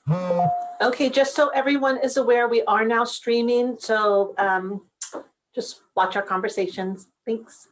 Okay, just so everyone is aware, we are now streaming, so just watch our conversations. Thanks.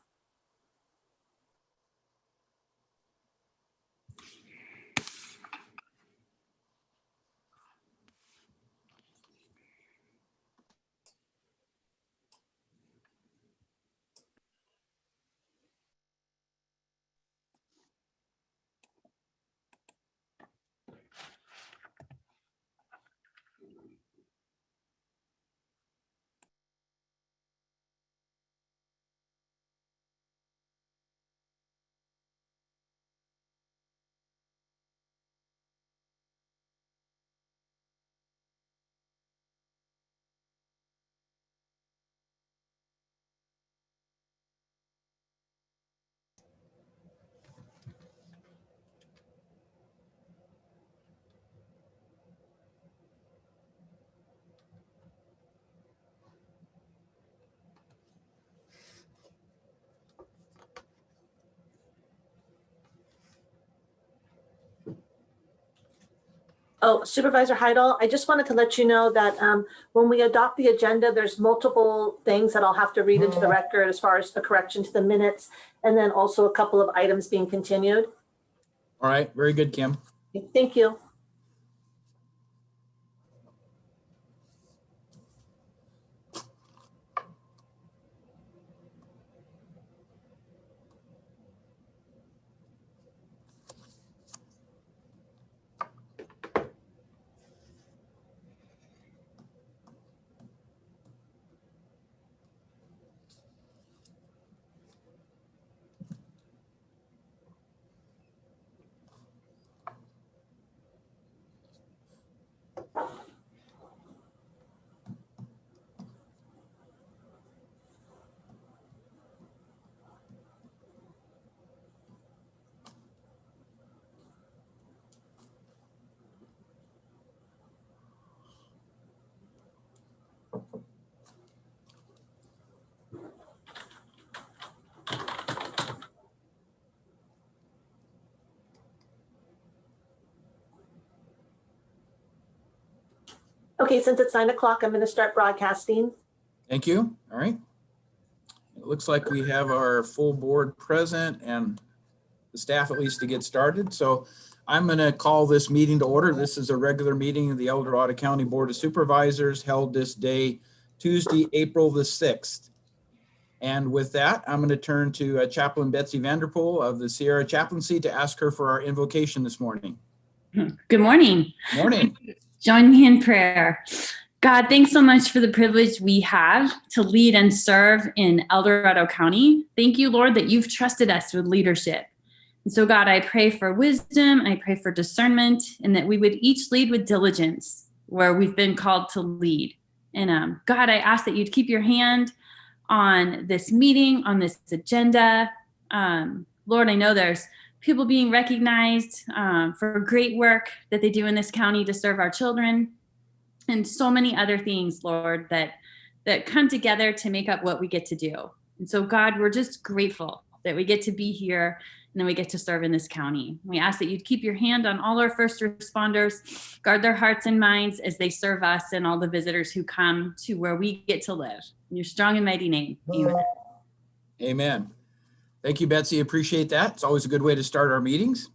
Oh, Supervisor Heidel, I just wanted to let you know that when we adopt the agenda, there's multiple things that I'll have to read into the record as far as a correction to the minutes, and then also a couple of items being continued. All right, very good, Kim. Thank you. Okay, since it's 9 o'clock, I'm going to start broadcasting. Thank you. All right. It looks like we have our full board present and the staff at least to get started. So I'm going to call this meeting to order. This is a regular meeting of the El Dorado County Board of Supervisors held this day, Tuesday, April the 6th. And with that, I'm going to turn to Chaplain Betsy Vanderpool of the Sierra Chaplaincy to ask her for our invocation this morning. Good morning. Morning. Join me in prayer. God, thanks so much for the privilege we have to lead and serve in El Dorado County. Thank you, Lord, that you've trusted us with leadership. And so, God, I pray for wisdom, I pray for discernment, and that we would each lead with diligence where we've been called to lead. And God, I ask that you'd keep your hand on this meeting, on this agenda. Lord, I know there's people being recognized for great work that they do in this county to serve our children, and so many other things, Lord, that come together to make up what we get to do. And so, God, we're just grateful that we get to be here and then we get to serve in this county. We ask that you'd keep your hand on all our first responders, guard their hearts and minds as they serve us and all the visitors who come to where we get to live. In your strong and mighty name, amen. Amen. Thank you, Betsy. Appreciate that. It's always a good way to start our meetings.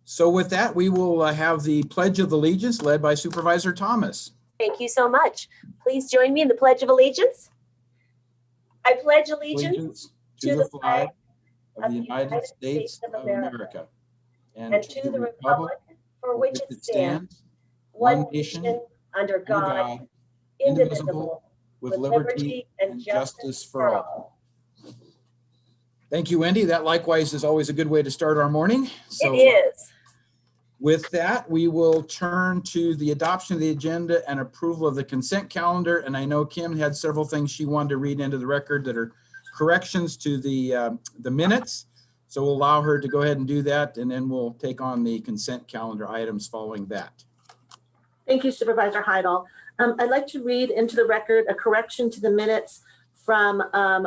So with that, we will have the Pledge of Allegiance led by Supervisor Thomas. Thank you so much. Please join me in the Pledge of Allegiance. I pledge allegiance to the flag of the United States of America and to the republic for which it stands, one nation, under God, indivisible, with liberty and justice for all. Thank you, Wendy. That likewise is always a good way to start our morning. So, it is. With that, we will turn to the adoption of the agenda and approval of the consent calendar. And I know Kim had several things she wanted to read into the record that are corrections to the minutes. So we'll allow her to go ahead and do that, and then we'll take on the consent calendar items following that. Thank you, Supervisor Heidel. I'd like to read into the record a correction to the minutes from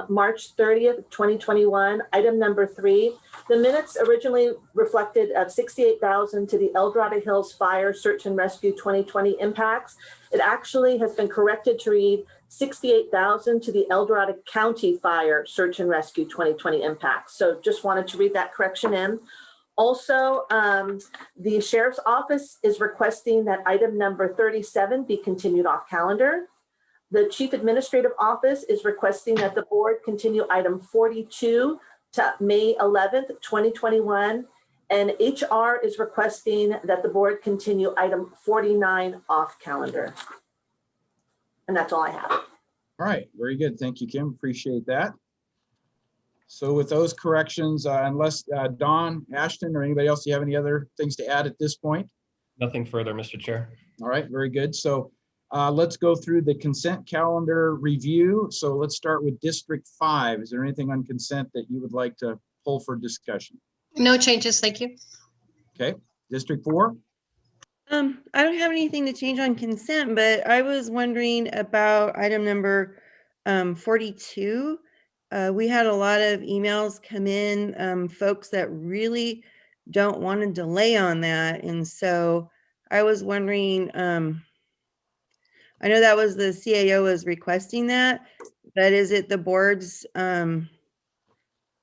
March 30th, 2021, item number 3. The minutes originally reflected $68,000 to the El Dorado Hills Fire Search and Rescue 2020 impacts. It actually has been corrected to read $68,000 to the El Dorado County Fire Search and Rescue 2020 impacts. So just wanted to read that correction in. Also, the Sheriff's Office is requesting that item number 37 be continued off calendar. The Chief Administrative Office is requesting that the board continue item 42 to May 11th, 2021. And HR is requesting that the board continue item 49 off calendar. And that's all I have. All right, very good. Thank you, Kim. Appreciate that. So with those corrections, unless Dawn, Ashton, or anybody else, you have any other things to add at this point? Nothing further, Mr. Chair. All right, very good. So let's go through the consent calendar review. So let's start with District 5. Is there anything on consent that you would like to pull for discussion? No changes, thank you. Okay, District 4? I don't have anything to change on consent, but I was wondering about item number 42. We had a lot of emails come in, folks that really don't want to delay on that. And so I was wondering, I know that was the CAO was requesting that, but is it the board's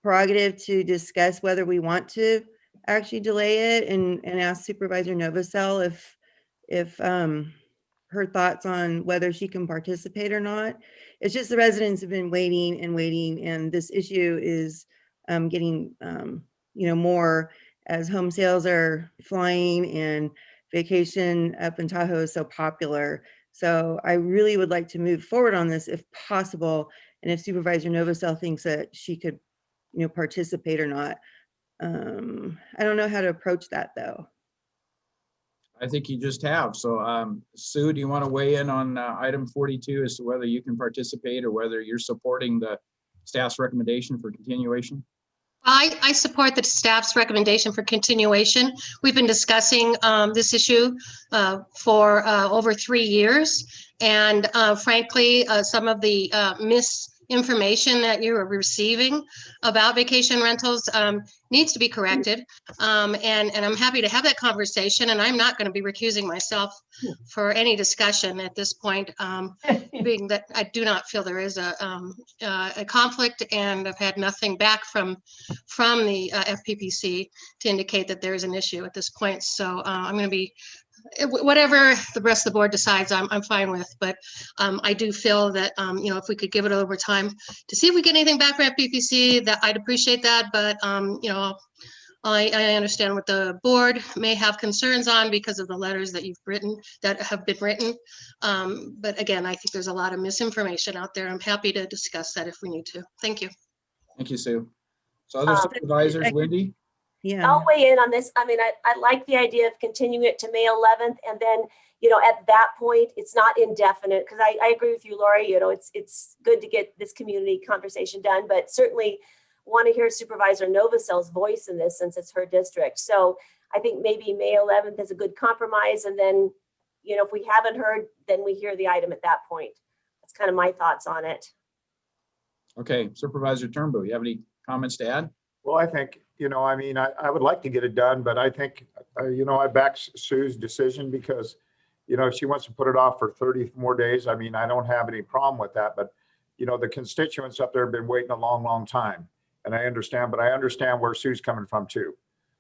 prerogative to discuss whether we want to actually delay it and ask Supervisor Novosel if her thoughts on whether she can participate or not? It's just the residents have been waiting and waiting, and this issue is getting more as home sales are flying and vacation up in Tahoe is so popular. So I really would like to move forward on this if possible, and if Supervisor Novosel thinks that she could participate or not. I don't know how to approach that though. I think you just have. So Sue, do you want to weigh in on item 42 as to whether you can participate or whether you're supporting the staff's recommendation for continuation? I support the staff's recommendation for continuation. We've been discussing this issue for over 3 years. And frankly, some of the misinformation that you are receiving about vacation rentals needs to be corrected. And I'm happy to have that conversation. And I'm not going to be recusing myself for any discussion at this point, being that I do not feel there is a conflict, and I've had nothing back from the FPPC to indicate that there is an issue at this point. So I'm going to be, whatever the rest of the board decides, I'm fine with. But I do feel that, if we could give it over time to see if we get anything back from FPPC, that I'd appreciate that. But, I understand what the board may have concerns on because of the letters that have been written. But again, I think there's a lot of misinformation out there. I'm happy to discuss that if we need to. Thank you. Thank you, Sue. So other supervisors, Wendy? Yeah. I'll weigh in on this. I mean, I like the idea of continuing it to May 11th. And then, at that point, it's not indefinite, because I agree with you, Lori. It's good to get this community conversation done, but certainly want to hear Supervisor Novosel's voice in this since it's her district. So I think maybe May 11th is a good compromise. And then, if we haven't heard, then we hear the item at that point. That's kind of my thoughts on it. Okay, Supervisor Turnbull, you have any comments to add? Well, I think, I would like to get it done, but I think, I back Sue's decision because, if she wants to put it off for 30 more days, I don't have any problem with that. But, the constituents up there have been waiting a long, long time. And I understand, but I understand where Sue's coming from too.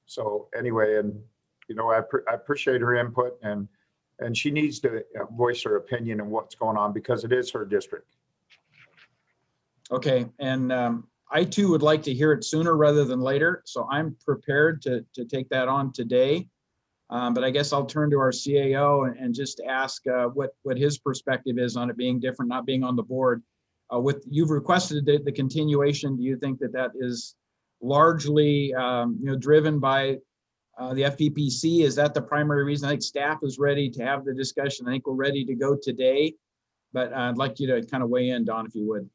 So anyway, and, I appreciate her input, and she needs to voice her opinion on what's going on because it is her district. Okay, and I too would like to hear it sooner rather than later. So I'm prepared to take that on today. But I guess I'll turn to our CAO and just ask what his perspective is on it being different, not being on the board. You've requested the continuation. Do you think that is largely driven by the FPPC? Is that the primary reason? I think staff is ready to have the discussion. I think we're ready to go today, but I'd like you to kind of weigh in, Don, if you would.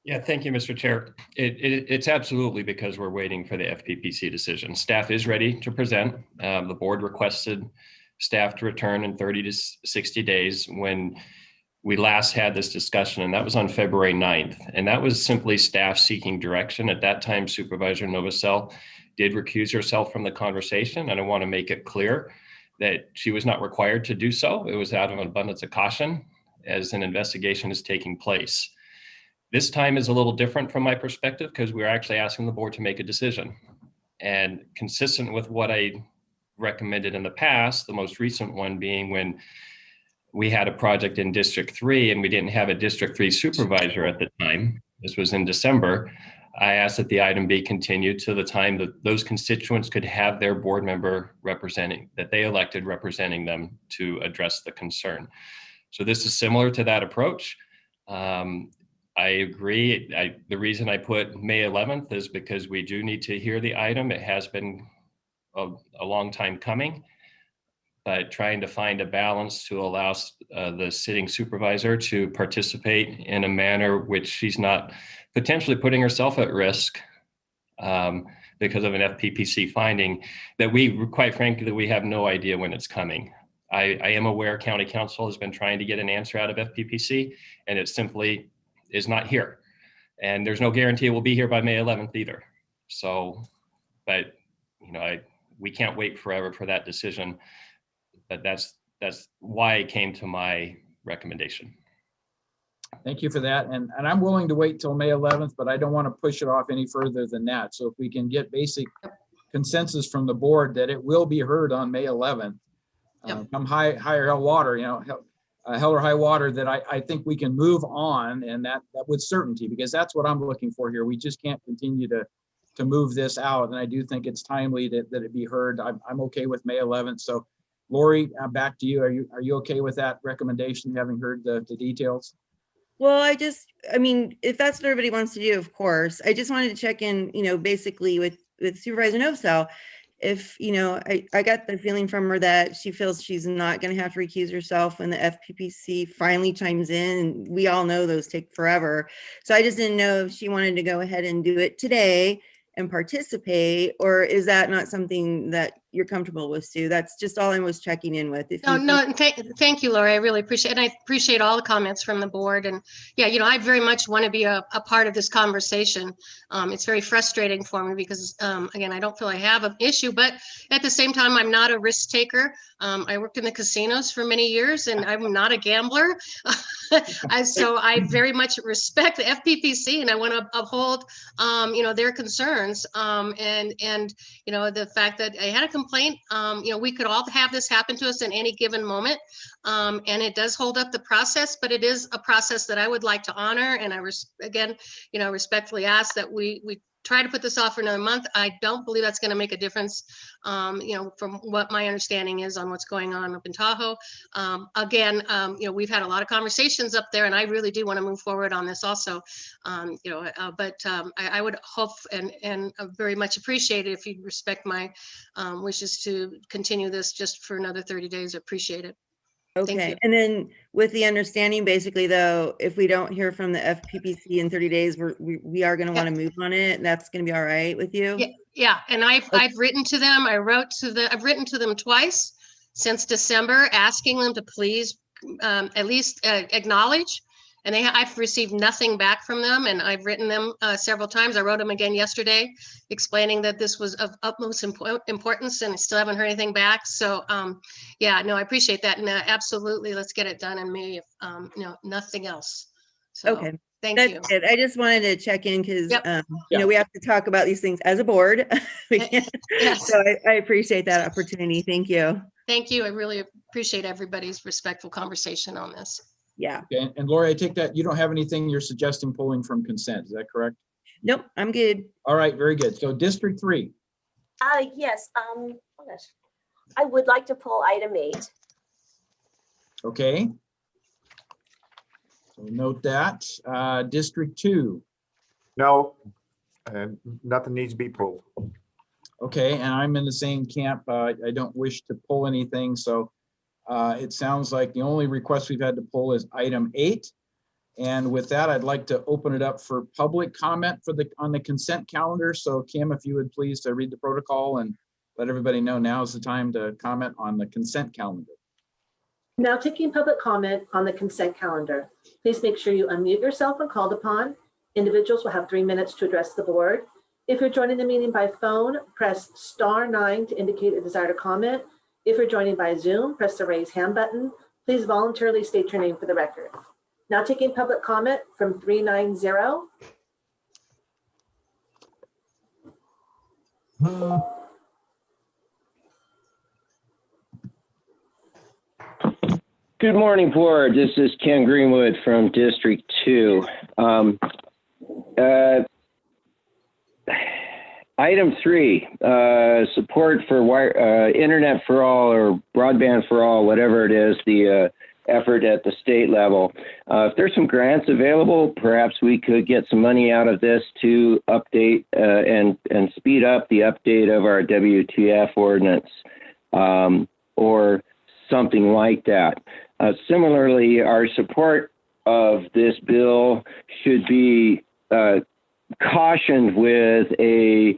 Yeah, thank you, Mr. Chair. It's absolutely because we're waiting for the FPPC decision. Staff is ready to present. The board requested staff to return in 30 to 60 days. When we last had this discussion, and that was on February 9th. And that was simply staff seeking direction. At that time, Supervisor Novosel did recuse herself from the conversation. And I want to make it clear that she was not required to do so. It was out of an abundance of caution as an investigation is taking place. This time is a little different from my perspective because we're actually asking the board to make a decision. And consistent with what I recommended in the past, the most recent one being when we had a project in District 3 and we didn't have a District 3 supervisor at the time. This was in December. I asked that the item be continued to the time that those constituents could have their board member representing, that they elected representing them to address the concern. So this is similar to that approach. I agree. The reason I put May 11th is because we do need to hear the item. It has been a long time coming, but trying to find a balance to allow the sitting supervisor to participate in a manner which she's not potentially putting herself at risk because of an FPPC finding that we, quite frankly, that we have no idea when it's coming. I am aware County Council has been trying to get an answer out of FPPC, and it simply is not here. And there's no guarantee it will be here by May 11th either. So, but you know, we can't wait forever for that decision. But that's why it came to my recommendation. Thank you for that. And I'm willing to wait till May 11th, but I don't want to push it off any further than that. So if we can get basic consensus from the board that it will be heard on May 11th, come high or high water, you know, hell or high water, that I think we can move on, and that with certainty, because that's what I'm looking for here. We just can't continue to move this out. And I do think it's timely that it be heard. I'm okay with May 11th. So Lori, back to you. Are you okay with that recommendation, having heard the details? Well, I mean, if that's what everybody wants to do, of course. I just wanted to check in, you know, basically with Supervisor Novosel. If, you know, I got the feeling from her that she feels she's not going to have to recuse herself when the FPPC finally chimes in. And we all know those take forever. So I just didn't know if she wanted to go ahead and do it today and participate, or is that not something that you're comfortable with, Sue? That's just all I was checking in with. Thank you, Lori. I really appreciate it. And I appreciate all the comments from the board. And yeah, you know, I very much want to be a part of this conversation. It's very frustrating for me because, again, I don't feel I have an issue, but at the same time, I'm not a risk taker. I worked in the casinos for many years and I'm not a gambler. So I very much respect the FPPC and I want to uphold, you know, their concerns. And, you know, the fact that I had a complaint, you know, we could all have this happen to us in any given moment. And it does hold up the process, but it is a process that I would like to honor. And I, again, you know, respectfully ask that we try to put this off for another month. I don't believe that's going to make a difference, you know, from what my understanding is on what's going on up in Tahoe. Again, you know, we've had a lot of conversations up there and I really do want to move forward on this also, you know, but I would hope and very much appreciate it if you'd respect my wishes to continue this just for another 30 days. I appreciate it. Okay. And then with the understanding, basically, though, if we don't hear from the FPPC in 30 days, we are going to want to move on it. That's going to be all right with you? Yeah. And I've written to them. I've written to them twice since December, asking them to please at least acknowledge. And I've received nothing back from them. And I've written them several times. I wrote them again yesterday, explaining that this was of utmost importance and I still haven't heard anything back. So yeah, no, I appreciate that. And absolutely, let's get it done in May if, you know, nothing else. So, okay. Thank you. Good. I just wanted to check in because, Yep. you know, we have to talk about these things as a board. Yes. So I appreciate that opportunity. Thank you. Thank you. I really appreciate everybody's respectful conversation on this. Yeah. Okay. And Lori, I take that you don't have anything you're suggesting pulling from consent. Is that correct? Nope, I'm good. All right, very good. So District 3. Yes, oh gosh. I would like to pull item 8. Okay. So note that. District 2. No, and nothing needs to be pulled. Okay, and I'm in the same camp. I don't wish to pull anything. So it sounds like the only request we've had to pull is item 8. And with that, I'd like to open it up for public comment on the consent calendar. So Kim, if you would please read the protocol and let everybody know now's the time to comment on the consent calendar. Now taking public comment on the consent calendar. Please make sure you unmute yourself when called upon. Individuals will have 3 minutes to address the board. If you're joining the meeting by phone, press *9 to indicate a desire to comment. If you're joining by Zoom, press the raise hand button. Please voluntarily state your name for the record. Now taking public comment from 390. Good morning, board. This is Ken Greenwood from District 2. Item 3, support for internet for all or broadband for all, whatever it is, the effort at the state level. If there's some grants available, perhaps we could get some money out of this to update and speed up the update of our WTF ordinance or something like that. Similarly, our support of this bill should be cautioned with a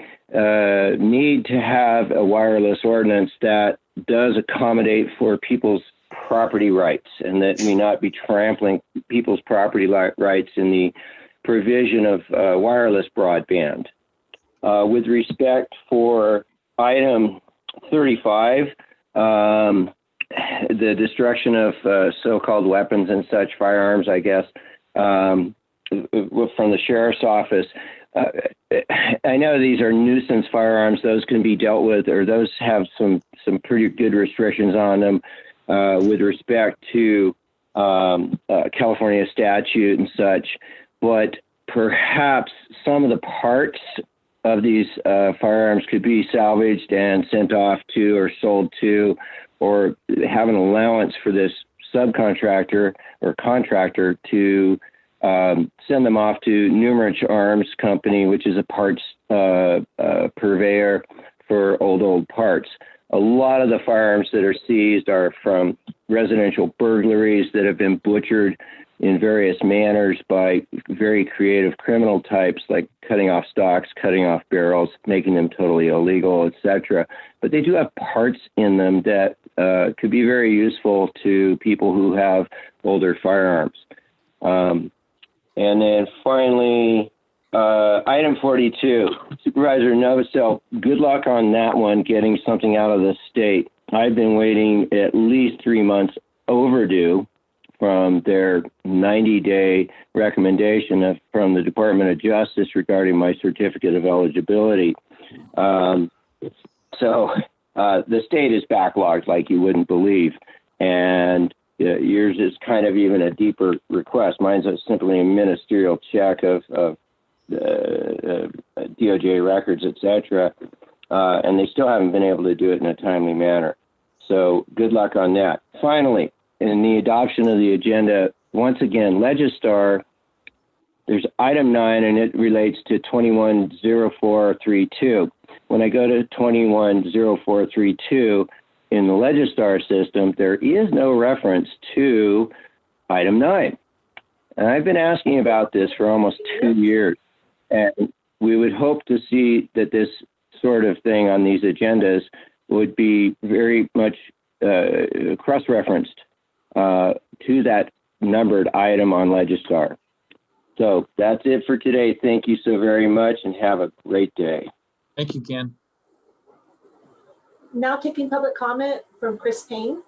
need to have a wireless ordinance that does accommodate for people's property rights and that we not be trampling people's property rights in the provision of wireless broadband. With respect for item 35, the destruction of so-called weapons and such firearms, I guess, from the sheriff's office. I know these are nuisance firearms. Those can be dealt with, or those have some pretty good restrictions on them with respect to California statute and such. But perhaps some of the parts of these firearms could be salvaged and sent off to or sold to, or have an allowance for this subcontractor or contractor to send them off to Numerich Arms Company, which is a parts purveyor for old parts. A lot of the firearms that are seized are from residential burglaries that have been butchered in various manners by very creative criminal types, like cutting off stocks, cutting off barrels, making them totally illegal, etc. But they do have parts in them that could be very useful to people who have older firearms. And then finally, item 42, Supervisor Novosel, good luck on that one, getting something out of the state. I've been waiting at least 3 months overdue from their 90-day recommendation from the Department of Justice regarding my certificate of eligibility. So the state is backlogged like you wouldn't believe. And yours is kind of even a deeper request. Mine's simply a ministerial check of DOJ records, etc. And they still haven't been able to do it in a timely manner. So good luck on that. Finally, in the adoption of the agenda, once again, Legistar, there's item 9, and it relates to 210432. When I go to 210432 in the Legistar system, there is no reference to item 9. And I've been asking about this for almost 2 years. And we would hope to see that this sort of thing on these agendas would be very much cross-referenced to that numbered item on Legistar. So that's it for today. Thank you so very much and have a great day. Thank you, Ken. Now taking public comment from Chris Payne.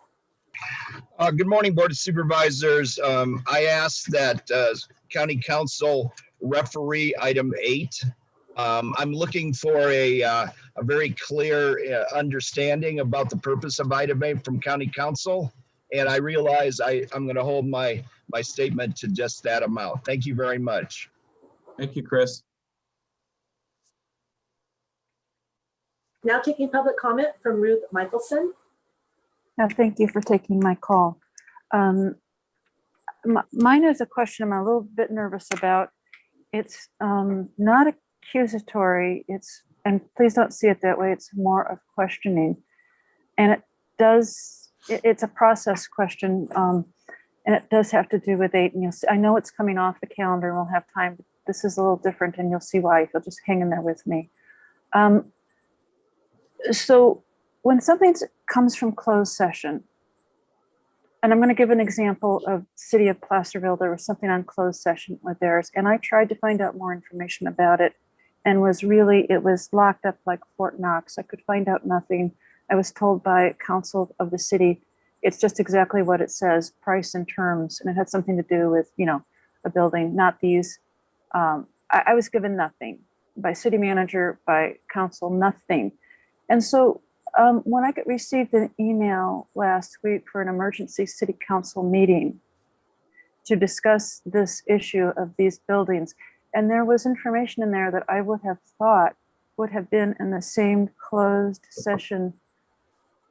Good morning, Board of Supervisors. I asked that County Council referee item 8. I'm looking for a very clear understanding about the purpose of item 8 from County Council. And I realize I'm going to hold my statement to just that amount. Thank you very much. Thank you, Chris. Now taking public comment from Ruth Michelson. Thank you for taking my call. Mine is a question I'm a little bit nervous about. It's not accusatory, and please don't see it that way, it's more of questioning. And it's a process question, and it does have to do with 8. And I know it's coming off the calendar and we'll have time, but this is a little different and you'll see why if you'll just hang in there with me. So when something comes from closed session, And I'm going to give an example of City of Placerville. There was something on closed session with theirs, and I tried to find out more information about it, and it was locked up like Fort Knox. I could find out nothing. I was told by council of the city, it's just exactly what it says, price and terms, and it had something to do with, a building, not these. I was given nothing by city manager, by council, nothing. And so when I received an email last week for an emergency city council meeting to discuss this issue of these buildings, and there was information in there that I would have thought would have been in the same closed session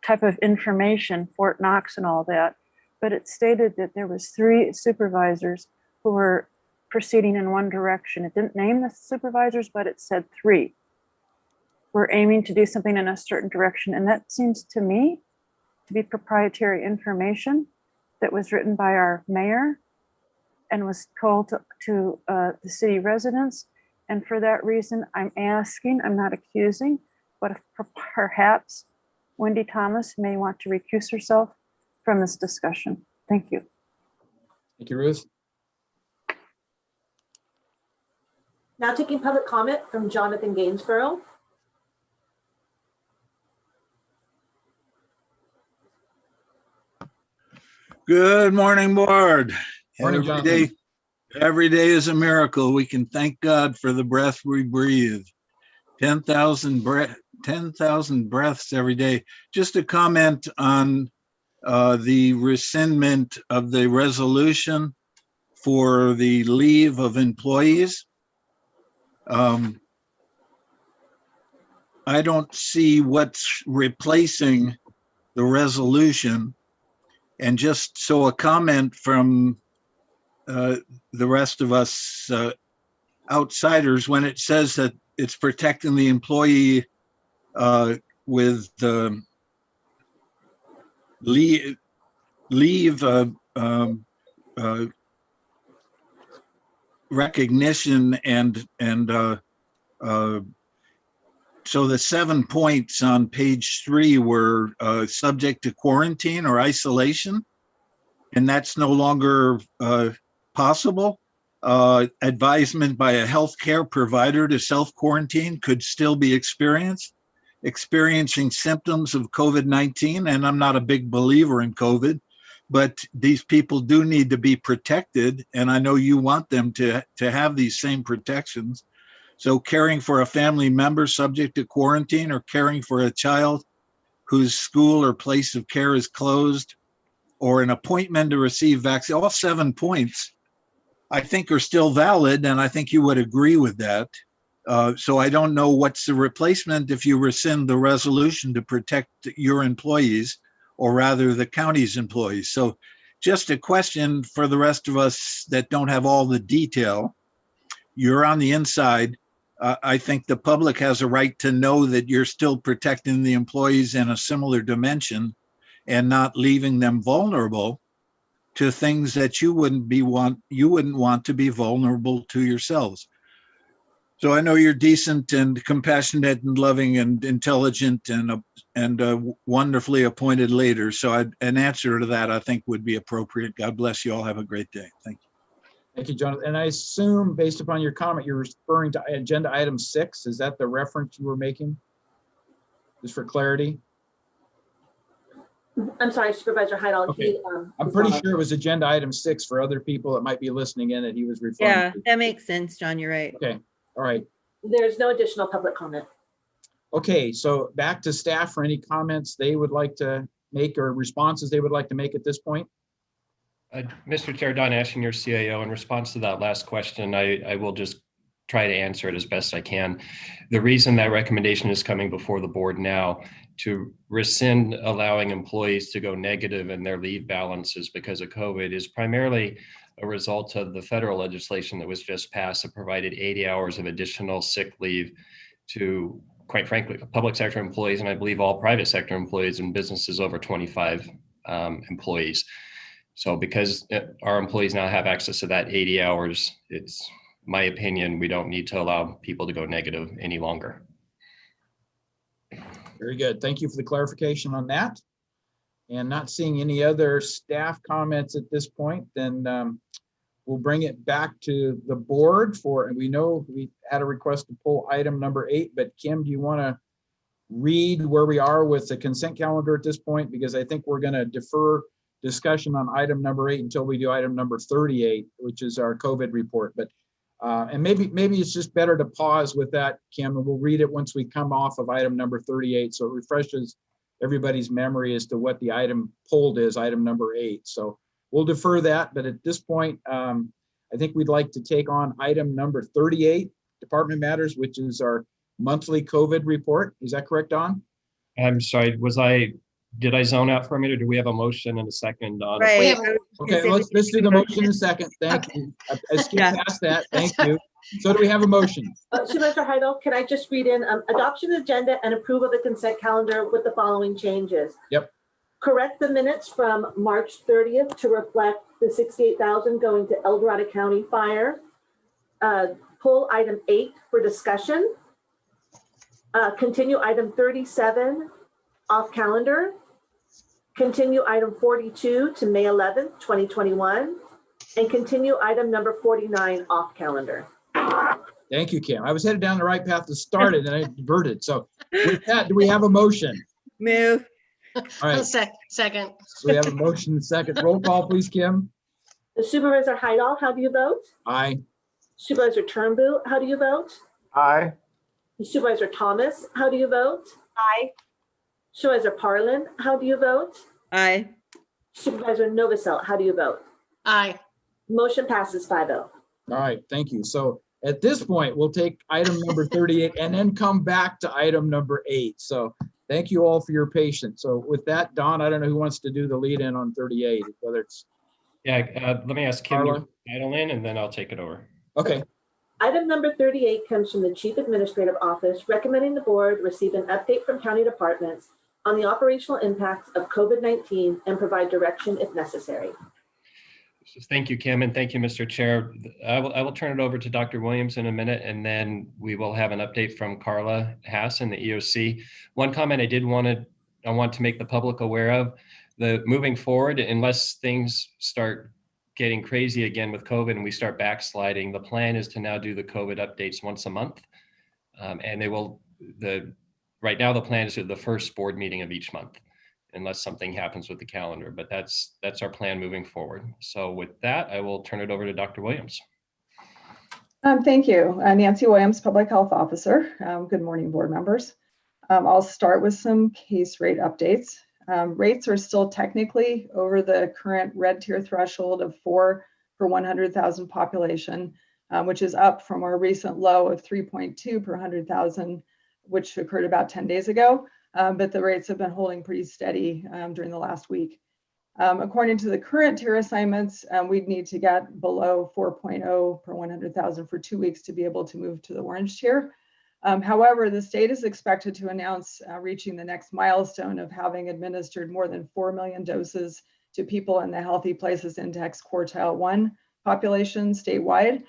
type of information, Fort Knox and all that, but it stated that there was 3 supervisors who were proceeding in one direction. It didn't name the supervisors, but it said 3 were aiming to do something in a certain direction. And that seems to me to be proprietary information that was written by our mayor and was told to the city residents. And for that reason, I'm asking, I'm not accusing, but if perhaps Wendy Thomas may want to recuse herself from this discussion. Thank you. Thank you, Ruth. Now taking public comment from Jonathan Gainsborough. Good morning, board. Morning, Every Jonathan. every day is a miracle. We can thank God for the breath we breathe. 10,000 breaths every day. Just a comment on the rescindment of the resolution for the leave of employees. I don't see what's replacing the resolution. And just so a comment from the rest of us outsiders, when it says that it's protecting the employee with leave recognition and so the 7 points on page 3 were subject to quarantine or isolation, and that's no longer possible. Advisement by a healthcare provider to self-quarantine could still be experiencing symptoms of COVID-19, and I'm not a big believer in COVID, but these people do need to be protected, and I know you want them to have these same protections. So caring for a family member subject to quarantine, or caring for a child whose school or place of care is closed, or an appointment to receive vaccine, all 7 points I think are still valid, and I think you would agree with that. So I don't know what's the replacement if you rescind the resolution to protect your employees, or rather the county's employees. So just a question for the rest of us that don't have all the detail. You're on the inside. I think the public has a right to know that you're still protecting the employees in a similar dimension and not leaving them vulnerable to things that you wouldn't want to be vulnerable to yourselves. So I know you're decent and compassionate and loving and intelligent and wonderfully appointed leader. So an answer to that I think would be appropriate. God bless you all. Have a great day. Thank you. Thank you, Jonathan. And I assume, based upon your comment, you're referring to agenda item 6. Is that the reference you were making? Just for clarity? I'm sorry, Supervisor Heidel. Okay. I'm pretty sure it was agenda item 6 for other people that might be listening in that he was referring Yeah, to. that makes sense, John. You're right. Okay. All right. There's no additional public comment. Okay. So back to staff for any comments they would like to make or responses they would like to make at this point. Mr. Chair, Don Ashton, your CAO, in response to that last question, I will just try to answer it as best I can. The reason that recommendation is coming before the board now to rescind allowing employees to go negative in their leave balances because of COVID is primarily a result of the federal legislation that was just passed that provided 80 hours of additional sick leave to, quite frankly, public sector employees, and I believe all private sector employees and businesses over 25 employees. So because our employees now have access to that 80 hours, it's my opinion, we don't need to allow people to go negative any longer. Very good. Thank you for the clarification on that. And not seeing any other staff comments at this point, then we'll bring it back to the board for, and we know we had a request to pull item number 8, but Kim, do you want to read where we are with the consent calendar at this point? Because I think we're going to defer discussion on item number 8 until we do item number 38, which is our COVID report. But and maybe it's just better to pause with that, Kim, and we'll read it once we come off of item number 38, so it refreshes everybody's memory as to what the item pulled is, item number 8. So we'll defer that, but at this point, I think we'd like to take on item number 38, Department Matters, which is our monthly COVID report. Is that correct, Don? I'm sorry, did I zone out for a minute, or do we have a motion and a second on? Right. Okay, let's do the motion in a second. Thank you. I skipped past that. Thank you. So do we have a motion? Supervisor Heidel, can I just read in adoption of the agenda and approve of the consent calendar with the following changes? Yep. Correct the minutes from March 30th to reflect the 68,000 going to El Dorado County Fire. Pull item 8 for discussion. Continue item 37 off calendar. Continue item 42 to May 11th, 2021. And continue item number 49 off calendar. Thank you, Kim. I was headed down the right path to start it and I diverted. So with that, do we have a motion? Move. All right. Second. So we have a motion and second. Roll call, please, Kim. The Supervisor Heidel, how do you vote? Aye. Supervisor Turnbull, how do you vote? Aye. Supervisor Thomas, how do you vote? Aye. Supervisor Parlin, how do you vote? Aye. Supervisor Novosel, how do you vote? Aye. Motion passes 5-0. All right, thank you. So at this point, we'll take item number 38 and then come back to item number 8. So thank you all for your patience. So with that, Don, I don't know who wants to do the lead in on 38, whether it's. Yeah, let me ask Kim Carla? to title in, and then I'll take it over. Okay. Item number 38 comes from the Chief Administrative Office recommending the board receive an update from county departments on the operational impacts of COVID-19 and provide direction if necessary. Thank you, Kim, and thank you, Mr. Chair. I will turn it over to Dr. Williams in a minute, and then we will have an update from Carla Hass in the EOC. One comment I want to make the public aware of, moving forward, unless things start getting crazy again with COVID and we start backsliding, the plan is to now do the COVID updates once a month. And right now the plan is the first board meeting of each month, unless something happens with the calendar, but that's our plan moving forward. So with that, I will turn it over to Dr. Williams. Thank you. Nancy Williams, Public Health Officer. Good morning, board members. I'll start with some case rate updates. Rates are still technically over the current red tier threshold of 4 per 100,000 population, which is up from our recent low of 3.2 per 100,000, which occurred about 10 days ago. But the rates have been holding pretty steady during the last week. According to the current tier assignments, we'd need to get below 4.0 per 100,000 for 2 weeks to be able to move to the orange tier. However, the state is expected to announce reaching the next milestone of having administered more than 4 million doses to people in the Healthy Places Index Quartile 1 population statewide.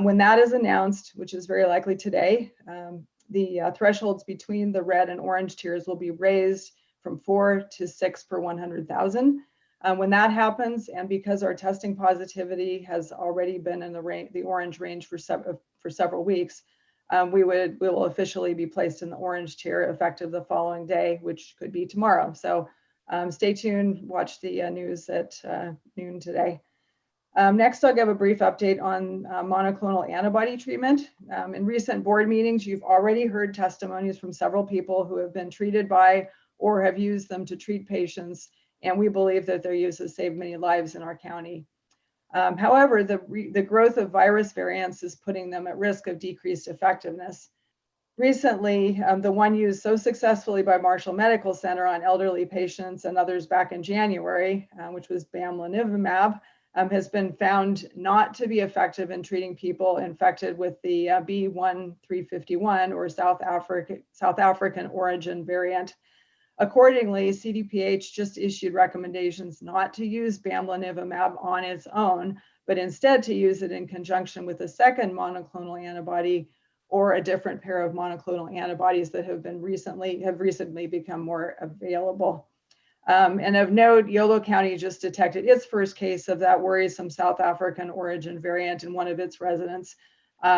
When that is announced, which is very likely today, the thresholds between the red and orange tiers will be raised from 4 to 6 per 100,000. When that happens, and because our testing positivity has already been in the orange range for several weeks, we will officially be placed in the orange tier effective the following day, which could be tomorrow. So stay tuned, watch the news at noon today. Next, I'll give a brief update on monoclonal antibody treatment. In recent board meetings, you've already heard testimonies from several people who have been treated by or have used them to treat patients, and we believe that their use has saved many lives in our county. However, the growth of virus variants is putting them at risk of decreased effectiveness. Recently, the one used so successfully by Marshall Medical Center on elderly patients and others back in January, which was bamlanivimab, has been found not to be effective in treating people infected with the B1351 or South African origin variant. Accordingly, CDPH just issued recommendations not to use bamlanivimab on its own, but instead to use it in conjunction with a second monoclonal antibody or a different pair of monoclonal antibodies that have recently become more available. And of note, Yolo County just detected its first case of that worrisome South African origin variant in one of its residents.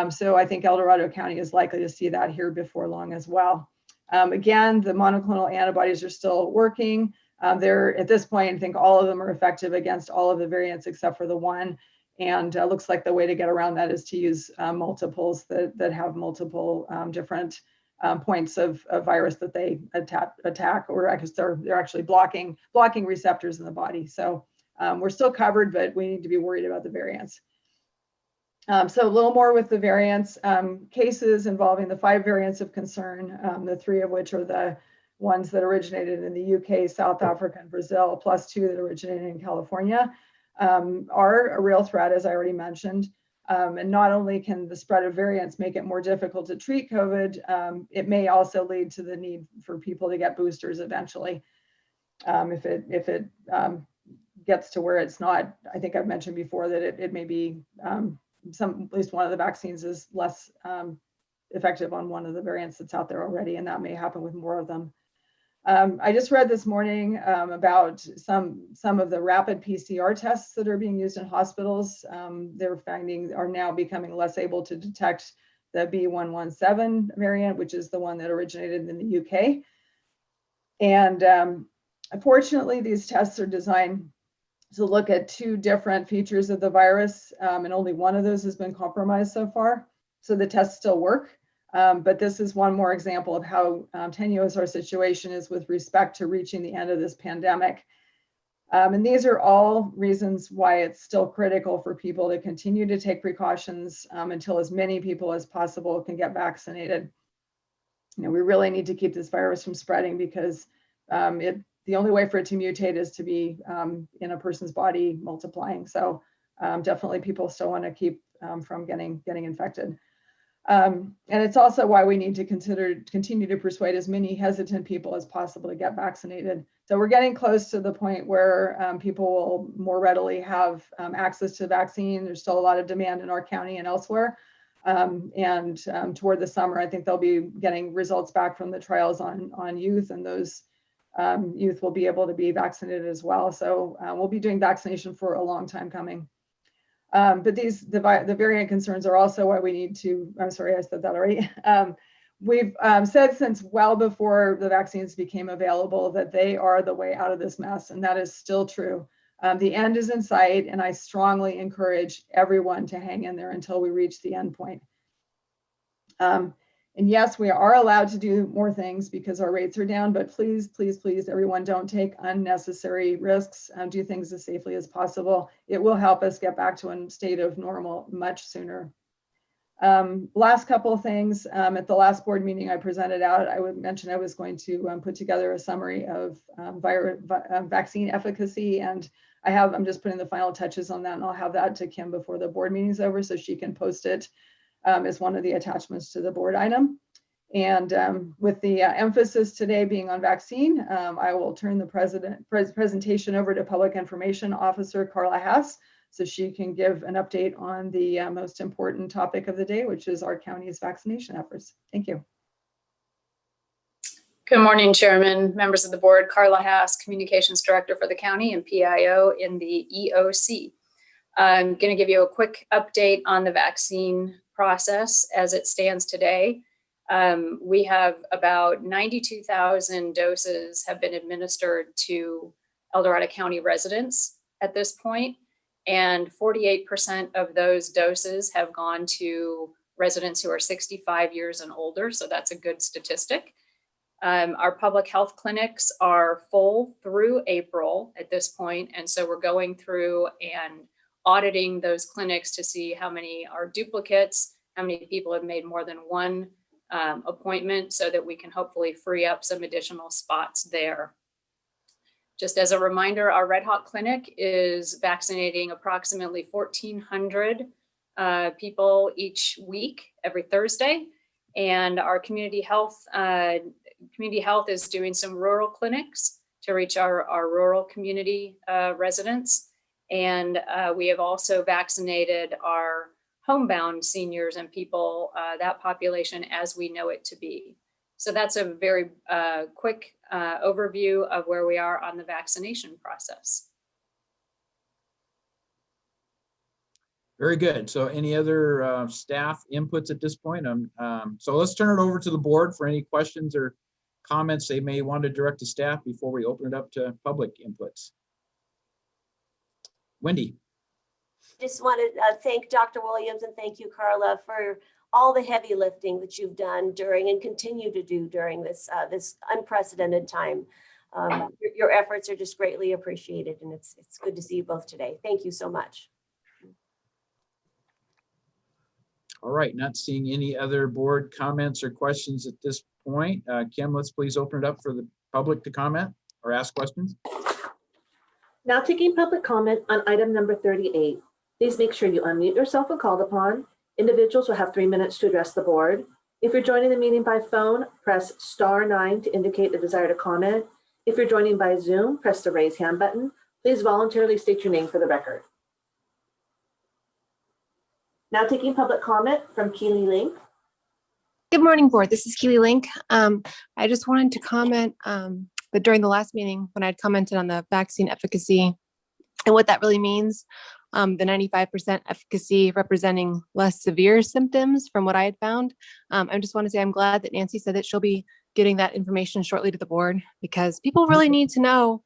So I think El Dorado County is likely to see that here before long as well. Again, the monoclonal antibodies are still working. They're at this point, I think all of them are effective against all of the variants except for the one. And looks like the way to get around that is to use multiples that have multiple different points of virus that they attack, or I guess they're actually blocking receptors in the body. So we're still covered, but we need to be worried about the variants. So a little more with the variants. Cases involving the 5 variants of concern, the 3 of which are the ones that originated in the UK, South Africa, and Brazil, plus 2 that originated in California, are a real threat, as I already mentioned. And not only can the spread of variants make it more difficult to treat COVID, it may also lead to the need for people to get boosters eventually. If it gets to where it's not, I think I've mentioned before that it may be at least one of the vaccines is less effective on one of the variants that's out there already, and that may happen with more of them. I just read this morning about some of the rapid PCR tests that are being used in hospitals. They're finding are now becoming less able to detect the B117 variant, which is the one that originated in the UK. And unfortunately, these tests are designed to look at 2 different features of the virus, and only one of those has been compromised so far. So the tests still work. But this is one more example of how tenuous our situation is with respect to reaching the end of this pandemic. And these are all reasons why it's still critical for people to continue to take precautions until as many people as possible can get vaccinated. You know, we really need to keep this virus from spreading because the only way for it to mutate is to be in a person's body multiplying. So definitely people still want to keep from getting infected. And it's also why we need to continue to persuade as many hesitant people as possible to get vaccinated. So we're getting close to the point where people will more readily have access to the vaccine. There's still a lot of demand in our county and elsewhere. And toward the summer, I think they'll be getting results back from the trials on youth, and those youth will be able to be vaccinated as well. So we'll be doing vaccination for a long time coming. But the variant concerns are also why we need to, I'm sorry, I said that already. We've said since well before the vaccines became available that they are the way out of this mess, and that is still true. The end is in sight, and I strongly encourage everyone to hang in there until we reach the end point. And yes, we are allowed to do more things because our rates are down, but please, please, please, everyone, don't take unnecessary risks. Do things as safely as possible. It will help us get back to a state of normal much sooner. Last couple of things. At the last board meeting I presented out, I would mention I was going to put together a summary of vaccine efficacy, and I'm just putting the final touches on that, and I'll have that to Kim before the board meeting's over so she can post it as one of the attachments to the board item. And with the emphasis today being on vaccine, I will turn the presentation over to Public Information Officer Carla Haas so she can give an update on the most important topic of the day, which is our county's vaccination efforts. Thank you. Good morning, Chairman, members of the board. Carla Haas, Communications Director for the county and PIO in the EOC. I'm going to give you a quick update on the vaccine process as it stands today. We have about 92,000 doses have been administered to El Dorado County residents at this point, and 48% of those doses have gone to residents who are 65 years and older, so that's a good statistic. Our public health clinics are full through April at this point, and so we're going through and auditing those clinics to see how many are duplicates, how many people have made more than one appointment, so that we can hopefully free up some additional spots there. Just as a reminder, our Red Hawk Clinic is vaccinating approximately 1,400 people each week, every Thursday. And our community health is doing some rural clinics to reach our rural community residents. And we have also vaccinated our homebound seniors and people, that population as we know it to be. So that's a very quick overview of where we are on the vaccination process. Very good. So any other staff inputs at this point? So let's turn it over to the board for any questions or comments they may want to direct to staff before we open it up to public inputs. Wendy. Just want to thank Dr. Williams and thank you, Carla, for all the heavy lifting that you've done during and continue to do during this this unprecedented time. Your efforts are just greatly appreciated, and it's good to see you both today. Thank you so much. All right, not seeing any other board comments or questions at this point. Kim, let's please open it up for the public to comment or ask questions. Now taking public comment on item number 38. Please make sure you unmute yourself when called upon. Individuals will have 3 minutes to address the board. If you're joining the meeting by phone, press *9 to indicate the desire to comment. If you're joining by Zoom, press the raise hand button. Please voluntarily state your name for the record. Now taking public comment from Keely Link. Good morning, board. This is Keely Link. I just wanted to comment that during the last meeting, when I'd commented on the vaccine efficacy and what that really means, the 95% efficacy representing less severe symptoms from what I had found. I just want to say I'm glad that Nancy said that she'll be getting that information shortly to the board, because people really need to know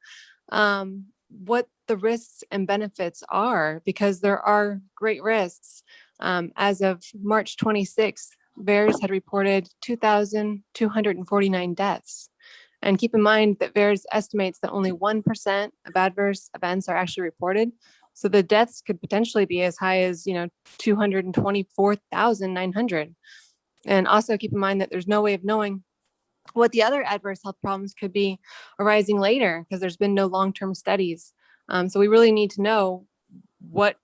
what the risks and benefits are, because there are great risks. As of March 26th, VAERS had reported 2,249 deaths. And keep in mind that VAERS estimates that only 1% of adverse events are actually reported. So the deaths could potentially be as high as, 224,900. And also keep in mind that there's no way of knowing what the other adverse health problems could be arising later, because there's been no long-term studies. So we really need to know what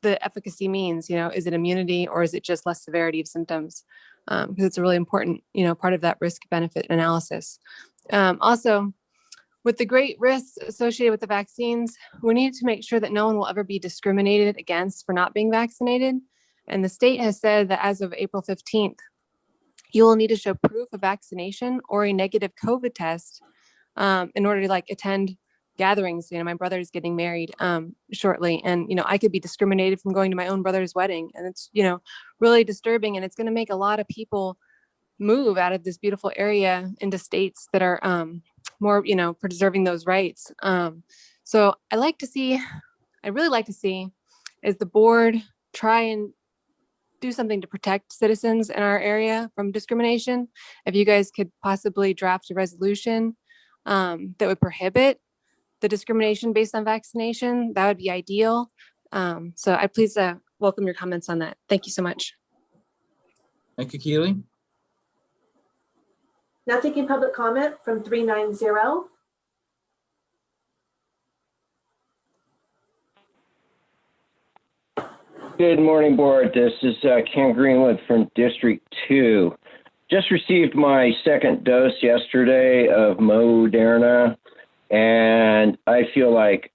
the efficacy means. Is it immunity or is it just less severity of symptoms? Because it's a really important, part of that risk benefit analysis. Also, with the great risks associated with the vaccines, we need to make sure that no one will ever be discriminated against for not being vaccinated. And the state has said that as of April 15th, you will need to show proof of vaccination or a negative COVID test in order to attend gatherings. My brother is getting married shortly, and I could be discriminated from going to my own brother's wedding, and it's really disturbing, and it's going to make a lot of people move out of this beautiful area into states that are more preserving those rights. So I really like to see is the board try and do something to protect citizens in our area from discrimination. If you guys could possibly draft a resolution that would prohibit the discrimination based on vaccination, that would be ideal. So I please welcome your comments on that. Thank you so much. Thank you, Keely. Now taking public comment from 390. Good morning, board. This is Ken Greenwood from District 2. Just received my second dose yesterday of Moderna, and I feel like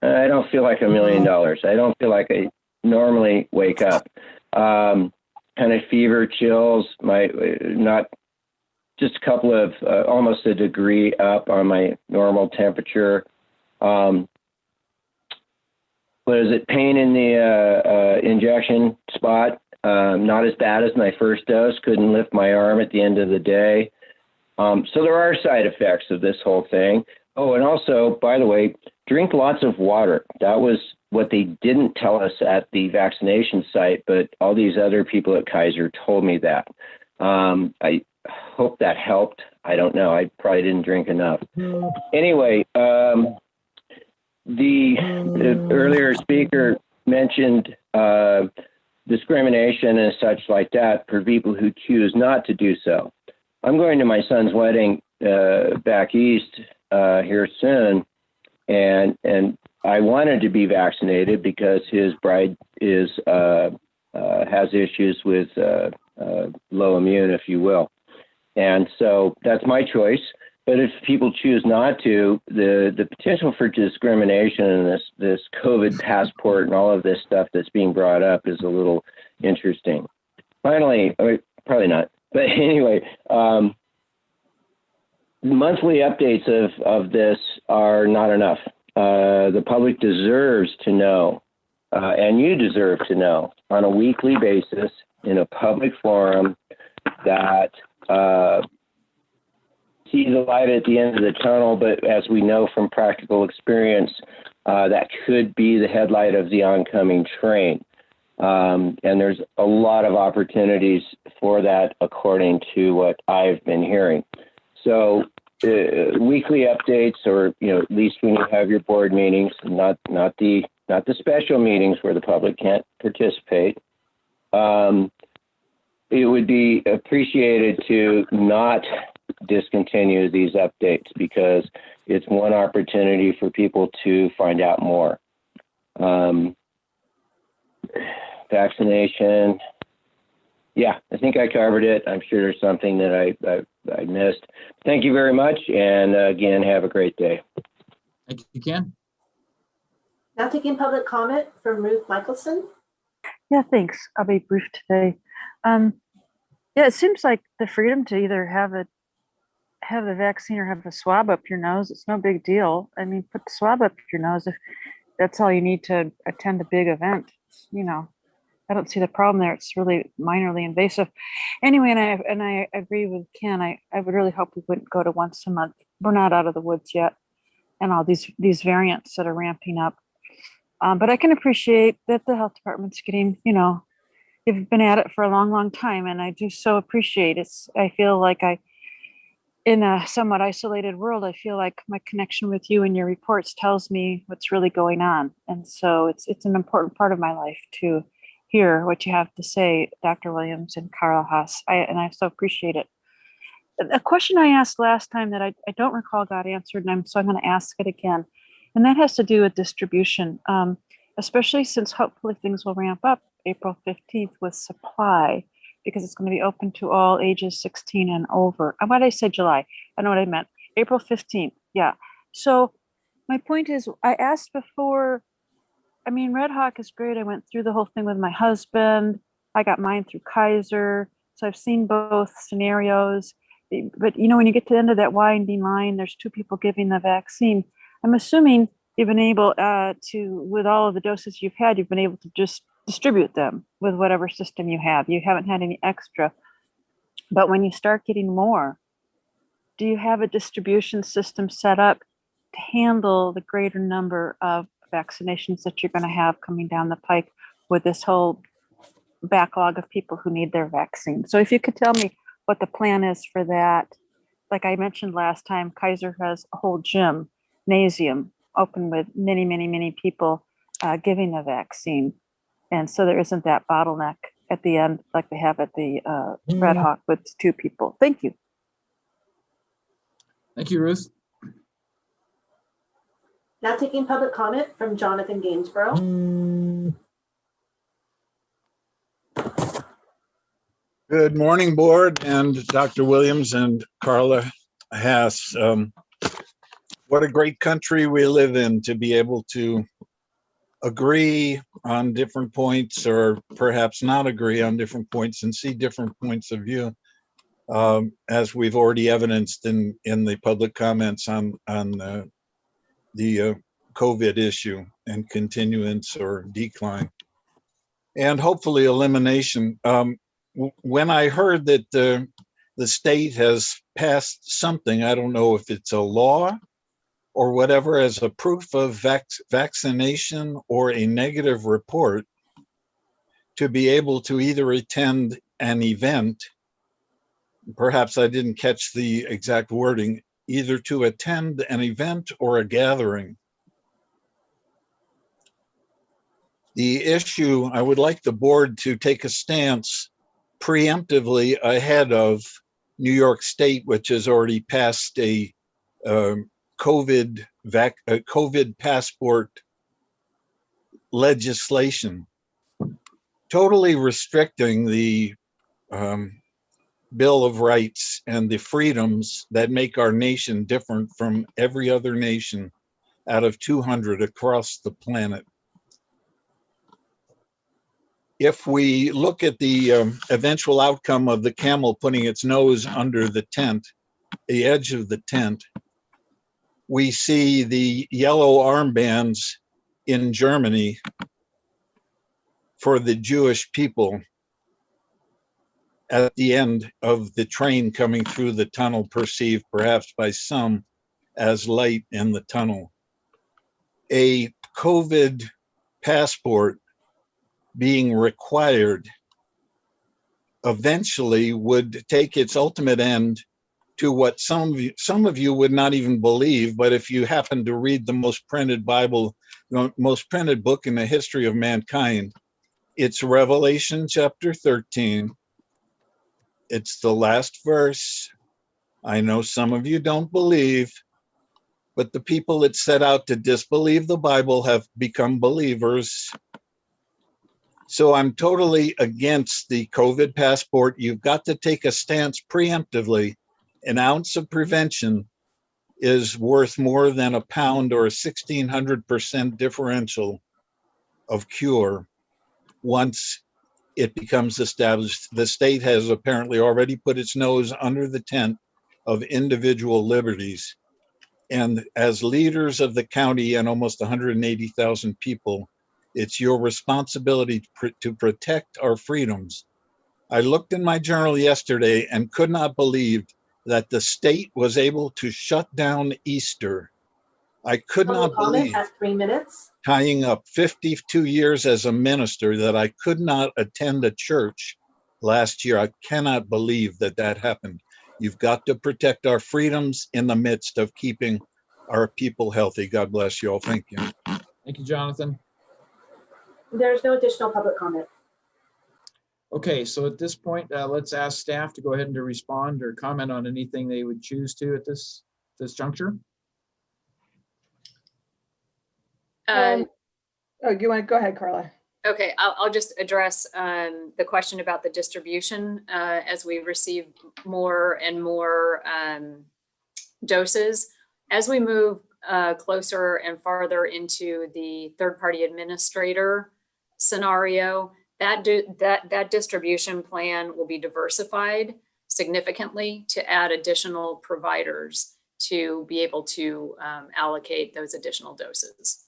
I don't feel like $1 million. I don't feel like I normally wake up. Kind of fever, chills, not just a couple of almost a degree up on my normal temperature. What is it? Pain in the injection spot. Not as bad as my first dose. Couldn't lift my arm at the end of the day. So there are side effects of this whole thing. Oh, and also, by the way, drink lots of water. That was what they didn't tell us at the vaccination site, but all these other people at Kaiser told me that. I hope that helped. I don't know. I probably didn't drink enough. Anyway, the earlier speaker mentioned discrimination and such like that for people who choose not to do so. I'm going to my son's wedding back east here soon, and I wanted to be vaccinated because his bride has issues with low immune, if you will. And so that's my choice. But if people choose not to, the potential for discrimination and this COVID passport and all of this stuff that's being brought up is a little interesting. Finally, probably not. But anyway, monthly updates of this are not enough. The public deserves to know, and you deserve to know on a weekly basis in a public forum that see the light at the end of the tunnel, but as we know from practical experience, that could be the headlight of the oncoming train. And there's a lot of opportunities for that according to what I've been hearing. So weekly updates, or at least when you have your board meetings, not the special meetings where the public can't participate. It would be appreciated to not discontinue these updates, because it's one opportunity for people to find out more. Vaccination. Yeah, I think I covered it. I'm sure there's something that I missed. Thank you very much. And again, have a great day. Thank you, Ken. Now taking public comment from Ruth Michelson. Yeah, thanks. I'll be brief today. Yeah, it seems like the freedom to either have the vaccine or have a swab up your nose, it's no big deal. I mean, put the swab up your nose if that's all you need to attend a big event. I don't see the problem there. It's really minorly invasive. Anyway, and I agree with Ken. I would really hope we wouldn't go to once a month. We're not out of the woods yet, and all these variants that are ramping up. But I can appreciate that the health department's getting, you've been at it for a long, long time, and I do so appreciate it. I feel like in a somewhat isolated world, I feel like my connection with you and your reports tells me what's really going on. And so it's an important part of my life to hear what you have to say, Dr. Williams and Carla Haas. I so appreciate it. A question I asked last time that I don't recall got answered, and so I'm going to ask it again. And that has to do with distribution, especially since hopefully things will ramp up April 15th with supply, because it's going to be open to all ages 16 and over. Why did I say July? I know what I meant. April 15th. Yeah. So my point is, I asked before, Red Hawk is great. I went through the whole thing with my husband. I got mine through Kaiser. So I've seen both scenarios. But, when you get to the end of that winding line, there's 2 people giving the vaccine. I'm assuming you've been able to, with all of the doses you've had, you've been able to just distribute them with whatever system you have. You haven't had any extra. But when you start getting more, do you have a distribution system set up to handle the greater number of vaccinations that you're going to have coming down the pike with this whole backlog of people who need their vaccine? So if you could tell me what the plan is for that. Like I mentioned last time, Kaiser has a whole gymnasium open with many, many, many people giving the vaccine. And so there isn't that bottleneck at the end like they have at the Red Hawk with 2 people. Thank you. Thank you, Ruth. Now taking public comment from Jonathan Gainsborough. Good morning, board, and Dr. Williams and Carla Haas. What a great country we live in to be able to agree on different points, or perhaps not agree on different points, and see different points of view, as we've already evidenced in the public comments on the COVID issue and continuance or decline, and hopefully elimination. When I heard that the state has passed something, I don't know if it's a law or whatever, as a proof of vaccination or a negative report, to be able to either attend an event, perhaps I didn't catch the exact wording, either to attend an event or a gathering. The issue, I would like the board to take a stance preemptively ahead of New York State, which has already passed a COVID passport legislation, totally restricting the Bill of Rights and the freedoms that make our nation different from every other nation out of 200 across the planet. if we look at the eventual outcome of the camel putting its nose under the tent, the edge of the tent, we see the yellow armbands in Germany for the Jewish people at the end of the train coming through the tunnel, perceived perhaps by some as light in the tunnel. A COVID passport being required eventually would take its ultimate end to what some of you would not even believe, but if you happen to read the most printed Bible, the most printed book in the history of mankind, it's Revelation chapter 13. It's the last verse. I know some of you don't believe, but the people that set out to disbelieve the Bible have become believers. So I'm totally against the COVID passport. You've got to take a stance preemptively. An ounce of prevention is worth more than a pound or a 1,600% differential of cure once it becomes established. The state has apparently already put its nose under the tent of individual liberties. And as leaders of the county and almost 180,000 people, it's your responsibility to protect our freedoms. I looked in my journal yesterday and could not believe that the state was able to shut down Easter. I could not believe, at 3 minutes. tying up 52 years as a minister, that I could not attend a church last year. I cannot believe that that happened. You've got to protect our freedoms in the midst of keeping our people healthy. God bless you all. Thank you. Thank you, Jonathan. There's no additional public comment. Okay, so at this point, let's ask staff to go ahead and to respond or comment on anything they would choose to at this juncture. Oh, you want to go ahead, Carla? Okay, I'll just address the question about the distribution as we receive more and more doses. As we move closer and farther into the third-party administrator scenario, that distribution plan will be diversified significantly to add additional providers to be able to allocate those additional doses.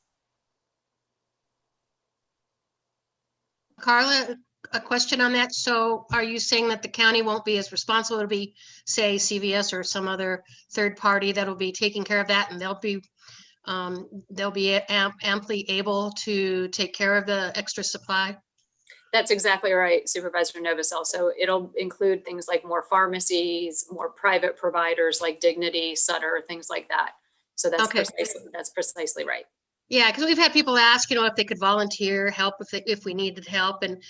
Carla, a question on that. So are you saying that the county won't be as responsible to be, say, CVS or some other third party that'll be taking care of that, and they'll be amply able to take care of the extra supply? That's exactly right, Supervisor Novosel. So it'll include things like more pharmacies, more private providers like Dignity, Sutter, things like that. So that's Okay. that's precisely right. Yeah, because we've had people ask, if they could volunteer help if we needed help, and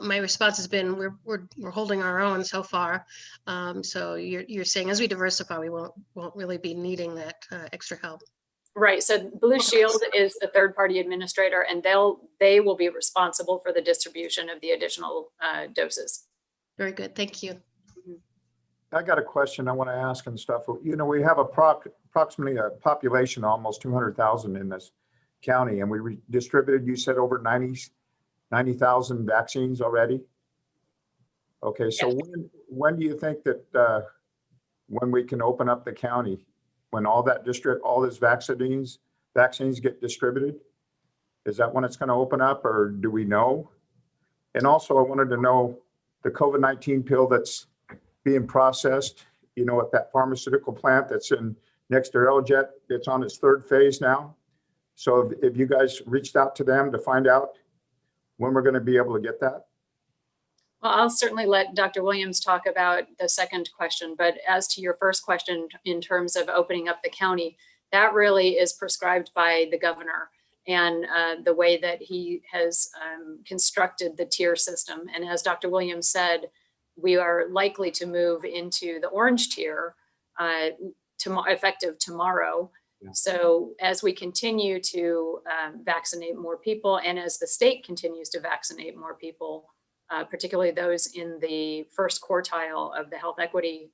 my response has been we're holding our own so far. So you're saying as we diversify, we won't really be needing that extra help. Right. So Blue Shield is the third-party administrator, and they will be responsible for the distribution of the additional doses. Very good. Thank you. I got a question I want to ask and stuff. We have approximately a population of almost 200,000 in this county, and we distributed, you said, over 90,000 vaccines already. Okay, so Yes. when do you think that when we can open up the county, when all these vaccines get distributed? Is that when it's going to open up, or do we know? And also, I wanted to know the COVID-19 pill that's being processed, at that pharmaceutical plant that's next to Aerojet. It's on its third phase now. So if you guys reached out to them to find out when we're going to be able to get that? Well, I'll certainly let Dr. Williams talk about the second question, but as to your first question in terms of opening up the county, that really is prescribed by the governor and the way that he has constructed the tier system. And as Dr. Williams said, we are likely to move into the orange tier effective tomorrow. Yeah. So as we continue to vaccinate more people, and as the state continues to vaccinate more people, particularly those in the first quartile of the health equity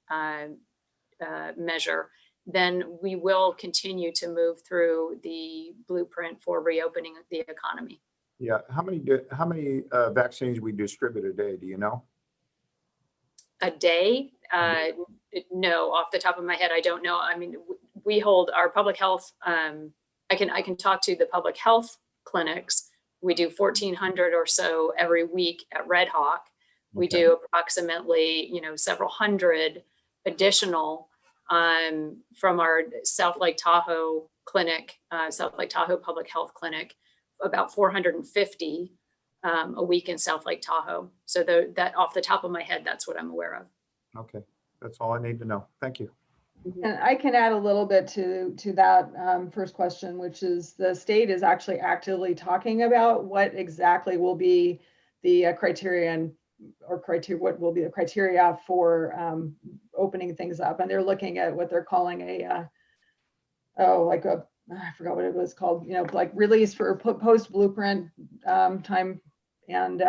measure, then we will continue to move through the blueprint for reopening the economy. Yeah, how many vaccines we distribute a day? Do you know? A day? No, off the top of my head, I don't know. I mean, we hold our public health. I can talk to the public health clinics. We do 1,400 or so every week at Red Hawk. We Okay. do approximately, several hundred additional from our South Lake Tahoe clinic, South Lake Tahoe Public Health Clinic, about 450 a week in South Lake Tahoe. So that off the top of my head, that's what I'm aware of. Okay, that's all I need to know. Thank you. And I can add a little bit to that first question, which is the state is actually actively talking about what exactly will be the criterion or criteria, what will be the criteria for opening things up. And they're looking at what they're calling I forgot what it was called, like release for post blueprint time. And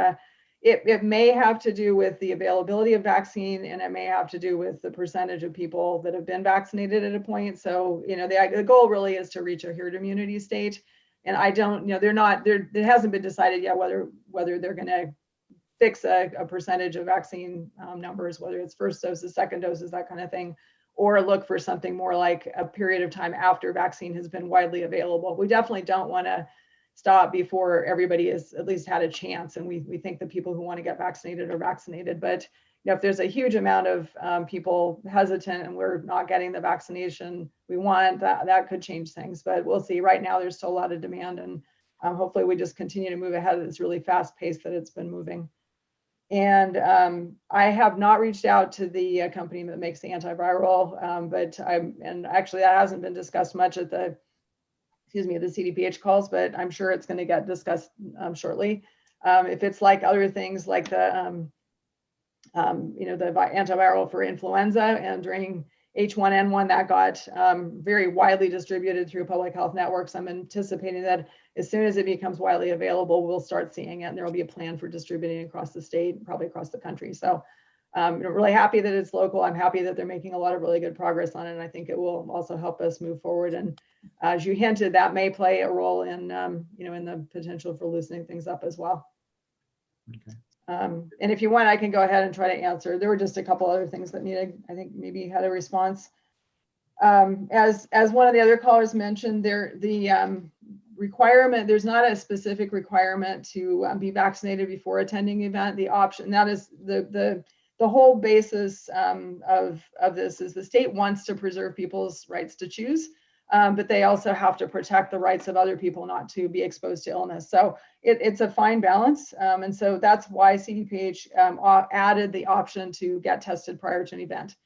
it may have to do with the availability of vaccine, and it may have to do with the percentage of people that have been vaccinated at a point. So, the goal really is to reach a herd immunity state. And I don't, it hasn't been decided yet whether they're going to fix a percentage of vaccine numbers, whether it's first doses, second doses, that kind of thing, or look for something more like a period of time after vaccine has been widely available. We definitely don't want to stop before everybody has at least had a chance. And we think the people who want to get vaccinated are vaccinated. But if there's a huge amount of people hesitant and we're not getting the vaccination we want, that could change things. But we'll see. Right now, there's still a lot of demand, and hopefully we just continue to move ahead at this really fast pace that it's been moving. And I have not reached out to the company that makes the antiviral, and actually that hasn't been discussed much at the CDPH calls, but I'm sure it's going to get discussed shortly. If it's like other things like the antiviral for influenza, and during H1N1 that got very widely distributed through public health networks, I'm anticipating that as soon as it becomes widely available, we'll start seeing it, and there will be a plan for distributing across the state, probably across the country. So I'm really happy that it's local. I'm happy that they're making a lot of really good progress on it. And I think it will also help us move forward. And as you hinted, that may play a role in, in the potential for loosening things up as well. Okay. And if you want, I can go ahead and try to answer. There were just a couple other things that needed, I think maybe had a response. As one of the other callers mentioned, the requirement, there's not a specific requirement to be vaccinated before attending the event. The option, that is the whole basis of this is the state wants to preserve people's rights to choose, but they also have to protect the rights of other people not to be exposed to illness. So it's a fine balance. And so that's why CDPH added the option to get tested prior to an event.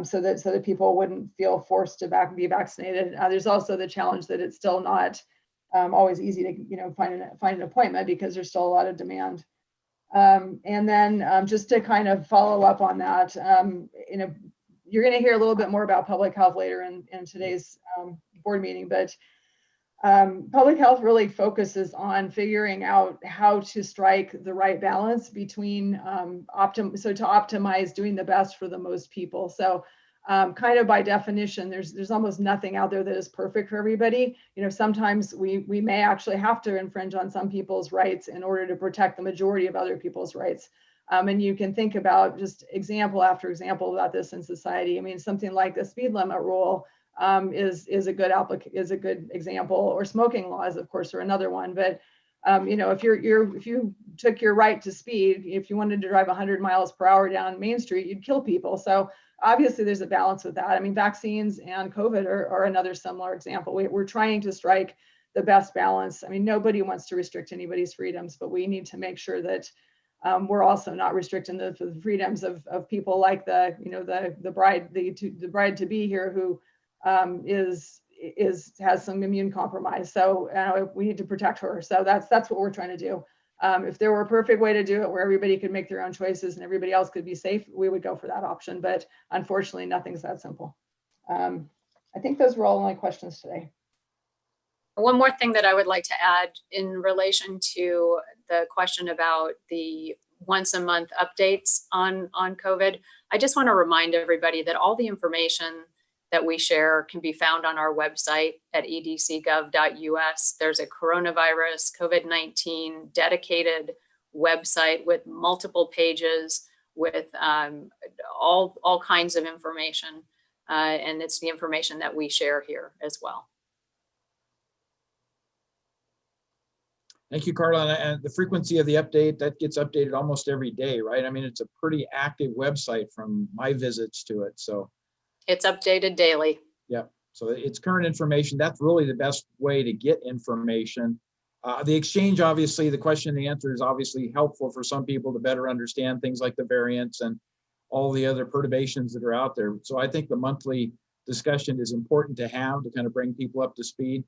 So that people wouldn't feel forced to be vaccinated. There's also the challenge that it's still not always easy to find an appointment because there's still a lot of demand. And then just to kind of follow up on that, you're going to hear a little bit more about public health later in today's board meeting, but public health really focuses on figuring out how to strike the right balance between to optimize doing the best for the most people. So kind of by definition, there's almost nothing out there that is perfect for everybody. Sometimes we may actually have to infringe on some people's rights in order to protect the majority of other people's rights. And you can think about just example after example about this in society. I mean, something like the speed limit rule is a good example, or smoking laws, of course, are another one. But if you took your right to speed, if you wanted to drive 100 miles per hour down Main Street, you'd kill people. So obviously there's a balance with that. I mean, vaccines and COVID are another similar example. We're trying to strike the best balance. I mean, nobody wants to restrict anybody's freedoms, but we need to make sure that we're also not restricting the freedoms of people like the bride to be here who has some immune compromise. So we need to protect her. So that's what we're trying to do. If there were a perfect way to do it where everybody could make their own choices and everybody else could be safe, we would go for that option. But unfortunately, nothing's that simple. I think those were all my questions today. One more thing that I would like to add in relation to the question about the once a month updates on COVID. I just want to remind everybody that all the information that we share can be found on our website at edcgov.us. There's a coronavirus COVID-19 dedicated website with multiple pages with all kinds of information. And it's the information that we share here as well. Thank you, Carla. And the frequency of the update, that gets updated almost every day, right? I mean, it's a pretty active website from my visits to it. So it's updated daily. Yeah, so it's current information. That's really the best way to get information. The exchange, obviously, the question and the answer is obviously helpful for some people to better understand things like the variants and all the other perturbations that are out there. So I think the monthly discussion is important to have to kind of bring people up to speed.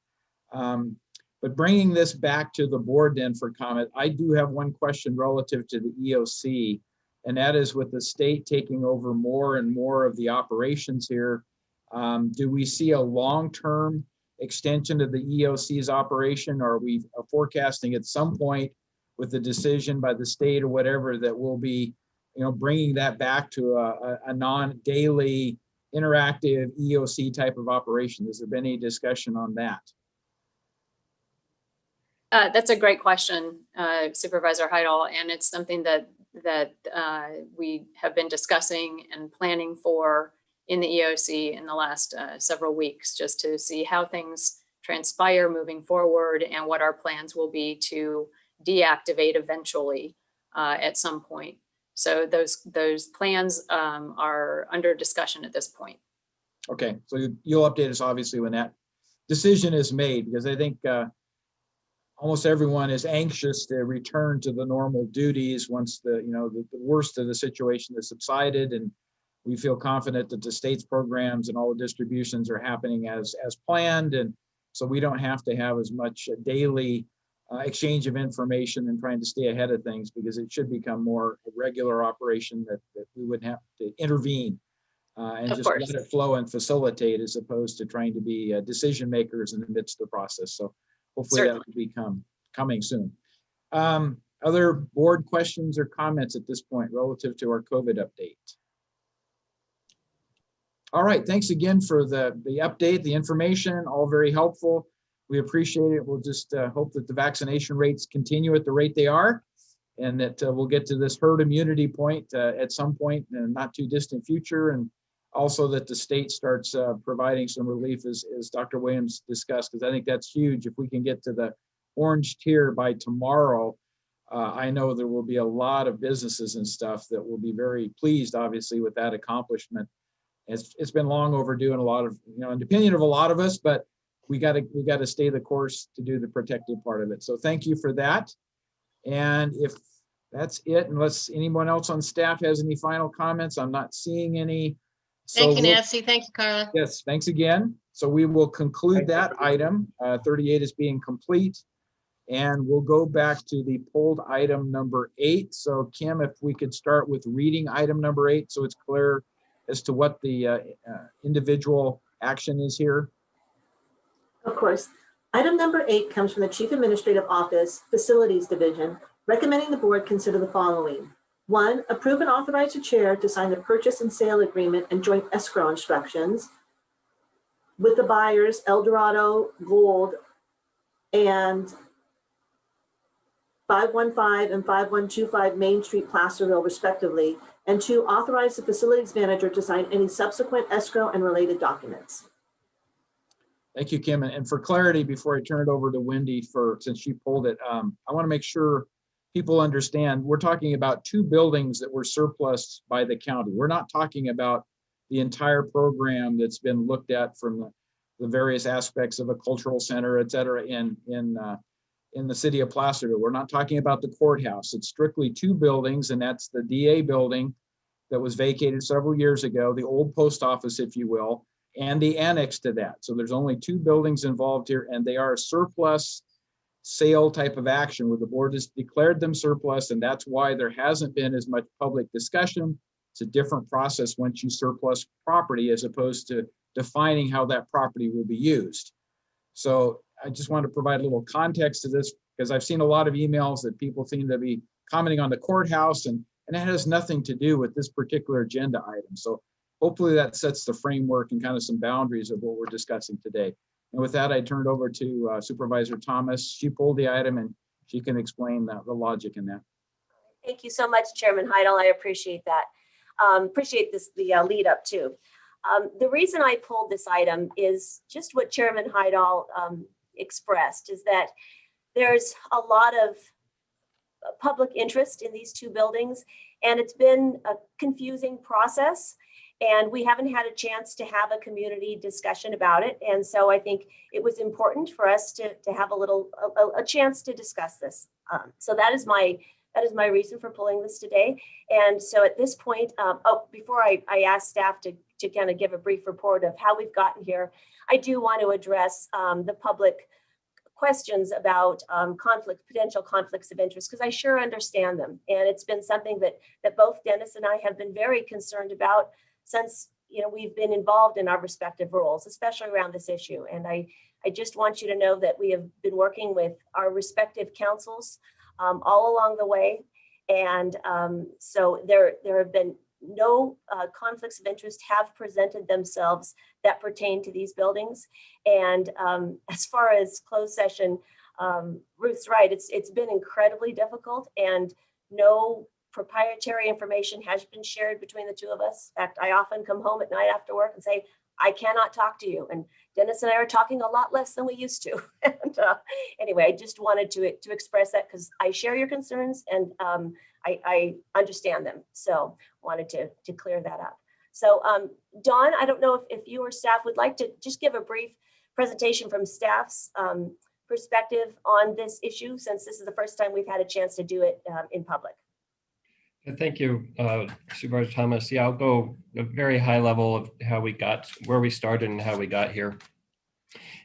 But bringing this back to the board then for comment, I do have one question relative to the EOC, and that is with the state taking over more and more of the operations here, do we see a long-term extension of the EOC's operation, or are we forecasting at some point with the decision by the state or whatever that we'll be, bringing that back to a non-daily interactive EOC type of operation? Has there been any discussion on that? That's a great question, Supervisor Heidel, and it's something that we have been discussing and planning for in the EOC in the last several weeks, just to see how things transpire moving forward and what our plans will be to deactivate eventually at some point. So those plans are under discussion at this point. Okay, so you'll update us obviously when that decision is made, because I think almost everyone is anxious to return to the normal duties once the worst of the situation has subsided, and we feel confident that the state's programs and all the distributions are happening as planned, and so we don't have to have as much daily exchange of information and trying to stay ahead of things, because it should become more a regular operation that we wouldn't have to intervene and just let it flow and facilitate, as opposed to trying to be decision makers in the midst of the process. So hopefully that will become coming soon. Other board questions or comments at this point relative to our COVID update? All right, thanks again for the update, the information, all very helpful. We appreciate it. We'll just hope that the vaccination rates continue at the rate they are, and that we'll get to this herd immunity point at some point in a not too distant future, and also that the state starts providing some relief, as Dr. Williams discussed, because I think that's huge. If we can get to the orange tier by tomorrow, I know there will be a lot of businesses and stuff that will be very pleased, obviously, with that accomplishment. It's been long overdue, and a lot of, in the opinion of a lot of us, but we got to stay the course to do the protective part of it. So thank you for that. And if that's it, unless anyone else on staff has any final comments, I'm not seeing any. Thank you, Nancy. Thank you, Carla. Yes, thanks again. So we will conclude that item. 38 is being complete. And we'll go back to the pulled item number 8. So Kim, if we could start with reading item number 8, so it's clear as to what the individual action is here. Of course. Item number 8 comes from the Chief Administrative Office, Facilities Division, recommending the board consider the following. 1, approve and authorize the chair to sign the purchase and sale agreement and joint escrow instructions with the buyers Eldorado Gold and 515 and 5125 Main Street, Placerville, respectively. And 2, authorize the facilities manager to sign any subsequent escrow and related documents. Thank you, Kim. And for clarity, before I turn it over to Wendy, since she pulled it, I want to make sure people understand we're talking about 2 buildings that were surplus by the county. We're not talking about the entire program that's been looked at from the various aspects of a cultural center, et cetera, in the city of Placerville. We're not talking about the courthouse. It's strictly 2 buildings, and that's the DA building that was vacated several years ago, the old post office, if you will, and the annex to that. So there's only 2 buildings involved here, and they are a surplus sale type of action where the board has declared them surplus, and that's why there hasn't been as much public discussion. It's a different process once you surplus property as opposed to defining how that property will be used. So I just want to provide a little context to this, because I've seen a lot of emails that people seem to be commenting on the courthouse, and it has nothing to do with this particular agenda item. So hopefully that sets the framework and kind of some boundaries of what we're discussing today. And with that, I turn it over to Supervisor Thomas. She pulled the item and she can explain the logic in that. Thank you so much, Chairman Heidel. I appreciate that. Appreciate the lead up too. The reason I pulled this item is just what Chairman Heidel expressed, is that there's a lot of public interest in these two buildings, and it's been a confusing process, and we haven't had a chance to have a community discussion about it. And so I think it was important for us to have a chance to discuss this. So that is my reason for pulling this today. And so at this point, before I ask staff to kind of give a brief report of how we've gotten here, I do want to address the public questions about potential conflicts of interest, because I sure understand them. And it's been something that both Dennis and I have been very concerned about since we've been involved in our respective roles, especially around this issue. And I just want you to know that we have been working with our respective councils all along the way. And so there have been no conflicts of interest have presented themselves that pertain to these buildings. And as far as closed session, Ruth's right, it's been incredibly difficult, and no proprietary information has been shared between the two of us. In fact, I often come home at night after work and say, I cannot talk to you. And Dennis and I are talking a lot less than we used to. And anyway, I just wanted to express that because I share your concerns, and I understand them. So wanted to clear that up. So Dawn, I don't know if you or staff would like to just give a brief presentation from staff's perspective on this issue, since this is the first time we've had a chance to do it in public. Thank you, Supervisor Thomas. Yeah, I'll go a very high level of how we got, where we started and how we got here.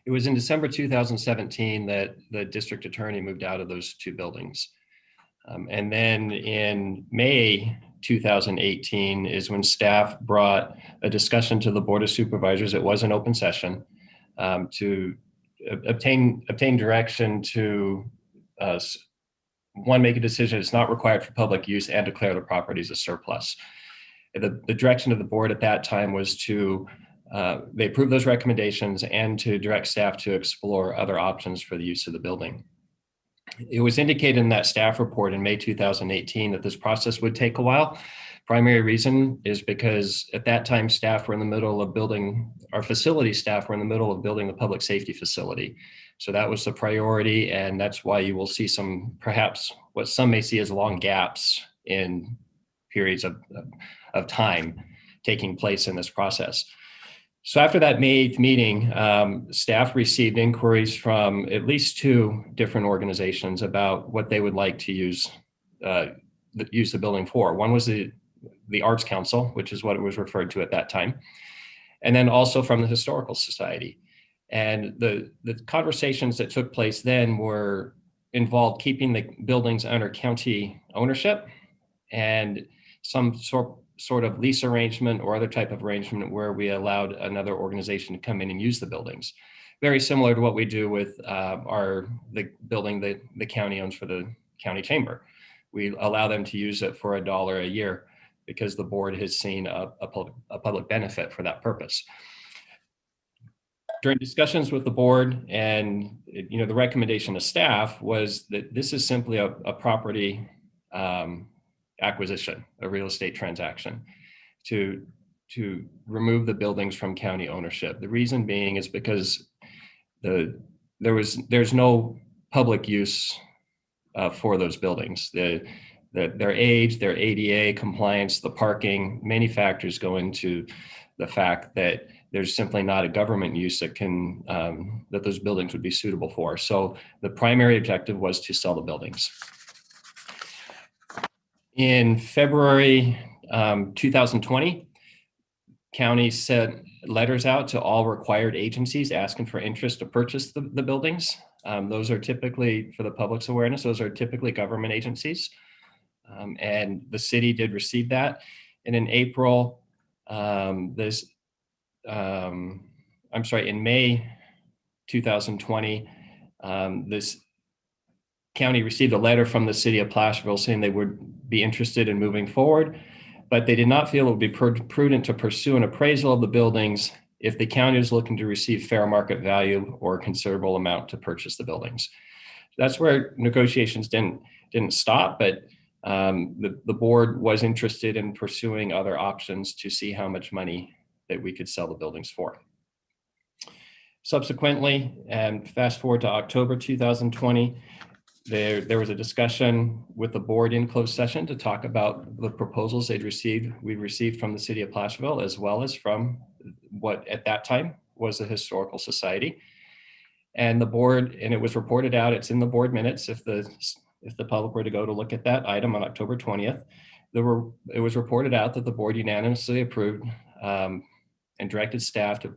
It was in December 2017 that the district attorney moved out of those two buildings. And then in May 2018 is when staff brought a discussion to the Board of Supervisors. It was an open session to obtain direction to one, make a decision it's not required for public use, and declare the property as a surplus. The direction of the board at that time was to, they approved those recommendations and to direct staff to explore other options for the use of the building. It was indicated in that staff report in May 2018 that this process would take a while. Primary reason is because at that time, staff were in the middle of building, our facility staff were in the middle of building the public safety facility. So that was the priority, and that's why you will see some, perhaps what some may see as long gaps in periods of time taking place in this process. So after that May 8th meeting, staff received inquiries from at least two different organizations about what they would like to use the building for. One was the Arts Council, which is what it was referred to at that time, and then also from the Historical Society. And the conversations that took place then involved keeping the buildings under county ownership and some sort of lease arrangement or other type of arrangement where we allowed another organization to come in and use the buildings. Very similar to what we do with the building that the county owns for the county chamber. We allow them to use it for $1 a year because the board has seen a public benefit for that purpose. During discussions with the board, and the recommendation to staff was that this is simply a property acquisition, a real estate transaction, to remove the buildings from county ownership. The reason being is because there's no public use for those buildings. Their age, their ADA compliance, the parking, many factors go into the fact that there's simply not a government use that that those buildings would be suitable for. So the primary objective was to sell the buildings. In February 2020, county sent letters out to all required agencies asking for interest to purchase the buildings. Those are typically, for the public's awareness, those are typically government agencies. And the city did receive that. And in April, in May 2020, this county received a letter from the city of Placerville saying they would be interested in moving forward. but they did not feel it would be prudent to pursue an appraisal of the buildings if the county is looking to receive fair market value or a considerable amount to purchase the buildings. That's where negotiations didn't stop, but the board was interested in pursuing other options to see how much money that we could sell the buildings for. Subsequently, and fast forward to October 2020, there was a discussion with the board in closed session to talk about the proposals we received from the city of Placerville, as well as from what at that time was the Historical Society. And the board, and it was reported out, it's in the board minutes, if the public were to go to look at that item on October 20th, it was reported out that the board unanimously approved and directed staff to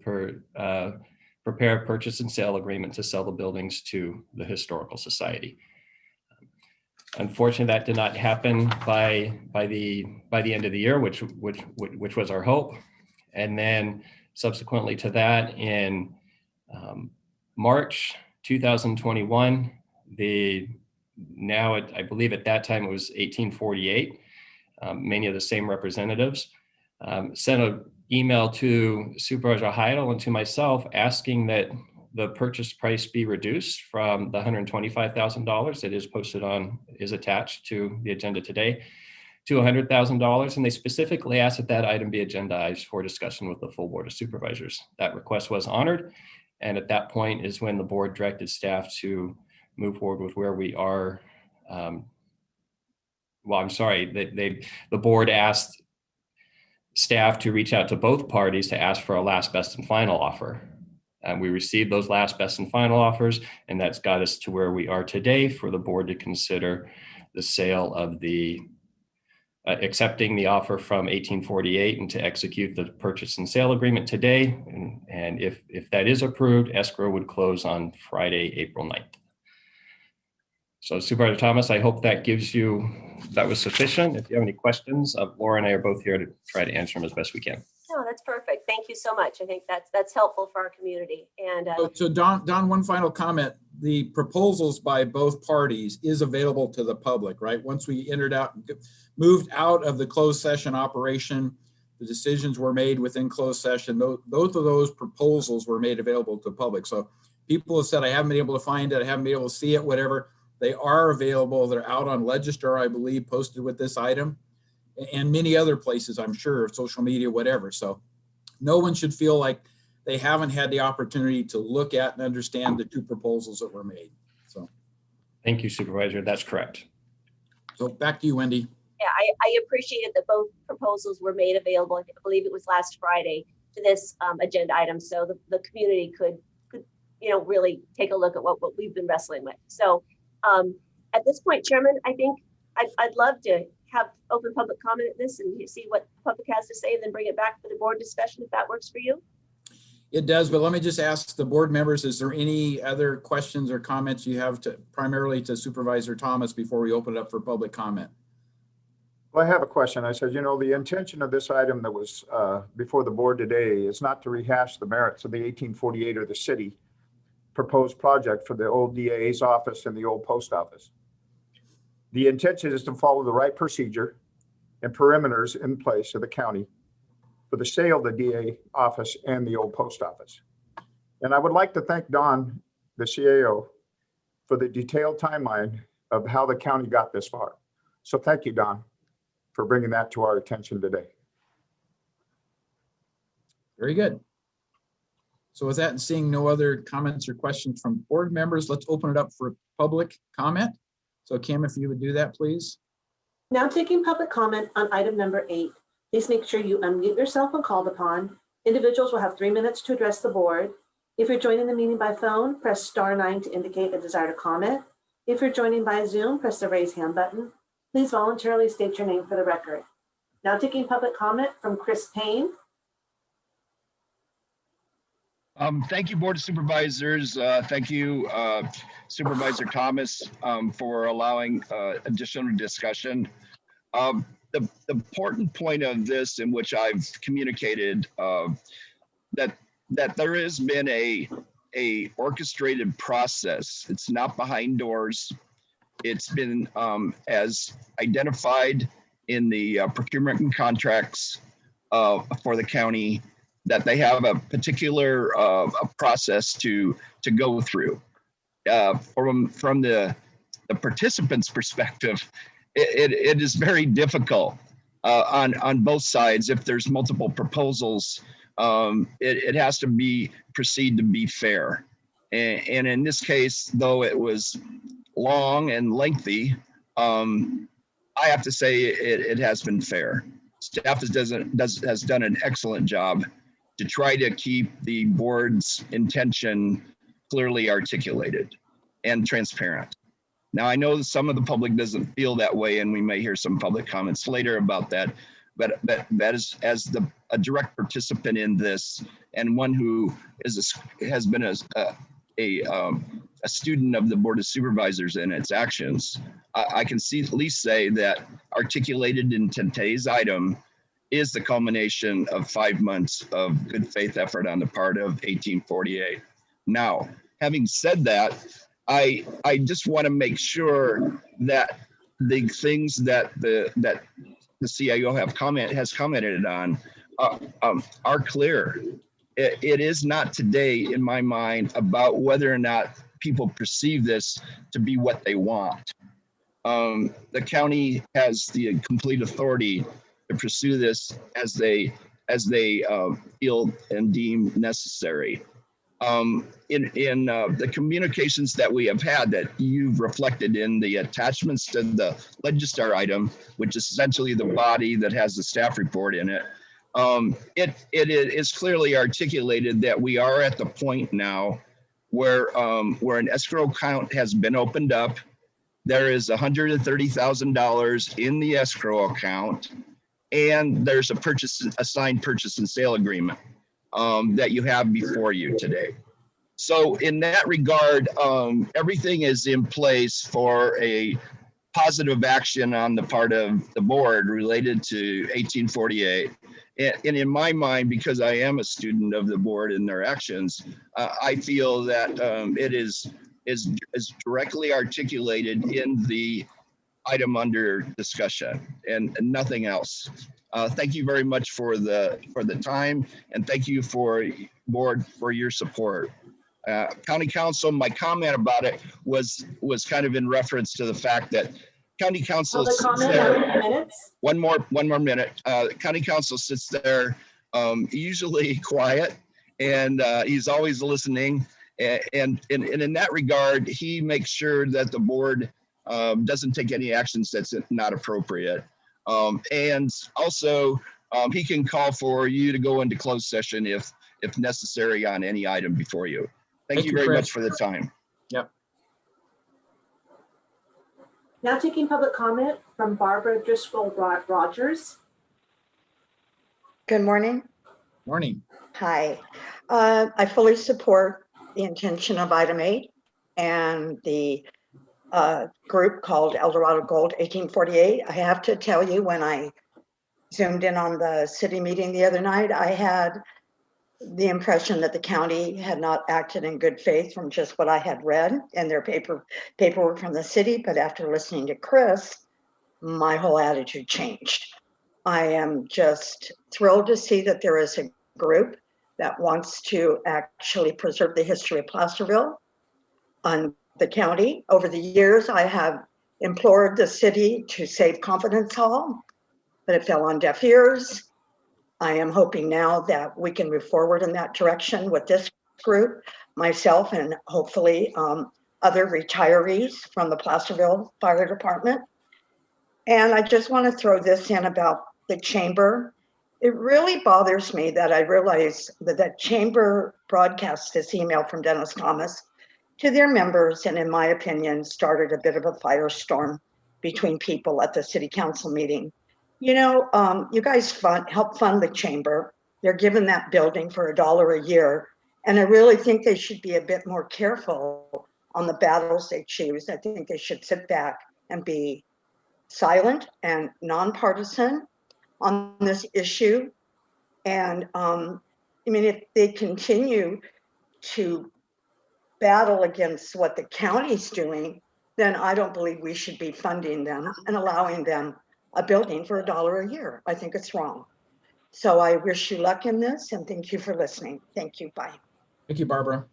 prepare a purchase and sale agreement to sell the buildings to the Historical Society. Unfortunately, that did not happen by the end of the year, which was our hope. And then subsequently to that, in March 2021, I believe at that time it was 1848, many of the same representatives sent an email to Supervisor Heidel and to myself asking that the purchase price be reduced from the $125,000 that is attached to the agenda today to $100,000. And they specifically asked that that item be agendized for discussion with the full Board of Supervisors. That request was honored. And at that point is when the board directed staff to move forward with where we are. Well, I'm sorry, the board asked staff to reach out to both parties to ask for a last best and final offer. And we received those last best and final offers, and that's got us to where we are today for the board to consider the sale of accepting the offer from 1848 and to execute the purchase and sale agreement today. And if that is approved, escrow would close on Friday, April 9th. So Supervisor Thomas, I hope that was sufficient. If you have any questions, Laura and I are both here to try to answer them as best we can. No, that's perfect. Thank you so much. I think that's helpful for our community. And so Don, one final comment. The proposals by both parties is available to the public, right? Once we moved out of the closed session operation, the decisions were made within closed session. Both of those proposals were made available to the public. So people have said, I haven't been able to find it, I haven't been able to see it, whatever. They are available. They're out on Register, I believe, posted with this item, and many other places, I'm sure, social media, whatever. So no one should feel like they haven't had the opportunity to look at and understand the two proposals that were made. So thank you, Supervisor. That's correct. So back to you, Wendy. Yeah, I appreciated that both proposals were made available. I believe it was last Friday to this agenda item, so the community could really take a look at what we've been wrestling with. So at this point, Chairman, I think I'd love to have open public comment at this and see what the public has to say, and then bring it back for the board discussion if that works for you. It does, but let me just ask the board members, is there any other questions or comments you have primarily to Supervisor Thomas before we open it up for public comment? Well, I have a question. I said, the intention of this item that was before the board today is not to rehash the merits of the 1848 or the city proposed project for the old DA's office and the old post office. The intention is to follow the right procedure and perimeters in place of the county for the sale of the DA office and the old post office. And I would like to thank Don, the CAO, for the detailed timeline of how the county got this far. So thank you, Don, for bringing that to our attention today. Very good. So with that and seeing no other comments or questions from board members, let's open it up for public comment. So Kim, if you would do that, please. Now taking public comment on item number 8. Please make sure you unmute yourself when called upon. Individuals will have 3 minutes to address the board. If you're joining the meeting by phone, press *9 to indicate a desire to comment. If you're joining by Zoom, press the raise hand button. Please voluntarily state your name for the record. Now taking public comment from Chris Payne. Thank you, Board of Supervisors. Thank you, Supervisor Thomas, for allowing additional discussion. The important point of this, in which I've communicated that there has been a orchestrated process. It's not behind doors. It's been as identified in the procurement and contracts for the county, that they have a particular process to go through. From the participants' perspective, it is very difficult on both sides. If there's multiple proposals, it has to proceed to be fair. And in this case, though it was long and lengthy, I have to say it has been fair. Staff has done an excellent job to try to keep the board's intention clearly articulated and transparent. Now, I know some of the public doesn't feel that way, and we may hear some public comments later about that, but that is, as a direct participant in this, and one who has been a student of the Board of Supervisors and its actions, I can at least say that articulated in today's item is the culmination of 5 months of good faith effort on the part of 1848. Now, having said that, I just want to make sure that the things that the CIO has commented on are clear. It is not today, in my mind, about whether or not people perceive this to be what they want. The county has the complete authority to pursue this as they feel and deem necessary. In the communications that we have had, that you've reflected in the attachments to the Legistar item, which is essentially the body that has the staff report in it, it is clearly articulated that we are at the point now where an escrow account has been opened up. There is $130,000 in the escrow account, and there's a signed purchase and sale agreement that you have before you today. So in that regard, everything is in place for a positive action on the part of the board related to 1848. And in my mind, because I am a student of the board and their actions, I feel that it is directly articulated in the item under discussion and nothing else. Thank you very much for the time, and thank you board for your support. County Council, my comment about it was kind of in reference to the fact that County Council sits there. One more minute. County Council sits there, usually quiet, and he's always listening. And in that regard, he makes sure that the board doesn't take any actions that's not appropriate. And also, he can call for you to go into closed session if necessary on any item before you. Thank you very much for the time. Yep. Now taking public comment from Barbara Driscoll Rogers. Good morning. Morning. Hi. I fully support the intention of item 8 and the group called Eldorado Gold 1848. I have to tell you, when I zoomed in on the city meeting the other night, I had the impression that the county had not acted in good faith from just what I had read in their paperwork from the city. But after listening to Chris, my whole attitude changed. I am just thrilled to see that there is a group that wants to actually preserve the history of Placerville on the county. Over the years, I have implored the city to save Confidence Hall, but it fell on deaf ears. I am hoping now that we can move forward in that direction with this group, myself, and hopefully other retirees from the Placerville Fire Department. And I just want to throw this in about the chamber. It really bothers me that I realize that the chamber broadcast this email from Dennis Thomas to their members, and in my opinion, started a bit of a firestorm between people at the city council meeting. You know, you guys help fund the chamber. They're given that building for $1 a year. And I really think they should be a bit more careful on the battles they choose. I think they should sit back and be silent and nonpartisan on this issue. And I mean, if they continue to battle against what the county's doing, then I don't believe we should be funding them and allowing them a building for $1 a year. I think it's wrong. So I wish you luck in this and thank you for listening. Thank you. Bye. Thank you, Barbara.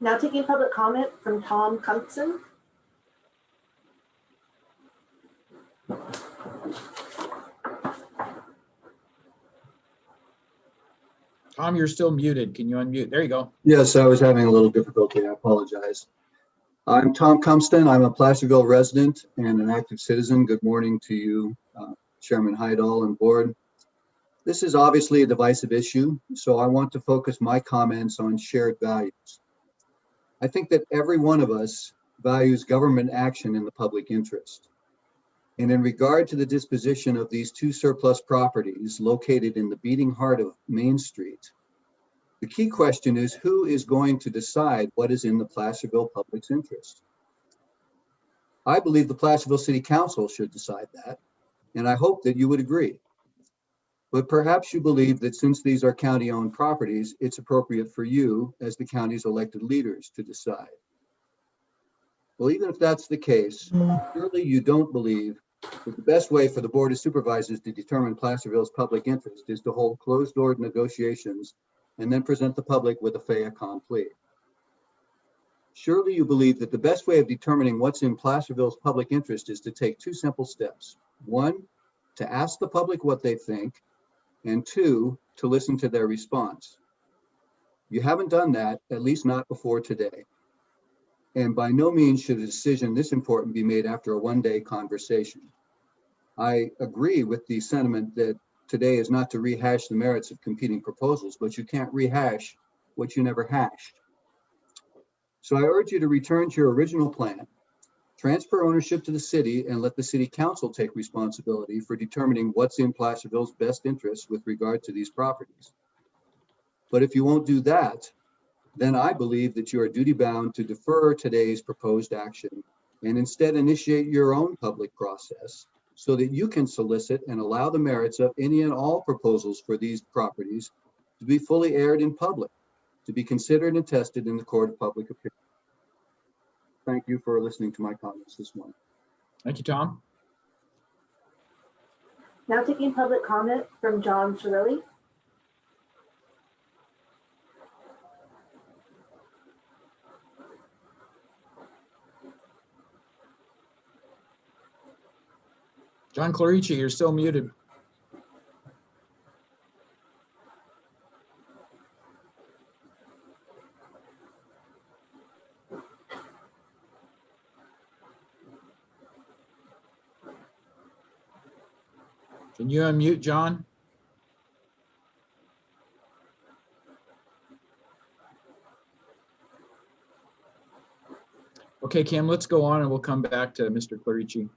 Now taking public comment from Tom Cumpson. Tom, you're still muted. Can you unmute? There you go. Yes, I was having a little difficulty. I apologize. I'm Tom Cumston. I'm a Placerville resident and an active citizen. Good morning to you, Chairman Heidel and board. This is obviously a divisive issue, so I want to focus my comments on shared values. I think that every one of us values government action in the public interest. And in regard to the disposition of these 2 surplus properties located in the beating heart of Main Street, the key question is who is going to decide what is in the Placerville public's interest? I believe the Placerville City Council should decide that, and I hope that you would agree. But perhaps you believe that since these are county-owned properties, it's appropriate for you as the county's elected leaders to decide. Well, even if that's the case, surely you don't believe that the best way for the Board of Supervisors to determine Placerville's public interest is to hold closed-door negotiations and then present the public with a fait accompli. Surely you believe that the best way of determining what's in Placerville's public interest is to take 2 simple steps. 1, to ask the public what they think, and 2, to listen to their response. You haven't done that, at least not before today. And by no means should a decision this important be made after a one-day conversation. I agree with the sentiment that today is not to rehash the merits of competing proposals, but you can't rehash what you never hashed. So I urge you to return to your original plan, transfer ownership to the city, and let the city council take responsibility for determining what's in Placerville's best interest with regard to these properties. But if you won't do that, then I believe that you are duty-bound to defer today's proposed action and instead initiate your own public process so that you can solicit and allow the merits of any and all proposals for these properties to be fully aired in public, to be considered and tested in the court of public opinion. Thank you for listening to my comments this morning. Thank you, Tom. Now taking public comment from John Cirilli. John Clarici, you're still muted. Can you unmute, John? Okay, Kim, let's go on and we'll come back to Mr. Clarici.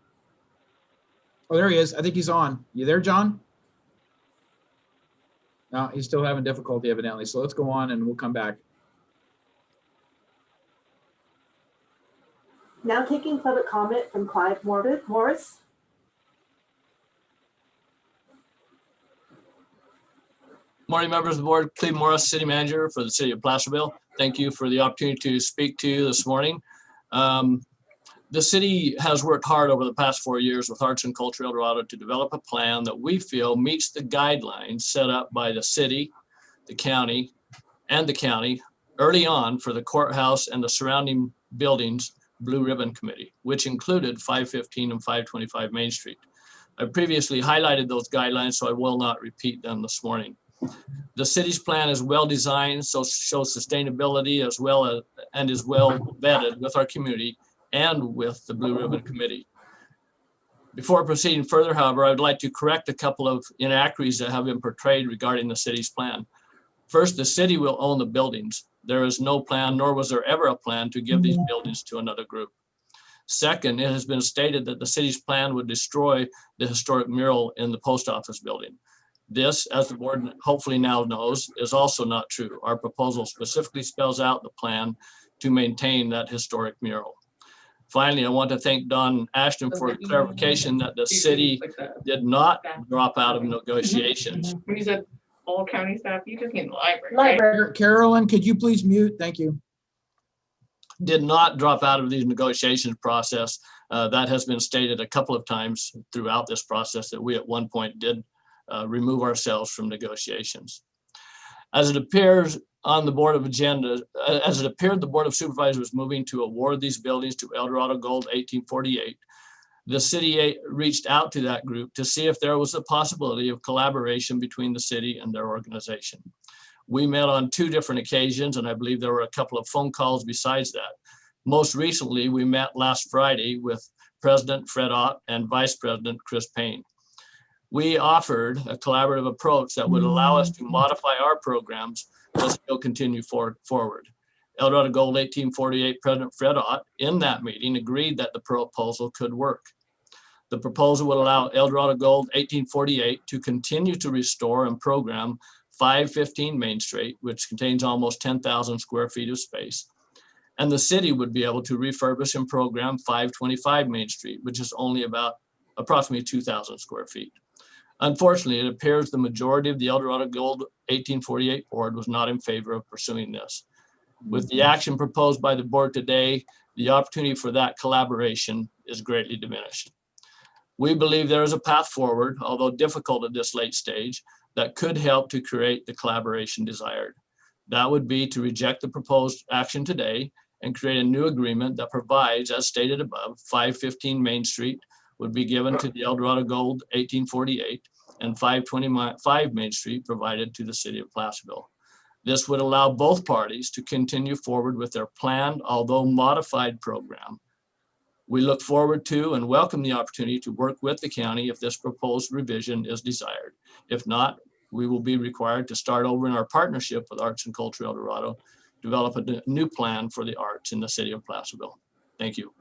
Oh, there he is. I think he's on. You there, John? No, he's still having difficulty evidently. So let's go on and we'll come back. Now taking public comment from Clive Morris. Morning, members of the board. Cleve Morris, City Manager for the City of Placerville. Thank you for the opportunity to speak to you this morning. The city has worked hard over the past 4 years with Arts and Culture El Dorado to develop a plan that we feel meets the guidelines set up by the city, the county, early on for the courthouse and the surrounding buildings Blue Ribbon Committee, which included 515 and 525 Main Street. I previously highlighted those guidelines, so I will not repeat them this morning. The city's plan is well designed, so shows sustainability as well as, and is well vetted with our community and with the Blue Ribbon Committee. Before proceeding further, however, I would like to correct a couple of inaccuracies that have been portrayed regarding the city's plan. First, the city will own the buildings. There is no plan, nor was there ever a plan to give these buildings to another group. Second, it has been stated that the city's plan would destroy the historic mural in the post office building. This, as the board hopefully now knows, is also not true. Our proposal specifically spells out the plan to maintain that historic mural. Finally, I want to thank Don Ashton for clarification that the city did not drop out of negotiations. When you said all county staff, you just mean the library. Library. Carolyn, could you please mute? Thank you. did not drop out of these negotiations process. That has been stated a couple of times throughout this process that we at one point did remove ourselves from negotiations. As it appears on the Board of Agenda, as it appeared the Board of Supervisors was moving to award these buildings to Eldorado Gold 1848, the city reached out to that group to see if there was a possibility of collaboration between the city and their organization. We met on 2 different occasions, and I believe there were a couple of phone calls besides that. Most recently, we met last Friday with President Fred Ott and Vice President Chris Payne. We offered a collaborative approach that would allow us to modify our programs but still continue forward. Eldorado Gold 1848 President Fred Ott in that meeting agreed that the proposal could work. The proposal would allow Eldorado Gold 1848 to continue to restore and program 515 Main Street, which contains almost 10,000 square feet of space. And the city would be able to refurbish and program 525 Main Street, which is only about approximately 2,000 square feet. Unfortunately, it appears the majority of the Eldorado Gold 1848 board was not in favor of pursuing this. With the action proposed by the board today, the opportunity for that collaboration is greatly diminished. We believe there is a path forward, although difficult at this late stage, that could help to create the collaboration desired. That would be to reject the proposed action today and create a new agreement that provides, as stated above, 515 Main Street would be given to the Eldorado Gold 1848 and 525 Main Street provided to the city of Placerville. This would allow both parties to continue forward with their planned, although modified program. We look forward to and welcome the opportunity to work with the county if this proposed revision is desired. If not, we will be required to start over in our partnership with Arts and Culture Eldorado, develop a new plan for the arts in the city of Placerville. Thank you.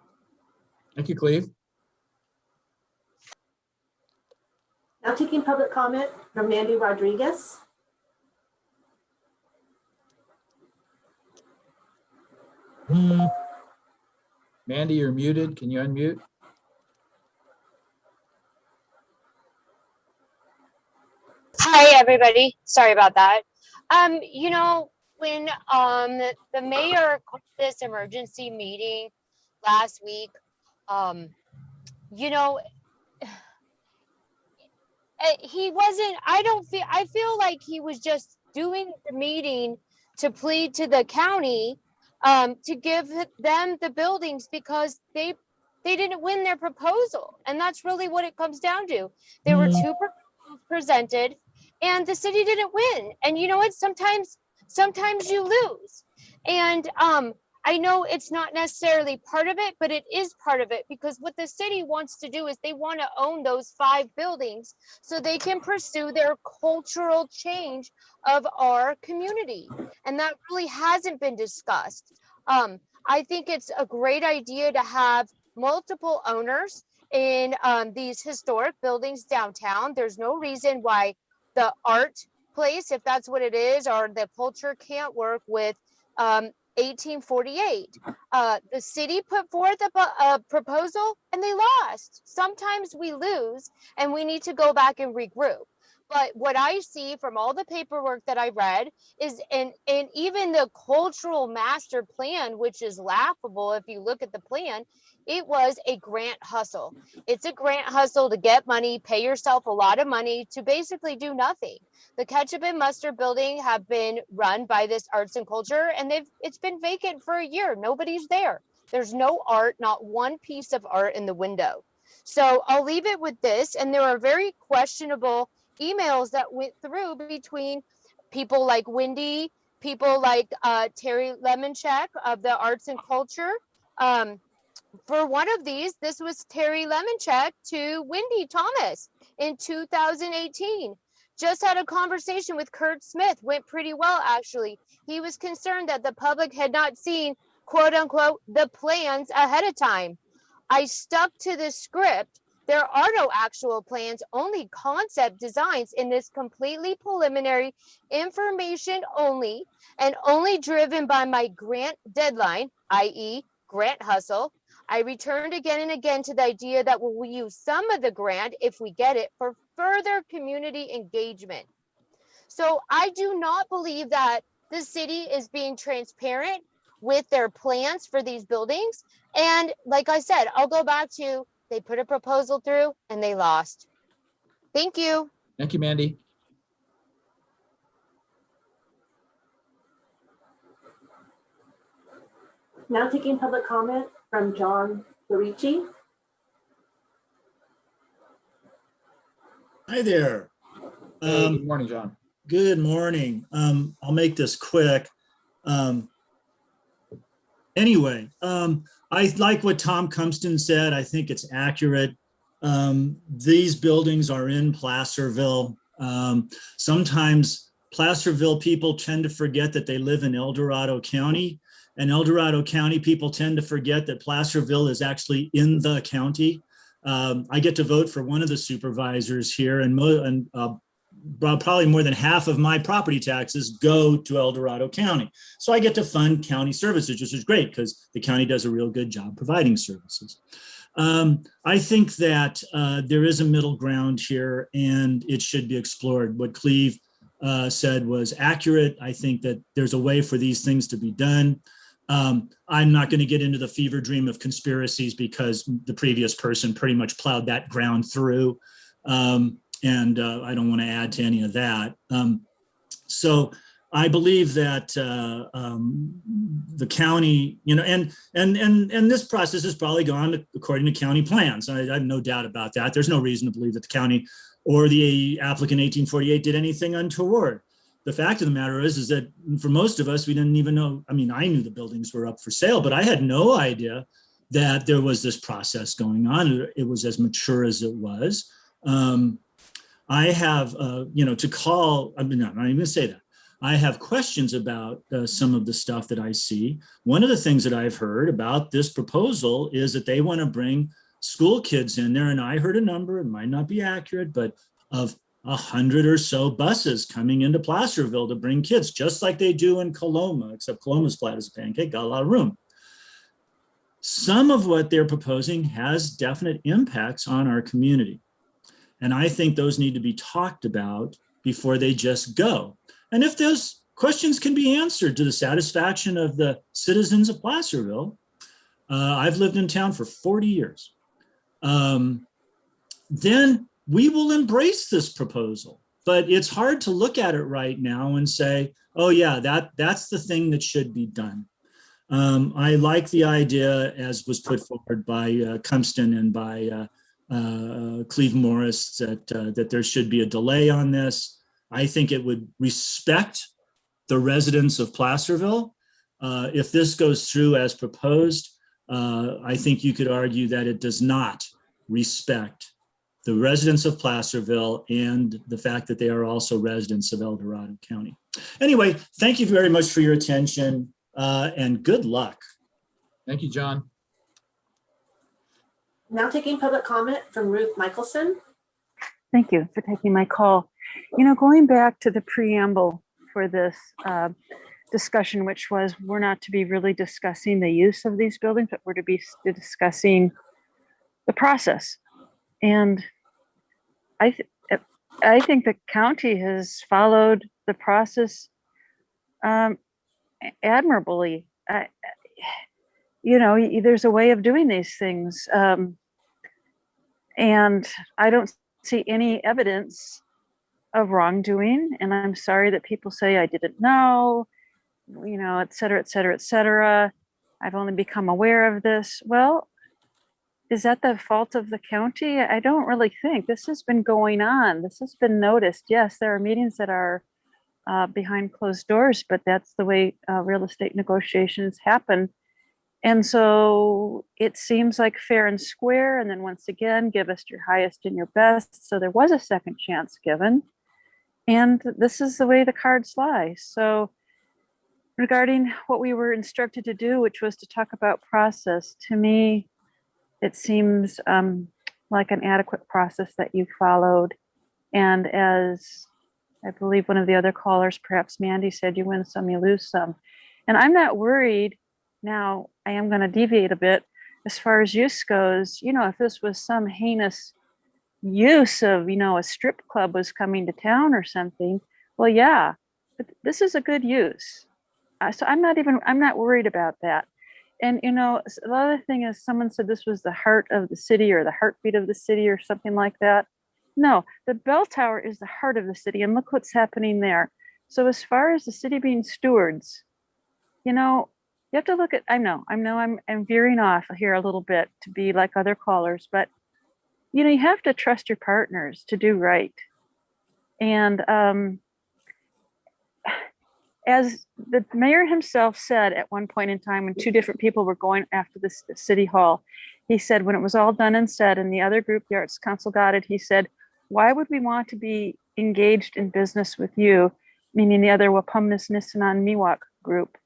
Thank you, Cleve. Now taking public comment from Mandy Rodriguez. Mandy, you're muted. Can you unmute? Hi, everybody. Sorry about that. You know, when the mayor called this emergency meeting last week, you know, he wasn't, I feel like he was just doing the meeting to plead to the county to give them the buildings because they didn't win their proposal. And that's really what it comes down to. There were 2 proposals presented and the city didn't win. And you know what? Sometimes you lose. And I know it's not necessarily part of it, but it is part of it because what the city wants to do is they want to own those 5 buildings so they can pursue their cultural change of our community. And that really hasn't been discussed. I think it's a great idea to have multiple owners in these historic buildings downtown. There's no reason why the art place, if that's what it is, or the culture can't work with 1848. The city put forth a proposal and they lost. Sometimes we lose and we need to go back and regroup. But what I see from all the paperwork that I read is, and even the cultural master plan, which is laughable if you look at the plan, it was a grant hustle. It's a grant hustle to get money, pay yourself a lot of money to basically do nothing. The Ketchup and Mustard building have been run by this arts and culture, and it's been vacant for a year. Nobody's there. There's no art, not one piece of art in the window. So I'll leave it with this. And there are very questionable emails that went through between people like Wendy, people like Terry Lemoncheck of the Arts and Culture. For one of these, this was Terry Lemoncheck to Wendy Thomas in 2018. Just had a conversation with Kurt Smith, went pretty well actually. He was concerned that the public had not seen, quote unquote, the plans ahead of time. I stuck to the script. There are no actual plans, only concept designs in this completely preliminary information only, and only driven by my grant deadline, i.e. grant hustle. I returned again and again to the idea that we will use some of the grant, if we get it, for further community engagement. So I do not believe that the city is being transparent with their plans for these buildings. And like I said, I'll go back to, they put a proposal through and they lost. Thank you. Thank you, Mandy. Now taking public comment from John Larici. Hi there. Hey, good morning, John. Good morning. I'll make this quick. Anyway, I like what Tom Cumston said. I think it's accurate. These buildings are in Placerville. Sometimes Placerville people tend to forget that they live in El Dorado County, and El Dorado County people tend to forget that Placerville is actually in the county. I get to vote for one of the supervisors here, and probably more than half of my property taxes go to El Dorado County. So I get to fund county services, which is great because the county does a real good job providing services. I think that there is a middle ground here and it should be explored. What Cleve said was accurate. I think that there's a way for these things to be done. I'm not going to get into the fever dream of conspiracies because the previous person pretty much plowed that ground through. And I don't want to add to any of that. So I believe that the county, and this process has probably gone according to county plans. I have no doubt about that. There's no reason to believe that the county or the applicant 1848 did anything untoward. The fact of the matter is that for most of us, we didn't even know. I mean, I knew the buildings were up for sale, but I had no idea that there was this process going on. It was as mature as it was. I have, to call, I'm not even gonna say that. I have questions about some of the stuff that I see. One of the things that I've heard about this proposal is that they want to bring school kids in there. And I heard a number, it might not be accurate, but of 100 or so buses coming into Placerville to bring kids, just like they do in Coloma, except Coloma's flat as a pancake, got a lot of room. Some of what they're proposing has definite impacts on our community. And I think those need to be talked about before they just go. And if those questions can be answered to the satisfaction of the citizens of Placerville, I've lived in town for 40 years, then we will embrace this proposal. But it's hard to look at it right now and say, oh yeah, that's the thing that should be done. I like the idea as was put forward by Cumston and by Cleve Morris that there should be a delay on this. I think it would respect the residents of Placerville. If this goes through as proposed, I think you could argue that it does not respect the residents of Placerville and the fact that they are also residents of El Dorado County. Anyway, thank you very much for your attention and good luck. Thank you, John. Now taking public comment from Ruth Michelson. Thank you for taking my call. Going back to the preamble for this discussion, which was we're not to be really discussing the use of these buildings, but we're to be discussing the process. And I think the county has followed the process admirably. There's a way of doing these things. And I don't see any evidence of wrongdoing. And I'm sorry that people say I didn't know, et cetera, et cetera, et cetera. I've only become aware of this. Well, is that the fault of the county? I don't really think. This has been going on. This has been noticed. Yes, there are meetings that are behind closed doors, but that's the way real estate negotiations happen. And so it seems like fair and square. And then once again, give us your highest and your best. So there was a second chance given. And this is the way the cards lie. So regarding what we were instructed to do, which was to talk about process, to me, it seems like an adequate process that you followed. And as I believe one of the other callers, perhaps Mandy, said, you win some, you lose some. And I'm not worried. Now, I am going to deviate a bit as far as use goes. If this was some heinous use of, a strip club was coming to town or something, well, yeah, but this is a good use. So I'm not worried about that. And, you know, the other thing is someone said this was the heart of the city or the heartbeat of the city or something like that. No, the bell tower is the heart of the city, and look what's happening there. So as far as the city being stewards, you know, you have to look at, I know I'm veering off here a little bit to be like other callers, but you know, you have to trust your partners to do right. And as the mayor himself said at one point in time when two different people were going after the city hall, he said, when it was all done and said, and the other group, the Arts Council, got it, he said, why would we want to be engaged in business with you, meaning the other Wapumis Nissinan Miwok group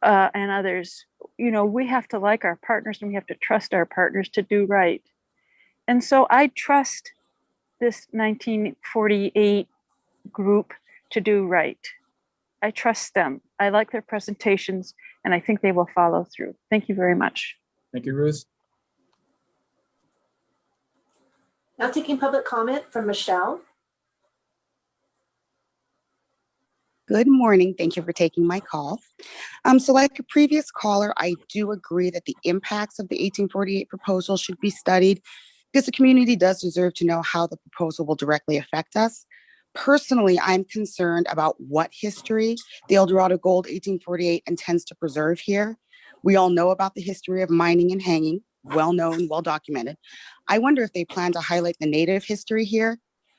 and others? You know, we have to like our partners and we have to trust our partners to do right. And so I trust this 1948 group to do right. I trust them. I like their presentations, and I think they will follow through. Thank you very much. Thank you, Ruth. Now taking public comment from Michelle. Good morning. Thank you for taking my call. So like a previous caller, I do agree that the impacts of the 1848 proposal should be studied because the community does deserve to know how the proposal will directly affect us. Personally, I'm concerned about what history the Eldorado Gold 1848 intends to preserve here. We all know about the history of mining and hanging, well known, well documented. I wonder if they plan to highlight the Native history here.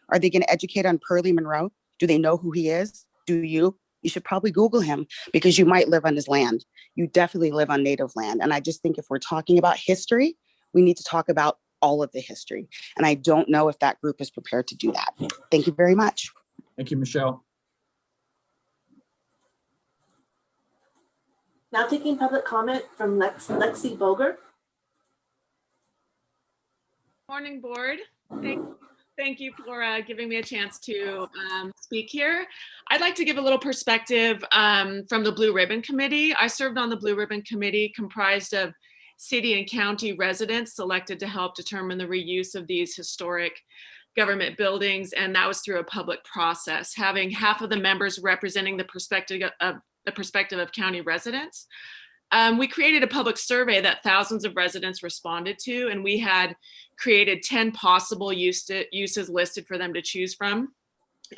Are they going to educate on Pearlie Monroe? Do they know who he is? Do you? You should probably Google him because you might live on his land. You definitely live on Native land. And I just think if we're talking about history, we need to talk about all of the history. And I don't know if that group is prepared to do that. Thank you very much. Thank you, Michelle. Now taking public comment from Lexi Boger. Morning, board. Thank you for giving me a chance to speak here. I'd like to give a little perspective from the Blue Ribbon Committee. I served on the Blue Ribbon Committee, comprised of city and county residents selected to help determine the reuse of these historic government buildings, and that was through a public process, having half of the members representing the perspective of county residents. We created a public survey that thousands of residents responded to, and we had created 10 possible uses listed for them to choose from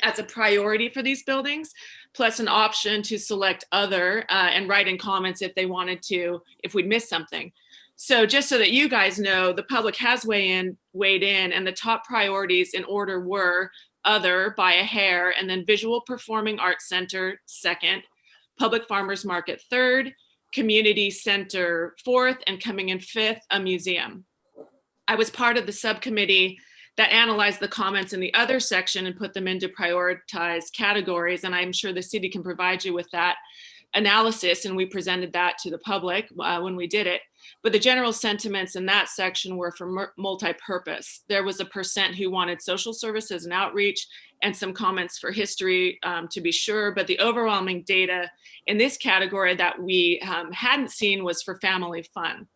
as a priority for these buildings, plus an option to select other and write in comments if they wanted to, if we'd missed something. So just so that you guys know, the public has weighed in, and the top priorities in order were other by a hair, and then visual performing arts center second, public farmers market third, community center fourth, and coming in fifth, a museum. I was part of the subcommittee that analyzed the comments in the other section and put them into prioritized categories, and I'm sure the city can provide you with that analysis, and we presented that to the public when we did it. But the general sentiments in that section were for multi-purpose. There was a % who wanted social services and outreach, and some comments for history to be sure, but the overwhelming data in this category that we hadn't seen was for family fun.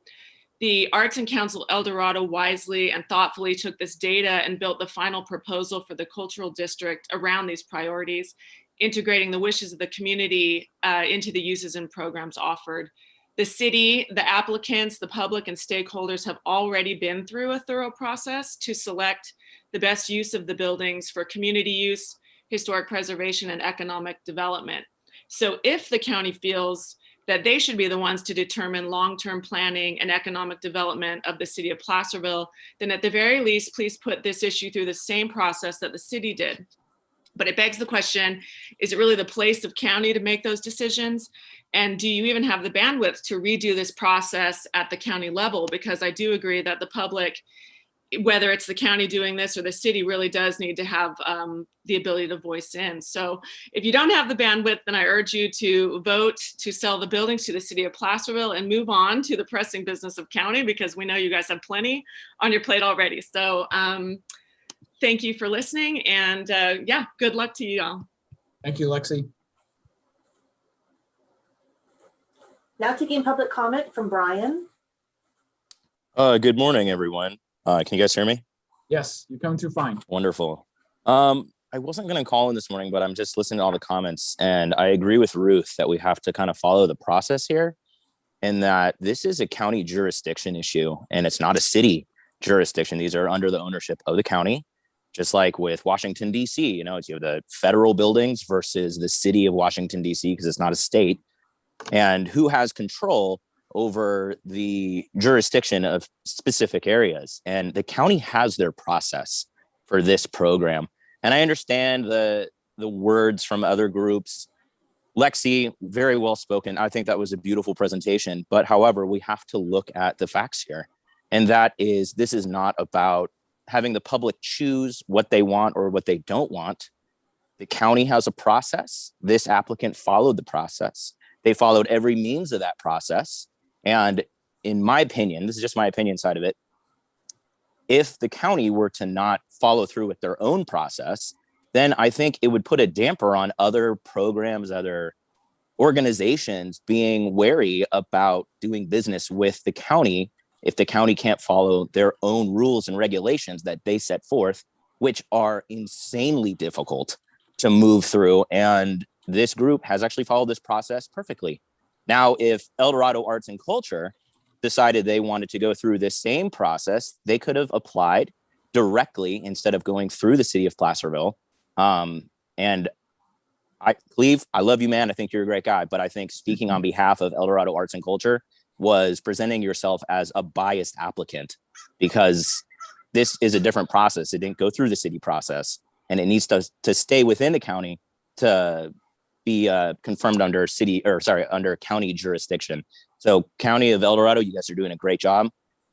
The Arts and Council Eldorado wisely and thoughtfully took this data and built the final proposal for the cultural district around these priorities, integrating the wishes of the community into the uses and programs offered. The city, the applicants, the public, and stakeholders have already been through a thorough process to select the best use of the buildings for community use, historic preservation, and economic development. So if the county feels that they should be the ones to determine long-term planning and economic development of the city of Placerville, then at the very least, please put this issue through the same process that the city did. But it begs the question, is it really the place of county to make those decisions? And do you even have the bandwidth to redo this process at the county level? Because I do agree that the public, whether it's the county doing this or the city, really does need to have the ability to voice in. So if you don't have the bandwidth, then I urge you to vote to sell the buildings to the city of Placerville and move on to the pressing business of county, because we know you guys have plenty on your plate already. So thank you for listening, and yeah, good luck to you all. Thank you, Lexi. Now taking public comment from Brian. Good morning, everyone. Can you guys hear me? Yes, you're coming through fine. Wonderful. I wasn't going to call in this morning, but I'm just listening to all the comments, and I agree with Ruth that we have to kind of follow the process here, and that this is a county jurisdiction issue, and it's not a city jurisdiction. These are under the ownership of the county, just like with Washington, D.C. You know, you have the federal buildings versus the city of Washington, D.C., because it's not a state, and who has control over the jurisdiction of specific areas. And the county has their process for this program. And I understand the words from other groups. Lexi, very well spoken. I think that was a beautiful presentation. But however, we have to look at the facts here. And that is, this is not about having the public choose what they want or what they don't want. The county has a process. This applicant followed the process. They followed every means of that process. And in my opinion, this is just my opinion side of it, if the county were to not follow through with their own process, then I think it would put a damper on other programs, other organizations being wary about doing business with the county if the county can't follow their own rules and regulations that they set forth, which are insanely difficult to move through. And this group has actually followed this process perfectly. Now, if El Dorado Arts and Culture decided they wanted to go through this same process, they could have applied directly instead of going through the city of Placerville. And Cleve, I love you, man. I think you're a great guy, but I think speaking on behalf of El Dorado Arts and Culture was presenting yourself as a biased applicant, because this is a different process. It didn't go through the city process, and it needs to stay within the county to be confirmed under under county jurisdiction. So County of El Dorado, you guys are doing a great job.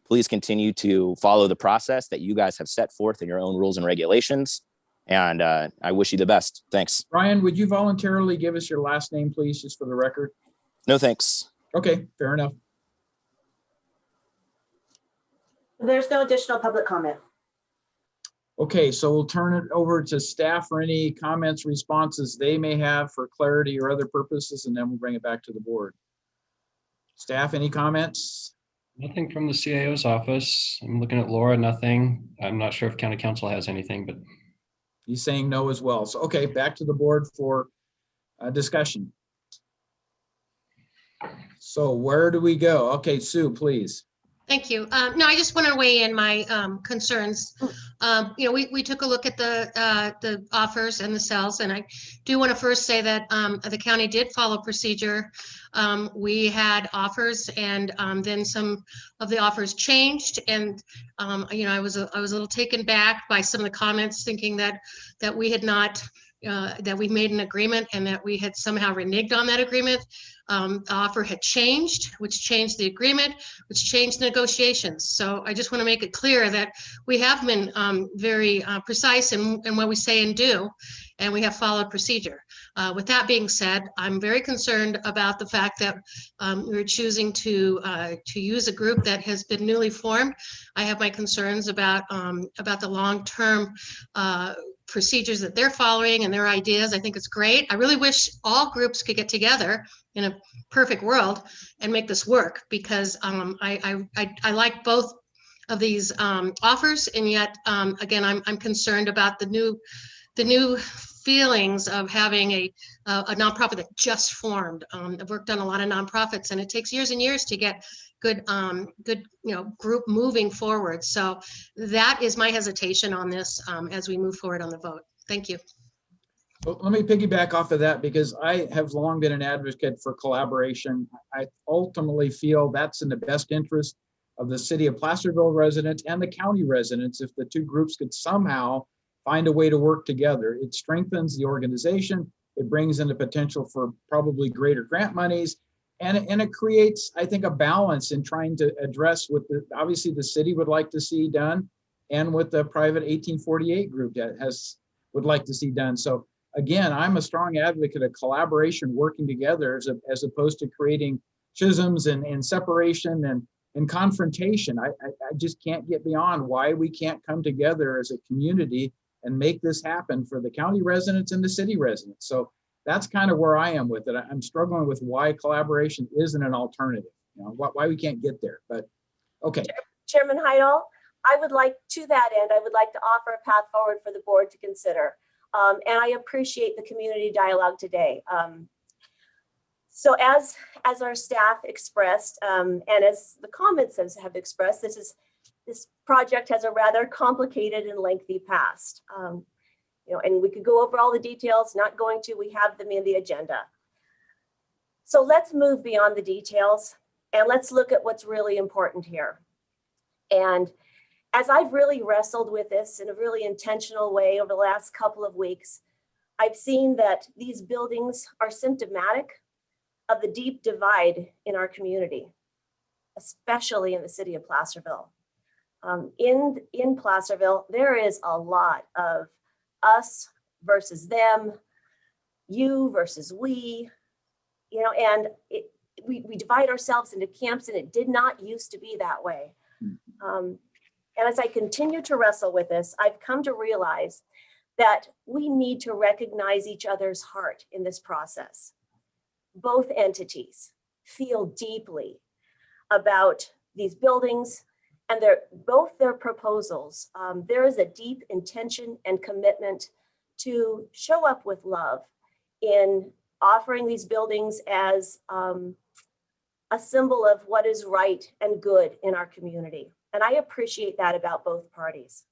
Please continue to follow the process that you guys have set forth in your own rules and regulations. And I wish you the best. Thanks. Ryan, would you voluntarily give us your last name, please, just for the record? No, thanks. Okay, fair enough. There's no additional public comment. Okay, so we'll turn it over to staff for any comments, responses they may have for clarity or other purposes, and then we'll bring it back to the board. Staff, any comments? Nothing from the CAO's office. I'm looking at Laura, nothing. I'm not sure if county council has anything, but. He's saying no as well. So, okay, back to the board for discussion. So where do we go? Okay, Sue, please. Thank you. No, I just want to weigh in my concerns. You know, we took a look at the offers and the sales, and I do want to first say that the county did follow procedure. We had offers, and then some of the offers changed, and you know, I was a little taken back by some of the comments, thinking that we had not. That we made an agreement and that we had somehow reneged on that agreement. The offer had changed, which changed the agreement, which changed the negotiations. So I just want to make it clear that we have been very precise in what we say and do, and we have followed procedure. With that being said, I'm very concerned about the fact that we're choosing to use a group that has been newly formed. I have my concerns about the long-term procedures that they're following and their ideas. I think it's great. I really wish all groups could get together in a perfect world and make this work, because I like both of these offers, and yet again, I'm concerned about the new feelings of having a nonprofit that just formed. I've worked on a lot of nonprofits, and it takes years and years to get good group moving forward. So that is my hesitation on this as we move forward on the vote. Thank you. Well, let me piggyback off of that, because I have long been an advocate for collaboration. I ultimately feel that's in the best interest of the city of Placerville residents and the county residents. If the two groups could somehow find a way to work together, it strengthens the organization. It brings in the potential for probably greater grant monies. And it creates, I think, a balance in trying to address what obviously the city would like to see done, and what the private 1848 group would like to see done. So again, I'm a strong advocate of collaboration, working together, as opposed to creating schisms and separation and confrontation. I just can't get beyond why we can't come together as a community and make this happen for the county residents and the city residents. So that's kind of where I am with it. I'm struggling with why collaboration isn't an alternative, why we can't get there, but okay. Chairman Heidel, I would like to that end, I would like to offer a path forward for the board to consider. And I appreciate the community dialogue today. So as our staff expressed, and as the comments have expressed, this project has a rather complicated and lengthy past. And we could go over all the details, not going to, we have them in the agenda. So let's move beyond the details and let's look at what's really important here. And as I've really wrestled with this in a really intentional way over the last couple of weeks, I've seen that these buildings are symptomatic of the deep divide in our community, especially in the city of Placerville. In Placerville, there is a lot of us versus them, you versus we, and we divide ourselves into camps, and it did not used to be that way. And as I continue to wrestle with this, I've come to realize that we need to recognize each other's heart in this process. Both entities feel deeply about these buildings and both their proposals. There is a deep intention and commitment to show up with love in offering these buildings as a symbol of what is right and good in our community. And I appreciate that about both parties.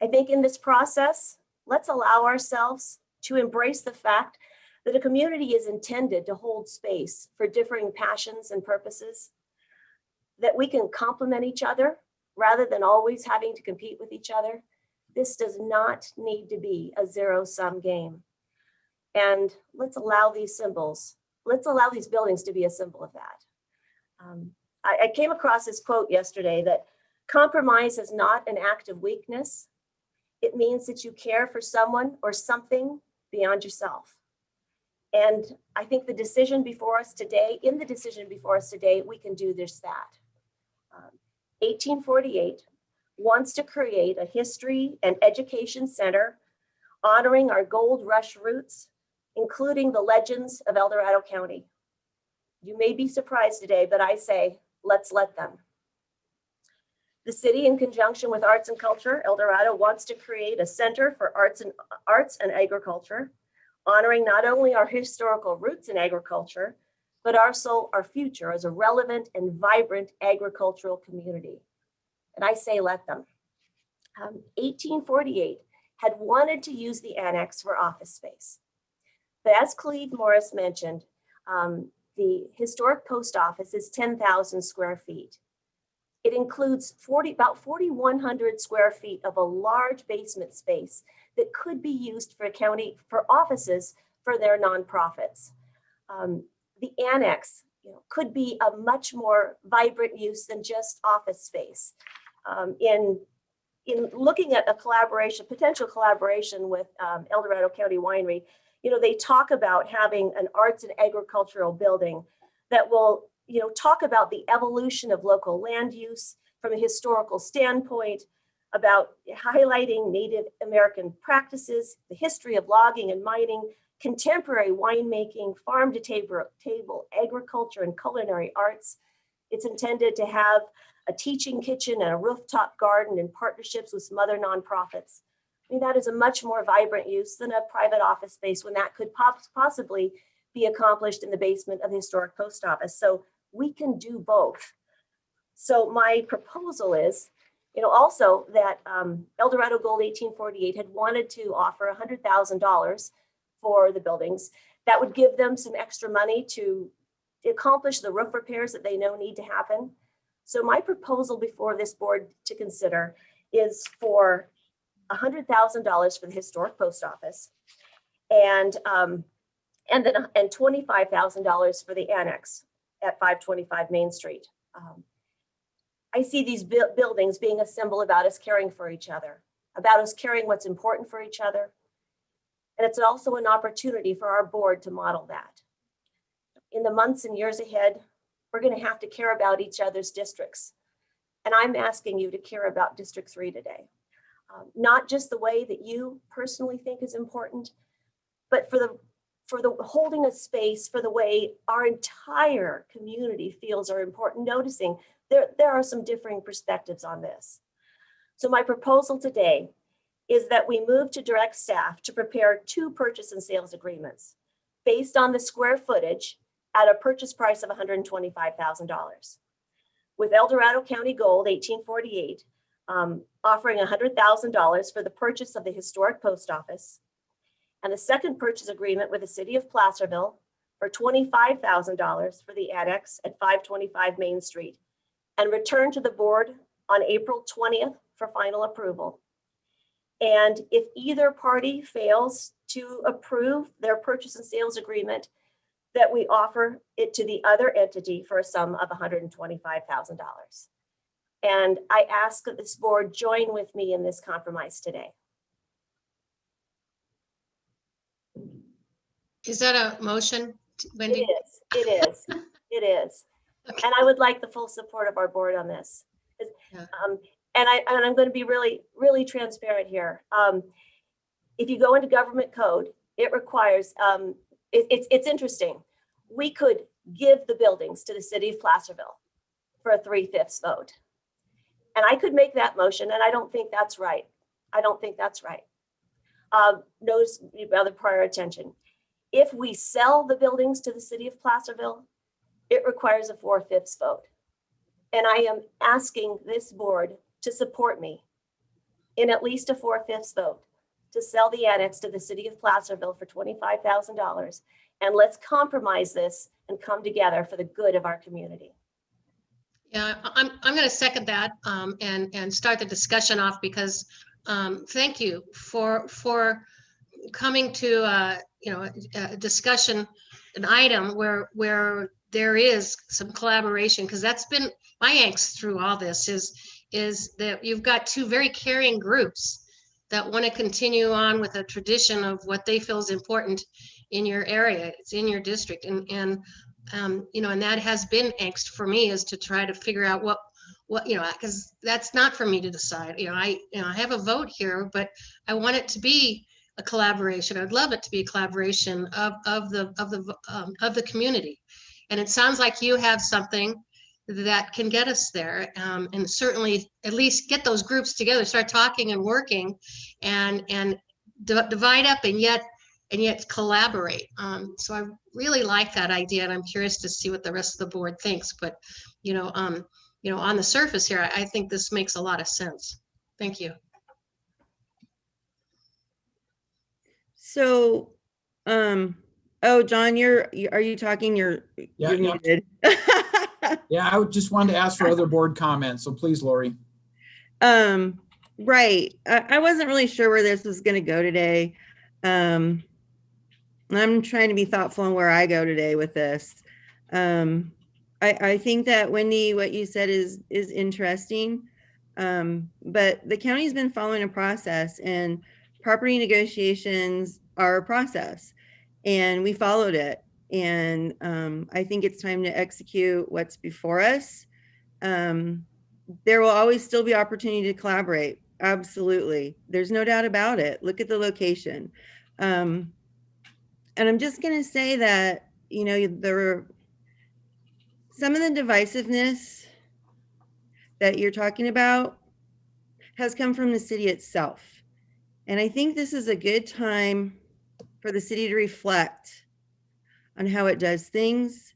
I think in this process, let's allow ourselves to embrace the fact that a community is intended to hold space for differing passions and purposes, that we can complement each other rather than always having to compete with each other. This does not need to be a zero-sum game. And let's allow these symbols, let's allow these buildings to be a symbol of that. I came across this quote yesterday that compromise is not an act of weakness. It means that you care for someone or something beyond yourself. And I think the decision before us today, we can do just that. 1848 wants to create a history and education center honoring our gold rush roots, including the legends of El Dorado County. You may be surprised today, but I say, let's let them. The city, in conjunction with Arts and Culture, El Dorado wants to create a center for arts and agriculture, honoring not only our historical roots in agriculture, but also our future as a relevant and vibrant agricultural community. And I say, let them. 1848 had wanted to use the annex for office space. But as Cleve Morris mentioned, the historic post office is 10,000 square feet. It includes about 4,100 square feet of a large basement space that could be used for county, for offices for their nonprofits. The annex could be a much more vibrant use than just office space. In looking at a potential collaboration with El Dorado County Winery, they talk about having an arts and agricultural building that will, talk about the evolution of local land use from a historical standpoint, about highlighting Native American practices, the history of logging and mining, contemporary winemaking, farm to table agriculture and culinary arts. It's intended to have a teaching kitchen and a rooftop garden in partnerships with some other nonprofits. I mean, that is a much more vibrant use than a private office space when that could possibly be accomplished in the basement of the historic post office. So we can do both. So my proposal is, also that El Dorado Gold 1848 had wanted to offer $100,000 for the buildings. That would give them some extra money to accomplish the roof repairs that they know need to happen. So my proposal before this board to consider is for $100,000 for the historic post office and $25,000 for the annex at 525 Main Street. I see these buildings being a symbol about us caring for each other, about us caring what's important for each other. And it's also an opportunity for our board to model that. In the months and years ahead, we're going to have to care about each other's districts. And I'm asking you to care about District 3 today. Not just the way that you personally think is important, but for the holding a space for the way our entire community feels are important, noticing there are some differing perspectives on this. So my proposal today is that we move to direct staff to prepare 2 purchase and sales agreements based on the square footage at a purchase price of $125,000. With El Dorado County Gold 1848 offering $100,000 for the purchase of the historic post office, and a second purchase agreement with the city of Placerville for $25,000 for the annex at 525 Main Street, and return to the board on April 20th for final approval. And if either party fails to approve their purchase and sales agreement, that we offer it to the other entity for a sum of $125,000. And I ask that this board join with me in this compromise today. Is that a motion, Wendy? It is. Okay. And I would like the full support of our board on this. Yeah. And I'm going to be really, really transparent here. If you go into government code, it requires, it's interesting. We could give the buildings to the city of Placerville for a 3/5 vote. And I could make that motion, and I don't think that's right. Notice other prior attention. If we sell the buildings to the city of Placerville, it requires a 4/5 vote. And I am asking this board to support me in at least a 4/5 vote to sell the annex to the city of Placerville for $25,000. And let's compromise this and come together for the good of our community. Yeah, I'm going to second that and start the discussion off, because thank you for coming to a discussion, an item where there is some collaboration, because that's been my angst through all this is that you've got 2 very caring groups that want to continue on with a tradition of what they feel is important in your area. It's in your district, and that has been angst for me, is to try to figure out what because that's not for me to decide. I have a vote here, but I want it to be a collaboration. I'd love it to be a collaboration of the community, and it sounds like you have something that can get us there, and certainly at least get those groups together, start talking and working, and divide up and yet collaborate. So I really like that idea, and I'm curious to see what the rest of the board thinks. But on the surface here, I think this makes a lot of sense. Thank you. So, oh, John, are you talking? You're muted. Yeah, I just wanted to ask for other board comments, so please, Lori. Right. I wasn't really sure where this was going to go today. I'm trying to be thoughtful on where I go today with this. I think that, Wendy, what you said is interesting, but the county's been following a process, and property negotiations are a process, and we followed it. And I think it's time to execute what's before us. There will always still be opportunity to collaborate. Absolutely. There's no doubt about it. Look at the location. And I'm just going to say that, some of the divisiveness that you're talking about has come from the city itself. And I think this is a good time for the city to reflect on how it does things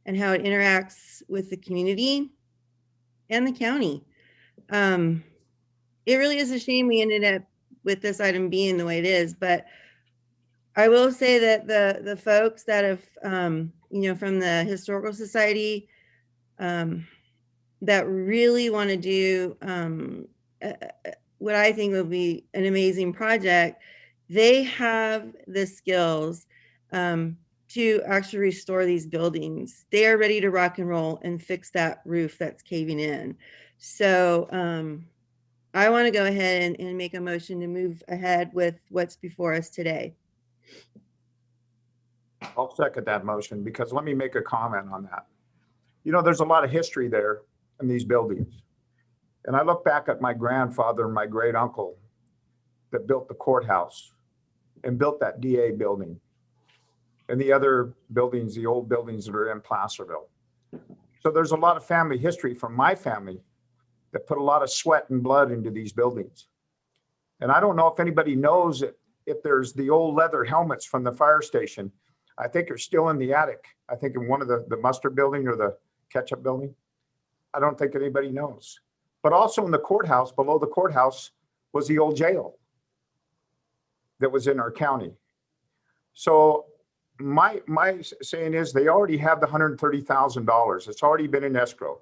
and how it interacts with the community and the county. It really is a shame we ended up with this item being the way it is, but I will say that the folks that have, from the Historical Society, that really want to do what I think will be an amazing project, they have the skills to actually restore these buildings. They are ready to rock and roll and fix that roof that's caving in. So I want to go ahead and make a motion to move ahead with what's before us today. I'll second that motion, because let me make a comment on that. There's a lot of history there in these buildings. And I look back at my grandfather and my great uncle that built the courthouse and built that DA building and the other buildings, the old buildings that are in Placerville. So there's a lot of family history from my family that put a lot of sweat and blood into these buildings. And I don't know if anybody knows if there's the old leather helmets from the fire station. I think they're still in the attic. I think in one of the mustard building or the ketchup building. I don't think anybody knows. But also in the courthouse, below the courthouse was the old jail that was in our county. So my saying is they already have the $130,000. It's already been in escrow.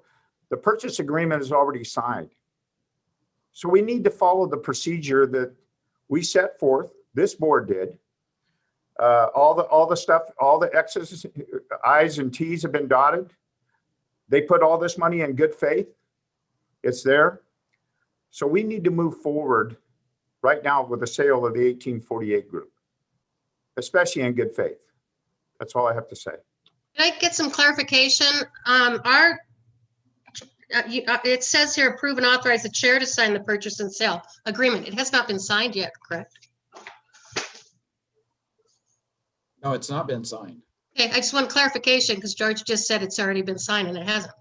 The purchase agreement is already signed. So we need to follow the procedure that we set forth. This board did. All the stuff, all the X's, I's and T's have been dotted. They put all this money in good faith. It's there. So we need to move forward right now with the sale of the 1848 group, especially in good faith. That's all I have to say. Can I get some clarification? It says here, approve and authorize the chair to sign the purchase and sale agreement. It has not been signed yet, correct? No, it's not been signed. Okay, I just want clarification because George just said it's already been signed and it hasn't.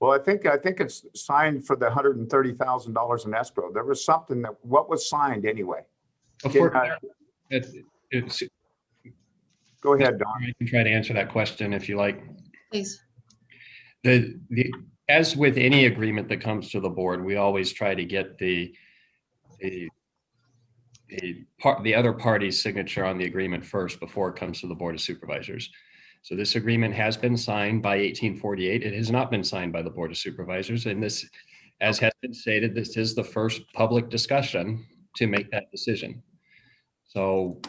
Well, I think it's signed for the $130,000 in escrow. There was something that, what was signed anyway? Before, Go ahead, Don. I can try to answer that question if you like. Please. As with any agreement that comes to the board, we always try to get the other party's signature on the agreement first before it comes to the Board of Supervisors. So this agreement has been signed by 1848. It has not been signed by the Board of Supervisors. And this, as has been stated, this is the first public discussion to make that decision. So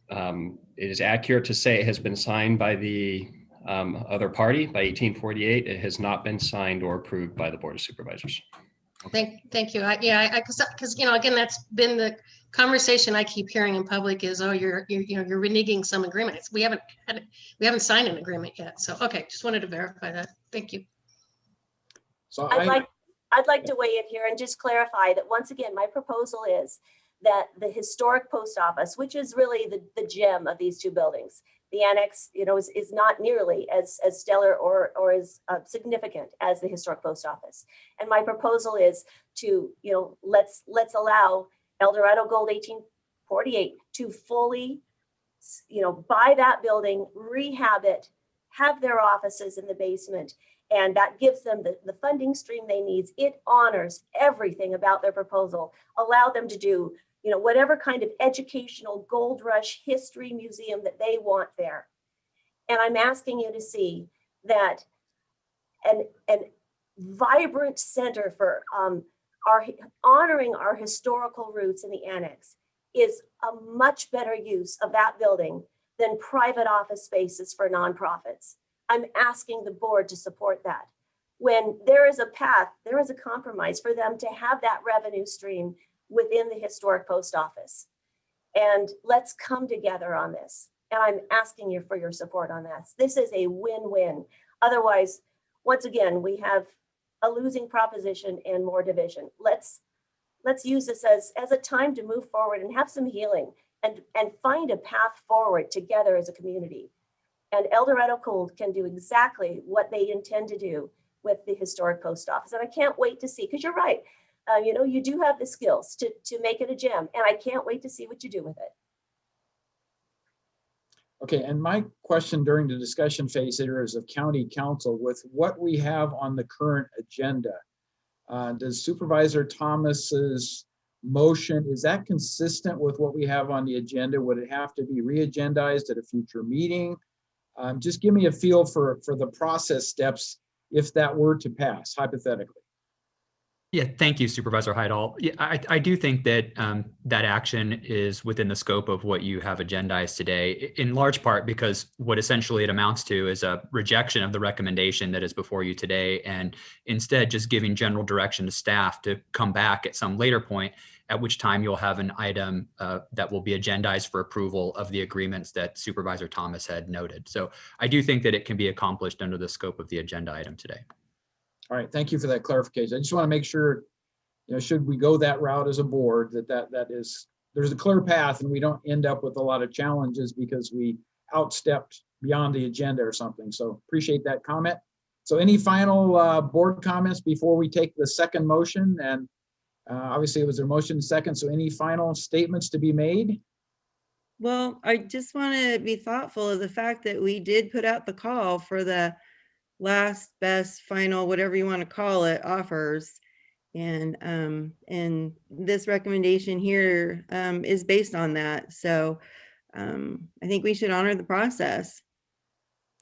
it is accurate to say it has been signed by the other party by 1848. It has not been signed or approved by the Board of Supervisors. Thank you. Because again, that's been the conversation I keep hearing in public is, oh, you're reneging some agreements. We haven't signed an agreement yet. So okay, just wanted to verify that. Thank you. So I'd like to weigh in here and just clarify that once again, my proposal is that the historic post office, which is really the gem of these two buildings, the annex, is not nearly as stellar or as significant as the historic post office. And my proposal is to, let's allow Eldorado Gold 1848 to fully, buy that building, rehab it, have their offices in the basement, and that gives them the funding stream they need. It honors everything about their proposal. Allow them to do, whatever kind of educational gold rush history museum that they want there. And I'm asking you to see that an vibrant center for honoring our historical roots in the annex is a much better use of that building than private office spaces for nonprofits. I'm asking the board to support that. When there is a path, there is a compromise for them to have that revenue stream within the historic post office. And let's come together on this. And I'm asking you for your support on this. This is a win-win. Otherwise, once again, we have a losing proposition and more division. Let's use this as a time to move forward and have some healing and find a path forward together as a community. And Eldorado Gold can do exactly what they intend to do with the historic post office. And I can't wait to see, because you're right. You do have the skills to make it a gem, and I can't wait to see what you do with it. Okay, and my question during the discussion phase here is of county council with what we have on the current agenda. Does Supervisor Thomas's motion, is that consistent with what we have on the agenda? Would it have to be re-agendized at a future meeting? Just give me a feel for the process steps if that were to pass, hypothetically. Yeah, thank you, Supervisor Heidel. Yeah, I do think that that action is within the scope of what you have agendized today, in large part because what essentially it amounts to is a rejection of the recommendation that is before you today, and instead just giving general direction to staff to come back at some later point, at which time you'll have an item that will be agendized for approval of the agreements that Supervisor Thomas had noted. So I do think that it can be accomplished under the scope of the agenda item today. All right, thank you for that clarification. I just want to make sure, should we go that route as a board, there's a clear path and we don't end up with a lot of challenges because we outstepped beyond the agenda or something. So appreciate that comment. So any final board comments before we take the second motion? And Obviously, it was a motion second, so any final statements to be made? Well, I just want to be thoughtful of the fact that we did put out the call for the last best final, whatever you want to call it, offers. And this recommendation here is based on that. So I think we should honor the process.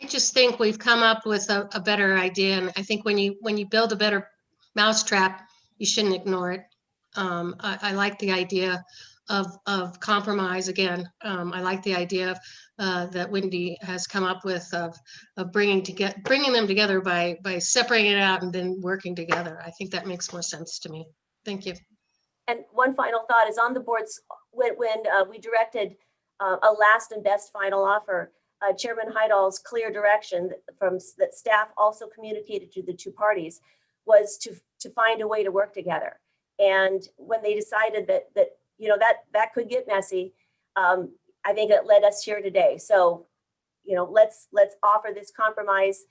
I just think we've come up with a better idea. And I think when you build a better mousetrap, you shouldn't ignore it. I like the idea of compromise again. I like the idea that Wendy has come up with of bringing them together by separating it out and then working together. I think that makes more sense to me. Thank you. And one final thought is on the boards, when we directed a last and best final offer, Chairman Heidal's clear direction that staff also communicated to the two parties was to find a way to work together. And when they decided that could get messy, I think it led us here today. So, let's offer this compromise,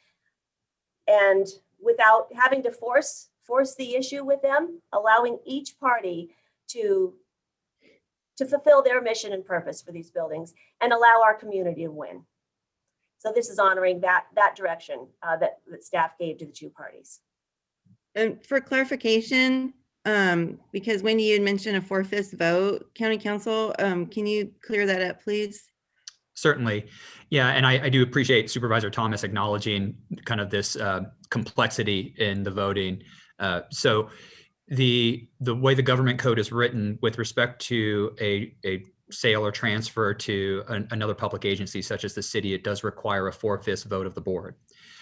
and without having to force the issue with them, allowing each party to fulfill their mission and purpose for these buildings and allow our community to win. So this is honoring that direction that staff gave to the two parties. And for clarification, because Wendy, you had mentioned a 4/5 vote, County Council, can you clear that up, please? Certainly. Yeah, and I do appreciate Supervisor Thomas acknowledging kind of this complexity in the voting. So the way the government code is written with respect to a sale or transfer to another public agency such as the city, it does require a 4/5 vote of the board.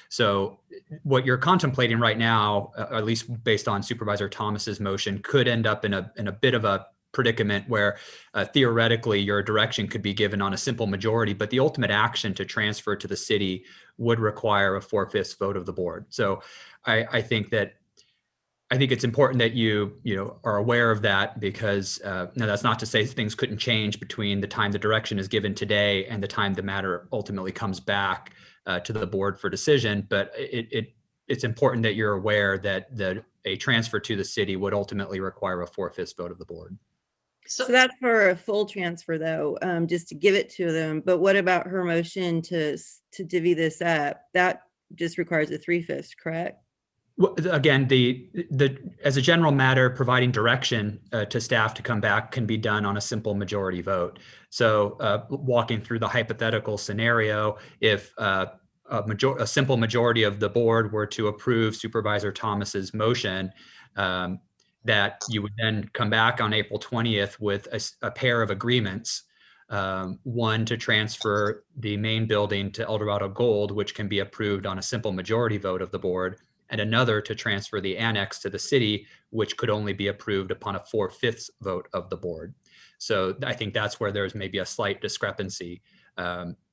So what you're contemplating right now, at least based on Supervisor Thomas's motion, could end up in a bit of a predicament where theoretically your direction could be given on a simple majority, but the ultimate action to transfer to the city would require a 4/5 vote of the board. So I think it's important that you are aware of that, because now that's not to say things couldn't change between the time the direction is given today and the time the matter ultimately comes back to the board for decision. But it's important that you're aware that a transfer to the city would ultimately require a 4/5 vote of the board. So that's for a full transfer though, just to give it to them. But what about her motion to divvy this up? That just requires a 3/5, correct? Well, again, as a general matter, providing direction to staff to come back can be done on a simple majority vote. So walking through the hypothetical scenario, if a simple majority of the board were to approve Supervisor Thomas's motion, that you would then come back on April 20th with a pair of agreements, one to transfer the main building to Eldorado Gold, which can be approved on a simple majority vote of the board, and another to transfer the annex to the city, which could only be approved upon a 4/5 vote of the board. So I think that's where there's maybe a slight discrepancy.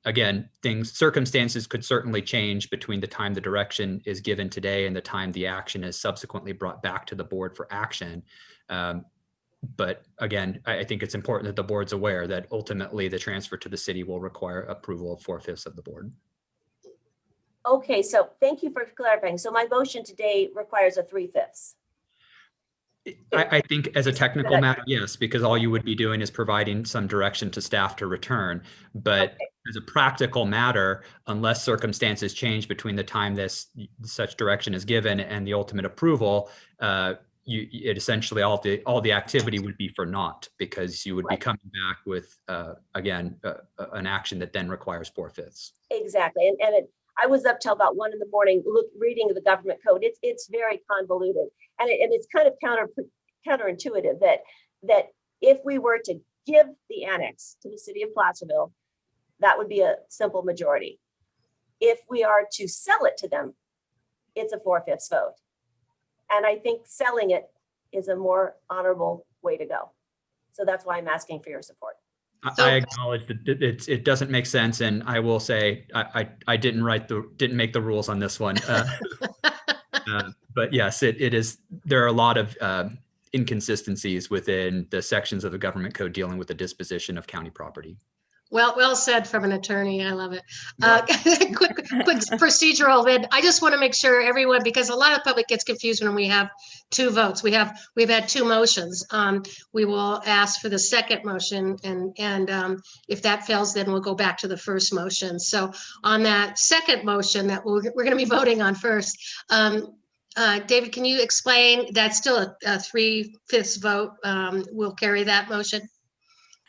Again, circumstances could certainly change between the time the direction is given today and the time the action is subsequently brought back to the board for action. But again, I think it's important that the board's aware that ultimately the transfer to the city will require approval of 4/5 of the board. Okay, so thank you for clarifying. So my motion today requires a 3/5. I think as a technical matter, yes, because all you would be doing is providing some direction to staff to return. But as a practical matter, unless circumstances change between the time such direction is given and the ultimate approval, it essentially all the activity would be for naught, because you would be coming back with again an action that then requires 4/5. Exactly, and I was up till about 1 a.m. reading the government code. It's very convoluted, and it's kind of counterintuitive that if we were to give the annex to the city of Placerville, that would be a simple majority. If we are to sell it to them, it's a 4/5 vote. And I think selling it is a more honorable way to go. So that's why I'm asking for your support. I acknowledge that it doesn't make sense, and I will say I didn't make the rules on this one. But yes, it is. There are a lot of inconsistencies within the sections of the government code dealing with the disposition of county property. Well said from an attorney. I love it. Quick procedural. Then I just want to make sure everyone, because a lot of the public gets confused when we have two votes. We've had two motions. We will ask for the second motion, and if that fails, then we'll go back to the first motion. So on that second motion that we're going to be voting on first, David, can you explain? That's still a 3/5 vote. Will carry that motion.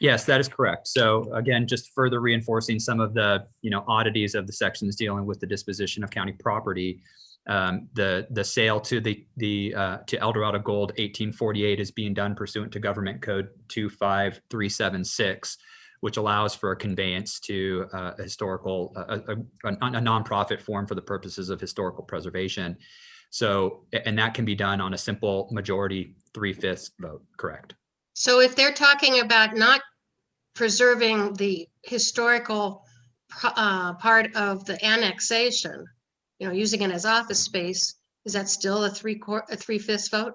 Yes, that is correct. So again, just further reinforcing some of the oddities of the sections dealing with the disposition of county property. The sale to to Eldorado Gold 1848 is being done pursuant to Government Code 25376, which allows for a conveyance to a historical a nonprofit form for the purposes of historical preservation. So, and that can be done on a simple majority 3/5 vote. Correct. So if they're talking about not preserving the historical part of the annexation, using it as office space, is that still a 3/5 vote?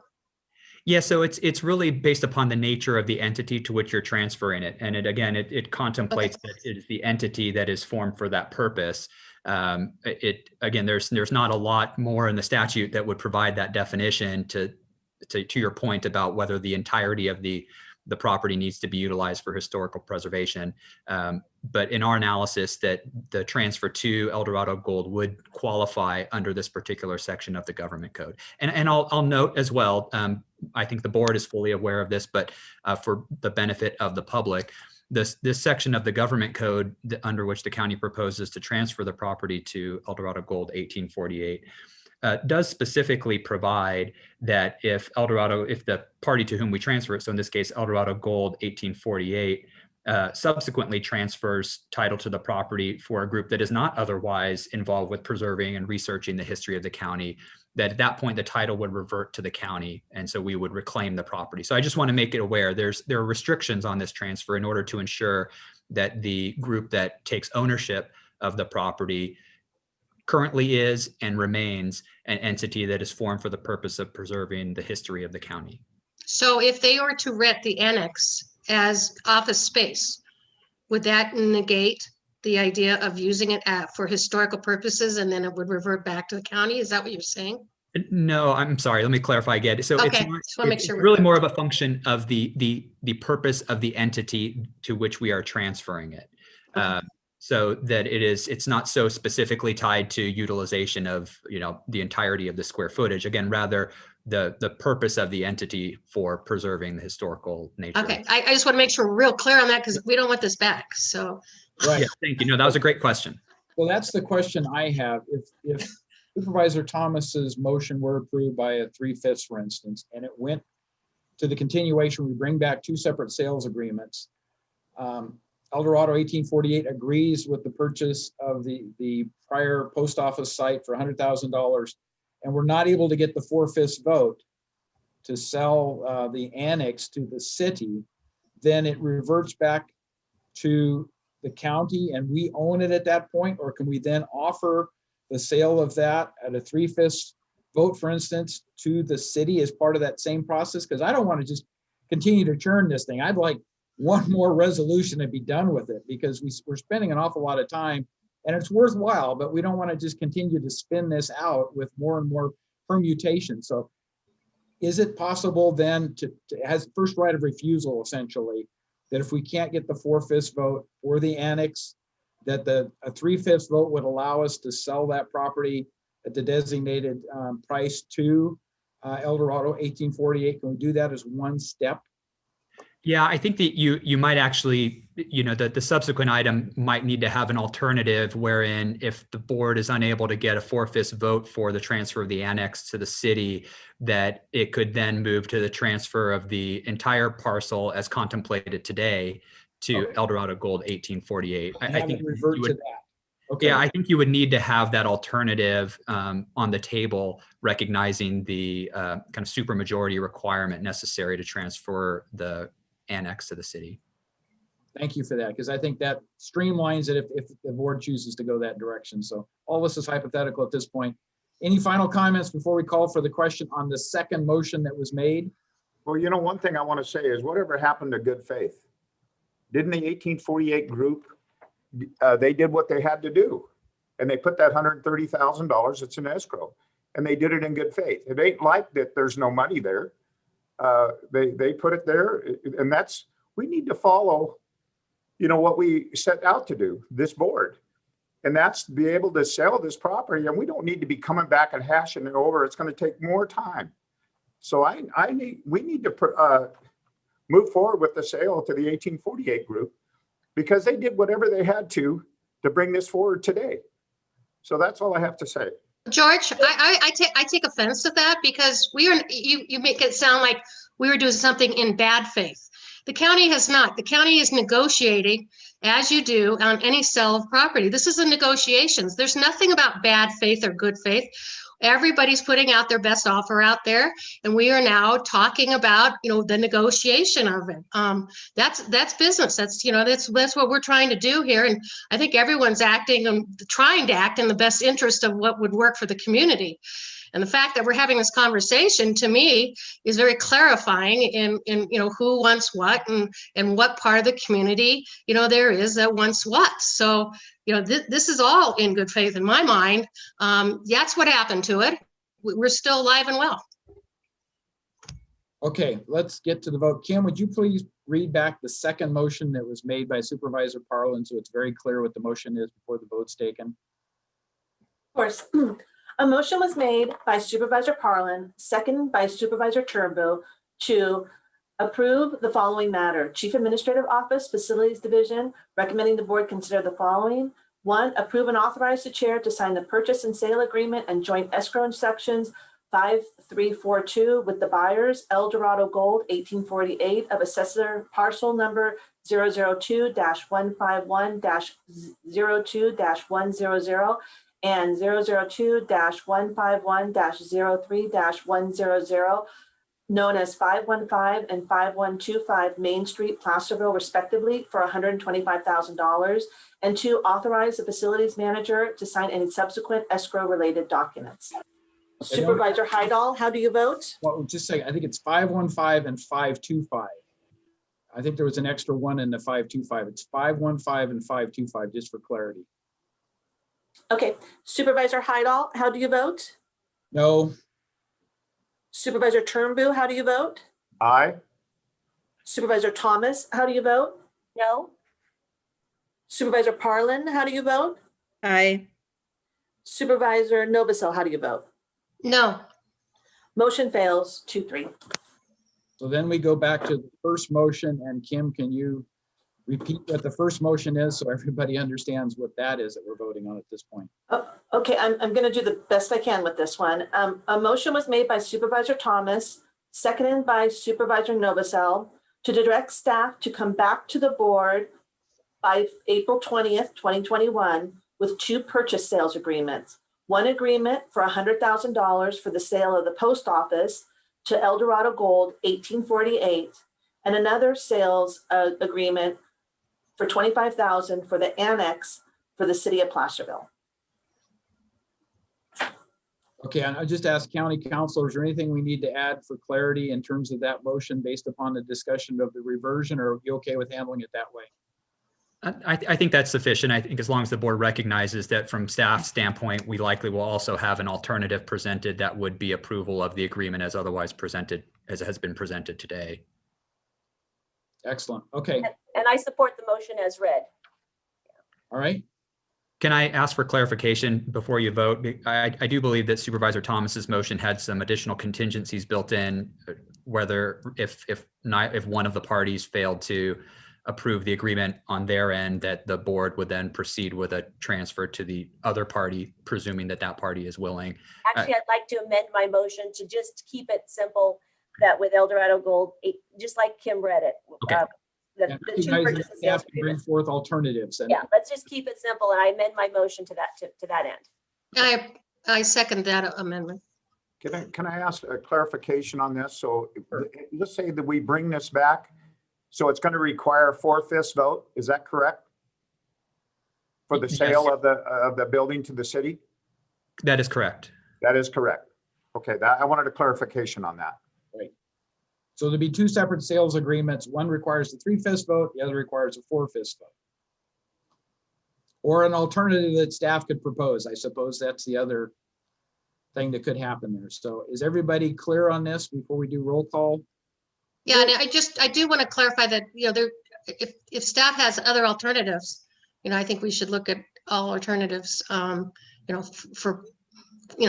Yeah, so it's really based upon the nature of the entity to which you're transferring it. And it contemplates that it is the entity that is formed for that purpose. There's not a lot more in the statute that would provide that definition to your point about whether the entirety of the property needs to be utilized for historical preservation. But in our analysis, that the transfer to Eldorado Gold would qualify under this particular section of the Government Code. And I'll note as well, I think the board is fully aware of this, but for the benefit of the public, this section of the Government Code under which the county proposes to transfer the property to Eldorado Gold 1848 does specifically provide that if the party to whom we transfer it, so in this case, Eldorado Gold 1848, subsequently transfers title to the property for a group that is not otherwise involved with preserving and researching the history of the county, that at that point the title would revert to the county, and so we would reclaim the property. So I just want to make it aware there are restrictions on this transfer in order to ensure that the group that takes ownership of the property currently is and remains an entity that is formed for the purpose of preserving the history of the county. So if they were to rent the annex as office space, would that negate the idea of using it for historical purposes, and then it would revert back to the county? Is that what you're saying? No, I'm sorry. Let me clarify again. So okay, it's really more of a function of the purpose of the entity to which we are transferring it. Okay. So that it's not so specifically tied to utilization of the entirety of the square footage. Again, rather the purpose of the entity for preserving the historical nature. Okay, I just want to make sure we're real clear on that, because we don't want this back. So right. Yeah, thank you. No, that was a great question. Well, that's the question I have. If Supervisor Thomas's motion were approved by a 3/5, for instance, and it went to the continuation, we bring back two separate sales agreements. Eldorado 1848 agrees with the purchase of the prior post office site for $100,000, and we're not able to get the 4/5 vote to sell the annex to the city, then it reverts back to the county and we own it at that point? Or can we then offer the sale of that at a 3/5 vote, for instance, to the city as part of that same process? Because I don't want to just continue to churn this thing. I'd like one more resolution and be done with it, because we're spending an awful lot of time and it's worthwhile, but we don't want to just continue to spin this out with more and more permutations. So is it possible then to has first right of refusal, essentially, that if we can't get the 4/5 vote for the annex, that a 3/5 vote would allow us to sell that property at the designated price to Eldorado 1848? Can we do that as one step? Yeah, I think that you might actually, the subsequent item might need to have an alternative wherein if the board is unable to get a 4/5 vote for the transfer of the annex to the city, that it could then move to the transfer of the entire parcel as contemplated today to Eldorado Gold 1848. I think revert to that. Okay. Yeah, I think you would need to have that alternative on the table, recognizing the kind of supermajority requirement necessary to transfer the annex to the city. Thank you for that, because I think that streamlines it if the board chooses to go that direction. So all this is hypothetical at this point. Any final comments before we call for the question on the second motion that was made? Well, one thing I want to say is whatever happened to good faith? didn't the 1848 group, they did what they had to do. And they put that $130,000, it's an escrow, and they did it in good faith. It ain't like that there's no money there. They put it there, and that's, we need to follow, you know, what we set out to do, this board. And that's to be able to sell this property, and we don't need to be coming back and hashing it over. It's going to take more time. So we need to move forward with the sale to the 1848 group, because they did whatever they had to bring this forward today. So that's all I have to say. George, I take offense to that, because you make it sound like we were doing something in bad faith. The county has not. The county is negotiating, as you do on any sale of property. This is a negotiations. There's nothing about bad faith or good faith. Everybody's putting out their best offer out there, and we are now talking about, you know, the negotiation of it. That's business. That's what we're trying to do here, and I think everyone's trying to act in the best interest of what would work for the community. And the fact that we're having this conversation, to me, is very clarifying in you know, who wants what and what part of the community, you know, there is that wants what. So, you know, this is all in good faith in my mind. That's what happened to it. We're still alive and well. Okay, let's get to the vote. Kim, would you please read back the second motion that was made by Supervisor Parlin, so it's very clear what the motion is before the vote's taken? Of course. A motion was made by Supervisor Parlin, seconded by Supervisor Turnbull, to approve the following matter. Chief Administrative Office, Facilities Division, recommending the board consider the following. 1, approve and authorize the chair to sign the purchase and sale agreement and joint escrow instructions 5342 with the buyers, El Dorado Gold 1848 of assessor parcel number 002-151-02-100 and 002-151-03-100, known as 515 and 5125 Main Street, Placerville, respectively, for $125,000, and 2, authorize the facilities manager to sign any subsequent escrow-related documents. Supervisor Heidel, how do you vote? Well, just say, I think it's 515 and 525. I think there was an extra one in the 525. It's 515 and 525, just for clarity. Okay, Supervisor Heidel, how do you vote? No. Supervisor Turnbull, how do you vote? Aye. Supervisor Thomas, how do you vote? No. Supervisor Parlin, how do you vote? Aye. Supervisor Novosel, how do you vote? No. Motion fails 2-3. So then we go back to the first motion, and Kim, can you repeat what the first motion is so everybody understands what that is that we're voting on at this point? Okay, I'm going to do the best I can with this one. A motion was made by Supervisor Thomas, seconded by Supervisor Novosel, to direct staff to come back to the board by April 20th, 2021, with 2 purchase sales agreements. One agreement for $100,000 for the sale of the post office to El Dorado Gold 1848, and another sales agreement for $25,000 for the annex for the city of Placerville. Okay, and I just asked county council, is there anything we need to add for clarity in terms of that motion based upon the discussion of the reversion, or are you okay with handling it that way? I think that's sufficient. I think as long as the board recognizes that from staff standpoint, we likely will also have an alternative presented that would be approval of the agreement as otherwise presented, as it has been presented today. Excellent. Okay. And I support the motion as read. All right. Can I ask for clarification before you vote? I do believe that Supervisor Thomas's motion had some additional contingencies built in, whether if one of the parties failed to approve the agreement on their end, that the board would then proceed with a transfer to the other party, presuming that that party is willing. Actually, I'd like to amend my motion to just keep it simple, that with El Dorado Gold, just like Kim read it. Okay. The 2 purchase and sales bring agreements. forth alternatives. And Yeah, let's just keep it simple, and I amend my motion to that end. I second that amendment. Can I ask a clarification on this? So let's say that we bring this back. So it's going to require a 4/5 vote. Is that correct? For the sale of the building to the city? That is correct. That is correct. Okay, I wanted a clarification on that. Right. So there'll be two separate sales agreements. One requires a 3/5 vote, the other requires a 4/5 vote. Or an alternative that staff could propose. I suppose that's the other thing that could happen there. So is everybody clear on this before we do roll call? Yeah, and I do want to clarify that, if staff has other alternatives, I think we should look at all alternatives, for,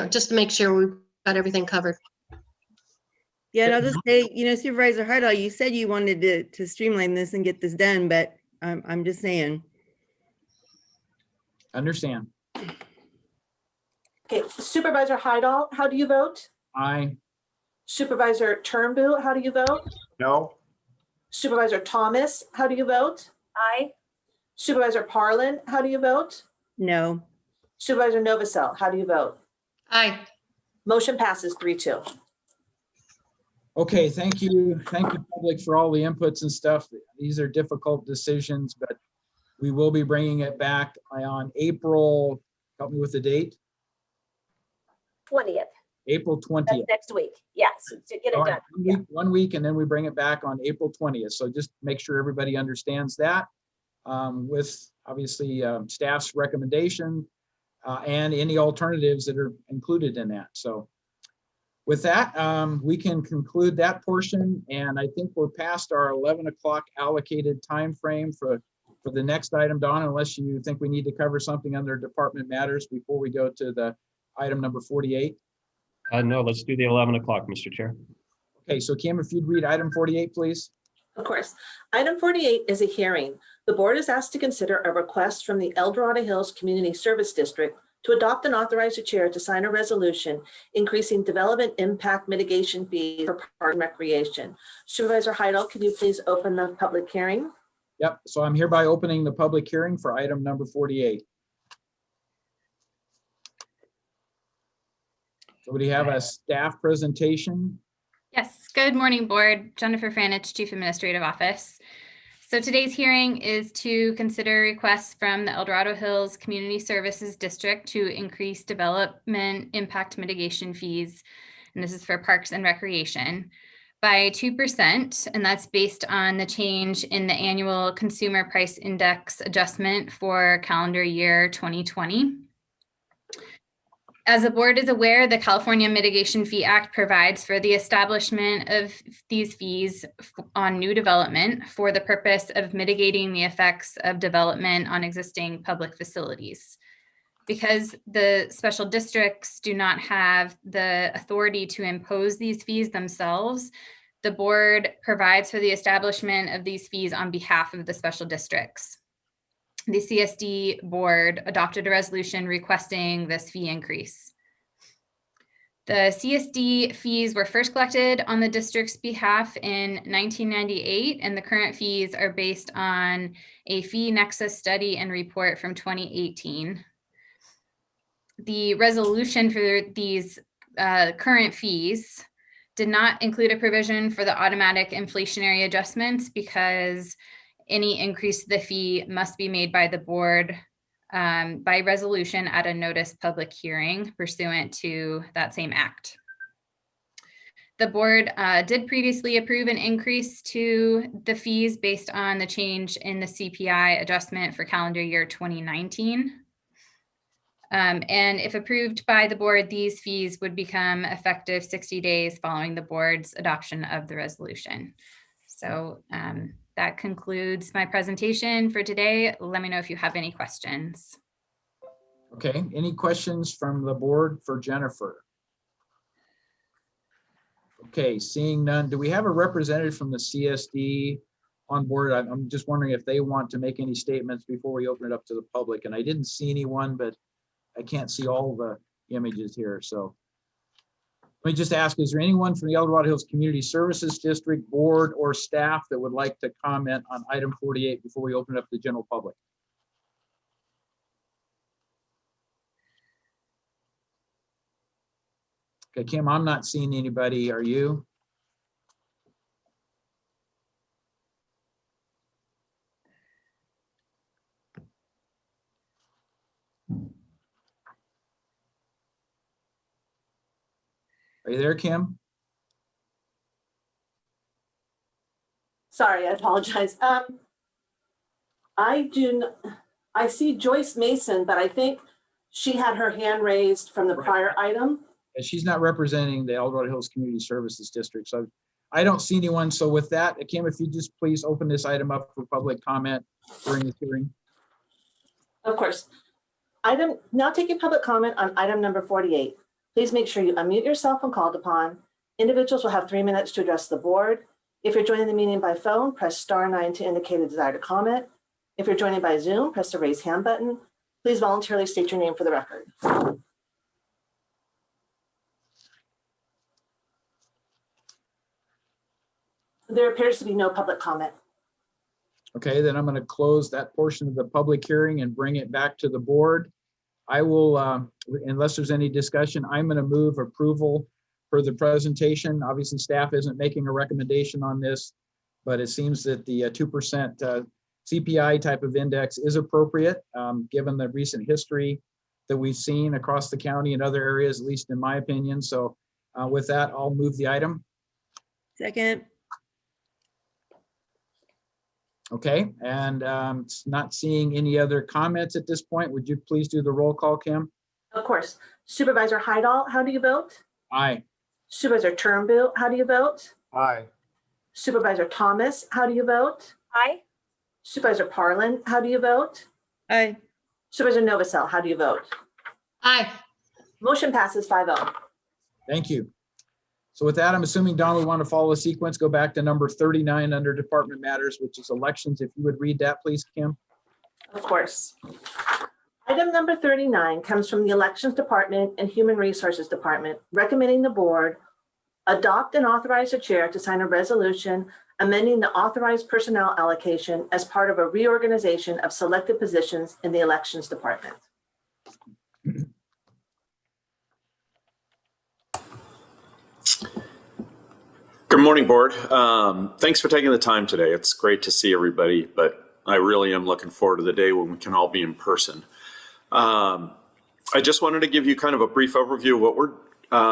just to make sure we've got everything covered. Yeah, and I'll just say, Supervisor Hardall, you said you wanted to streamline this and get this done, but I'm just saying. Understand. Okay, Supervisor Hydall, how do you vote? Aye. Supervisor Turnbull, how do you vote? No. Supervisor Thomas, how do you vote? Aye. Supervisor Parlin, how do you vote? No. Supervisor Novacell, how do you vote? Aye. Motion passes 3-2. Okay, thank you. Thank you, public, for all the inputs and stuff. These are difficult decisions, but we will be bringing it back on April, help me with the date, 20th. April 20th. That's next week. Yes, to get it All done. right, 1 week, and then we bring it back on April 20th. So just make sure everybody understands that with obviously staff's recommendation and any alternatives that are included in that. So with that, we can conclude that portion, and I think we're past our 11 o'clock allocated time frame for the next item, Dawn, unless you think we need to cover something under department matters before we go to the item number 48. No, let's do the 11 o'clock, Mr. Chair. Okay, so Kim, if you'd read item 48, please. Of course. Item 48 is a hearing. The board is asked to consider a request from the El Dorado Hills Community Service District to adopt and authorize the chair to sign a resolution increasing development impact mitigation fees for park and recreation. Supervisor Heidel, can you please open the public hearing? Yep, so I'm hereby opening the public hearing for item number 48. So we have a staff presentation. Yes, good morning, board. Jennifer Franich, Chief Administrative Office. So today's hearing is to consider requests from the El Dorado Hills Community Services District to increase development impact mitigation fees, and this is for parks and recreation, by 2%, and that's based on the change in the annual consumer price index adjustment for calendar year 2020. As the board is aware, the California Mitigation Fee Act provides for the establishment of these fees on new development for the purpose of mitigating the effects of development on existing public facilities. Because the special districts do not have the authority to impose these fees themselves, the board provides for the establishment of these fees on behalf of the special districts. The CSD board adopted a resolution requesting this fee increase. The CSD fees were first collected on the district's behalf in 1998, and the current fees are based on a fee nexus study and report from 2018. The resolution for these current fees did not include a provision for the automatic inflationary adjustments because any increase to the fee must be made by the board by resolution at a notice public hearing pursuant to that same act. The board did previously approve an increase to the fees based on the change in the CPI adjustment for calendar year 2019. And if approved by the board, these fees would become effective 60 days following the board's adoption of the resolution. So that concludes my presentation for today. Let me know if you have any questions. Okay, any questions from the board for Jennifer? Okay, seeing none, do we have a representative from the CSD on board? I'm just wondering if they want to make any statements before we open it up to the public. And I didn't see anyone, but I can't see all the images here. So let me just ask, is there anyone from the El Dorado Hills Community Services District board or staff that would like to comment on item 48 before we open it up to the general public? Okay, Kim, I'm not seeing anybody. Are you? Are you there, Kim? Sorry, I apologize. I see Joyce Mason, but I think she had her hand raised from the prior item. And she's not representing the El Dorado Hills Community Services District. So I don't see anyone. So with that, Kim, if you just please open this item up for public comment during the hearing. Of course. Now taking public comment on item number 48. Please make sure you unmute yourself when called upon. Individuals will have 3 minutes to address the board. If you're joining the meeting by phone, press *9 to indicate a desire to comment. If you're joining by Zoom, press the raise hand button. Please voluntarily state your name for the record. There appears to be no public comment. Okay, then I'm going to close that portion of the public hearing and bring it back to the board. I will, unless there's any discussion, I'm going to move approval for the presentation. Obviously, staff isn't making a recommendation on this, but it seems that the 2% CPI type of index is appropriate, given the recent history that we've seen across the county and other areas, at least in my opinion. So with that, I'll move the item. Second. Okay, and not seeing any other comments at this point. Would you please do the roll call, Kim? Of course. Supervisor Heidel, how do you vote? Aye. Supervisor Turnbull, how do you vote? Aye. Supervisor Thomas, how do you vote? Aye. Supervisor Parlin, how do you vote? Aye. Supervisor Novosel, how do you vote? Aye. Motion passes 5-0. Thank you. So with that, I'm assuming, Don, we want to follow the sequence, go back to number 39 under Department Matters, which is elections. If you would read that, please, Kim. Of course. Item number 39 comes from the Elections Department and Human Resources Department, recommending the board adopt and authorize the chair to sign a resolution amending the authorized personnel allocation as part of a reorganization of selected positions in the Elections Department. Good morning, board. Thanks for taking the time today. It's great to see everybody, but I really am looking forward to the day when we can all be in person. I just wanted to give you kind of a brief overview of what we're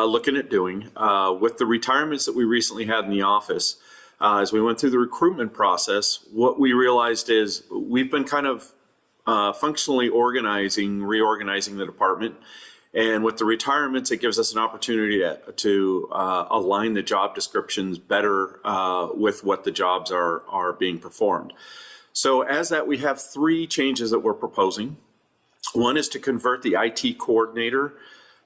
looking at doing with the retirements that we recently had in the office. As we went through the recruitment process, what we realized is we've been kind of functionally reorganizing the department. And with the retirements, it gives us an opportunity to align the job descriptions better with what the jobs are being performed. So as that, we have 3 changes that we're proposing. One is to convert the IT coordinator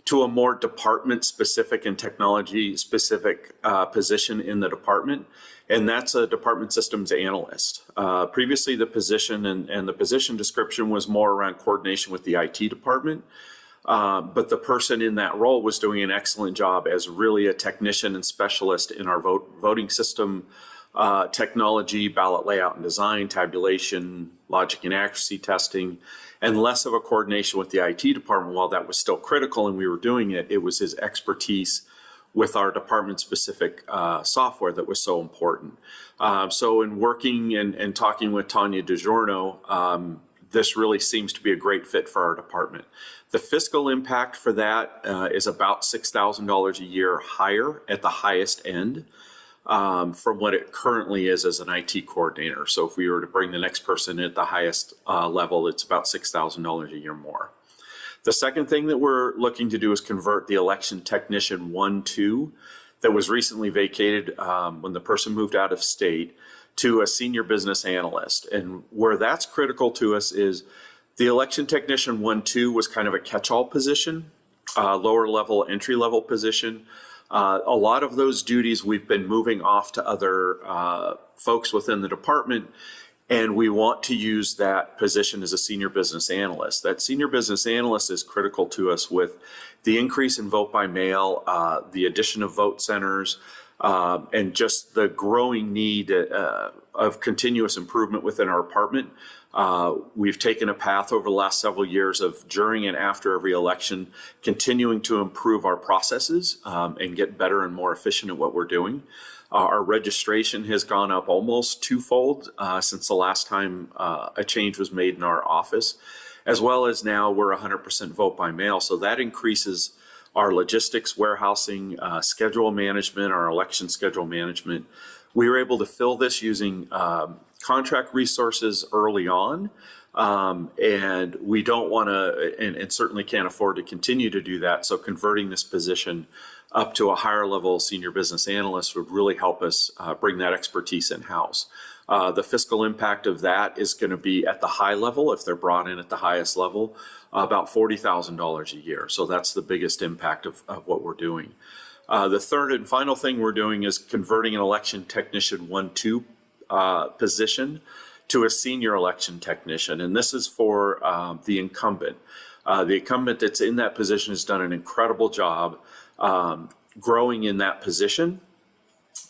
to a more department-specific and technology-specific position in the department, and that's a department systems analyst. Previously, the position and the position description was more around coordination with the IT department. But the person in that role was doing an excellent job as really a technician and specialist in our voting system technology, ballot layout and design, tabulation, logic and accuracy testing, and less of a coordination with the IT department. While that was still critical and we were doing it, it was his expertise with our department-specific software that was so important. So in working and talking with Tanya DiGiorno, this really seems to be a great fit for our department. The fiscal impact for that is about $6,000 a year higher at the highest end from what it currently is as an IT coordinator. So if we were to bring the next person at the highest level, it's about $6,000 a year more. The second thing that we're looking to do is convert the election technician 1-2 that was recently vacated when the person moved out of state to a senior business analyst. And where that's critical to us is the election technician 1-2 was kind of a catch-all position, lower level, entry level position. A lot of those duties we've been moving off to other folks within the department, and we want to use that position as a senior business analyst. That senior business analyst is critical to us with the increase in vote by mail, the addition of vote centers, and just the growing need of continuous improvement within our department. We've taken a path over the last several years of during and after every election, continuing to improve our processes and get better and more efficient at what we're doing. Our registration has gone up almost twofold since the last time a change was made in our office, as well as now we're 100% vote by mail. So that increases our logistics, warehousing, schedule management, our election schedule management. We were able to fill this using contract resources early on. And we don't want to, and certainly can't afford to continue to do that. So converting this position up to a higher level senior business analyst would really help us bring that expertise in-house. The fiscal impact of that is going to be at the high level, if they're brought in at the highest level, about $40,000 a year. So that's the biggest impact of what we're doing. The third and final thing we're doing is converting an election technician 1-2 position to a senior election technician. And this is for the incumbent. The incumbent that's in that position has done an incredible job growing in that position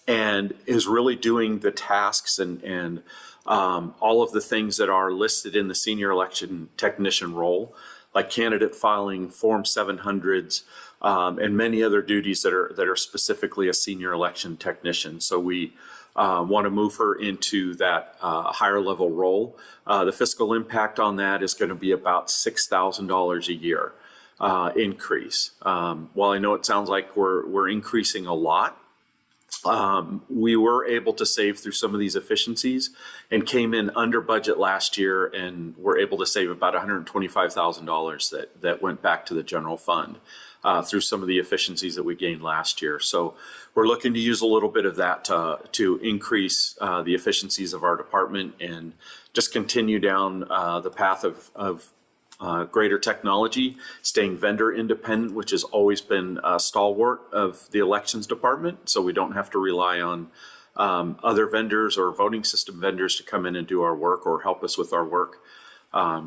and is really doing the tasks and all of the things that are listed in the senior election technician role, like candidate filing, Form 700s, and many other duties that are specifically a senior election technician. So we want to move her into that higher level role. The fiscal impact on that is going to be about $6,000 a year increase. While I know it sounds like we're increasing a lot, we were able to save through some of these efficiencies and came in under budget last year, and were able to save about $125,000 that went back to the general fund through some of the efficiencies that we gained last year. So we're looking to use a little bit of that to increase the efficiencies of our department and just continue down the path of greater technology, staying vendor independent, which has always been a stalwart of the elections department. So we don't have to rely on other vendors or voting system vendors to come in and do our work or help us with our work.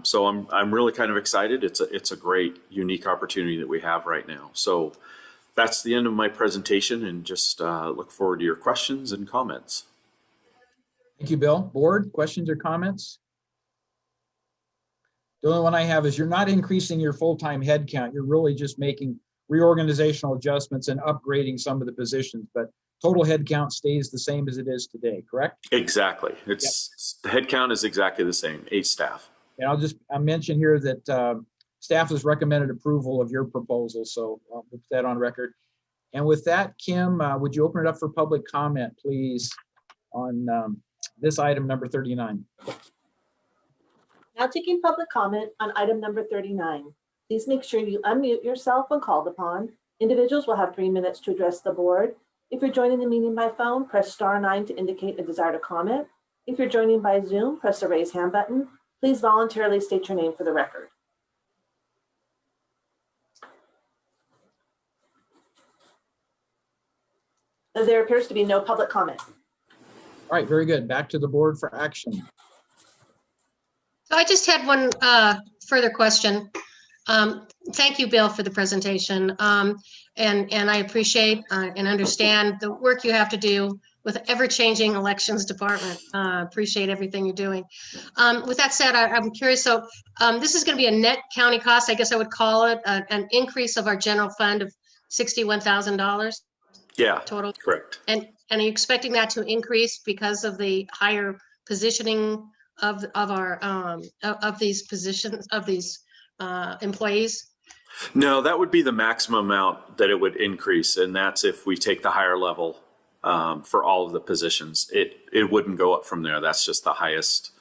So I'm really kind of excited. It's a great, unique opportunity that we have right now. So that's the end of my presentation, and just look forward to your questions and comments. Thank you, Bill. Board, questions or comments? The only one I have is you're not increasing your full-time headcount. You're really just making reorganizational adjustments and upgrading some of the positions, but total headcount stays the same as it is today, correct? Exactly. The headcount is exactly the same, 8 staff. And I'll mention here that staff has recommended approval of your proposal, so I'll put that on record. And with that, Kim, would you open it up for public comment, please, on this item number 39? Now taking public comment on item number 39. Please make sure you unmute yourself when called upon. Individuals will have 3 minutes to address the board. If you're joining the meeting by phone, press *9 to indicate a desire to comment. If you're joining by Zoom, press the raise hand button. Please voluntarily state your name for the record. There appears to be no public comment. All right, very good. Back to the board for action. So I just had one further question. Thank you, Bill, for the presentation. And I appreciate and understand the work you have to do with ever-changing elections department. Appreciate everything you're doing. With that said, I'm curious, so this is going to be a net county cost, I guess I would call it, an increase of our general fund of $61,000? Yeah, total. Correct. And are you expecting that to increase because of the higher positioning of our of these positions, of these employees? No, that would be the maximum amount that it would increase, and that's if we take the higher level for all of the positions. It wouldn't go up from there. That's just the highest.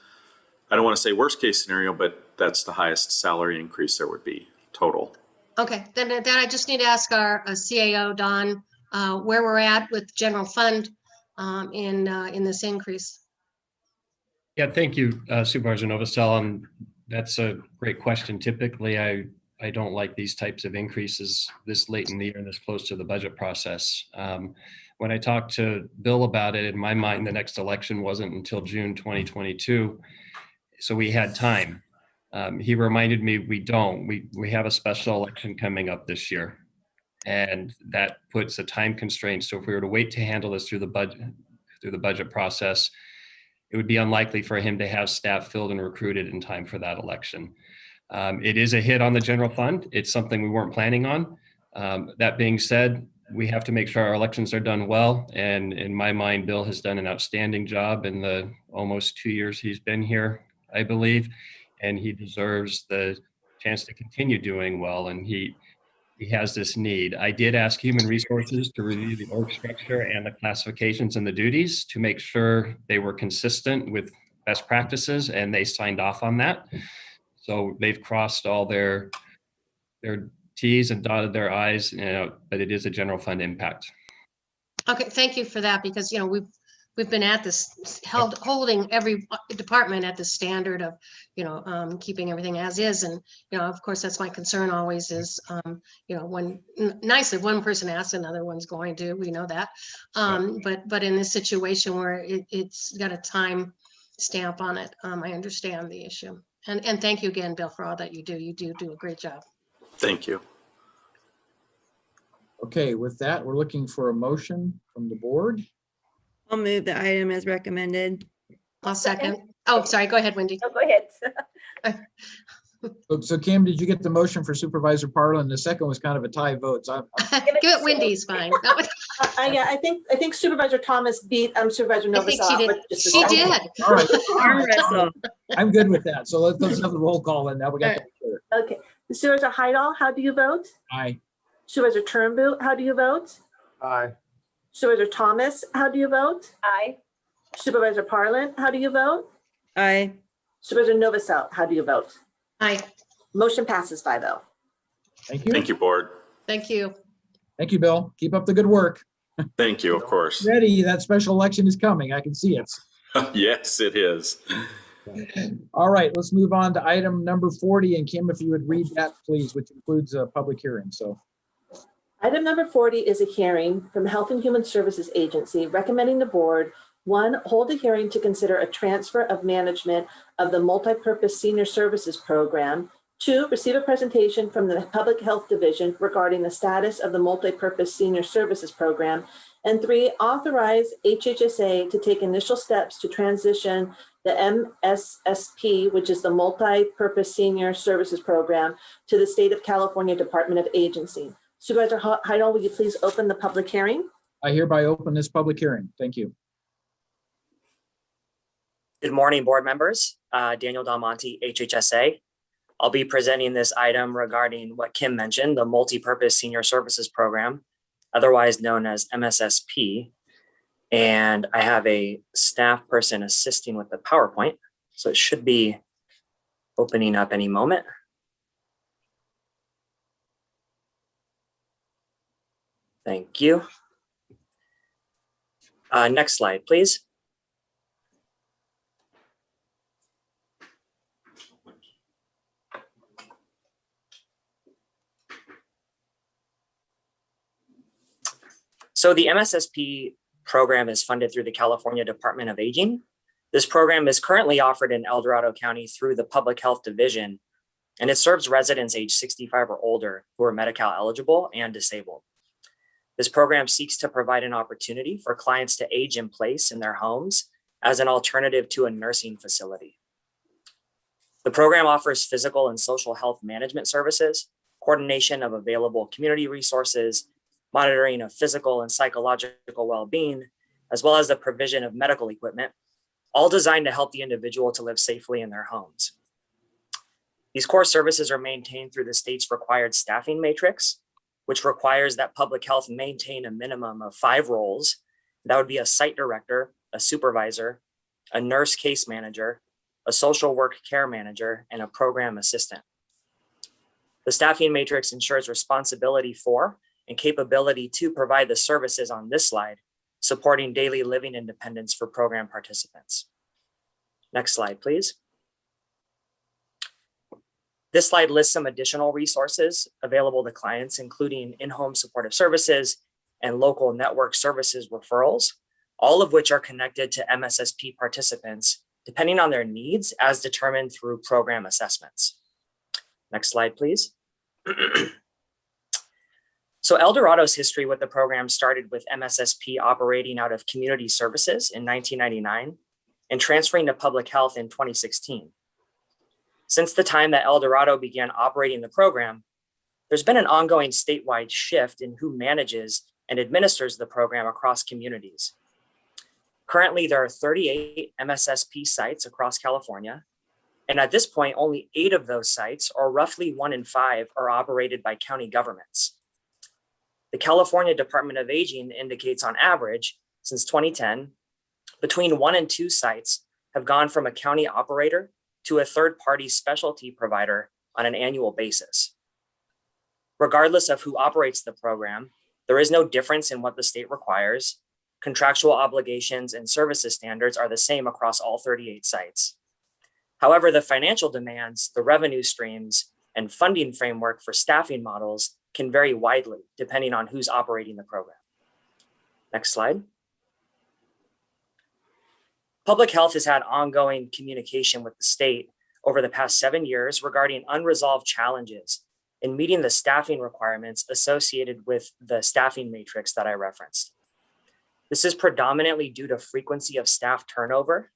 I don't want to say worst case scenario, but that's the highest salary increase there would be total. Okay, then I just need to ask our CAO, Don, where we're at with general fund in this increase. Yeah, thank you, Supervisor Novosel. That's a great question. Typically, I don't like these types of increases this late in the year and this close to the budget process. When I talked to Bill about it, in my mind, the next election wasn't until June 2022, so we had time. He reminded me we don't. We have a special election coming up this year, and that puts a time constraint. So if we were to wait to handle this through the budget process, it would be unlikely for him to have staff filled and recruited in time for that election. It is a hit on the general fund. It's something we weren't planning on. That being said, we have to make sure our elections are done well. And in my mind, Bill has done an outstanding job in the almost 2 years he's been here, I believe. And he deserves the chance to continue doing well. And he has this need. I did ask Human Resources to review the org structure and the classifications and the duties to make sure they were consistent with best practices, and they signed off on that. So they've crossed all their T's and dotted their I's, but it is a general fund impact. Okay, thank you for that, because, we've been at this, holding every department at the standard of, keeping everything as is. And, of course, that's my concern always is, when nice if one person asks, another one's going to, we know that. But in this situation where it's got a time stamp on it, I understand the issue. And thank you again, Bill, for all that you do. You do a great job. Thank you. Okay, with that, we're looking for a motion from the board. I'll move the item as recommended. I'll second. Oh, sorry. Go ahead, Wendy. Oh, go ahead. So Kim, did you get the motion for Supervisor Parlin? The second was kind of a tie vote. So Give it Wendy's fine. Yeah, I think Supervisor Thomas beat Supervisor I think Novosel. she did. all right, Arm wrestle. I'm good with that. So let's have the roll call in. Now we got that clear. Okay. Supervisor Heidel, how do you vote? Aye. Supervisor Turnbull, how do you vote? Aye. Supervisor Thomas, how do you vote? Aye. Supervisor Parlin, how do you vote? Aye. Supervisor Novosel, how do you vote? Aye. Motion passes 5-0. Thank you. Thank you, board. Thank you. Thank you, Bill. Keep up the good work. Thank you, of course. Ready, that special election is coming. I can see it. Yes, it is. All right, let's move on to item number 40. And Kim, if you would read that, please, which includes a public hearing. So. Item number 40 is a hearing from Health and Human Services Agency recommending the board, 1, hold a hearing to consider a transfer of management of the Multipurpose Senior Services Program. 2, receive a presentation from the Public Health Division regarding the status of the Multipurpose Senior Services Program. And 3, authorize HHSA to take initial steps to transition the MSSP, which is the Multipurpose Senior Services Program, to the State of California Department of Agency. Supervisor Heidel, will you please open the public hearing? I hereby open this public hearing. Thank you. Good morning, board members. Daniel Dalmonte, HHSA. I'll be presenting this item regarding what Kim mentioned, the Multipurpose Senior Services Program, otherwise known as MSSP. And I have a staff person assisting with the PowerPoint, so it should be opening up any moment. Thank you. Next slide, please. So the MSSP program is funded through the California Department of Aging. This program is currently offered in El Dorado County through the Public Health Division, and it serves residents age 65 or older who are Medi-Cal eligible and disabled. This program seeks to provide an opportunity for clients to age in place in their homes as an alternative to a nursing facility. The program offers physical and social health management services, coordination of available community resources, monitoring of physical and psychological well-being, as well as the provision of medical equipment, all designed to help the individual to live safely in their homes. These core services are maintained through the state's required staffing matrix, which requires that public health maintain a minimum of 5 roles. That would be a site director, a supervisor, a nurse case manager, a social work care manager, and a program assistant. The staffing matrix ensures responsibility for and capability to provide the services on this slide, supporting daily living independence for program participants. Next slide, please. This slide lists some additional resources available to clients, including in-home supportive services and local network services referrals, all of which are connected to MSSP participants, depending on their needs as determined through program assessments. Next slide, please. So El Dorado's history with the program started with MSSP operating out of community services in 1999 and transferring to public health in 2016. Since the time that El Dorado began operating the program, there's been an ongoing statewide shift in who manages and administers the program across communities. Currently, there are 38 MSSP sites across California, And at this point, only 8 of those sites, or roughly 1 in 5, are operated by county governments. The California Department of Aging indicates on average, since 2010, between 1 and 2 sites have gone from a county operator to a third-party specialty provider on an annual basis. Regardless of who operates the program, there is no difference in what the state requires. Contractual obligations and services standards are the same across all 38 sites. However, the financial demands, the revenue streams, and funding framework for staffing models can vary widely depending on who's operating the program. Next slide. Public Health has had ongoing communication with the state over the past 7 years regarding unresolved challenges in meeting the staffing requirements associated with the staffing matrix that I referenced. This is predominantly due to frequency of staff turnover.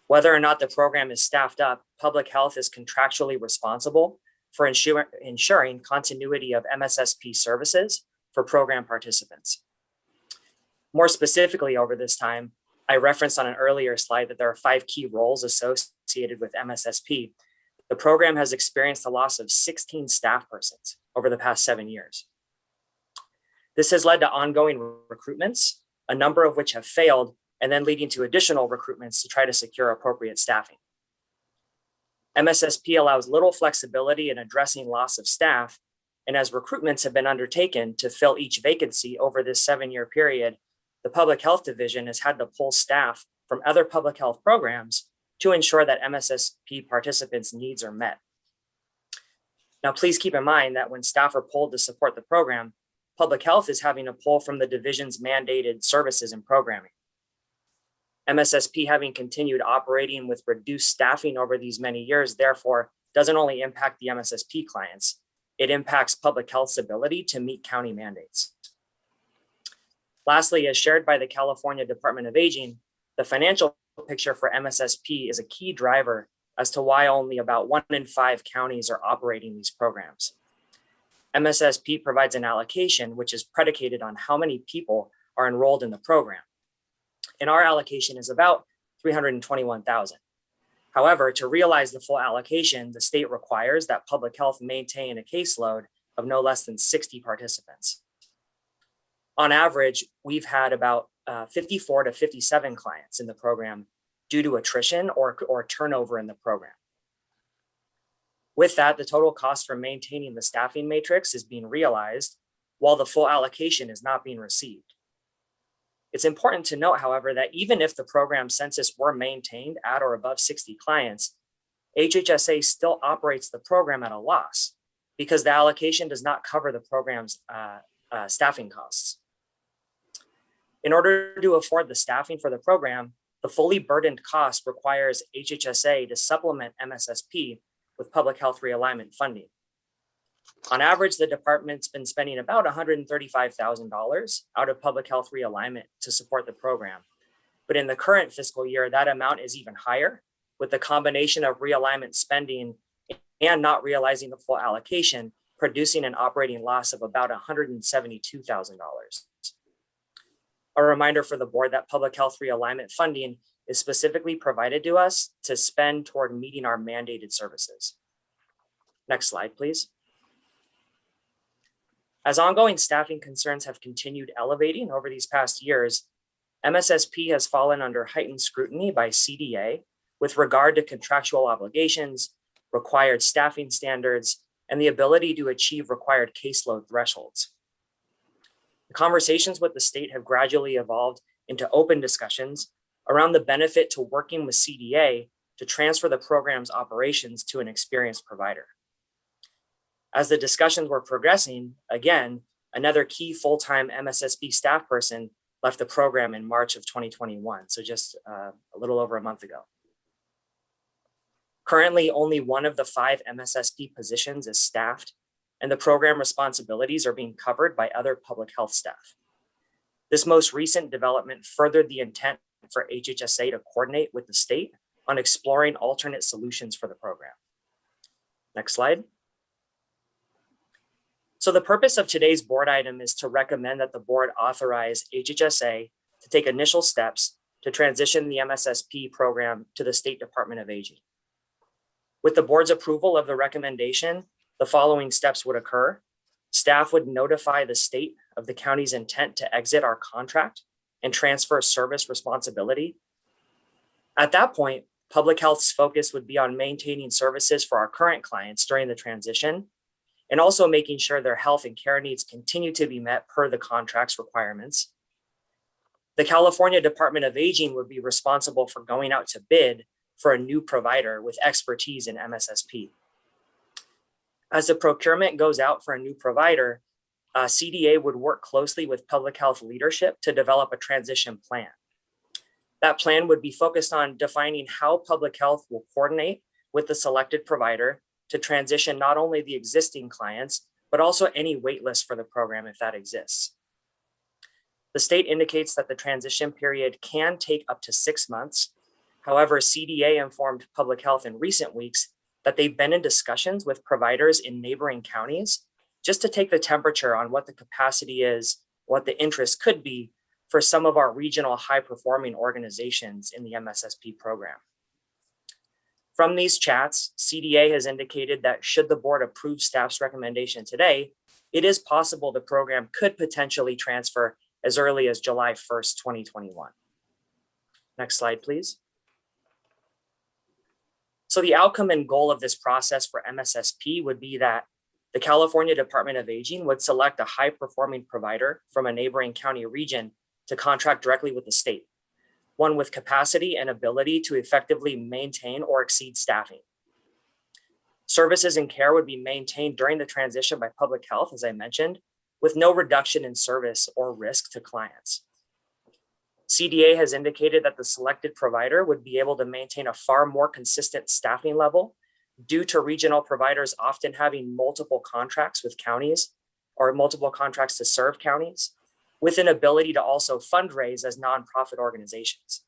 Whether or not the program is staffed up, Public Health is contractually responsible for ensuring continuity of MSSP services for program participants. More specifically, over this time, I referenced on an earlier slide that there are 5 key roles associated with MSSP. The program has experienced the loss of 16 staff persons over the past 7 years. This has led to ongoing recruitments, a number of which have failed, and then leading to additional recruitments to try to secure appropriate staffing. MSSP allows little flexibility in addressing loss of staff, and as recruitments have been undertaken to fill each vacancy over this 7-year period, the Public Health Division has had to pull staff from other public health programs to ensure that MSSP participants' needs are met. Now, please keep in mind that when staff are pulled to support the program, Public Health is having to pull from the division's mandated services and programming. MSSP, having continued operating with reduced staffing over these many years, therefore doesn't only impact the MSSP clients, it impacts Public Health's ability to meet county mandates. Lastly, as shared by the California Department of Aging, the financial picture for MSSP is a key driver as to why only about 1 in 5 counties are operating these programs. MSSP provides an allocation which is predicated on how many people are enrolled in the program. And our allocation is about 321,000. However, to realize the full allocation, the state requires that Public Health maintain a caseload of no less than 60 participants. On average, we've had about 54 to 57 clients in the program due to attrition or turnover in the program. With that, the total cost for maintaining the staffing matrix is being realized while the full allocation is not being received. It's important to note, however, that even if the program census were maintained at or above 60 clients, HHSA still operates the program at a loss because the allocation does not cover the program's staffing costs. In order to afford the staffing for the program, the fully burdened cost requires HHSA to supplement MSSP with public health realignment funding. On average, the department's been spending about $135,000 out of public health realignment to support the program. But in the current fiscal year, that amount is even higher, with the combination of realignment spending and not realizing the full allocation, producing an operating loss of about $172,000. A reminder for the board that public health realignment funding is specifically provided to us to spend toward meeting our mandated services. Next slide, please. As ongoing staffing concerns have continued elevating over these past years, MSSP has fallen under heightened scrutiny by CDA with regard to contractual obligations, required staffing standards, and the ability to achieve required caseload thresholds. The conversations with the state have gradually evolved into open discussions around the benefit to working with CDA to transfer the program's operations to an experienced provider. As the discussions were progressing, again, another key full-time MSSP staff person left the program in March of 2021, so just a little over a month ago. Currently, only 1 of the 5 MSSP positions is staffed, and the program responsibilities are being covered by other public health staff. This most recent development furthered the intent for HHSA to coordinate with the state on exploring alternate solutions for the program. Next slide. So the purpose of today's board item is to recommend that the board authorize HHSA to take initial steps to transition the MSSP program to the State Department of Aging. With the board's approval of the recommendation, the following steps would occur. Staff would notify the state of the county's intent to exit our contract and transfer service responsibility. At that point, public health's focus would be on maintaining services for our current clients during the transition, and also making sure their health and care needs continue to be met per the contract's requirements. The California Department of Aging would be responsible for going out to bid for a new provider with expertise in MSSP. As the procurement goes out for a new provider, CDA would work closely with public health leadership to develop a transition plan. That plan would be focused on defining how public health will coordinate with the selected provider to transition not only the existing clients, but also any wait list for the program if that exists. The state indicates that the transition period can take up to 6 months. However, CDA informed public health in recent weeks that they've been in discussions with providers in neighboring counties just to take the temperature on what the capacity is, what the interest could be for some of our regional high-performing organizations in the MSSP program. From these chats, CDA has indicated that should the board approve staff's recommendation today, it is possible the program could potentially transfer as early as July 1st, 2021. Next slide, please. So the outcome and goal of this process for MSSP would be that the California Department of Aging would select a high-performing provider from a neighboring county region to contract directly with the state, one with capacity and ability to effectively maintain or exceed staffing. Services and care would be maintained during the transition by public health, as I mentioned, with no reduction in service or risk to clients. CDA has indicated that the selected provider would be able to maintain a far more consistent staffing level due to regional providers often having multiple contracts with counties or multiple contracts to serve counties, with an ability to also fundraise as nonprofit organizations.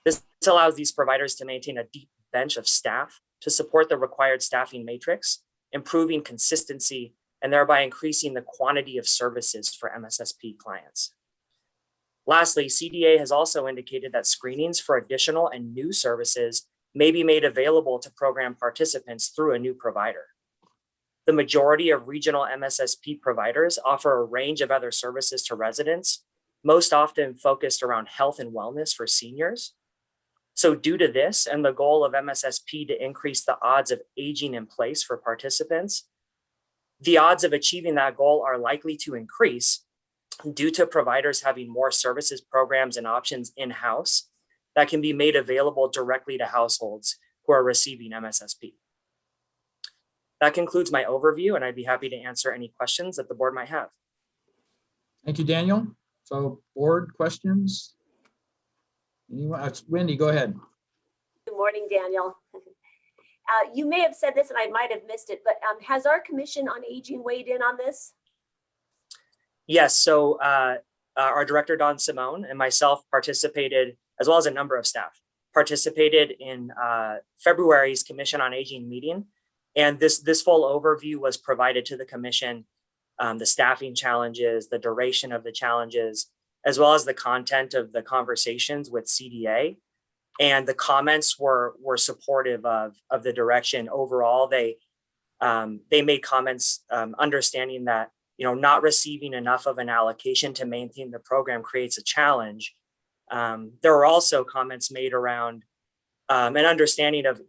This allows these providers to maintain a deep bench of staff to support the required staffing matrix, improving consistency, and thereby increasing the quantity of services for MSSP clients. Lastly, CDA has also indicated that screenings for additional and new services may be made available to program participants through a new provider. The majority of regional MSSP providers offer a range of other services to residents, most often focused around health and wellness for seniors. So due to this and the goal of MSSP to increase the odds of aging in place for participants, the odds of achieving that goal are likely to increase due to providers having more services, programs, and options in-house that can be made available directly to households who are receiving MSSP. That concludes my overview, and I'd be happy to answer any questions that the board might have. Thank you, Daniel. So board questions? Anyone? Wendy, go ahead. Good morning, Daniel. You may have said this and I might have missed it, but has our Commission on Aging weighed in on this? Yes, so our director, Don Simone, and myself participated, as well as a number of staff, participated in February's Commission on Aging meeting. And this full overview was provided to the commission, the staffing challenges, the duration of the challenges, as well as the content of the conversations with CDA. And the comments were supportive of the direction. Overall, they made comments understanding that not receiving enough of an allocation to maintain the program creates a challenge. There were also comments made around an understanding of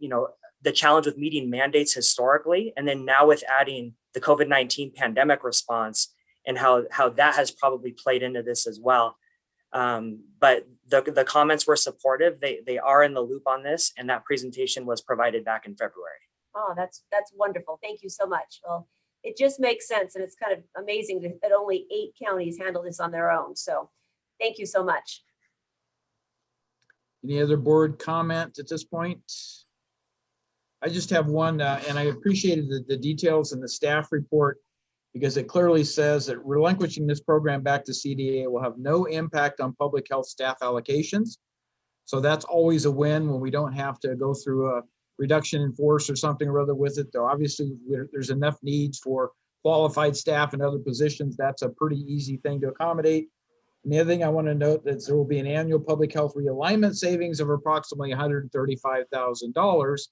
the challenge with meeting mandates historically, and then now with adding the COVID-19 pandemic response and how that has probably played into this as well. But the comments were supportive. They are in the loop on this, and that presentation was provided back in February. Oh, that's wonderful. Thank you so much. Well, it just makes sense, and it's kind of amazing that only 8 counties handle this on their own. So thank you so much. Any other board comment at this point? I just have one, and I appreciated the details in the staff report because it clearly says that relinquishing this program back to CDA will have no impact on public health staff allocations. So that's always a win when we don't have to go through a reduction in force or something or other with it. Though obviously there's enough needs for qualified staff in other positions. That's a pretty easy thing to accommodate. And the other thing I want to note is there will be an annual public health realignment savings of approximately $135,000.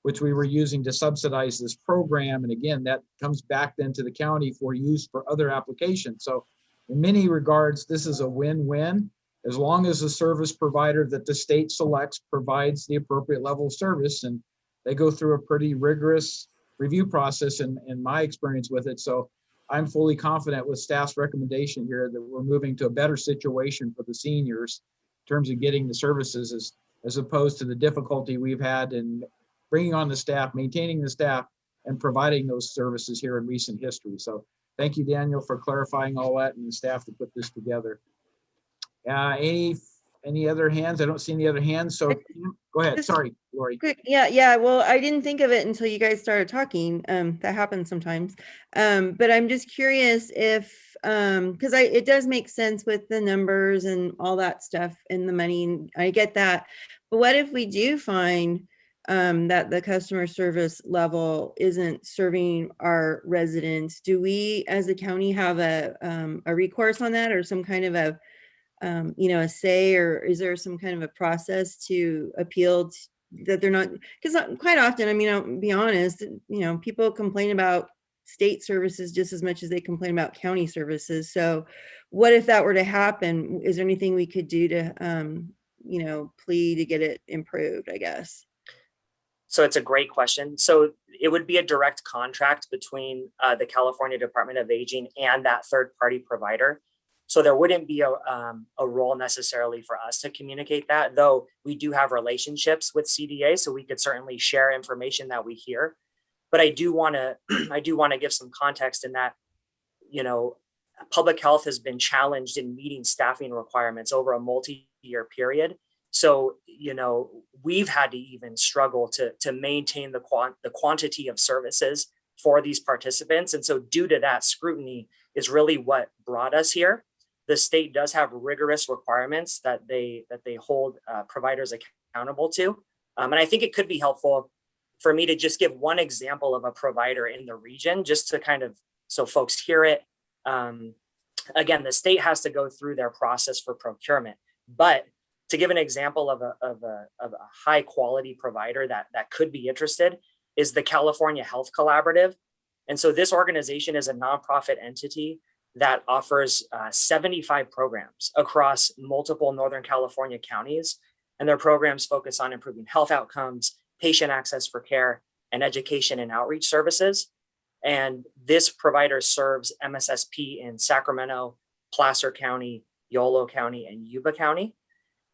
which we were using to subsidize this program. And again, that comes back then to the county for use for other applications. So in many regards, this is a win-win, as long as the service provider that the state selects provides the appropriate level of service. And they go through a pretty rigorous review process in my experience with it. So I'm fully confident with staff's recommendation here that we're moving to a better situation for the seniors in terms of getting the services as opposed to the difficulty we've had in bringing on the staff, maintaining the staff, and providing those services here in recent history. So thank you, Daniel, for clarifying all that and the staff to put this together. Any other hands? I don't see any other hands. So go ahead. Sorry, Lori. Quick, yeah. Well, I didn't think of it until you guys started talking. That happens sometimes. But I'm just curious if, because it does make sense with the numbers and all that stuff and the money, and I get that. But what if we do find that the customer service level isn't serving our residents? Do we, as a county, have a recourse on that, or some kind of a a say, or is there some kind of a process to appeal that they're not? Because quite often, I mean, I'll be honest, people complain about state services just as much as they complain about county services. So what if that were to happen? Is there anything we could do to, plea to get it improved, I guess? So it's a great question. So it would be a direct contract between the California Department of Aging and that third-party provider. So there wouldn't be a role necessarily for us to communicate that, though we do have relationships with CDA, so we could certainly share information that we hear. But I do want to give some context in that, public health has been challenged in meeting staffing requirements over a multi-year period. So, we've had to even struggle to maintain the quantity of services for these participants. And so due to that, scrutiny is really what brought us here. The state does have rigorous requirements that they hold providers accountable to. And I think it could be helpful for me to just give one example of a provider in the region, just to kind of, so folks hear it. Again, the state has to go through their process for procurement, but to give an example of a high quality provider that could be interested is the California Health Collaborative. And so this organization is a nonprofit entity that offers 75 programs across multiple Northern California counties. And their programs focus on improving health outcomes, patient access for care, and education and outreach services. And this provider serves MSSP in Sacramento, Placer County, Yolo County, and Yuba County.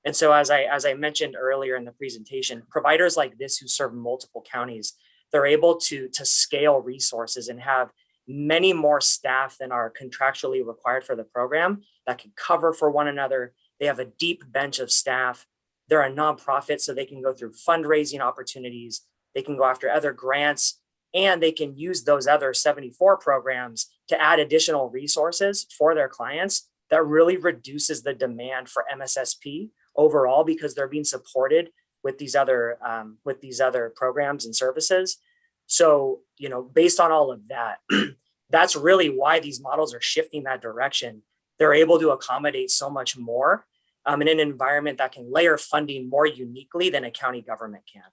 And so as I mentioned earlier in the presentation, providers like this who serve multiple counties, they're able to scale resources and have many more staff than are contractually required for the program that can cover for one another. They have a deep bench of staff. They're a nonprofit, so they can go through fundraising opportunities. They can go after other grants, and they can use those other 74 programs to add additional resources for their clients. That really reduces the demand for MSSP overall, because they're being supported with these other programs and services. So, based on all of that, that's really why these models are shifting that direction. They're able to accommodate so much more in an environment that can layer funding more uniquely than a county government can.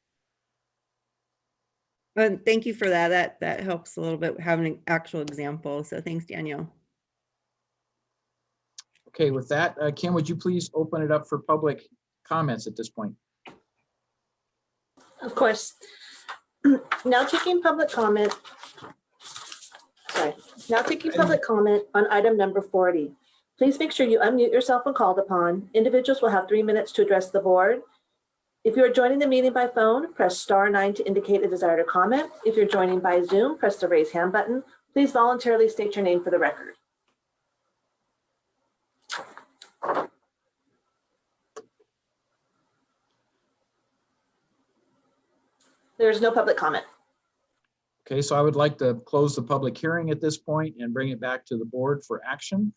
Thank you for that. That helps a little bit, having an actual example. So thanks, Daniel. Okay, with that, Kim, would you please open it up for public comments at this point? Of course. Now taking public comment. Now taking public comment on item number 40. Please make sure you unmute yourself when called upon. Individuals will have 3 minutes to address the board. If you are joining the meeting by phone, press *9 to indicate a desire to comment. If you're joining by Zoom, press the raise hand button. Please voluntarily state your name for the record. There's no public comment. Okay, so I would like to close the public hearing at this point and bring it back to the board for action.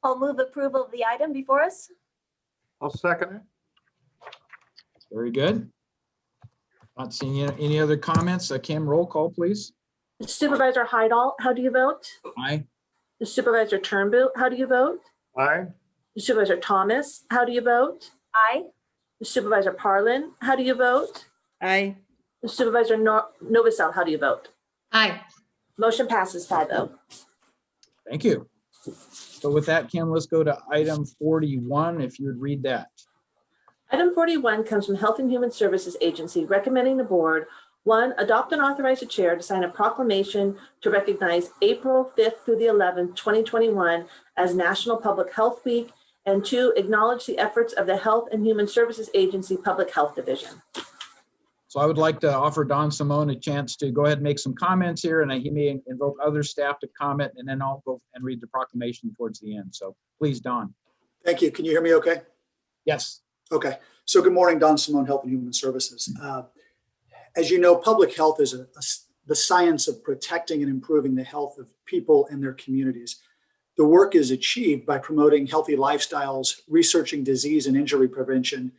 I'll move approval of the item before us. I'll second it. Very good. Not seeing any other comments. Kim, roll call, please. Supervisor Heidel, how do you vote? Aye. Supervisor Turnboot, how do you vote? Aye. Supervisor Thomas, how do you vote? Aye. Supervisor Parlin, how do you vote? Aye. Supervisor Novosel, how do you vote? Aye. Motion passes 5-0. Thank you. So with that, Kim, let's go to item 41, if you would read that. Item 41 comes from Health and Human Services Agency recommending the board, 1, adopt and authorize the chair to sign a proclamation to recognize April 5th through the 11th, 2021 as National Public Health Week, and 2, acknowledge the efforts of the Health and Human Services Agency Public Health Division. So I would like to offer Don Simone a chance to go ahead and make some comments here, and he may invoke other staff to comment, and then I'll go and read the proclamation towards the end. So please, Don. Thank you. Can you hear me okay? Yes. Okay. So good morning, Don Simone, Health and Human Services. As you know, public health is the science of protecting and improving the health of people and their communities. The work is achieved by promoting healthy lifestyles, researching disease and injury prevention,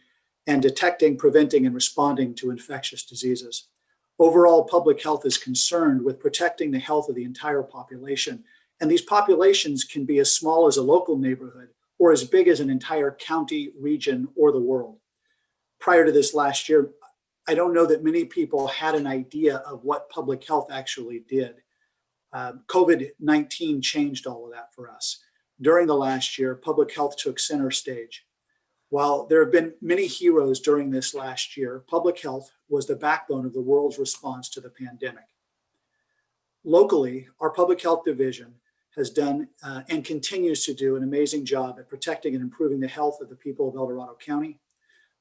and detecting, preventing, and responding to infectious diseases. Overall, public health is concerned with protecting the health of the entire population. And these populations can be as small as a local neighborhood or as big as an entire county, region, or the world. Prior to this last year, I don't know that many people had an idea of what public health actually did. COVID-19 changed all of that for us. During the last year, public health took center stage. While there have been many heroes during this last year, public health was the backbone of the world's response to the pandemic. Locally, our public health division has done and continues to do an amazing job at protecting and improving the health of the people of El Dorado County.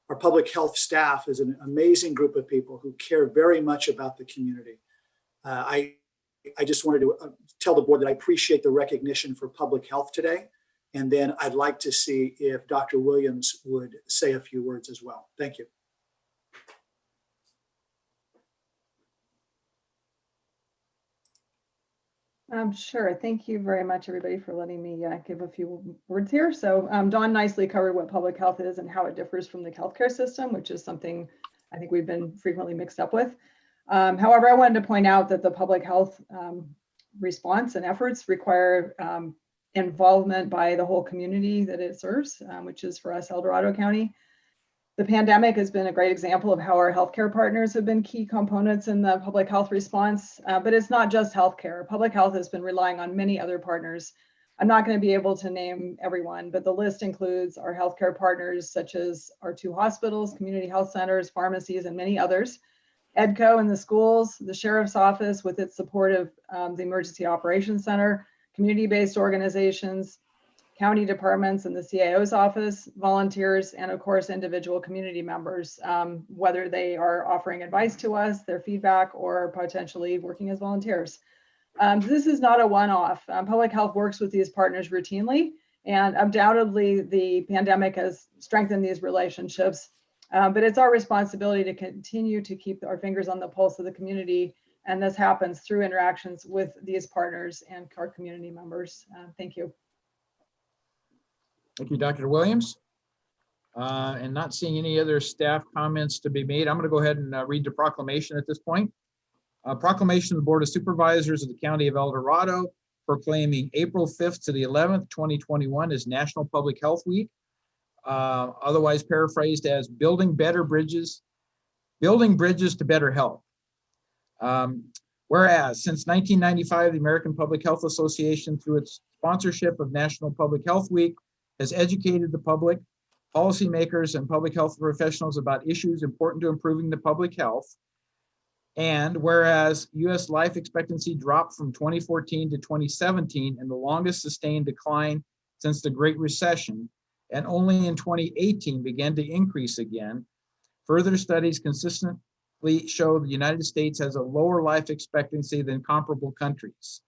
Our public health staff is an amazing group of people who care very much about the community. I just wanted to tell the board that I appreciate the recognition for public health today. And then I'd like to see if Dr. Williams would say a few words as well. Thank you. Sure. Thank you very much, everybody, for letting me give a few words here. So Dawn nicely covered what public health is and how it differs from the healthcare system, which is something I think we've been frequently mixed up with. However, I wanted to point out that the public health response and efforts require involvement by the whole community that it serves, which is for us, El Dorado County. The pandemic has been a great example of how our healthcare partners have been key components in the public health response, but it's not just healthcare. Public health has been relying on many other partners. I'm not going to be able to name everyone, but the list includes our healthcare partners, such as our 2 hospitals, community health centers, pharmacies, and many others. EDCO in the schools, the Sheriff's Office with its support of the Emergency Operations Center, community-based organizations, county departments and the CIO's office, volunteers, and of course, individual community members, whether they are offering advice to us, their feedback, or potentially working as volunteers. This is not a one-off. Public health works with these partners routinely, and undoubtedly the pandemic has strengthened these relationships, but it's our responsibility to continue to keep our fingers on the pulse of the community, and this happens through interactions with these partners and our community members. Thank you. Thank you, Dr. Williams. And not seeing any other staff comments to be made, I'm going to go ahead and read the proclamation at this point. Proclamation of the Board of Supervisors of the County of El Dorado proclaiming April 5th to the 11th, 2021 as National Public Health Week, otherwise paraphrased as building bridges to better health. Whereas since 1995, the American Public Health Association, through its sponsorship of National Public Health Week, has educated the public, policymakers, and public health professionals about issues important to improving the public health. And whereas U.S. life expectancy dropped from 2014 to 2017 in the longest sustained decline since the Great Recession, and only in 2018 began to increase again, further studies consistently show the United States has a lower life expectancy than comparable countries.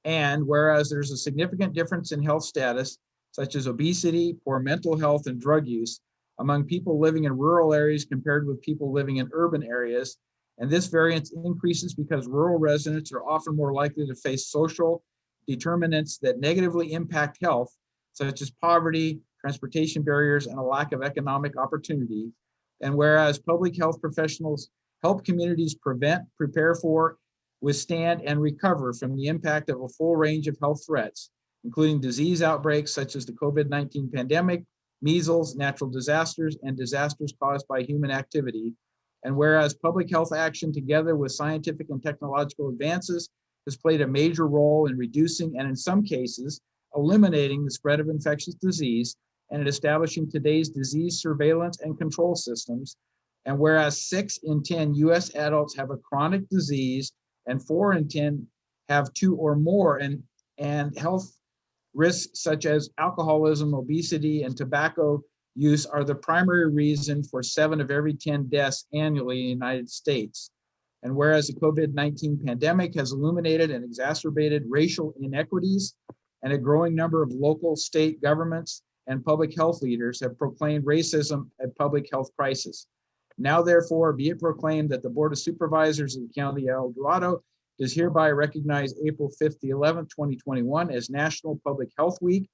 And whereas there's a significant difference in health status, such as obesity, poor mental health, and drug use among people living in rural areas compared with people living in urban areas. And this variance increases because rural residents are often more likely to face social determinants that negatively impact health, such as poverty, transportation barriers, and a lack of economic opportunity. And whereas public health professionals help communities prevent, prepare for, withstand, and recover from the impact of a full range of health threats, including disease outbreaks such as the COVID-19 pandemic, measles, natural disasters, and disasters caused by human activity, And whereas public health action together with scientific and technological advances has played a major role in reducing and in some cases eliminating the spread of infectious disease and in establishing today's disease surveillance and control systems. And whereas 6 in 10 US adults have a chronic disease and 4 in 10 have 2 or more, and health risks such as alcoholism, obesity, and tobacco use are the primary reason for 7 of every 10 deaths annually in the United States. And whereas the COVID-19 pandemic has illuminated and exacerbated racial inequities, and a growing number of local, state governments and public health leaders have proclaimed racism a public health crisis. Now, therefore, be it proclaimed that the Board of Supervisors of the County of El Dorado does hereby recognize April 5th to 11th, 2021 as National Public Health Week,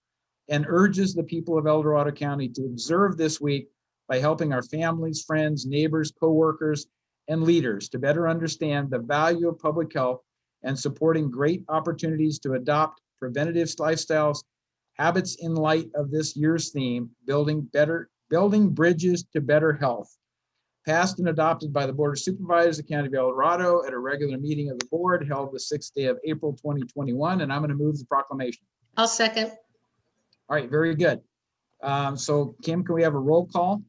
and urges the people of El Dorado County to observe this week by helping our families, friends, neighbors, coworkers, and leaders to better understand the value of public health and supporting great opportunities to adopt preventative lifestyles, habits in light of this year's theme, building bridges to better health. Passed and adopted by the Board of Supervisors of the County of El Dorado at a regular meeting of the board held the 6th day of April, 2021. And I'm going to move the proclamation. I'll second. All right, very good. So Kim, can we have a roll call?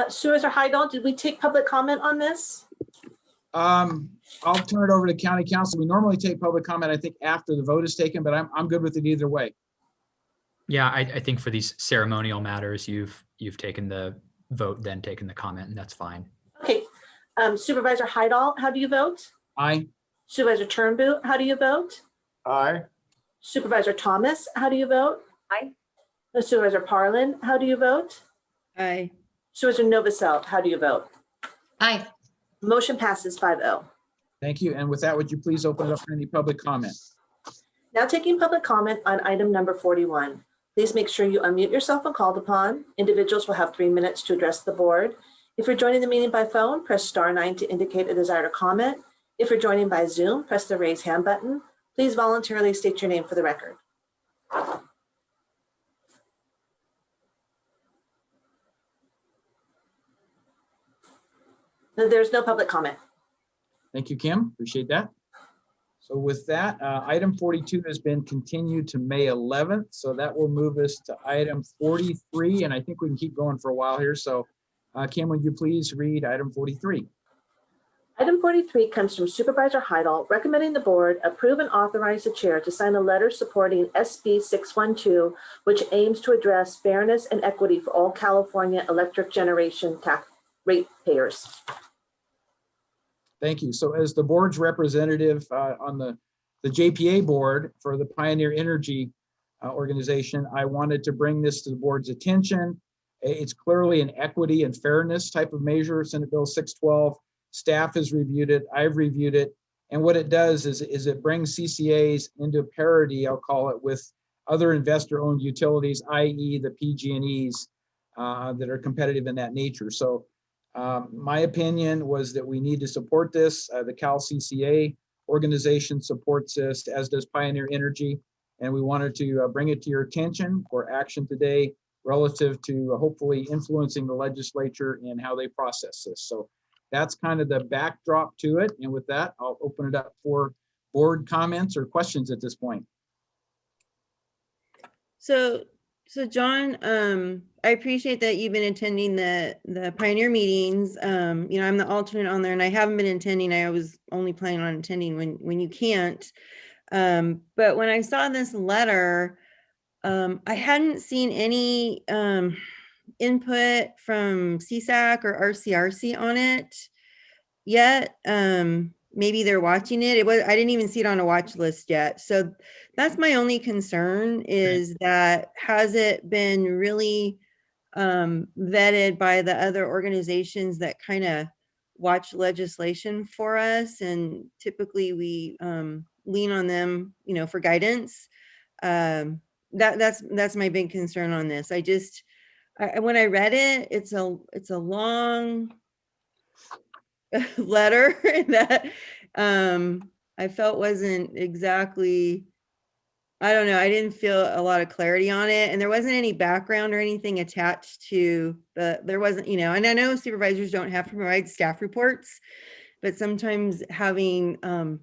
Supervisor Heidel, did we take public comment on this? I'll turn it over to County Council. We normally take public comment, I think, after the vote is taken, but I'm good with it either way. Yeah, I think for these ceremonial matters, you've taken the vote, then taken the comment, and that's fine. Okay. Supervisor Heidel, how do you vote? Aye. Supervisor Turnboot, how do you vote? Aye. Supervisor Thomas, how do you vote? Aye. Supervisor Parlin, how do you vote? Aye. Supervisor Novosel, how do you vote? Aye. Motion passes 5-0. Thank you. And with that, would you please open it up for any public comment? Now taking public comment on item number 41. Please make sure you unmute yourself when called upon. Individuals will have 3 minutes to address the board. If you're joining the meeting by phone, press *9 to indicate a desire to comment. If you're joining by Zoom, press the raise hand button. Please voluntarily state your name for the record. There's no public comment. Thank you, Kim. Appreciate that. So with that, item 42 has been continued to May 11th. So that will move us to item 43. And I think we can keep going for a while here. So Kim, would you please read item 43? Item 43 comes from Supervisor Heidel, recommending the board approve and authorize the chair to sign a letter supporting SB 612, which aims to address fairness and equity for all California electric generation tax ratepayers. Thank you. So as the board's representative on the JPA board for the Pioneer Energy organization, I wanted to bring this to the board's attention. It's clearly an equity and fairness type of measure, Senate Bill 612. Staff has reviewed it, I've reviewed it. And what it does is it brings CCAs into parity, I'll call it, with other investor-owned utilities, i.e. the PG&Es that are competitive in that nature. So my opinion was that we need to support this. The Cal CCA organization supports this, as does Pioneer Energy. And we wanted to bring it to your attention for action today relative to hopefully influencing the legislature in how they process this. So that's kind of the backdrop to it. And with that, I'll open it up for board comments or questions at this point. So John, I appreciate that you've been attending the Pioneer meetings. I'm the alternate on there and I haven't been attending. I was only planning on attending when you can't. But when I saw this letter, I hadn't seen any input from CSAC or RCRC on it yet. Maybe they're watching it. I didn't even see it on a watch list yet. So that's my only concern is that has it been really vetted by the other organizations that kind of watch legislation for us, and typically we lean on them, for guidance. That's my big concern on this. When I read it, it's a long letter that I felt wasn't exactly I don't know. I didn't feel a lot of clarity on it, and there wasn't any background or anything attached to there wasn't, and I know supervisors don't have to provide staff reports, but sometimes having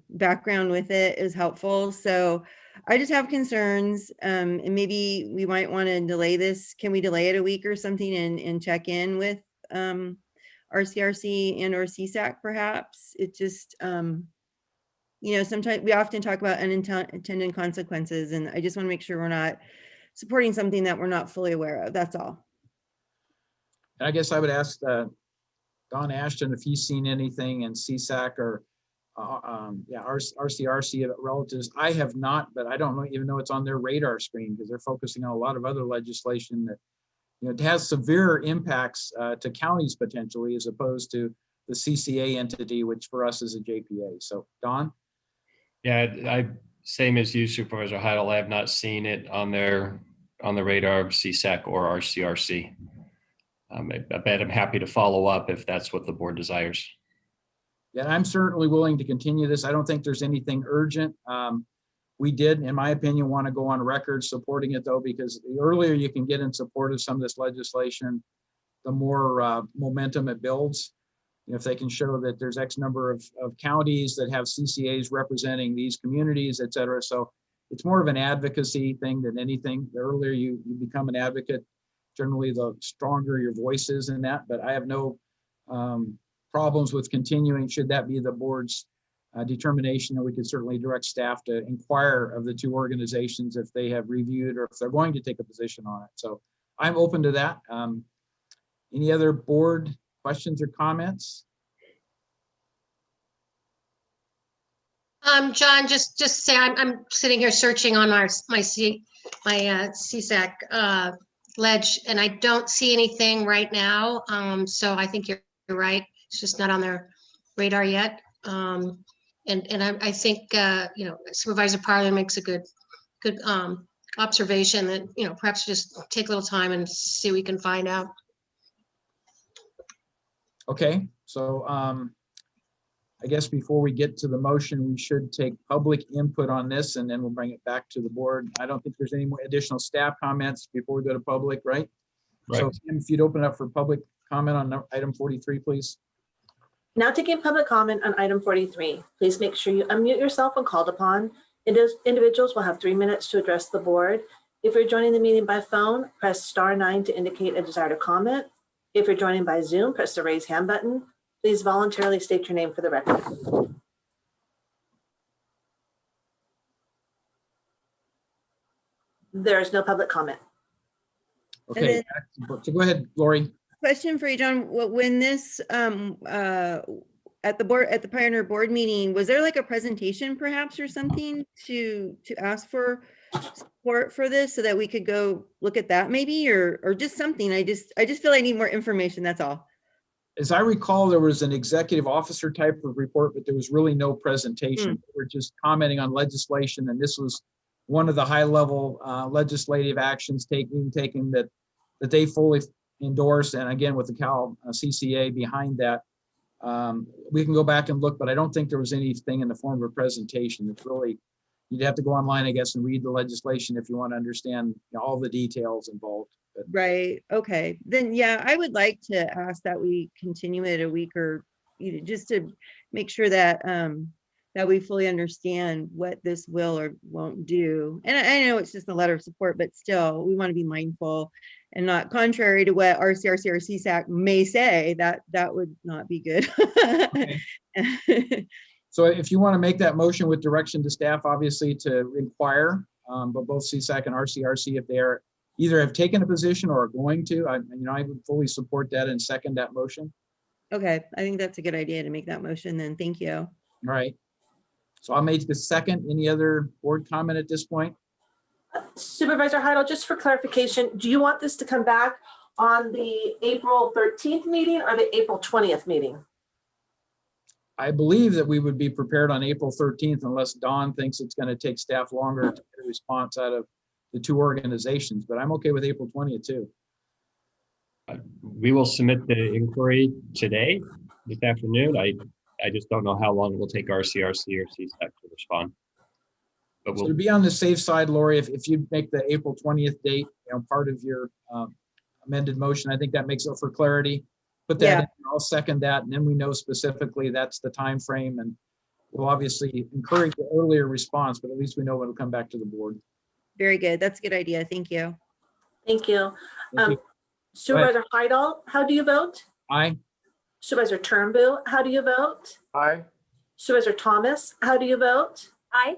background with it is helpful. So I just have concerns, and maybe we might want to delay this. Can we delay it a week or something and check in with RCRC and or CSAC perhaps? It just, sometimes we often talk about unintended consequences, and I just want to make sure we're not supporting something that we're not fully aware of. That's all. And I guess I would ask Don Ashton if he's seen anything in CSAC or RCRC relatives. I have not, but I don't even know it's on their radar screen because they're focusing on a lot of other legislation that it has severe impacts to counties potentially, as opposed to the CCA entity, which for us is a JPA. So Don? Yeah, same as you, Supervisor Heidel. I have not seen it on the radar of CSAC or RCRC. I bet I'm happy to follow up if that's what the board desires. Yeah, I'm certainly willing to continue this. I don't think there's anything urgent. We did, in my opinion, want to go on record supporting it, though, because the earlier you can get in support of some of this legislation, the more momentum it builds. If they can show that there's X number of counties that have CCAs representing these communities, et cetera. So it's more of an advocacy thing than anything. The earlier you become an advocate, generally the stronger your voice is in that. But I have no problems with continuing, should that be the board's determination. That we could certainly direct staff to inquire of the two organizations if they have reviewed or if they're going to take a position on it. So I'm open to that. Any other board questions or comments? John, just say I'm sitting here searching on my CSAC ledge, and I don't see anything right now. So I think you're right. It's just not on their radar yet. And I think Supervisor Parlin makes a good observation that perhaps just take a little time and see what we can find out. Okay, so I guess before we get to the motion, we should take public input on this, and then we'll bring it back to the board. I don't think there's any more additional staff comments before we go to public, right? Right. So Tim, if you'd open up for public comment on item 43, please. Now taking public comment on item 43. Please make sure you unmute yourself when called upon. Individuals will have 3 minutes to address the board. If you're joining the meeting by phone, press *9 to indicate a desire to comment. If you're joining by Zoom, press the raise hand button. Please voluntarily state your name for the record. There is no public comment. Okay, so go ahead, Lori. Question for you, John. When this at the Pioneer Board meeting, was there like a presentation perhaps or something to ask for support for this so that we could go look at that maybe, or just something? I just feel I need more information. That's all. As I recall, there was an executive officer type of report, but there was really no presentation. We're just commenting on legislation, and this was one of the high-level legislative actions taken that they fully endorsed. And again, with the Cal CCA behind that, we can go back and look, but I don't think there was anything in the form of a presentation. It's really, you'd have to go online, I guess, and read the legislation if you want to understand all the details involved. But Right. Okay. Then, yeah, I would like to ask that we continue it a week or just to make sure that that we fully understand what this will or won't do. And I know it's just a letter of support, but still, we want to be mindful and not contrary to what RCRC or CSAC may say. That would not be good. Okay. So if you want to make that motion with direction to staff, obviously to inquire, but both CSAC and RCRC, if they are either have taken a position or are going to, I would fully support that and second that motion. Okay, I think that's a good idea to make that motion then. Thank you. All right. So I'll make the second. Any other board comment at this point? Supervisor Heidel, just for clarification, do you want this to come back on the April 13th meeting or the April 20th meeting? I believe that we would be prepared on April 13th unless Dawn thinks it's going to take staff longer to get a response out of the two organizations, but I'm okay with April 20th too. We will submit the inquiry today, this afternoon. I just don't know how long it will take RCRC or CSAC to respond. But So we'll, to be on the safe side, Lori, if you make the April 20th date, part of your amended motion, I think that makes it for clarity. Put that Yeah. in, I'll second that, and then we know specifically that's the time frame, and we'll obviously encourage the earlier response, but at least we know when it'll come back to the board. Very good. That's a good idea. Thank you. Thank you. Thank you. Supervisor Heidel, how do you vote? Aye. Supervisor Turnbull, how do you vote? Aye. Supervisor Thomas, how do you vote? Aye.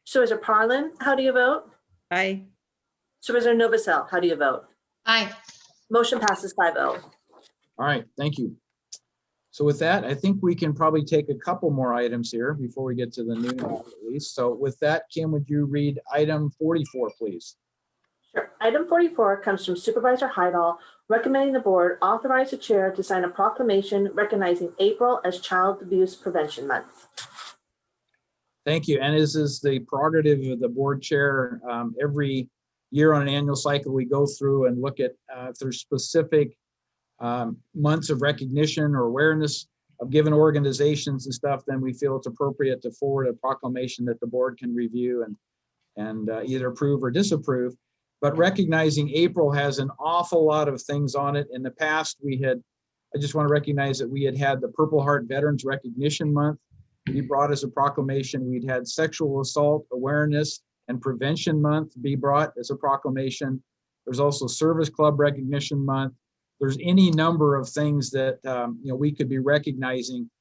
Supervisor Parlin, how do you vote? Aye. Supervisor Novacell, how do you vote? Aye. Motion passes 5-0. All right, thank you. So with that, I think we can probably take a couple more items here before we get to the noon hour at least. So with that, Kim, would you read item 44, please? Sure. Item 44 comes from Supervisor Heidel, recommending the board authorize the chair to sign a proclamation recognizing April as Child Abuse Prevention Month. Thank you. And this is the prerogative of the board chair. Every year on an annual cycle, we go through and look at if there's specific months of recognition or awareness of given organizations and stuff, then we feel it's appropriate to forward a proclamation that the board can review and either approve or disapprove. But recognizing April has an awful lot of things on it. In the past, I just want to recognize that we had the Purple Heart Veterans Recognition Month. We brought as a proclamation. We'd had Sexual Assault Awareness and Prevention Month be brought as a proclamation. There's also Service Club Recognition Month. There's any number of things that we could be recognizing,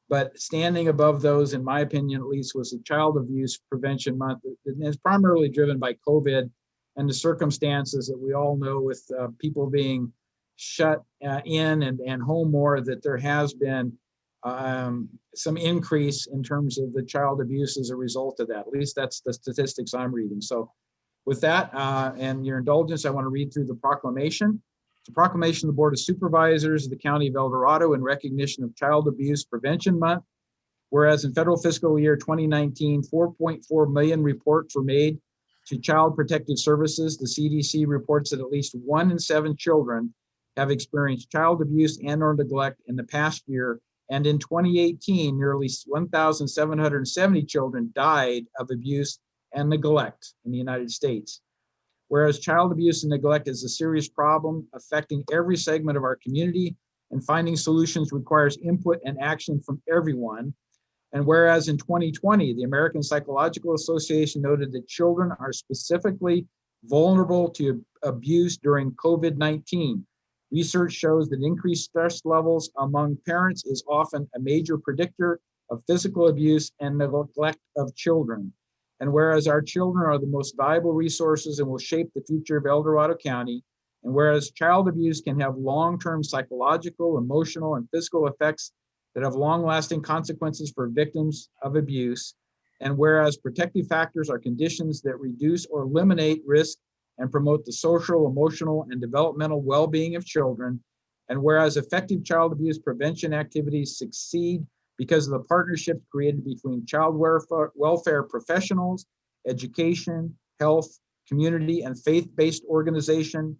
but standing above those, in my opinion, at least, was the Child Abuse Prevention Month. It's primarily driven by COVID and the circumstances that we all know with people being shut in and home more, that there has been some increase in terms of the child abuse as a result of that. At least that's the statistics I'm reading. So with that and your indulgence, I want to read through the proclamation. It's a proclamation of the Board of Supervisors of the County of El Dorado in recognition of Child Abuse Prevention Month. Whereas in federal fiscal year 2019, 4.4 million reports were made to Child Protective Services. The CDC reports that at least 1 in 7 children have experienced child abuse and or neglect in the past year. And in 2018, nearly 1,770 children died of abuse and neglect in the United States. Whereas child abuse and neglect is a serious problem affecting every segment of our community, and finding solutions requires input and action from everyone. And whereas in 2020, the American Psychological Association noted that children are specifically vulnerable to abuse during COVID-19. Research shows that increased stress levels among parents is often a major predictor of physical abuse and neglect of children. And whereas our children are the most valuable resources and will shape the future of El Dorado County, and whereas child abuse can have long-term psychological, emotional, and physical effects that have long-lasting consequences for victims of abuse, and whereas protective factors are conditions that reduce or eliminate risk and promote the social, emotional, and developmental well-being of children, and whereas effective child abuse prevention activities succeed because of the partnerships created between child welfare professionals, education, health, community, and faith-based organizations,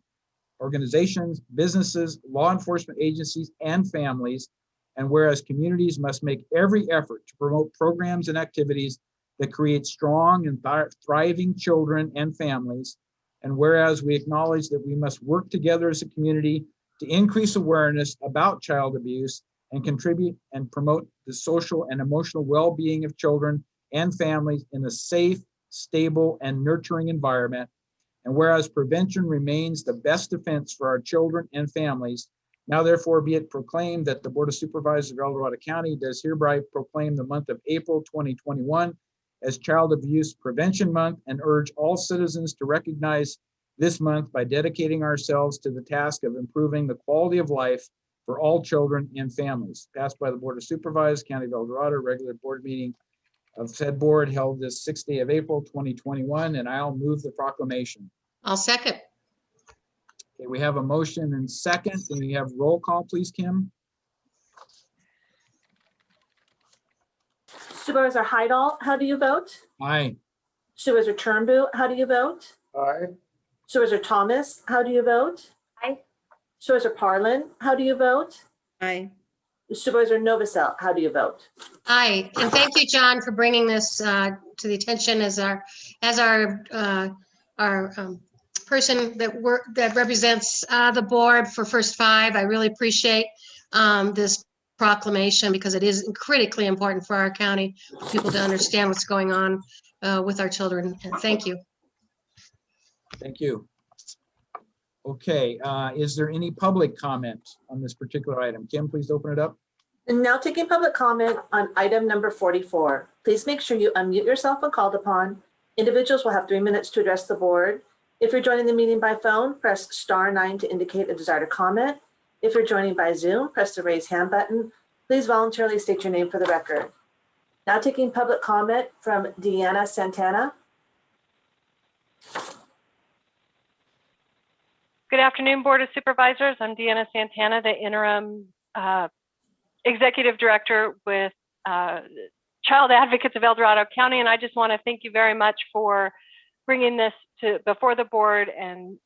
businesses, law enforcement agencies, and families. And whereas communities must make every effort to promote programs and activities that create strong and thriving children and families. And whereas we acknowledge that we must work together as a community to increase awareness about child abuse and contribute and promote the social and emotional well-being of children and families in a safe, stable, and nurturing environment. And whereas prevention remains the best defense for our children and families, now therefore be it proclaimed that the Board of Supervisors of El Dorado County does hereby proclaim the month of April 2021 as Child Abuse Prevention Month, and urge all citizens to recognize this month by dedicating ourselves to the task of improving the quality of life for all children and families. Passed by the Board of Supervisors, County of El Dorado, regular board meeting of said board held this 6th day of April 2021, and I'll move the proclamation. I'll second. Okay, we have a motion and second, and we have roll call, please, Kim. Supervisor Heidel, how do you vote? Aye. Supervisor Turnbull, how do you vote? Aye. Supervisor Thomas, how do you vote? Aye. Supervisor Parlin, how do you vote? Aye. Supervisor Novosel, how do you vote? Aye, and thank you, John, for bringing this to the attention as our person that represents the board for First Five. I really appreciate this proclamation because it is critically important for our county, for people to understand what's going on with our children. And thank you. Thank you. Okay, is there any public comment on this particular item? Kim, please open it up. And now taking public comment on item number 44. Please make sure you unmute yourself when called upon. Individuals will have 3 minutes to address the board. If you're joining the meeting by phone, press *9 to indicate a desire to comment. If you're joining by Zoom, press the raise hand button. Please voluntarily state your name for the record. Now taking public comment from Deanna Santana. Good afternoon, Board of Supervisors. I'm Deanna Santana, the interim Executive Director with Child Advocates of El Dorado County. And I just want to thank you very much for bringing this before the board and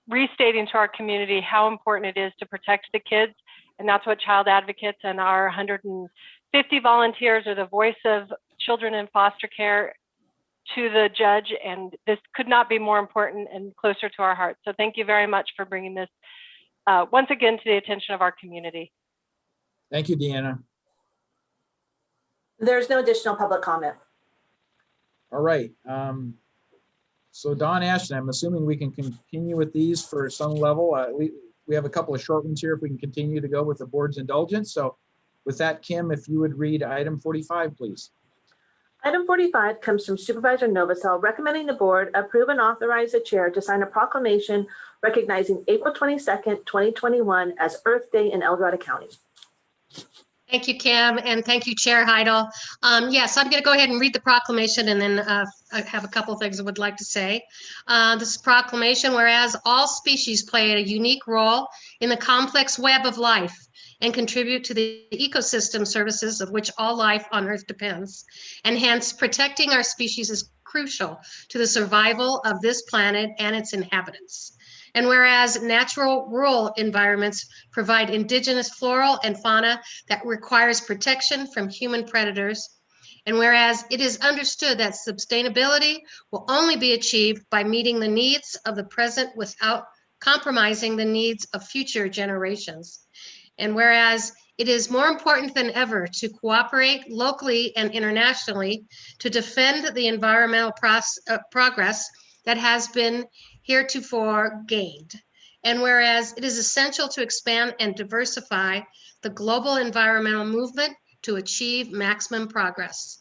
restating to our community how important it is to protect the kids. And that's what Child Advocates and our 150 volunteers are the voice of children in foster care to the judge, and this could not be more important and closer to our hearts. So thank you very much for bringing this once again to the attention of our community. Thank you, Deanna. There's no additional public comment. All right. So Don Ashton, I'm assuming we can continue with these for some level. We have a couple of short ones here if we can continue to go with the board's indulgence. So with that, Kim, if you would read item 45, please. Item 45 comes from Supervisor Novosel recommending the board approve and authorize the chair to sign a proclamation recognizing April 22nd, 2021 as Earth Day in El Dorado County. Thank you, Kim, and thank you, Chair Heidel. Yes, I'm going to go ahead and read the proclamation, and then I have a couple of things I would like to say. This proclamation, whereas all species play a unique role in the complex web of life and contribute to the ecosystem services of which all life on Earth depends, and hence protecting our species is crucial to the survival of this planet and its inhabitants. And whereas natural rural environments provide indigenous floral and fauna that requires protection from human predators, and whereas it is understood that sustainability will only be achieved by meeting the needs of the present without compromising the needs of future generations. And whereas it is more important than ever to cooperate locally and internationally to defend the environmental progress that has been heretofore gained. And whereas it is essential to expand and diversify the global environmental movement to achieve maximum progress.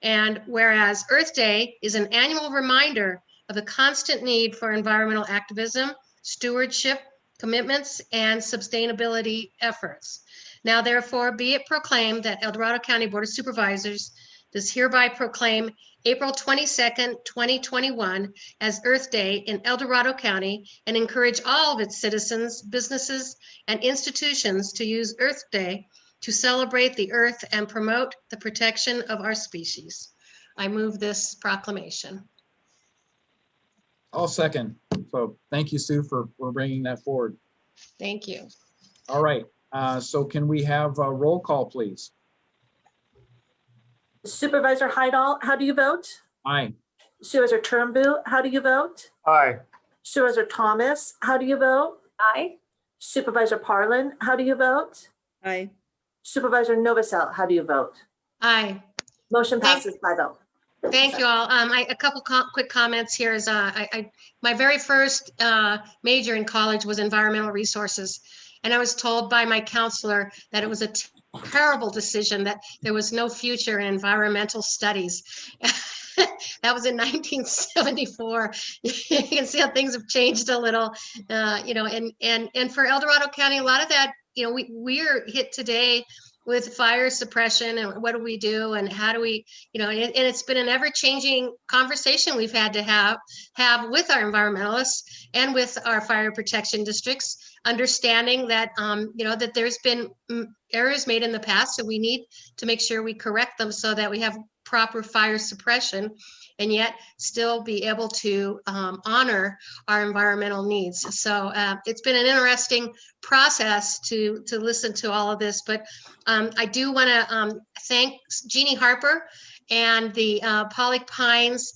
And whereas Earth Day is an annual reminder of the constant need for environmental activism, stewardship, commitments, and sustainability efforts. Now, therefore, be it proclaimed that El Dorado County Board of Supervisors does hereby proclaim April 22nd, 2021 as Earth Day in El Dorado County and encourage all of its citizens, businesses, and institutions to use Earth Day to celebrate the earth and promote the protection of our species. I move this proclamation. I'll second. So thank you, Sue, for bringing that forward. Thank you. All right. So can we have a roll call, please? Supervisor Heidel, how do you vote? Aye. Supervisor Turnbull, how do you vote? Aye. Supervisor Thomas, how do you vote? Aye. Supervisor Parlin, how do you vote? Aye. Supervisor Novosel, how do you vote? Aye. Motion passes 5-0. Thank you all. A couple quick comments here is my very first major in college was environmental resources. And I was told by my counselor that it was a terrible decision, that there was no future in environmental studies. That was in 1974. You can see how things have changed a little, and for El Dorado County, a lot of that, we're hit today with fire suppression and what do we do and how do we, and it's been an ever-changing conversation we've had to have with our environmentalists and with our fire protection districts understanding that, that there's been errors made in the past, so we need to make sure we correct them so that we have proper fire suppression and yet still be able to honor our environmental needs. So it's been an interesting process to listen to all of this, but I do want to thank Jeannie Harper and the Pollock Pines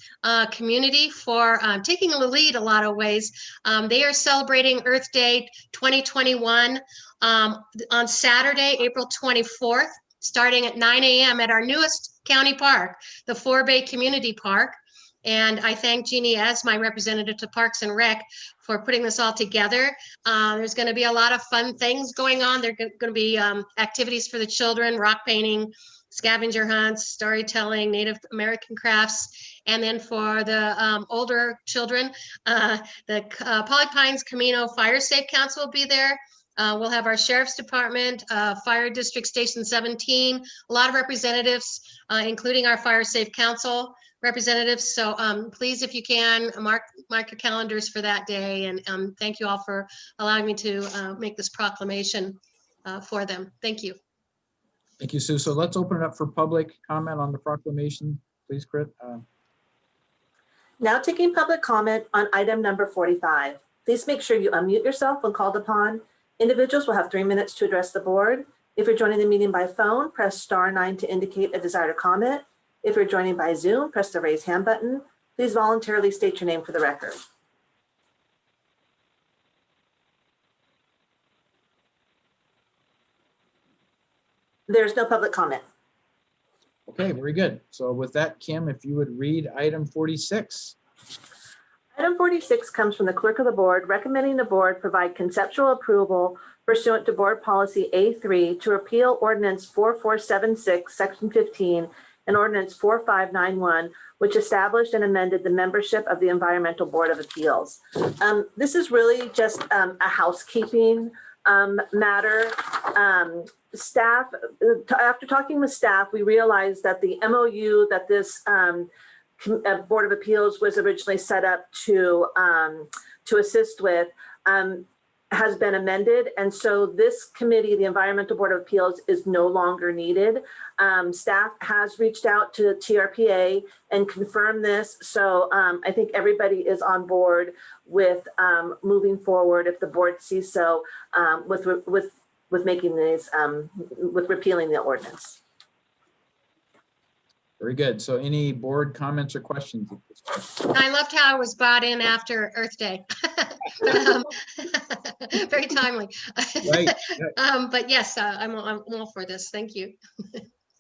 community for taking the lead a lot of ways. They are celebrating Earth Day 2021 on Saturday, April 24th, starting at 9 a.m. at our newest county park, the Four Bay Community Park. And I thank Jeannie as my representative to Parks and Rec for putting this all together. There's going to be a lot of fun things going on. There are going to be activities for the children, rock painting, scavenger hunts, storytelling, Native American crafts. And then for the older children, the Pollock Pines Camino Fire Safe Council will be there. We'll have our Sheriff's Department, Fire District Station 17, a lot of representatives, including our Fire Safe Council representatives. So please, if you can, mark your calendars for that day. And thank you all for allowing me to make this proclamation for them. Thank you. Thank you, Sue. So let's open it up for public comment on the proclamation. Please, Crit. Now taking public comment on item number 45. Please make sure you unmute yourself when called upon. Individuals will have 3 minutes to address the board. If you're joining the meeting by phone, press *9 to indicate a desire to comment. If you're joining by Zoom, press the raise hand button. Please voluntarily state your name for the record. There's no public comment. Okay, very good. So with that, Kim, if you would read item 46. Item 46 comes from the clerk of the board recommending the board provide conceptual approval pursuant to board policy A3 to repeal ordinance 4476, section 15, and ordinance 4591, which established and amended the membership of the Environmental Board of Appeals. This is really just a housekeeping matter. Staff, after talking with staff, we realized that the MOU that this Board of Appeals was originally set up to assist with has been amended. And so this committee, the Environmental Board of Appeals, is no longer needed. Staff has reached out to TRPA and confirmed this. So I think everybody is on board with moving forward, if the board sees so, with making these, with repealing the ordinance. Very good. So any board comments or questions? I loved how I was brought in after Earth Day. Very timely. Right. But yes, I'm all for this. Thank you.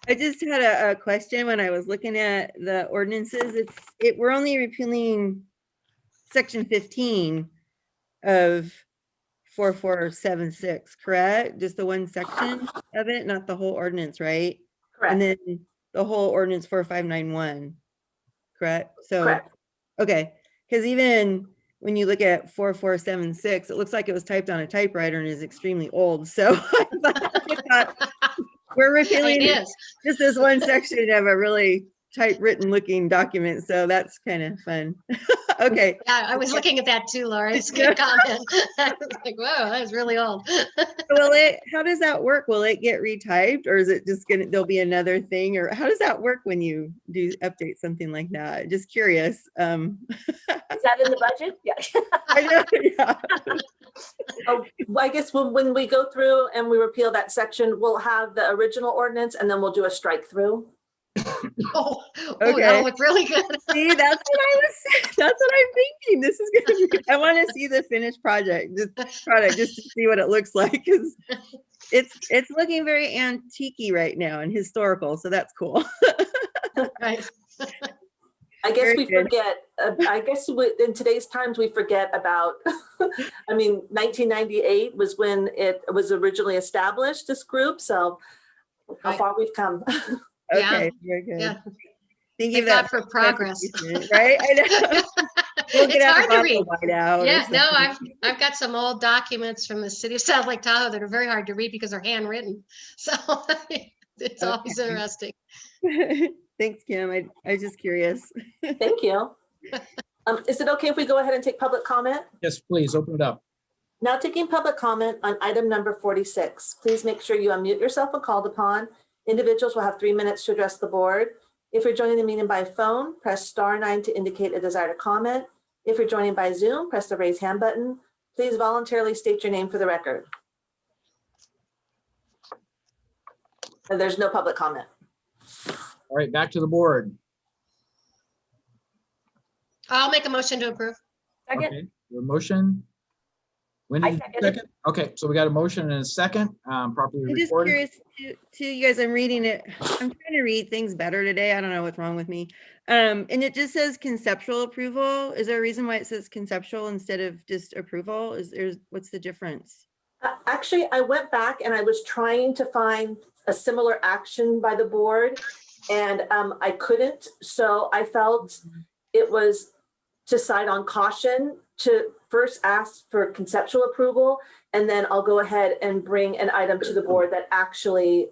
I just had a question when I was looking at the ordinances. We're only repealing section 15 of 4476, correct? Just the one section of it, not the whole ordinance, right? Correct. And then the whole ordinance 4591, correct? So, Correct. Okay, because even when you look at 4476, it looks like it was typed on a typewriter and is extremely old. So I thought we're repealing just this one section of a really typewritten looking document. So that's kind of fun. Okay. Yeah, I was looking at that too, Laura. It's a good comment. I was like, whoa, that was really old. How does that work? Will it get retyped, or is it just there'll be another thing, or how does that work when you do update something like that? Just curious. Is that in the budget? Yeah. I know, yeah. Oh, well, I guess when we go through and we repeal that section, we'll have the original ordinance and then we'll do a strike through. Oh, Okay. That'll look really good. See, that's what I'm thinking. This is gonna be, I want to see the finished product just to see what it looks like, because it's looking very antique-y right now and historical, so that's cool. Right. I guess we forget, in today's times, we forget about, I mean, 1998 was when it was originally established, this group. So how far we've come. Okay, very good. Yeah. Thinking Thank God for progress. Right? I know. We'll It's hard to read. Yeah, no, I've got some old documents from the city of South Lake Tahoe that are very hard to read because they're handwritten. So it's always interesting. Thanks, Kim. I was just curious. Thank you. Is it okay if we go ahead and take public comment? Yes, please open it up. Now taking public comment on item number 46. Please make sure you unmute yourself when called upon. Individuals will have 3 minutes to address the board. If you're joining the meeting by phone, press *9 to indicate a desire to comment. If you're joining by Zoom, press the raise hand button. Please voluntarily state your name for the record. And there's no public comment. All right, back to the board. I'll make a motion to approve. Second. Okay, your motion. Wendy, I you second it. second? Okay, so we got a motion and a second, properly I'm just recorded. curious to you guys, I'm reading it. I'm trying to read things better today. I don't know what's wrong with me. And it just says conceptual approval. Is there a reason why it says conceptual instead of just approval? What's the difference? Actually, I went back and I was trying to find a similar action by the board and I couldn't. So I felt it was to side on caution to first ask for conceptual approval, and then I'll go ahead and bring an item to the board that actually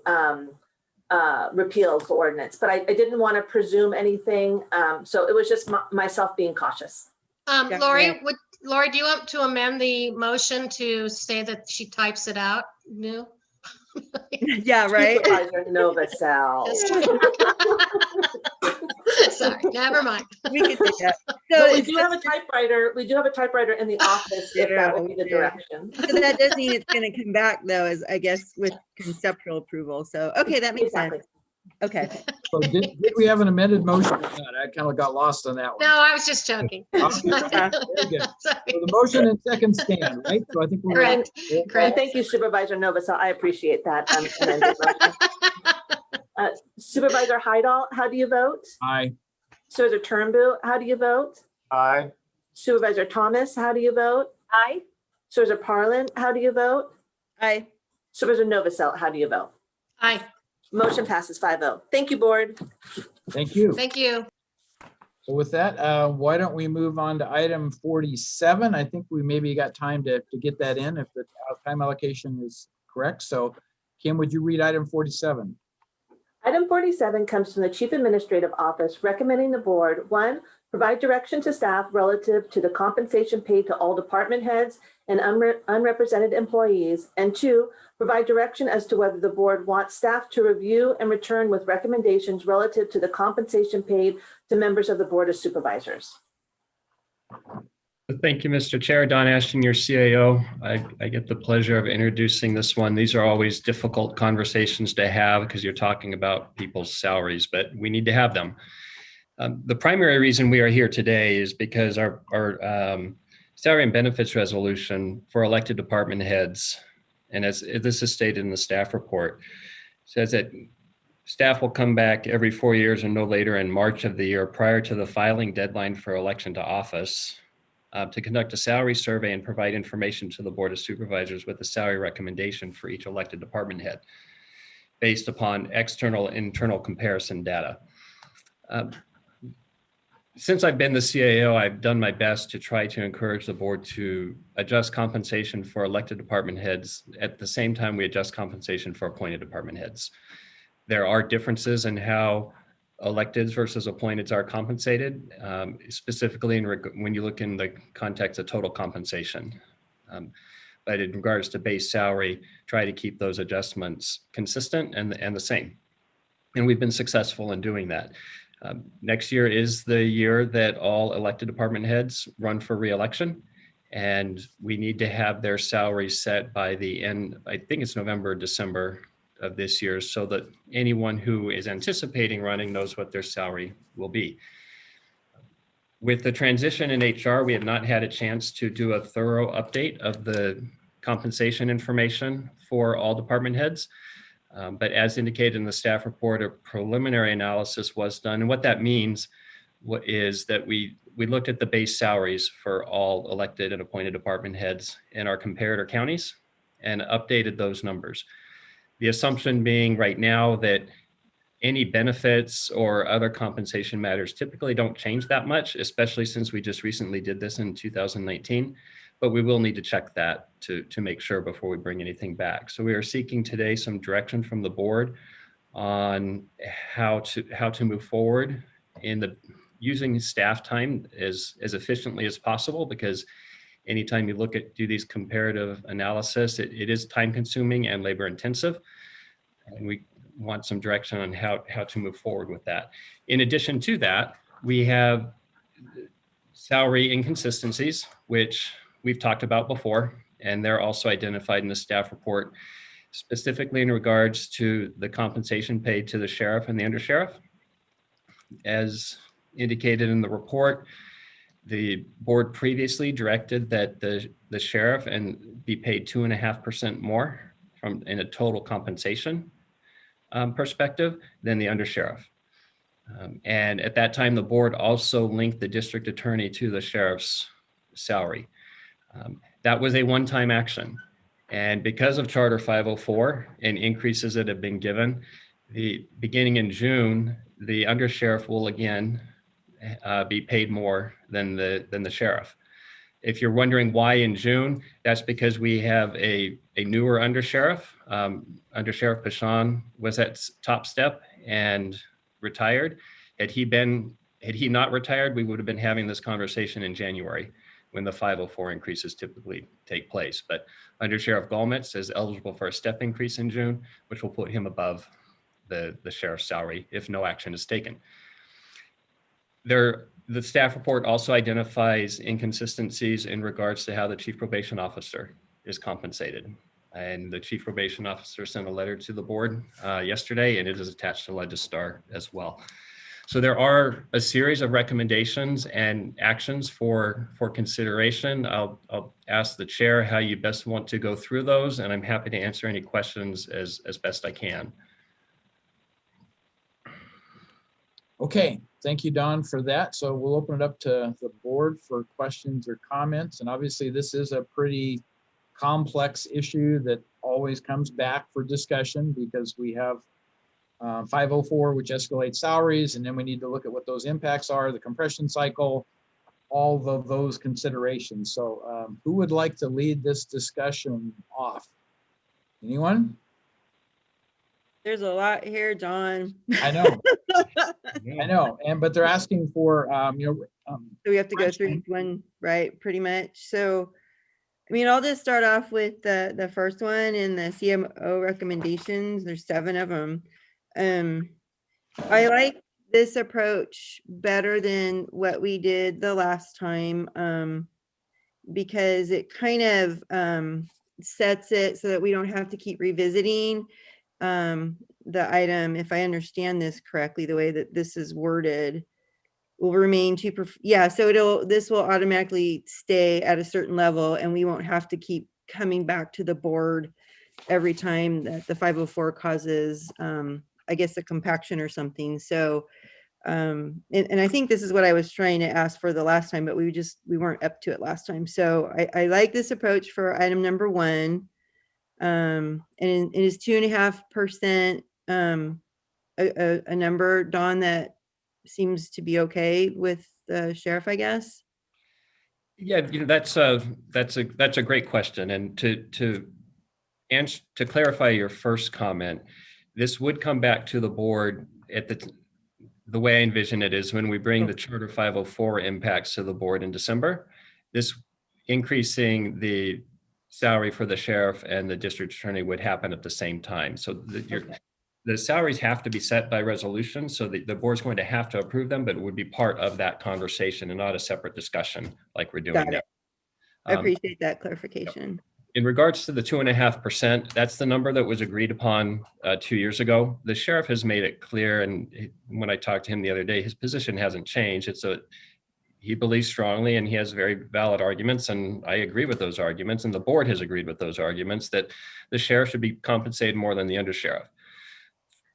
repeals the ordinance. But I didn't want to presume anything. So it was just myself being cautious. Lori, Lori, do you want to amend the motion to say that she types it out new? Yeah, right. Supervisor Novacell. Sorry, never mind. We could do that. So we do have a typewriter. We do have a typewriter in the office if that would be the direction. So that does mean it's going to come back though, as I guess with conceptual approval. So, okay, that makes sense. Okay. So did we have an amended motion or not? I kind of got lost on that one. No, I was just joking. Okay, very good. So the motion and second stand, right? So I think we're Correct. And thank you, Supervisor Novacell. I appreciate that. Supervisor Heidel, how do you vote? Aye. Supervisor Turnbull, how do you vote? Aye. Supervisor Thomas, how do you vote? Aye. Supervisor Parlin, how do you vote? Aye. Supervisor Novacell, how do you vote? Aye. Motion passes 5-0. Thank you, board. Thank you. Thank you. So with that, why don't we move on to item 47? I think we maybe got time to get that in if the time allocation is correct. So Kim, would you read item 47? Item 47 comes from the Chief Administrative Office recommending the board, 1, provide direction to staff relative to the compensation paid to all department heads and unrepresented employees, and 2, provide direction as to whether the board wants staff to review and return with recommendations relative to the compensation paid to members of the Board of Supervisors. Thank you, Mr. Chair. Don Ashton, your CAO. I get the pleasure of introducing this one. These are always difficult conversations to have because you're talking about people's salaries, but we need to have them. The primary reason we are here today is because our salary and benefits resolution for elected department heads, and as this is stated in the staff report, says that staff will come back every 4 years or no later in March of the year prior to the filing deadline for election to office to conduct a salary survey and provide information to the Board of Supervisors with a salary recommendation for each elected department head based upon external and internal comparison data. Since I've been the CAO, I've done my best to try to encourage the board to adjust compensation for elected department heads at the same time we adjust compensation for appointed department heads. There are differences in how electeds versus appointeds are compensated, specifically when you look in the context of total compensation. But in regards to base salary, try to keep those adjustments consistent and the same. And we've been successful in doing that. Next year is the year that all elected department heads run for re-election, and we need to have their salaries set by the end, I think it's November or December of this year, so that anyone who is anticipating running knows what their salary will be. With the transition in HR, we have not had a chance to do a thorough update of the compensation information for all department heads. But as indicated in the staff report, a preliminary analysis was done. And what that means is that we looked at the base salaries for all elected and appointed department heads in our comparator counties and updated those numbers. The assumption being right now that any benefits or other compensation matters typically don't change that much, especially since we just recently did this in 2019. But we will need to check that to make sure before we bring anything back. So we are seeking today some direction from the board on how to move forward in using staff time as efficiently as possible, because Anytime you do these comparative analysis, it is time consuming and labor intensive. And we want some direction on how to move forward with that. In addition to that, we have salary inconsistencies, which we've talked about before, and they're also identified in the staff report, specifically in regards to the compensation paid to the sheriff and the undersheriff. As indicated in the report, the board previously directed that the sheriff be paid 2.5% more in a total compensation perspective than the undersheriff. And at that time, the board also linked the district attorney to the sheriff's salary. That was a one-time action. And because of Charter 504 and increases that have been given, beginning in June, the undersheriff will again be paid more than the sheriff. If you're wondering why in June, that's because we have a newer undersheriff. Undersheriff Pashan was at top step and retired. Had he not retired, we would have been having this conversation in January when the 504 increases typically take place. But Undersheriff Gomez is eligible for a step increase in June, which will put him above the sheriff's salary if no action is taken. The staff report also identifies inconsistencies in regards to how the chief probation officer is compensated. And the chief probation officer sent a letter to the board yesterday, and it is attached to Legistar as well. So there are a series of recommendations and actions for consideration. I'll ask the chair how you best want to go through those, and I'm happy to answer any questions as best I can. Okay, thank you, Don, for that. So we'll open it up to the board for questions or comments. And obviously this is a pretty complex issue that always comes back for discussion because we have 504, which escalates salaries, and then we need to look at what those impacts are, the compression cycle, all of those considerations. So who would like to lead this discussion off? Anyone? There's a lot here, John. I know. I know. But they're asking for, so we have to go through each one, right? Pretty much. So, I mean, I'll just start off with the first one in the CMO recommendations. There's 7 of them. I like this approach better than what we did the last time because it kind of sets it so that we don't have to keep revisiting the item. If I understand this correctly, the way that this is worded will remain so this will automatically stay at a certain level and we won't have to keep coming back to the board every time that the 504 causes I guess a compaction or something. So and I think this is what I was trying to ask for the last time, but we weren't up to it last time. So I like this approach for item number 1. And it is 2.5%, a number, Don, that seems to be okay with the sheriff, I guess. Yeah, that's a great question. And to clarify your first comment, this would come back to the board at the way I envision it is when we bring the Charter 504 impacts to the board in December. This increasing the salary for the sheriff and the district attorney would happen at the same time. So the salaries have to be set by resolution. So the board's going to have to approve them, but it would be part of that conversation and not a separate discussion like we're doing now. I appreciate that clarification. In regards to the 2.5%, that's the number that was agreed upon 2 years ago. The sheriff has made it clear, and when I talked to him the other day, his position hasn't changed. He believes strongly and he has very valid arguments, and I agree with those arguments, and the board has agreed with those arguments that the sheriff should be compensated more than the undersheriff.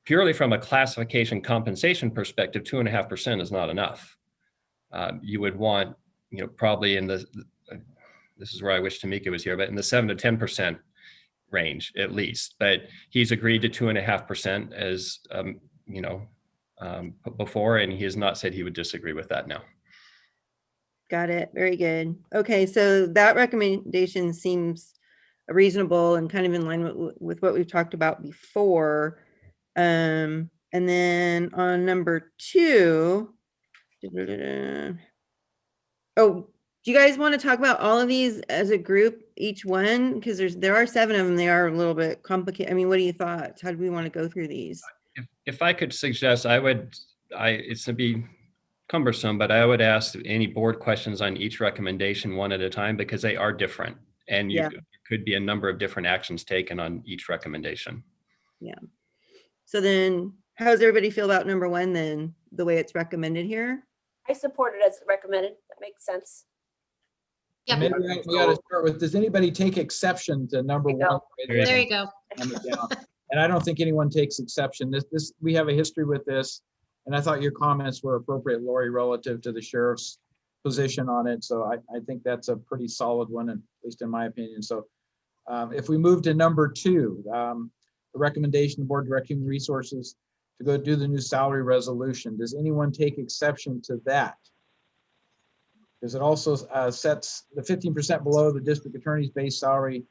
Purely from a classification compensation perspective, 2.5% is not enough. You would want, probably in this is where I wish Tamika was here, but in the 7 to 10% range at least. But he's agreed to 2.5% as before, and he has not said he would disagree with that now. Got it. Very good. Okay, so that recommendation seems reasonable and kind of in line with what we've talked about before. And then on number 2, Do you guys want to talk about all of these as a group, each one? Because there are 7 of them. They are a little bit complicated. I mean, what are your thoughts? How do we want to go through these? If I could suggest, it's to be cumbersome, but I would ask any board questions on each recommendation one at a time because they are different. And Yeah. could be a number of different actions taken on each recommendation. Yeah. So then how does everybody feel about number 1 then, the way it's recommended here? I support it as recommended. That makes sense. Yeah. Maybe we got to start with, does anybody take exception to number 1? There you go. And I don't think anyone takes exception. We have a history with this. And I thought your comments were appropriate, Lori, relative to the sheriff's position on it. So I think that's a pretty solid one, at least in my opinion. So if we move to number 2, the recommendation, the board directing human resources to go do the new salary resolution. Does anyone take exception to that? Because it also sets the 15% below the district attorney's base salary,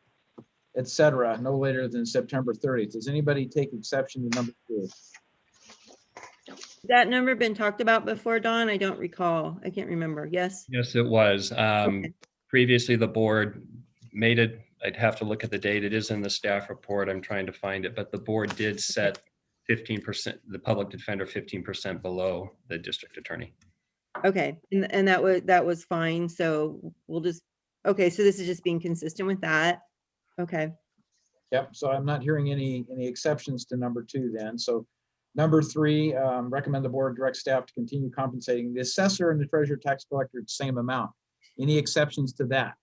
et cetera, no later than September 30th. Does anybody take exception to number 2? That number been talked about before, Dawn? I don't recall. I can't remember. Yes? Yes, it was. Previously, the board made it, I'd have to look at the date. It is in the staff report. I'm trying to find it, but the board did set 15%, the public defender 15% below the district attorney. Okay. And that was fine. So we'll just, okay. So this is just being consistent with that. Okay. Yep. So I'm not hearing any exceptions to number 2 then. So number 3, recommend the board direct staff to continue compensating the assessor and the treasurer tax collector at the same amount. Any exceptions to that?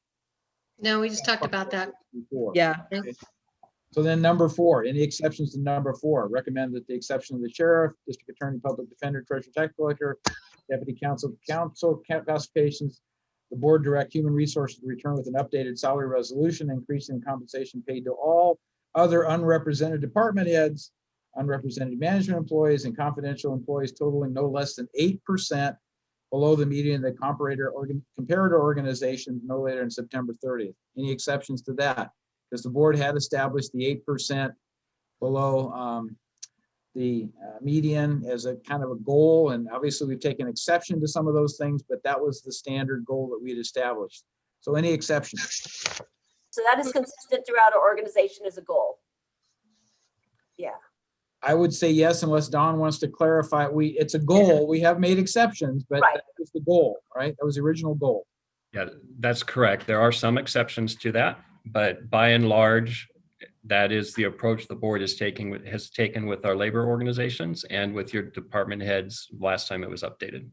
No, we just talked about that. Before. Yeah. Okay. So then number 4, any exceptions to number 4? Recommend that the exception of the sheriff, district attorney, public defender, treasurer tax collector, deputy counsel classifications, the board direct human resources to return with an updated salary resolution, increasing compensation paid to all other unrepresented department heads, unrepresented management employees, and confidential employees totaling no less than 8% below the median of the comparator organization no later than September 30th. Any exceptions to that? Because the board had established the 8% below the median as a kind of a goal. And obviously we've taken exception to some of those things, but that was the standard goal that we had established. So any exceptions? So that is consistent throughout our organization as a goal. Yeah. I would say yes, unless Don wants to clarify. It's a goal. We have made exceptions, but that was the goal, right? That was the original goal. Yeah, that's correct. There are some exceptions to that, but by and large, that is the approach the board has taken with our labor organizations and with your department heads last time it was updated.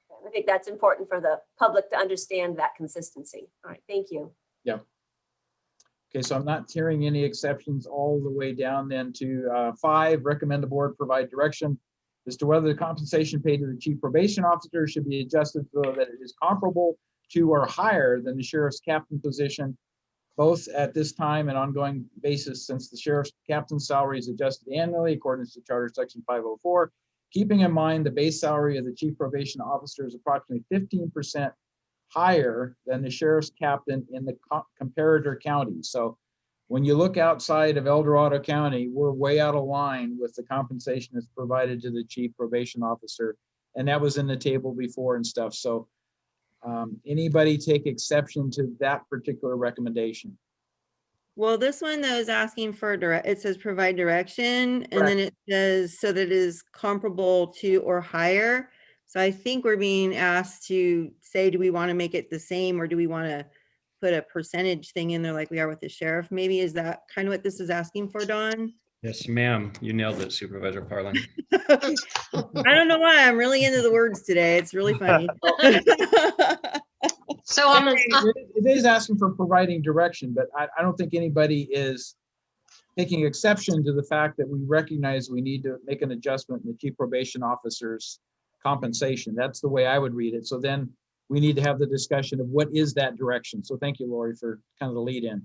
I think that's important for the public to understand that consistency. All right, thank you. Yeah. Okay, so I'm not hearing any exceptions all the way down then to 5, recommend the board provide direction as to whether the compensation paid to the chief probation officer should be adjusted so that it is comparable to or higher than the sheriff's captain position, both at this time and ongoing basis, since the sheriff's captain's salary is adjusted annually according to Charter Section 504, keeping in mind the base salary of the chief probation officer is approximately 15% higher than the sheriff's captain in the comparator county. So when you look outside of El Dorado County, we're way out of line with the compensation that's provided to the chief probation officer. And that was in the table before and stuff. So anybody take exception to that particular recommendation? Well, this one though is asking for it says provide direction, and Correct. then it says so that it is comparable to or higher. So I think we're being asked to say, do we want to make it the same, or do we want to put a percentage thing in there like we are with the sheriff? Maybe is that kind of what this is asking for, Dawn? Yes, ma'am. You nailed it, Supervisor Parlin. I don't know why I'm really into the words today. It's really funny. So it is asking for providing direction, but I don't think anybody is taking exception to the fact that we recognize we need to make an adjustment in the chief probation officer's compensation. That's the way I would read it. So then we need to have the discussion of what is that direction. So thank you, Lori, for kind of the lead in.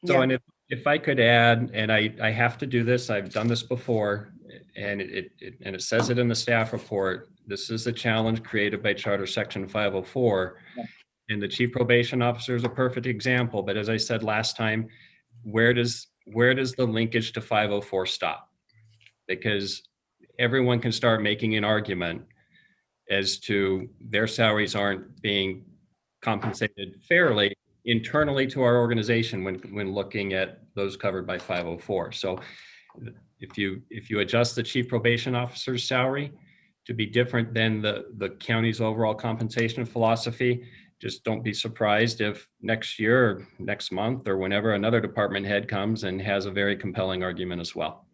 So, and if I could add, and I have to do this, I've done this before, and it says it in the staff report, this is a challenge created by Charter Section 504. Yeah. And the chief probation officer is a perfect example. But as I said last time, where does the linkage to 504 stop? Because everyone can start making an argument as to their salaries aren't being compensated fairly internally to our organization when looking at those covered by 504. So if you adjust the chief probation officer's salary to be different than the county's overall compensation philosophy, just don't be surprised if next year or next month or whenever another department head comes and has a very compelling argument as well.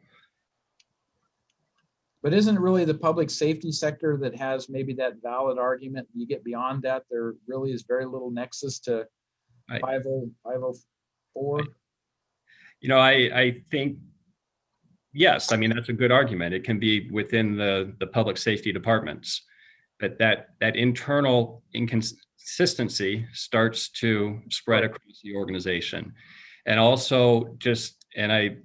But isn't it really the public safety sector that has maybe that valid argument? You get beyond that, there really is very little nexus to 504. You know, I think, yes, I mean, that's a good argument. It can be within the public safety departments, but that internal inconsistency starts to spread across the organization. And also and I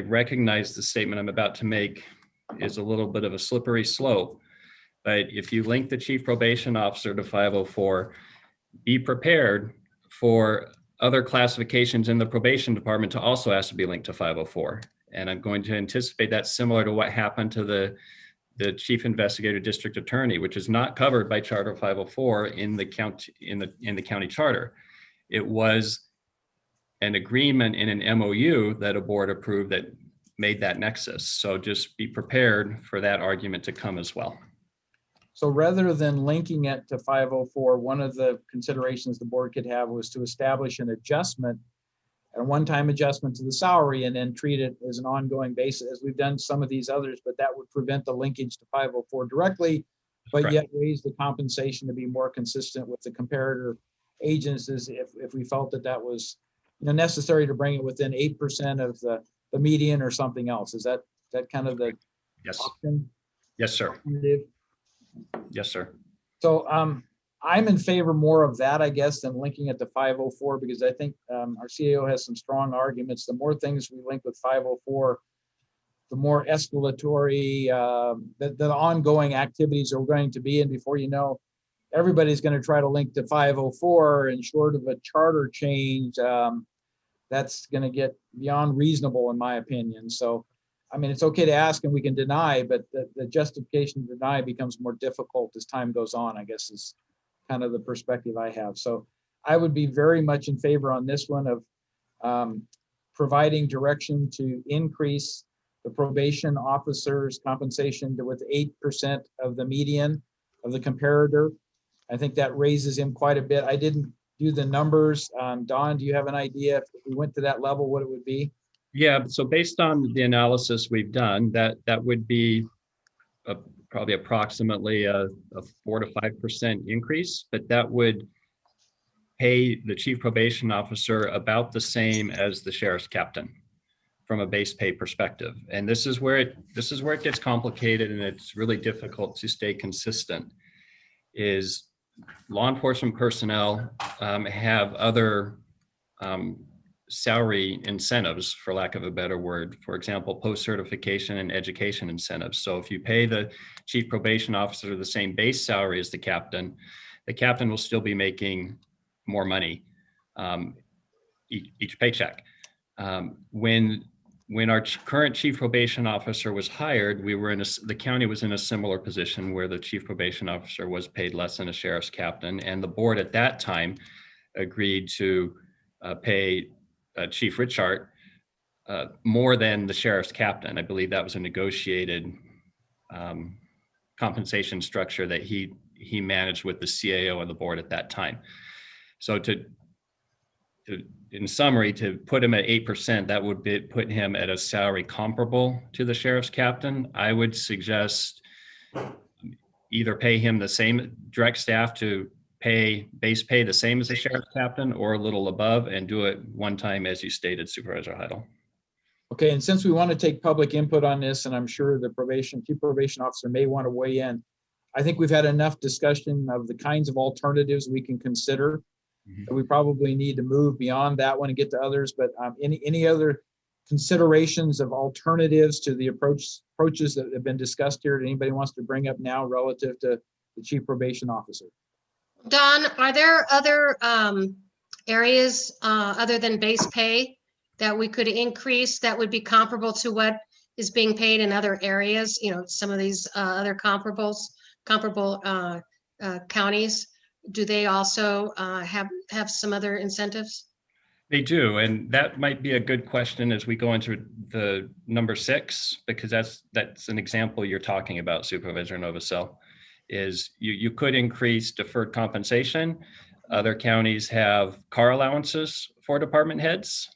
recognize the statement I'm about to make is a little bit of a slippery slope, but if you link the chief probation officer to 504, be prepared for other classifications in the probation department to also ask to be linked to 504. And I'm going to anticipate that similar to what happened to the chief investigator district attorney, which is not covered by Charter 504 in the county charter. It was an agreement in an MOU that a board approved that made that nexus. So just be prepared for that argument to come as well. So rather than linking it to 504, one of the considerations the board could have was to establish an adjustment, a one-time adjustment to the salary, and then treat it as an ongoing basis, as we've done some of these others, but that would prevent the linkage to 504 directly, but Correct. Yet raise the compensation to be more consistent with the comparator agencies if we felt that was necessary to bring it within 8% of the median or something else. Is that kind of the option? Yes, sir. Yes, sir. So I'm in favor more of that, I guess, than linking it to 504, because I think our CAO has some strong arguments. The more things we link with 504, the more escalatory the ongoing activities are going to be. And before you know, everybody's going to try to link to 504, and short of a charter change, that's going to get beyond reasonable, in my opinion. So, I mean, it's okay to ask and we can deny, but the justification to deny becomes more difficult as time goes on, I guess, is kind of the perspective I have. So I would be very much in favor on this one of providing direction to increase the probation officer's compensation to with 8% of the median of the comparator. I think that raises him quite a bit. I didn't do the numbers. Don, do you have an idea if we went to that level, what it would be? Yeah, so based on the analysis we've done, that would be probably approximately a 4 to 5% increase, but that would pay the chief probation officer about the same as the sheriff's captain from a base pay perspective. And this is where it gets complicated, and it's really difficult to stay consistent. Is law enforcement personnel have other salary incentives, for lack of a better word, for example, post-certification and education incentives. So if you pay the chief probation officer the same base salary as the captain will still be making more money each paycheck. When our current chief probation officer was hired, the county was in a similar position where the chief probation officer was paid less than a sheriff's captain, and the board at that time agreed to pay Chief Richard more than the sheriff's captain. I believe that was a negotiated compensation structure that he managed with the CAO and the board at that time. So in summary, to put him at 8%, that would put him at a salary comparable to the sheriff's captain. I would suggest either pay him the same direct staff to base pay the same as the sheriff's captain, or a little above, and do it one time, as you stated, Supervisor Heidel. Okay, and since we want to take public input on this, and I'm sure the chief probation officer may want to weigh in, I think we've had enough discussion of the kinds of alternatives we can consider. Mm-hmm. We probably need to move beyond that one and get to others, but any other considerations of alternatives to the approaches that have been discussed here that anybody wants to bring up now relative to the chief probation officer? Don, are there other areas other than base pay that we could increase that would be comparable to what is being paid in other areas? Some of these other comparable counties. do they also have some other incentives? They do, and that might be a good question as we go into the number 6, because that's an example you're talking about, Supervisor Novosel, is you could increase deferred compensation. Other counties have car allowances for department heads.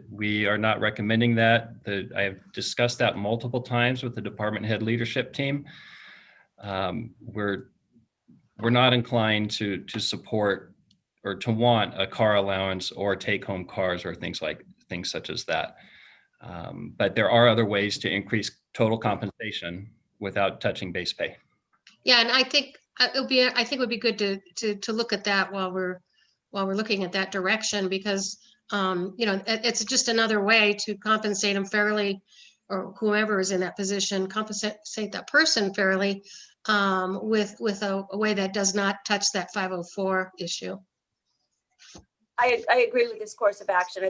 We are not recommending that. I have discussed that multiple times with the department head leadership team. We're not inclined to support or to want a car allowance or take home cars or things such as that. But there are other ways to increase total compensation without touching base pay. Yeah, and I think it would be good to look at that while we're looking at that direction, because it's just another way to compensate them fairly, or whoever is in that position, compensate that person fairly, with a way that does not touch that 504 issue. I agree with this course of action. I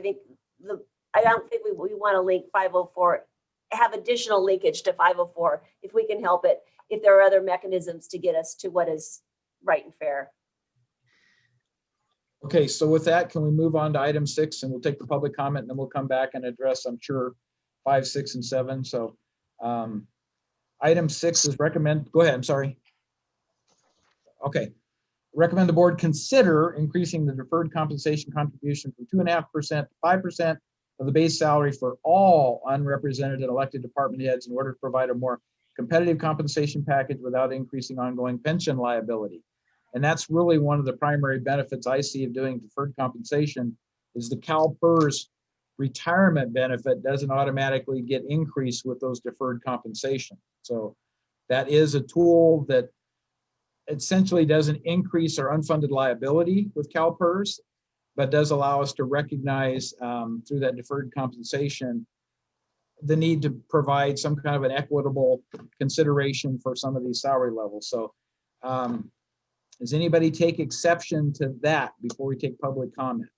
don't think we want to link 504, have additional linkage to 504 if we can help it, if there are other mechanisms to get us to what is right and fair. Okay, so with that, can we move on to item 6, and we'll take the public comment, and then we'll come back and address, I'm sure, 5, 6, and 7. So item 6 is go ahead, I'm sorry. Okay. Recommend the board consider increasing the deferred compensation contribution from 2.5% to 5% of the base salary for all unrepresented and elected department heads in order to provide a more competitive compensation package without increasing ongoing pension liability. And that's really one of the primary benefits I see of doing deferred compensation, is the CalPERS retirement benefit doesn't automatically get increased with those deferred compensation. So that is a tool that essentially doesn't increase our unfunded liability with CalPERS, but does allow us to recognize through that deferred compensation the need to provide some kind of an equitable consideration for some of these salary levels. So does anybody take exception to that before we take public comment?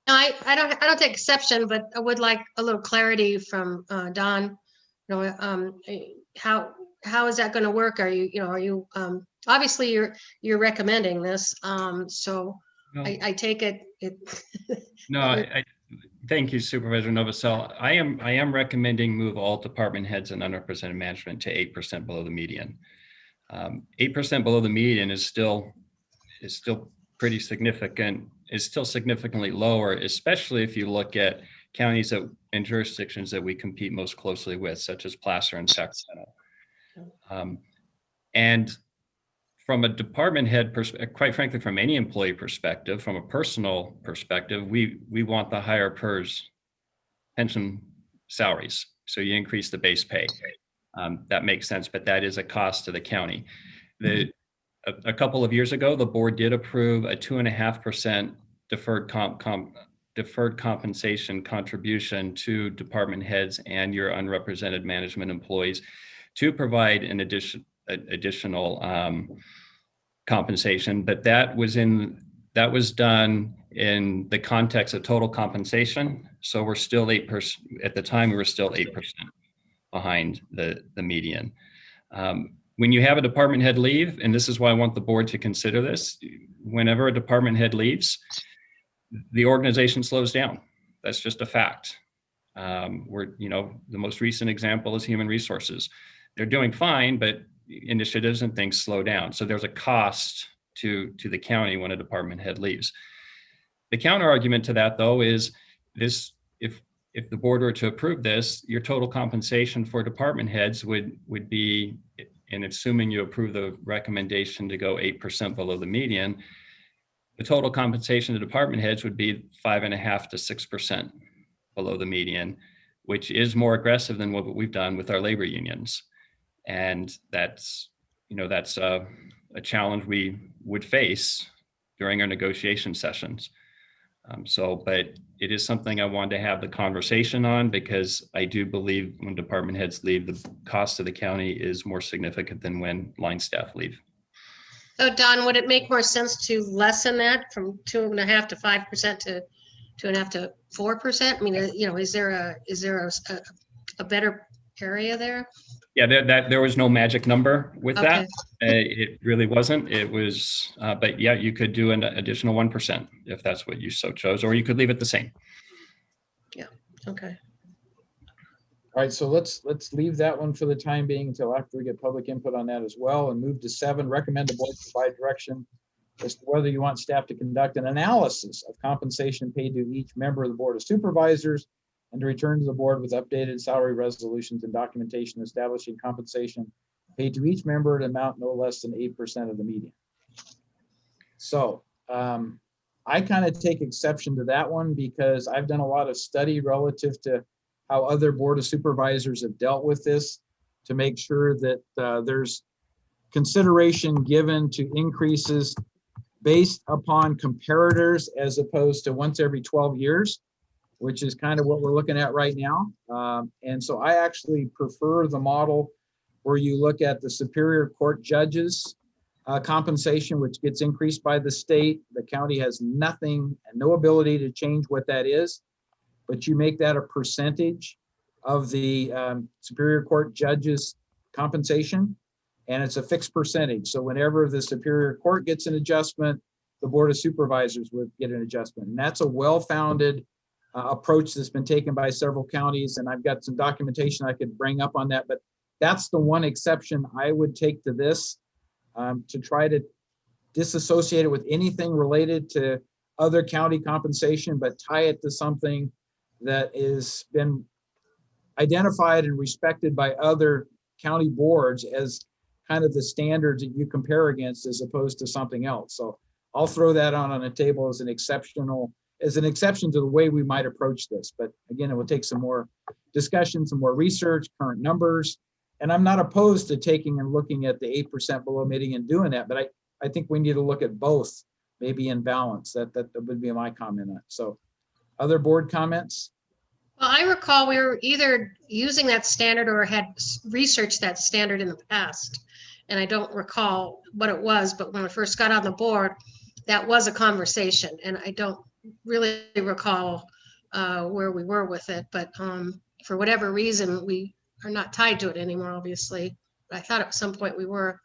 No, I don't take exception, but I would like a little clarity from Don. How is that going to work? Are you obviously you're recommending this, so No. I take it. No, I thank you, Supervisor Novosel. I am recommending move all department heads and unrepresented management to 8% below the median. 8% below the median is still pretty significant. Is still significantly lower, especially if you look at counties and jurisdictions that we compete most closely with, such as Placer and Sacramento. And from a department head perspective, quite frankly, from any employee perspective, from a personal perspective, we want the higher PERS pension salaries. So you increase the base pay. That makes sense, but that is a cost to the county. A couple of years ago, the board did approve a 2.5% deferred compensation contribution to department heads and your unrepresented management employees to provide an additional compensation, but that was done in the context of total compensation. So we're still 8%. At the time, we were still 8% behind the median. When you have a department head leave, and this is why I want the board to consider this, whenever a department head leaves, the organization slows down. That's just a fact. The most recent example is human resources. They're doing fine, but initiatives and things slow down. So there's a cost to the county when a department head leaves. The counter argument to that, though, is this: if the board were to approve this, your total compensation for department heads would be, and assuming you approve the recommendation to go 8% below the median, the total compensation to department heads would be 5.5% to 6% below the median, which is more aggressive than what we've done with our labor unions. And that's a challenge we would face during our negotiation sessions. But it is something I wanted to have the conversation on, because I do believe when department heads leave, the cost to the county is more significant than when line staff leave. So Don, would it make more sense to lessen that from 2.5% to 5% to 2.5% to 4%? I mean, is there a better area there? Yeah, there was no magic number with that. Okay. It really wasn't. It was, but yeah, you could do an additional 1% if that's what you so chose, or you could leave it the same. Yeah, okay. All right, so let's leave that one for the time being until after we get public input on that as well, and move to 7, recommend the board provide direction as to whether you want staff to conduct an analysis of compensation paid to each member of the Board of Supervisors and to return to the board with updated salary resolutions and documentation establishing compensation paid to each member at an amount no less than 8% of the median. So I kind of take exception to that one because I've done a lot of study relative to how other Board of Supervisors have dealt with this to make sure that there's consideration given to increases based upon comparators as opposed to once every 12 years, which is kind of what we're looking at right now. And so I actually prefer the model where you look at the Superior Court judges compensation, which gets increased by the state. The county has nothing and no ability to change what that is, but you make that a percentage of the Superior Court judges compensation, and it's a fixed percentage. So whenever the Superior Court gets an adjustment, the Board of Supervisors would get an adjustment. And that's a well-founded approach that's been taken by several counties, and I've got some documentation I could bring up on that, but that's the one exception I would take to this, to try to disassociate it with anything related to other county compensation, but tie it to something that has been identified and respected by other county boards as kind of the standards that you compare against as opposed to something else. So I'll throw that on the table as an exception to the way we might approach this. But again, it will take some more discussion, some more research, current numbers. And I'm not opposed to taking and looking at the 8% below median and doing that, but I think we need to look at both, maybe in balance. That would be my comment on it. So other board comments? Well, I recall we were either using that standard or had researched that standard in the past. And I don't recall what it was, but when I first got on the board, that was a conversation. And I don't really recall where we were with it, but for whatever reason, we are not tied to it anymore, obviously. I thought at some point we were,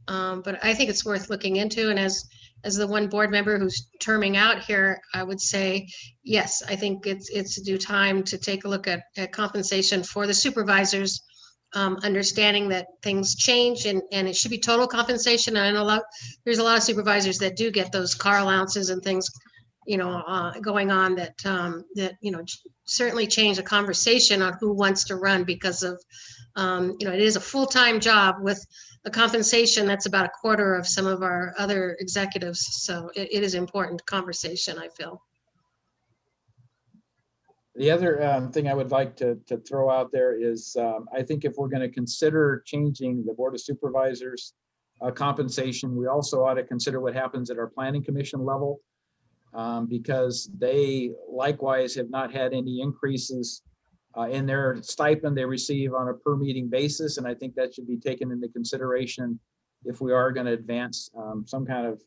but I think it's worth looking into. And as the one board member who's terming out here, I would say, yes, I think it's due time to take a look at compensation for the supervisors, understanding that things change and it should be total compensation. And I know there's a lot of supervisors that do get those car allowances and things, going on that certainly change the conversation on who wants to run because of, it is a full-time job with a compensation that's about a quarter of some of our other executives. So it is important conversation, I feel. The other thing I would like to throw out there is I think if we're going to consider changing the Board of Supervisors compensation, we also ought to consider what happens at our Planning Commission level, because they likewise have not had any increases in their stipend they receive on a per meeting basis. And I think that should be taken into consideration if we are going to advance some kind of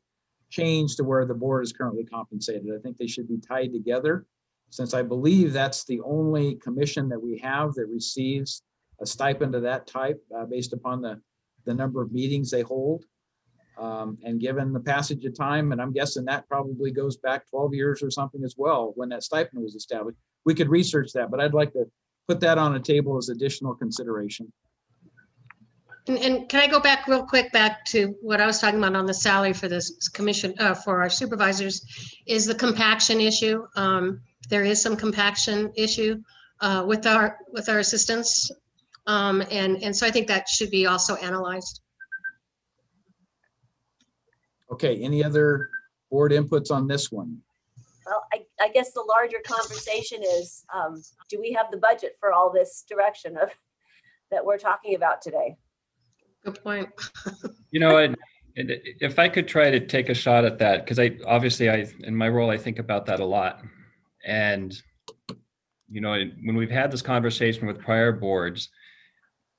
change to where the board is currently compensated. I think they should be tied together, since I believe that's the only commission that we have that receives a stipend of that type based upon the number of meetings they hold. And given the passage of time, and I'm guessing that probably goes back 12 years or something as well, when that stipend was established. We could research that, but I'd like to put that on a table as additional consideration. And can I go back real quick back to what I was talking about on the salary for this commission, for our supervisors, is the compaction issue. There is some compaction issue with our assistants. And so I think that should be also analyzed. Okay, any other board inputs on this one? Well, I guess the larger conversation is, do we have the budget for all this direction that we're talking about today? Good point. If I could try to take a shot at that, because in my role, I think about that a lot. And, when we've had this conversation with prior boards,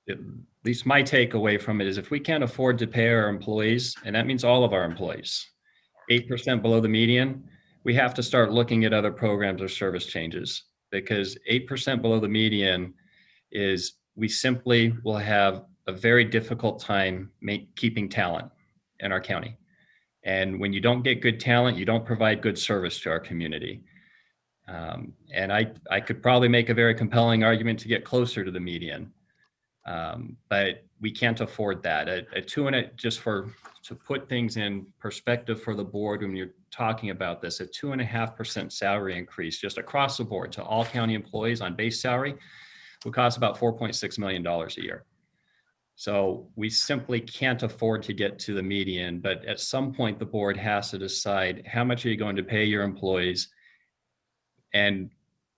at least my takeaway from it is if we can't afford to pay our employees, and that means all of our employees, 8% below the median, we have to start looking at other programs or service changes, because 8% below the median is we simply will have a very difficult time keeping talent in our county. And when you don't get good talent, you don't provide good service to our community. And I could probably make a very compelling argument to get closer to the median, but we can't afford that. To put things in perspective for the board, when you're talking about this, a 2.5% salary increase just across the board to all county employees on base salary would cost about $4.6 million a year. So we simply can't afford to get to the median, but at some point the board has to decide how much are you going to pay your employees, and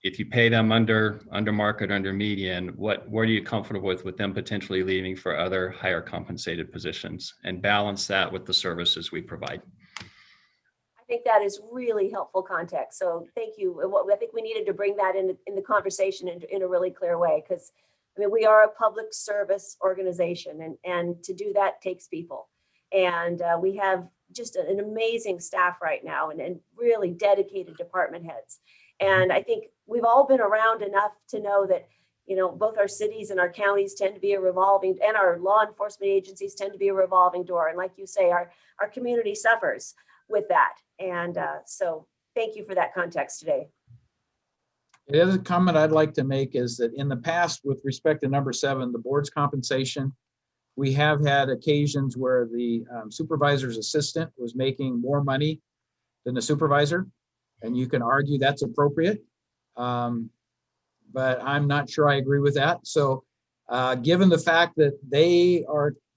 if you pay them under market, under median, what are you comfortable with them potentially leaving for other higher compensated positions, and balance that with the services we provide. I think that is really helpful context. So thank you. I think we needed to bring that in the conversation in a really clear way, because I mean, we are a public service organization, and to do that takes people. And we have just an amazing staff right now, and really dedicated department heads. And I think we've all been around enough to know that, you know, both our cities and our counties tend to be a revolving, and our law enforcement agencies tend to be a revolving door. And like you say, our community suffers with that. And so thank you for that context today. The other comment I'd like to make is that in the past, with respect to number 7, the board's compensation, we have had occasions where the supervisor's assistant was making more money than the supervisor, and you can argue that's appropriate, but I'm not sure I agree with that. So given the fact that the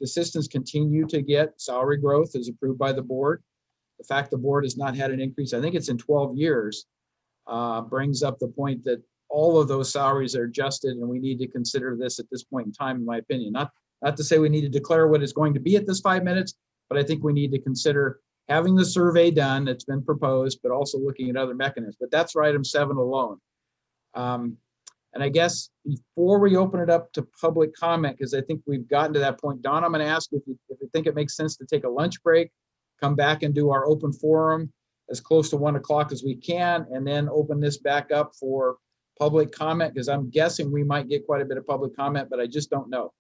assistants continue to get salary growth as approved by the board, the fact the board has not had an increase, I think it's in 12 years, brings up the point that all of those salaries are adjusted, and we need to consider this at this point in time, in my opinion. Not to say we need to declare what it's going to be at this 5 minutes, but I think we need to consider having the survey done that's been proposed, but also looking at other mechanisms. But that's for item 7 alone. And I guess before we open it up to public comment, because I think we've gotten to that point, Don, I'm going to ask if you think it makes sense to take a lunch break, come back and do our open forum as close to 1 o'clock as we can, and then open this back up for public comment, because I'm guessing we might get quite a bit of public comment, but I just don't know.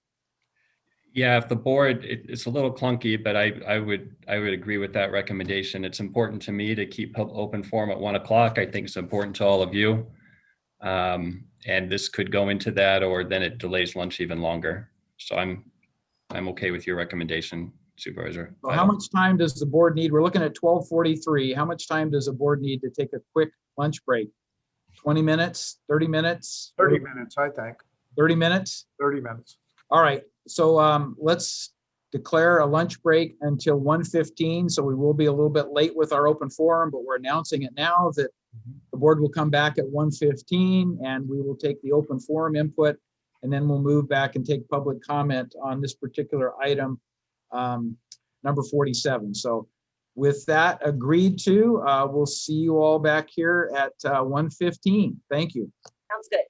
Yeah, if the board, it's a little clunky, but I would agree with that recommendation. It's important to me to keep open forum at 1 o'clock. I think it's important to all of you. And this could go into that, or then it delays lunch even longer. So I'm okay with your recommendation, Supervisor. So how much time does the board need? We're looking at 12:43. How much time does the board need to take a quick lunch break? 20 minutes, 30 minutes? 30 minutes, I think. 30 minutes? 30 minutes. All right. So let's declare a lunch break until 1:15. So we will be a little bit late with our open forum, but we're announcing it now that the board will come back at 1:15, and we will take the open forum input, and then we'll move back and take public comment on this particular item, number 47. So with that agreed to, we'll see you all back here at 1:15. Thank you. Sounds good.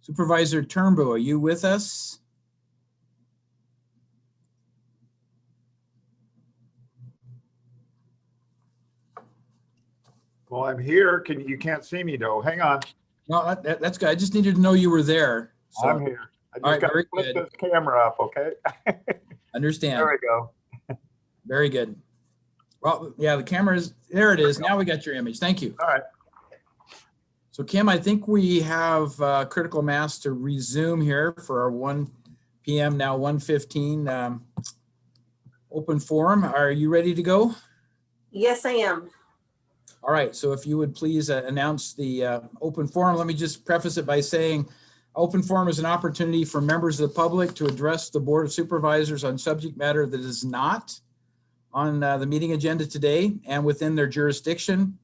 Supervisor Turnbull, are you with us? Well, I'm here. You can't see me though. Hang on. No, that's good. I just needed to know you were there. So, I'm here. I all right, just got to very flip good. this camera up, okay? Understand. There we go. Very good. Well, yeah, the camera is, there it is. Now we got your image. Thank you. All right. So Kim, I think we have critical mass to resume here for our 1 p.m. now 1:15 open forum. Are you ready to go? Yes, I am. All right, so if you would please announce the open forum. Let me just preface it by saying open forum is an opportunity for members of the public to address the Board of Supervisors on subject matter that is not on the meeting agenda today and within their jurisdiction.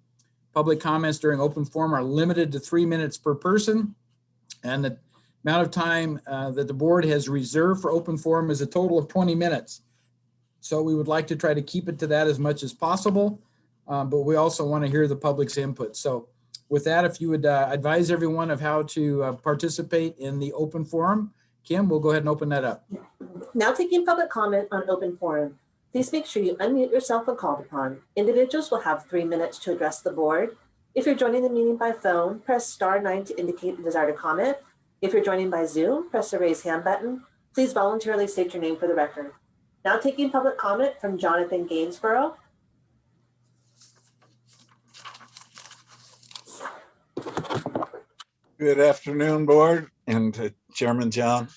Public comments during open forum are limited to 3 minutes per person, and the amount of time that the board has reserved for open forum is a total of 20 minutes. So we would like to try to keep it to that as much as possible, but we also want to hear the public's input. So with that, if you would advise everyone of how to participate in the open forum. Kim, we'll go ahead and open that up. Now taking public comment on open forum. Please make sure you unmute yourself when called upon. Individuals will have 3 minutes to address the board. If you're joining the meeting by phone, press *9 to indicate the desire to comment. If you're joining by Zoom, press the raise hand button. Please voluntarily state your name for the record. Now taking public comment from Jonathan Gainsborough. Good afternoon, board and Chairman John.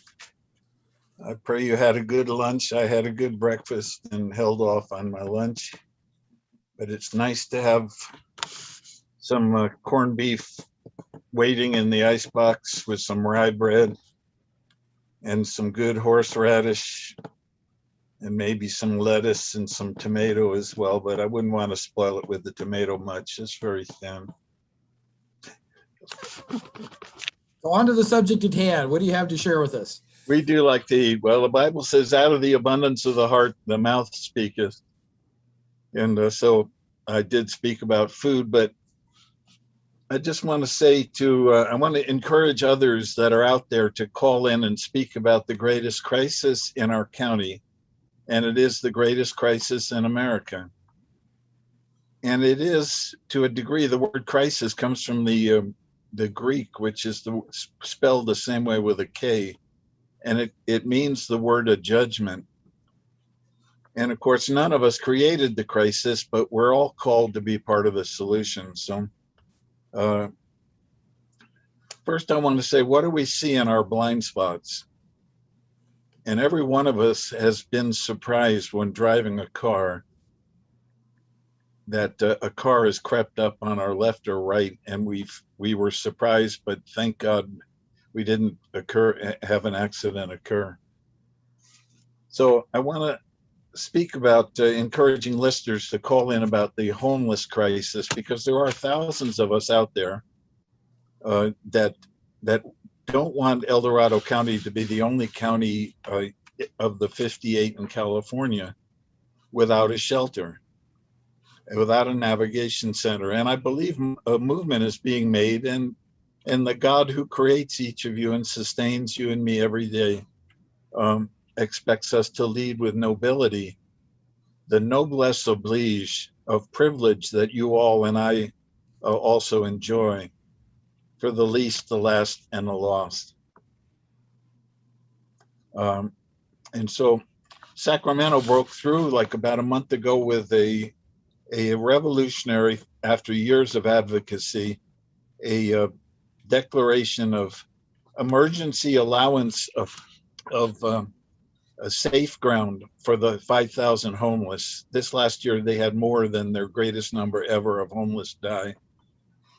I pray you had a good lunch. I had a good breakfast and held off on my lunch. But it's nice to have some corned beef waiting in the icebox with some rye bread and some good horseradish and maybe some lettuce and some tomato as well. But I wouldn't want to spoil it with the tomato much. It's very thin. So on to the subject at hand. What do you have to share with us? We do like to eat. Well, the Bible says, out of the abundance of the heart, the mouth speaketh. And so I did speak about food, but I just want to say I want to encourage others that are out there to call in and speak about the greatest crisis in our county. And it is the greatest crisis in America. And it is, to a degree, the word crisis comes from the Greek, which is spelled the same way with a K. And it means the word a judgment. And of course, none of us created the crisis, but we're all called to be part of the solution. So first I want to say, what do we see in our blind spots? And every one of us has been surprised when driving a car that a car has crept up on our left or right, and we were surprised, but thank God we didn't have an accident occur. So I want to speak about encouraging listeners to call in about the homeless crisis, because there are thousands of us out there that don't want El Dorado County to be the only county of the 58 in California without a shelter, without a navigation center. And I believe a movement is being made, and the God who creates each of you and sustains you and me every day expects us to lead with nobility, the noblesse oblige of privilege that you all and I also enjoy, for the least, the last, and the lost. And so Sacramento broke through like about a month ago with a revolutionary, after years of advocacy, a declaration of emergency allowance of a safe ground for the 5,000 homeless. This last year, they had more than their greatest number ever of homeless die.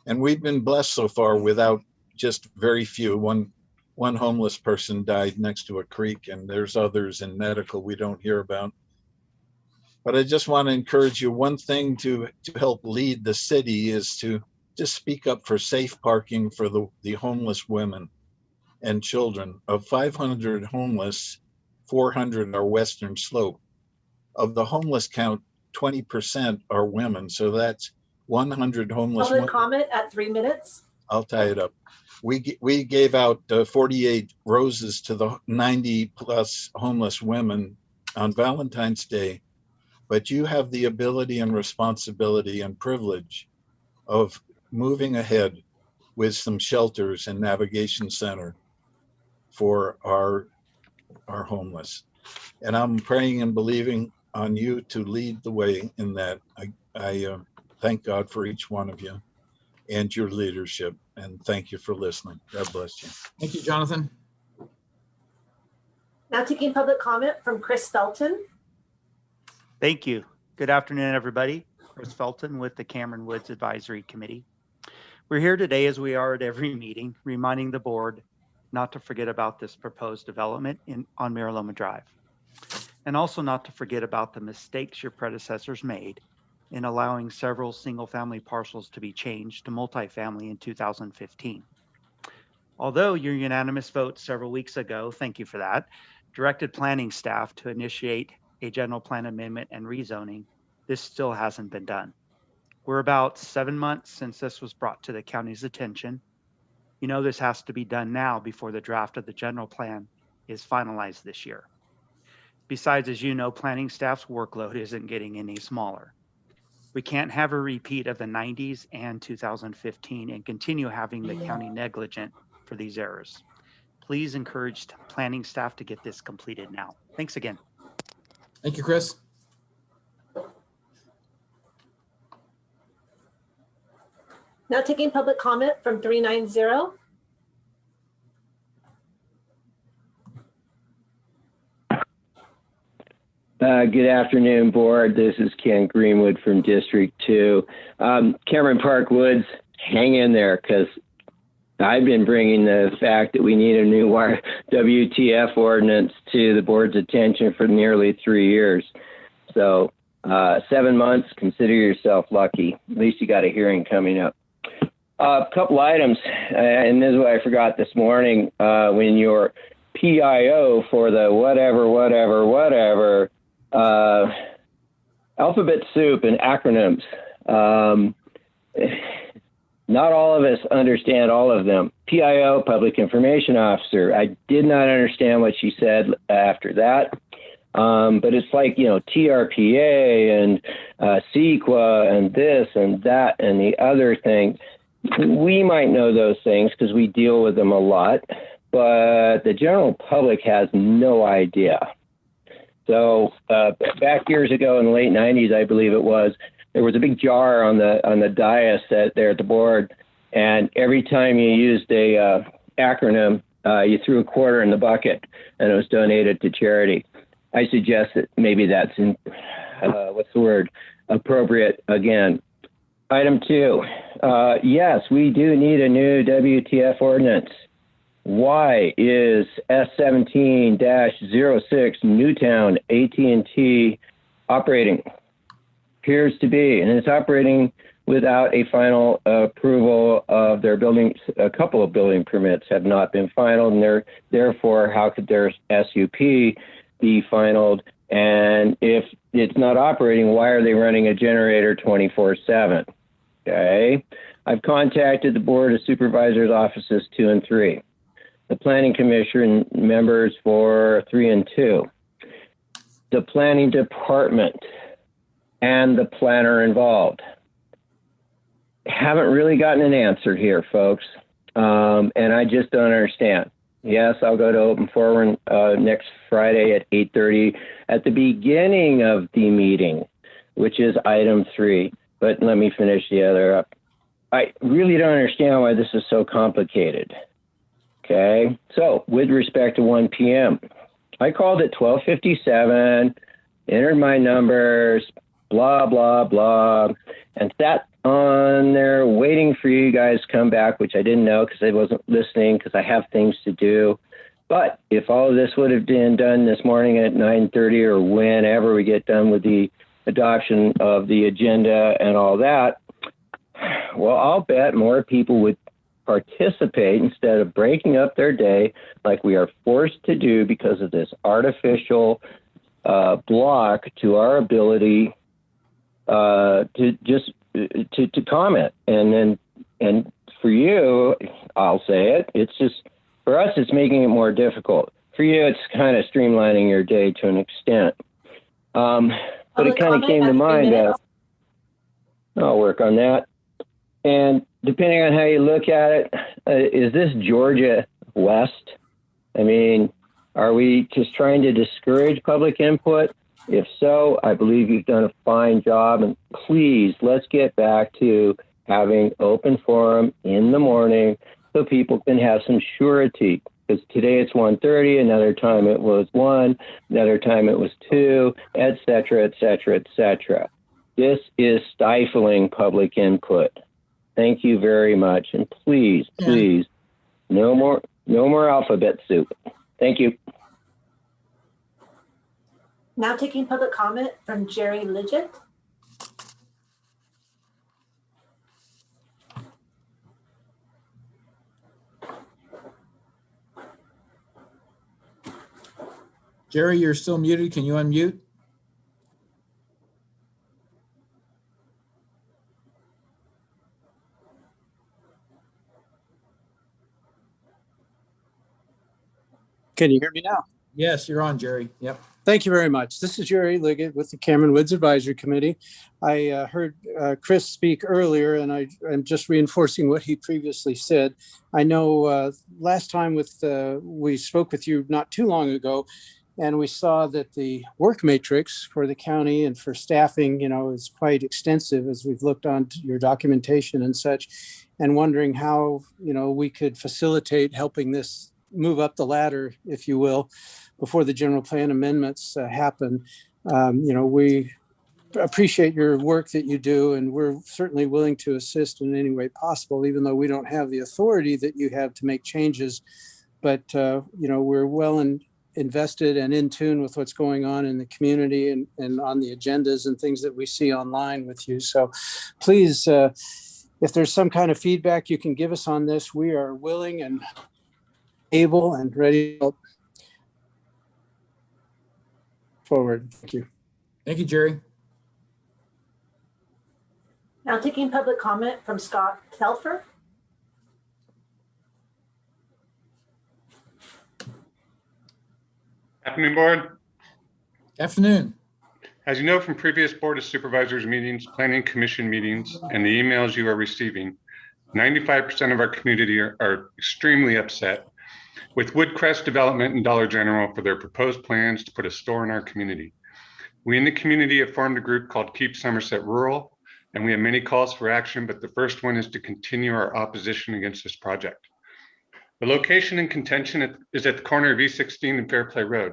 And we've been blessed so far without just very few. One homeless person died next to a creek, and there's others in medical we don't hear about. But I just want to encourage you, one thing to help lead the city is to just speak up for safe parking for the homeless women and children. Of 500 homeless, 400 are Western Slope. Of the homeless count, 20% are women. So that's 100 homeless Public women. comment at 3 minutes. I'll tie it up. We gave out 48 roses to the 90 plus homeless women on Valentine's Day, but you have the ability and responsibility and privilege of moving ahead with some shelters and navigation center for our homeless. And I'm praying and believing on you to lead the way in that. I thank God for each one of you and your leadership. And thank you for listening. God bless you. Thank you, Jonathan. Now taking public comment from Chris Felton. Thank you. Good afternoon, everybody. Chris Felton with the Cameron Woods Advisory Committee. We're here today, as we are at every meeting, reminding the board not to forget about this proposed development on Mariloma Drive, and also not to forget about the mistakes your predecessors made in allowing several single-family parcels to be changed to multifamily in 2015. Although your unanimous vote several weeks ago, thank you for that, directed planning staff to initiate a general plan amendment and rezoning, this still hasn't been done. We're about 7 months since this was brought to the county's attention. You know this has to be done now before the draft of the general plan is finalized this year. Besides, as you know, planning staff's workload isn't getting any smaller. We can't have a repeat of the 90s and 2015 and continue having the county negligent for these errors. Please encourage planning staff to get this completed now. Thanks again. Thank you, Chris. Now taking public comment from 390. Good afternoon, board. This is Ken Greenwood from District 2. Cameron Park Woods, hang in there, because I've been bringing the fact that we need a new WTF ordinance to the board's attention for nearly 3 years. So 7 months, consider yourself lucky. At least you got a hearing coming up. A couple items, and this is what I forgot this morning, when your PIO for the whatever, alphabet soup and acronyms. Not all of us understand all of them. PIO, Public Information Officer. I did not understand what she said after that. But it's like, TRPA and CEQA and this and that and the other thing. We might know those things because we deal with them a lot, but the general public has no idea. So back years ago in the late 90s, I believe it was, there was a big jar on the dais there at the board, and every time you used a acronym, you threw a quarter in the bucket, and it was donated to charity. I suggest that maybe that's appropriate again. Item 2, yes, we do need a new WTF ordinance. Why is S17-06 Newtown AT&T operating? Appears to be, and it's operating without a final approval of their buildings. A couple of building permits have not been finalized, and therefore, how could their SUP be finalized? And if it's not operating, why are they running a generator 24/7? Okay, I've contacted the Board of Supervisors offices 2 and 3, the Planning Commission members for 3 and 2, the Planning Department, and the planner involved. Haven't really gotten an answer here, folks, and I just don't understand. Yes, I'll go to Open Forum next Friday at 8:30 at the beginning of the meeting, which is item 3. But let me finish the other up. I really don't understand why this is so complicated. Okay, so with respect to 1 p.m., I called at 12:57, entered my numbers, blah, blah, blah, and sat on there waiting for you guys to come back, which I didn't know because I wasn't listening because I have things to do. But if all of this would have been done this morning at 9:30 or whenever we get done with the adoption of the agenda and all that, well, I'll bet more people would participate instead of breaking up their day like we are forced to do because of this artificial block to our ability to comment and for you, I'll say it. It's just, for us, it's making it more difficult. For you, it's kind of streamlining your day to an extent. But it kind of came to mind. I'll work on that. And depending on how you look at it, is this Georgia West? I mean, are we just trying to discourage public input? If so, I believe you've done a fine job. And please, let's get back to having open forum in the morning so people can have some surety. Because today it's 1:30, another time it was 1, another time it was 2, et cetera, et cetera, et cetera. This is stifling public input. Thank you very much. And please, please, no more alphabet soup. Thank you. Now taking public comment from Jerry Lidgett. Jerry, you're still muted. Can you unmute? Can you hear me now? Yes, you're on, Jerry. Yep. Thank you very much. This is Jerry Liggett with the Cameron Woods Advisory Committee. I heard Chris speak earlier, and I'm just reinforcing what he previously said. I know last time we spoke with you not too long ago, and we saw that the work matrix for the county and for staffing, is quite extensive as we've looked on your documentation and such, and wondering how, we could facilitate helping this move up the ladder, if you will, before the general plan amendments happen. We appreciate your work that you do, and we're certainly willing to assist in any way possible, even though we don't have the authority that you have to make changes. But, we're well invested and in tune with what's going on in the community and on the agendas and things that we see online with you. So please, if there's some kind of feedback you can give us on this, we are willing and able and ready to help forward. Thank you. Thank you, Jerry. Now taking public comment from Scott Telfer. Afternoon, board. Afternoon. As you know from previous Board of Supervisors meetings, Planning Commission meetings, and the emails you are receiving, 95% of our community are extremely upset with Woodcrest Development and Dollar General for their proposed plans to put a store in our community. We in the community have formed a group called Keep Somerset Rural, and we have many calls for action, but the first one is to continue our opposition against this project. The location in contention is at the corner of E16 and Fairplay Road.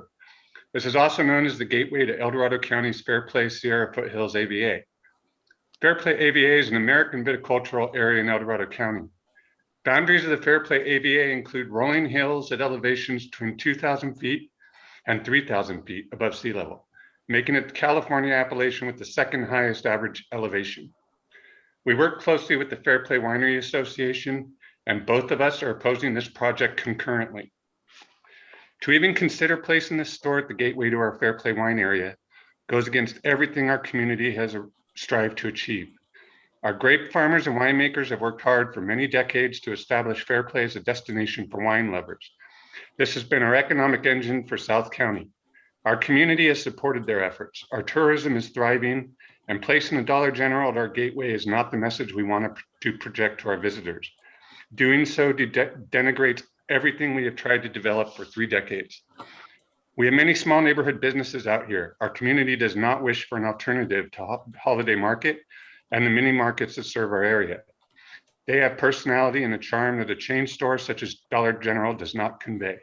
This is also known as the gateway to El Dorado County's Fairplay Sierra Foothills AVA. Fairplay AVA is an American viticultural area in El Dorado County. Boundaries of the Fairplay AVA include rolling hills at elevations between 2,000 feet and 3,000 feet above sea level, making it the California appellation with the second highest average elevation. We work closely with the Fairplay Winery Association, and both of us are opposing this project concurrently. To even consider placing this store at the gateway to our Fairplay wine area goes against everything our community has strived to achieve. Our grape farmers and winemakers have worked hard for many decades to establish Fairplay as a destination for wine lovers. This has been our economic engine for South County. Our community has supported their efforts. Our tourism is thriving, and placing a Dollar General at our gateway is not the message we want to project to our visitors. Doing so denigrates everything we have tried to develop for 3 decades. We have many small neighborhood businesses out here. Our community does not wish for an alternative to Holiday Market and the mini markets that serve our area. They have personality and a charm that a chain store such as Dollar General does not convey.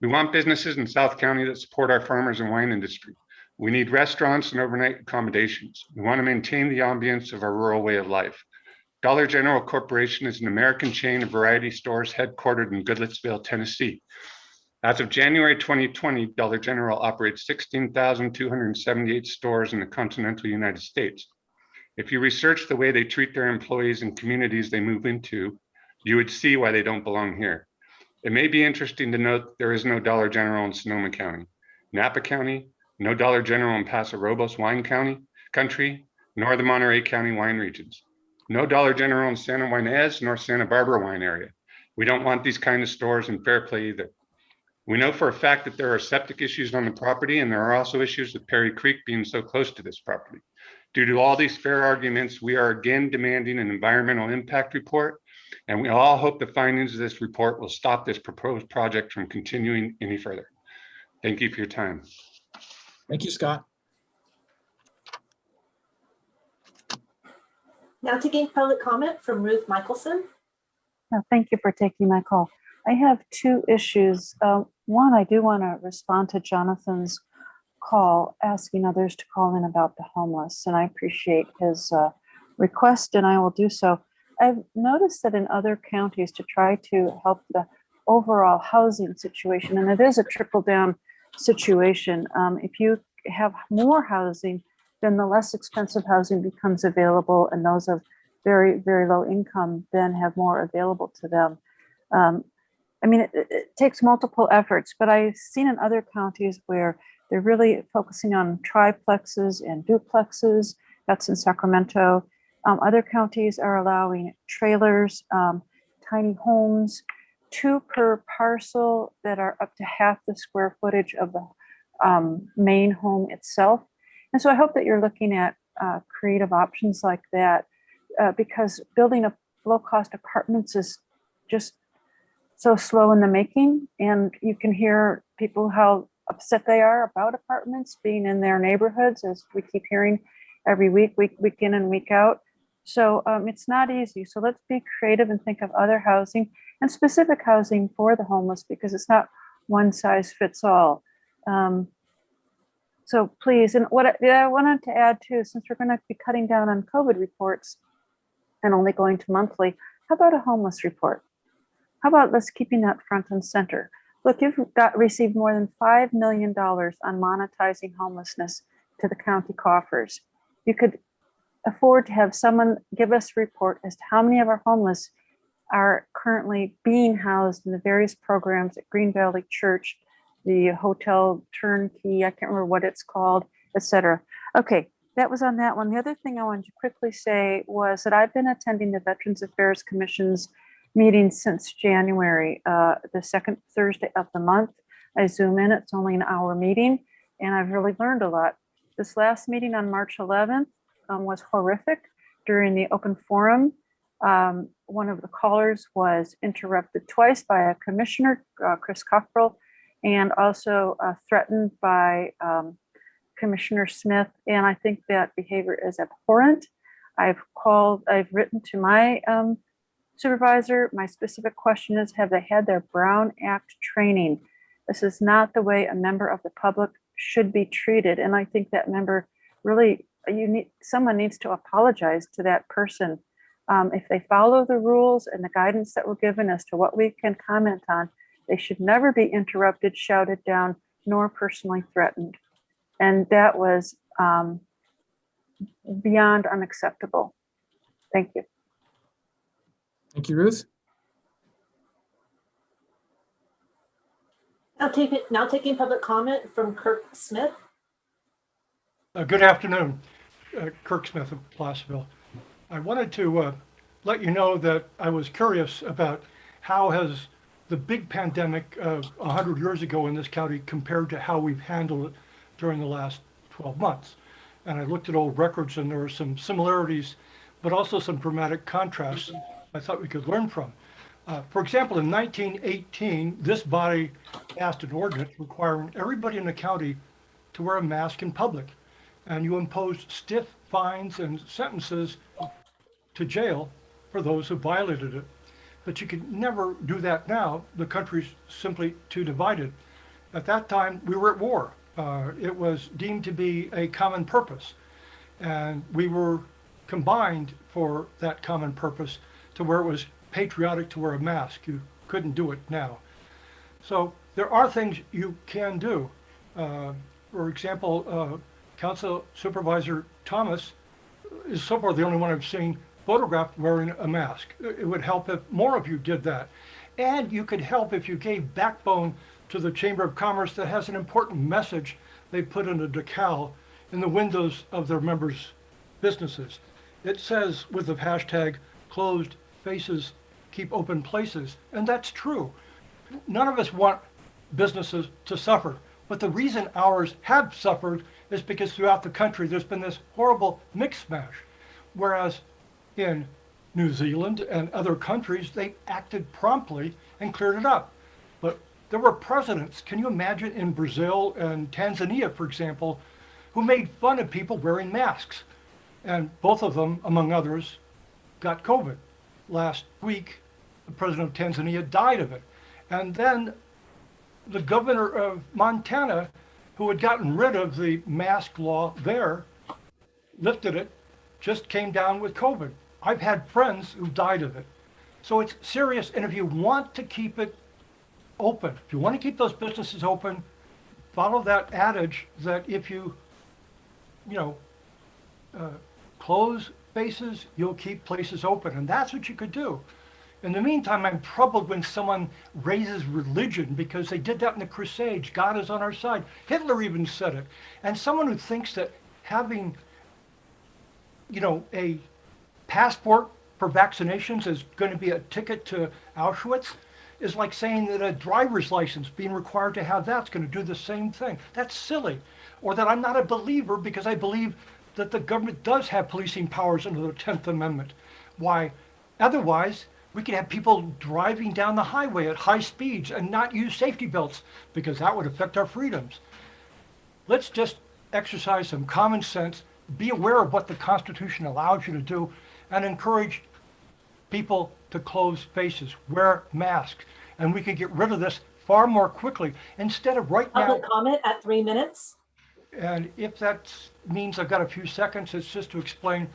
We want businesses in South County that support our farmers and wine industry. We need restaurants and overnight accommodations. We want to maintain the ambience of our rural way of life. Dollar General Corporation is an American chain of variety stores headquartered in Goodlettsville, Tennessee. As of January 2020, Dollar General operates 16,278 stores in the continental United States. If you research the way they treat their employees and communities they move into, you would see why they don't belong here. It may be interesting to note there is no Dollar General in Sonoma County, Napa County, no Dollar General in Paso Robles wine country, nor the Monterey County wine regions. No Dollar General in Santa Ynez nor Santa Barbara wine area. We don't want these kind of stores in Fairplay either. We know for a fact that there are septic issues on the property, and there are also issues with Perry Creek being so close to this property. Due to all these fair arguments, we are again demanding an environmental impact report, and we all hope the findings of this report will stop this proposed project from continuing any further. Thank you for your time. Thank you, Scott. Now taking public comment from Ruth Michelson. Thank you for taking my call. I have two issues. One, I do want to respond to Jonathan's call asking others to call in about the homeless, and I appreciate his request, and I will do so. I've noticed that in other counties, to try to help the overall housing situation, and it is a trickle-down situation. If you have more housing, then the less expensive housing becomes available, and those of very, very low income then have more available to them. I mean, it takes multiple efforts, but I've seen in other counties where they're really focusing on triplexes and duplexes. That's in Sacramento. Other counties are allowing trailers, tiny homes, 2 per parcel that are up to half the square footage of the main home itself. And so I hope that you're looking at creative options like that, because building a low-cost apartments is just so slow in the making. And you can hear people how upset they are about apartments being in their neighborhoods, as we keep hearing every week, week in and week out. So it's not easy. So let's be creative and think of other housing and specific housing for the homeless, because it's not one size fits all. So please, and what I wanted to add too, since we're going to be cutting down on COVID reports and only going to monthly, how about a homeless report? How about let's keeping that front and center? Look, you've received more than $5 million on monetizing homelessness to the county coffers. You could afford to have someone give us a report as to how many of our homeless are currently being housed in the various programs at Green Valley Church, the hotel turnkey, I can't remember what it's called, etc. Okay, that was on that one. The other thing I wanted to quickly say was that I've been attending the Veterans Affairs Commission's meeting since January, the second Thursday of the month. I Zoom in, it's only an hour meeting, and I've really learned a lot. This last meeting on March 11th was horrific. During the open forum, one of the callers was interrupted twice by a commissioner, Chris Cockrell, and also threatened by Commissioner Smith. And I think that behavior is abhorrent. I've written to my supervisor. My specific question is, have they had their Brown Act training? This is not the way a member of the public should be treated. And I think that member really, someone needs to apologize to that person. If they follow the rules and the guidance that we're given as to what we can comment on, they should never be interrupted, shouted down, nor personally threatened. And that was beyond unacceptable. Thank you. Thank you, Ruth. Now taking public comment from Kirk Smith. Good afternoon, Kirk Smith of Placerville. I wanted to let you know that I was curious about how has the big pandemic of 100 years ago in this county compared to how we've handled it during the last 12 months. And I looked at old records, and there were some similarities, but also some dramatic contrasts I thought we could learn from. For example, in 1918, this body passed an ordinance requiring everybody in the county to wear a mask in public. And you imposed stiff fines and sentences to jail for those who violated it. But you could never do that now. The country's simply too divided. At that time, we were at war. It was deemed to be a common purpose. And we were combined for that common purpose to where it was patriotic to wear a mask. You couldn't do it now. So there are things you can do. For example, Council Supervisor Thomas is so far the only one I've seen photographed wearing a mask. It would help if more of you did that. And you could help if you gave backbone to the Chamber of Commerce that has an important message they put in a decal in the windows of their members' businesses. it says with the hashtag closed faces keep open places, and that's true. None of us want businesses to suffer, but the reason ours have suffered is because throughout the country there's been this horrible mix mash, whereas in New Zealand and other countries they acted promptly and cleared it up. But there were presidents, can you imagine, in Brazil and Tanzania, for example, who made fun of people wearing masks, and both of them, among others, got COVID. Last week, the president of Tanzania died of it. And then the governor of Montana, who had gotten rid of the mask law there, lifted it, just came down with COVID. I've had friends who died of it. So it's serious. And if you want to keep it open, if you want to keep those businesses open, follow that adage that if you close spaces, you'll keep places open. And that's what you could do. In the meantime, I'm troubled when someone raises religion, because they did that in the Crusades. God is on our side. Hitler even said it. And someone who thinks that having, a passport for vaccinations is going to be a ticket to Auschwitz is like saying that a driver's license, being required to have that's going to do the same thing. That's silly. Or that I'm not a believer because I believe that the government does have policing powers under the 10th Amendment. Why? Otherwise, we could have people driving down the highway at high speeds and not use safety belts, because that would affect our freedoms. Let's just exercise some common sense, be aware of what the Constitution allows you to do, and encourage people to close faces, wear masks, and we can get rid of this far more quickly instead of right now. Public comment at 3 minutes. And if that means I've got a few seconds, it's just to explain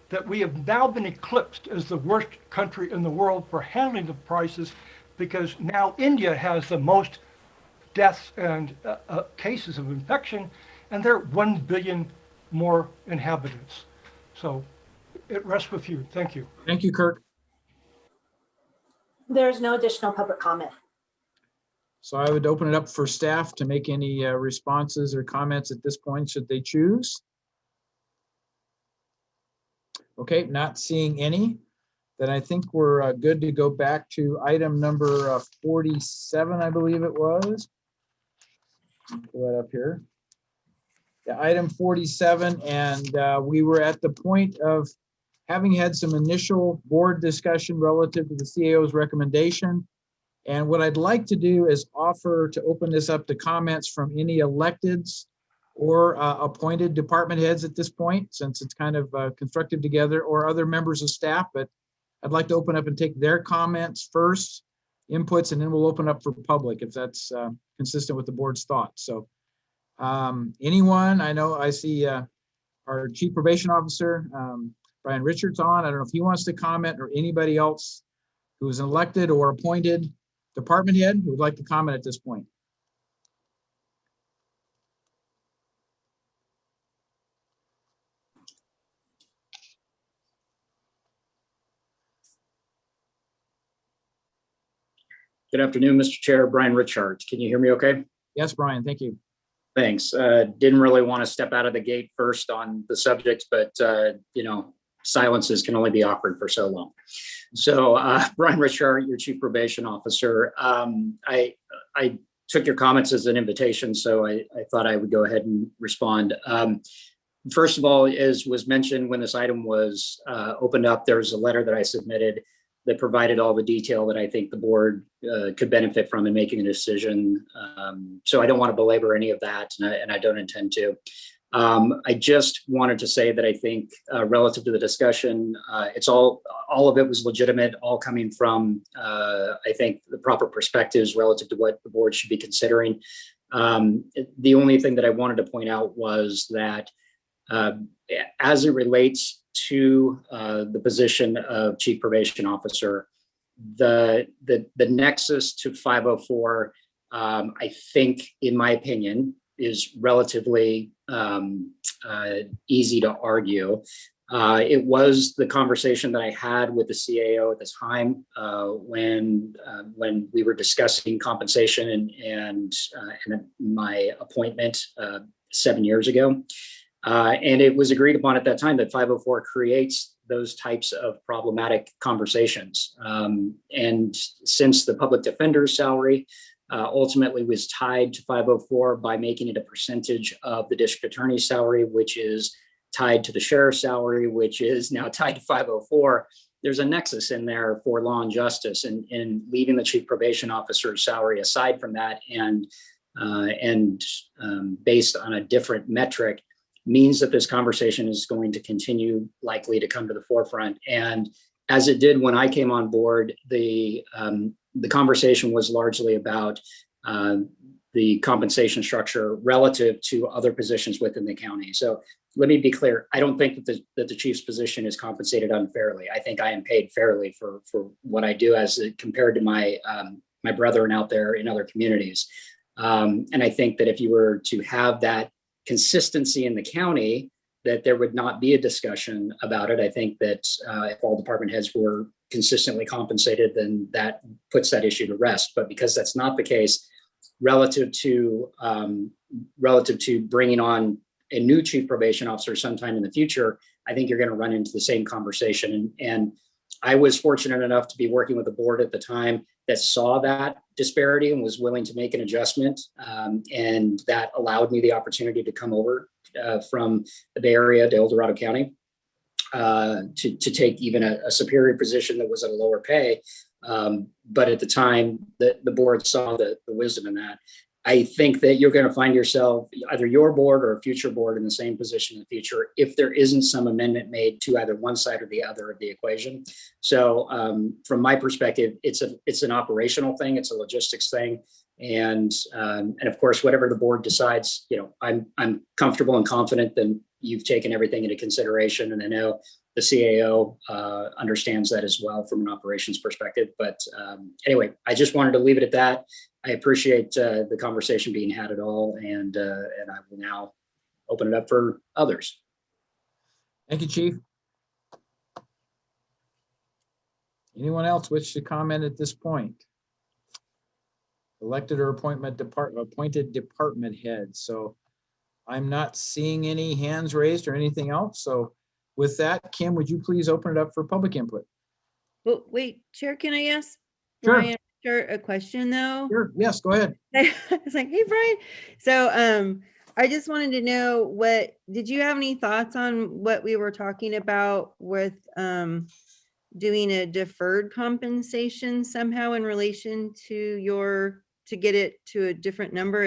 that we have now been eclipsed as the worst country in the world for handling the crisis, because now India has the most deaths and cases of infection, and they're 1 billion more inhabitants. So it rests with you. Thank you. Thank you, Kirk. There's no additional public comment. So I would open it up for staff to make any responses or comments at this point, should they choose. Okay, not seeing any. Then I think we're good to go back to item number 47, I believe it was. Pull that up here. Yeah, item 47, and we were at the point of having had some initial board discussion relative to the CAO's recommendation. And what I'd like to do is offer to open this up to comments from any electeds or appointed department heads at this point, since it's kind of constructed together, or other members of staff. But I'd like to open up and take their comments first, inputs, and then we'll open up for public if that's consistent with the board's thoughts. So anyone, I know I see our Chief Probation Officer, Brian Richards on. I don't know if he wants to comment, or anybody else who is an elected or appointed department head who would like to comment at this point. Good afternoon, Mr. Chair. Brian Richards. Can you hear me okay? Yes, Brian, thank you. Thanks. Didn't really want to step out of the gate first on the subject, but silences can only be awkward for so long. So Brian Richards, your Chief Probation Officer. I took your comments as an invitation, so I thought I would go ahead and respond. First of all, as was mentioned when this item was opened up, there was a letter that I submitted that provided all the detail that I think the board could benefit from in making a decision. So I don't want to belabor any of that, and I don't intend to. I just wanted to say that I think relative to the discussion, it's all of it was legitimate, all coming from, I think, the proper perspectives relative to what the board should be considering. The only thing that I wanted to point out was that as it relates to the position of Chief Probation Officer, the nexus to 504, I think, in my opinion, is relatively easy to argue. It was the conversation that I had with the CAO at the time when we were discussing compensation and my appointment 7 years ago. And it was agreed upon at that time that 504 creates those types of problematic conversations. And since the public defender's salary ultimately was tied to 504 by making it a percentage of the district attorney's salary, which is tied to the sheriff's salary, which is now tied to 504, there's a nexus in there for law and justice, and leaving the chief probation officer's salary aside from that and based on a different metric means that this conversation is going to continue likely to come to the forefront. And as it did when I came on board, the conversation was largely about the compensation structure relative to other positions within the county. So let me be clear. I don't think that the chief's position is compensated unfairly. I think I am paid fairly for what I do as compared to my brethren out there in other communities. And I think that if you were to have that consistency in the county, that there would not be a discussion about it. I think that if all department heads were consistently compensated, then that puts that issue to rest. But because that's not the case, relative to bringing on a new chief probation officer sometime in the future, I think you're going to run into the same conversation. And I was fortunate enough to be working with the board at the time that saw that disparity and was willing to make an adjustment. And that allowed me the opportunity to come over from the Bay Area to El Dorado County to take even a superior position that was at a lower pay. But at the time, the board saw the wisdom in that. I think that you're going to find yourself, either your board or a future board, in the same position in the future if there isn't some amendment made to either one side or the other of the equation. So from my perspective, it's an operational thing, it's a logistics thing, and of course, whatever the board decides, I'm comfortable and confident that you've taken everything into consideration, and I know the CAO understands that as well from an operations perspective. But anyway, I just wanted to leave it at that. I appreciate the conversation being had at all, and I will now open it up for others. Thank you, Chief. Anyone else wish to comment at this point? Elected or appointed department heads. So I'm not seeing any hands raised or anything else. So with that, Kim, would you please open it up for public input? Well, wait, Chair, can I ask Sure. Brian a question though? Sure. Yes, go ahead. It's like, hey, Brian. So I just wanted to know, did you have any thoughts on what we were talking about with doing a deferred compensation somehow in relation to to get it to a different number?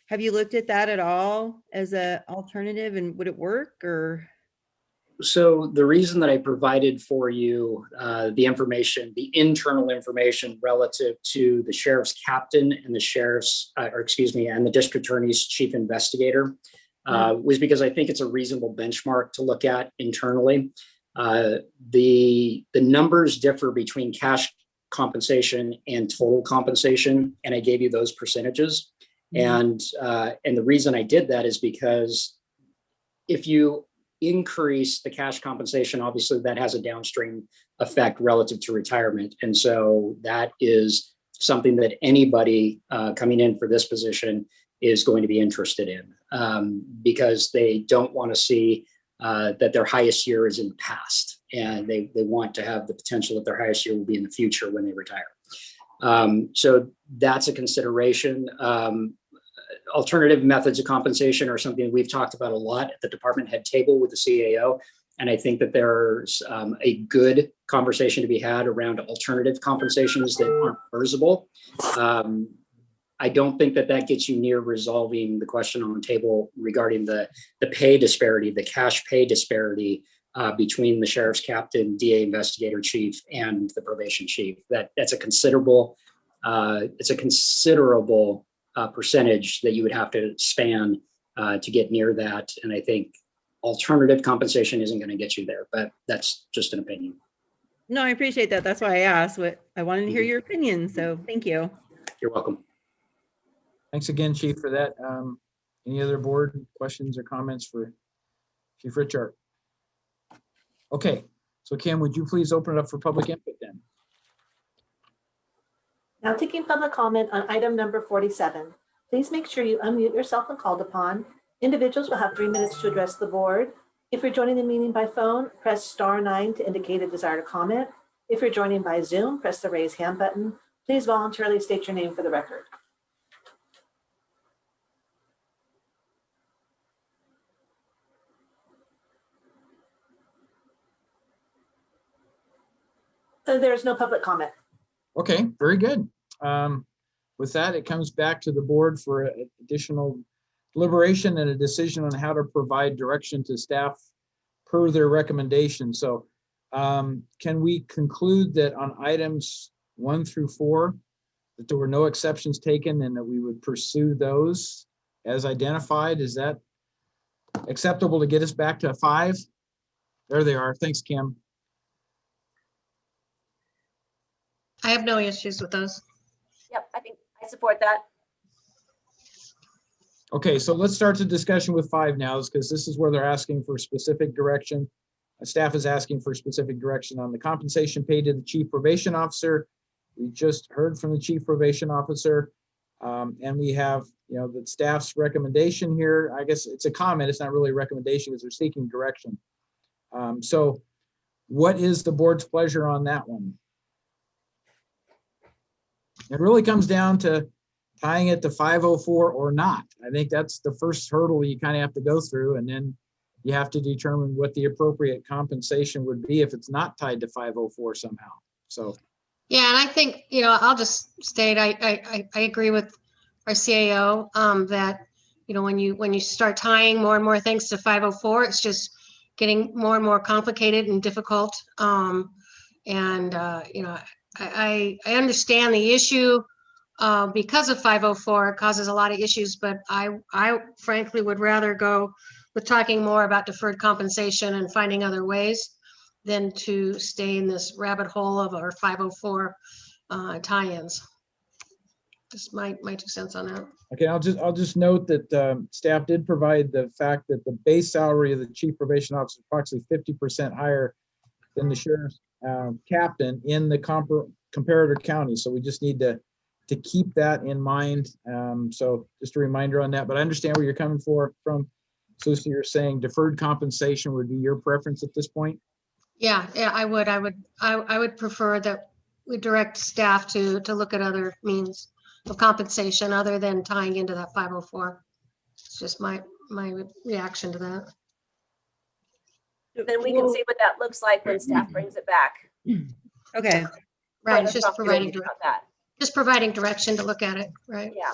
Have you looked at that at all as an alternative, and would it work? Or So the reason that I provided for you the information, the internal information relative to the sheriff's captain and the and the district attorney's chief investigator was because I think it's a reasonable benchmark to look at internally. The numbers differ between cash compensation and total compensation, and I gave you those percentages. And the reason I did that is because if you increase the cash compensation, obviously that has a downstream effect relative to retirement. And so that is something that anybody coming in for this position is going to be interested in, because they don't want to see that their highest year is in the past, and they want to have the potential that their highest year will be in the future when they retire. So that's a consideration. Alternative methods of compensation are something we've talked about a lot at the department head table with the CAO. And I think that there's a good conversation to be had around alternative compensations that aren't reversible. I don't think that gets you near resolving the question on the table regarding the pay disparity, the cash pay disparity between the sheriff's captain, DA investigator chief, and the probation chief. That's a considerable, percentage that you would have to span to get near that. And I think alternative compensation isn't going to get you there, but that's just an opinion. no, I appreciate that. That's why I asked. I wanted to hear your opinion. So thank you. You're welcome. Thanks again, Chief, for that. Any other board questions or comments for Chief Richard? Okay, so Kim, would you please open it up for public input then? Now taking public comment on item number 47. Please make sure you unmute yourself when called upon. Individuals will have 3 minutes to address the board. If you're joining the meeting by phone, press *9 to indicate a desire to comment. If you're joining by Zoom, press the raise hand button. Please voluntarily state your name for the record. There's no public comment. Okay, very good. With that, it comes back to the board for additional deliberation and a decision on how to provide direction to staff per their recommendation. So can we conclude that on items 1 through 4, that there were no exceptions taken and that we would pursue those as identified? Is that acceptable to get us back to 5? There they are. Thanks, Kim. I have no issues with those. Yep, I think I support that. Okay, so let's start the discussion with 5 now, because this is where they're asking for specific direction. Staff is asking for specific direction on the compensation paid to the chief probation officer. We just heard from the chief probation officer, and we have, the staff's recommendation here. I guess it's a comment. It's not really a recommendation because they're seeking direction. So what is the board's pleasure on that one? It really comes down to tying it to 504 or not. I think that's the first hurdle you kind of have to go through, and then you have to determine what the appropriate compensation would be if it's not tied to 504 somehow. So Yeah, and I think, I'll just state, I agree with our CAO that, when you start tying more and more things to 504, it's just getting more and more complicated and difficult. I understand the issue because of 504, it causes a lot of issues, but I frankly would rather go with talking more about deferred compensation and finding other ways than to stay in this rabbit hole of our 504 tie-ins. Just my 2 cents on that. okay, I'll just note that staff did provide the fact that the base salary of the chief probation officer is approximately 50% higher than the sheriff's captain in the comparator county. So we just need to keep that in mind. So just a reminder on that, but I understand where you're coming from. So you're saying deferred compensation would be your preference at this point? Yeah, I would prefer that we direct staff to look at other means of compensation other than tying into that 504. It's just my reaction to that. Then we can see what that looks like when staff brings it back. Okay. Right, Further just providing talk about that. just providing direction to look at it, right? Yeah.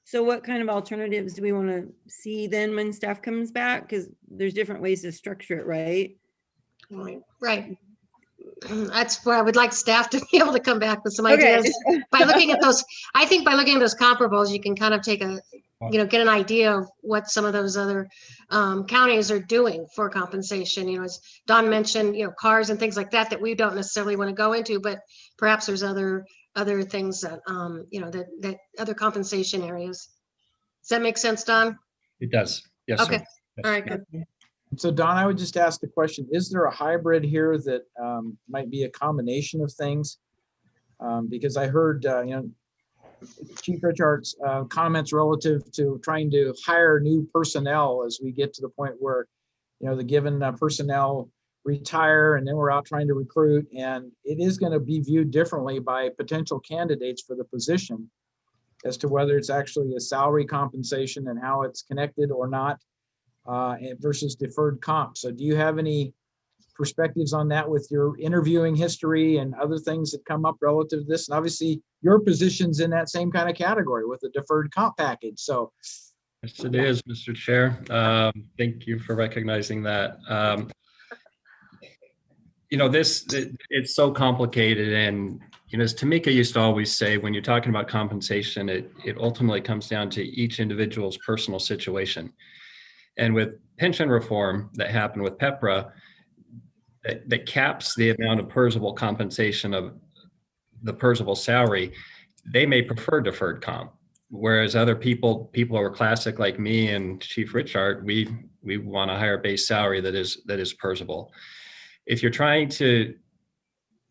So what kind of alternatives do we want to see then when staff comes back? Because there's different ways to structure it, right? Right. That's where I would like staff to be able to come back with some Okay. ideas. By looking at those, I think by looking at those comparables, you can kind of take get an idea of what some of those other counties are doing for compensation. As Don mentioned, cars and things like that we don't necessarily want to go into, but perhaps there's other things that, that other compensation areas. Does that make sense, Don? It does. Yes, Okay. sir. Yes. All right, good. So Don, I would just ask the question, is there a hybrid here that might be a combination of things? Because I heard, Chief Richard's comments relative to trying to hire new personnel as we get to the point where, the given personnel retire and then we're out trying to recruit, and it is going to be viewed differently by potential candidates for the position as to whether it's actually a salary compensation and how it's connected or not. Versus deferred comp. So do you have any perspectives on that with your interviewing history and other things that come up relative to this? And obviously your position's in that same kind of category with the deferred comp package. So Yes, it is, Mr. Chair. Thank you for recognizing that. It's so complicated, and as Tamika used to always say, when you're talking about compensation, it ultimately comes down to each individual's personal situation. And with pension reform that happened with PEPRA, that caps the amount of PERSable compensation of the PERSable salary, they may prefer deferred comp. Whereas other people who are classic like me and Chief Richard, we want a higher base salary that is PERSable. If you're trying to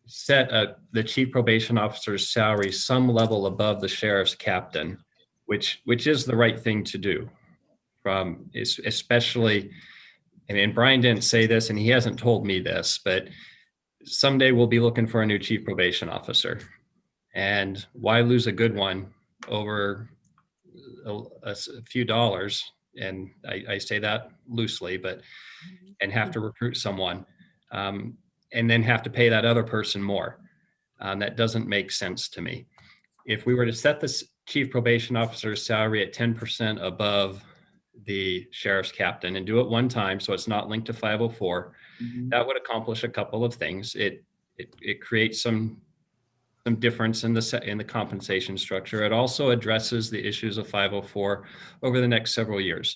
set the chief probation officer's salary some level above the sheriff's captain, which is the right thing to do from, especially, and Brian didn't say this and he hasn't told me this, but someday we'll be looking for a new chief probation officer. And why lose a good one over a few dollars? And I say that loosely, but, and have to recruit someone and then have to pay that other person more. That doesn't make sense to me. If we were to set the chief probation officer's salary at 10% above the sheriff's captain and do it one time, so it's not linked to 504, that would accomplish a couple of things. It creates some difference in the compensation structure. It also addresses the issues of 504 over the next several years.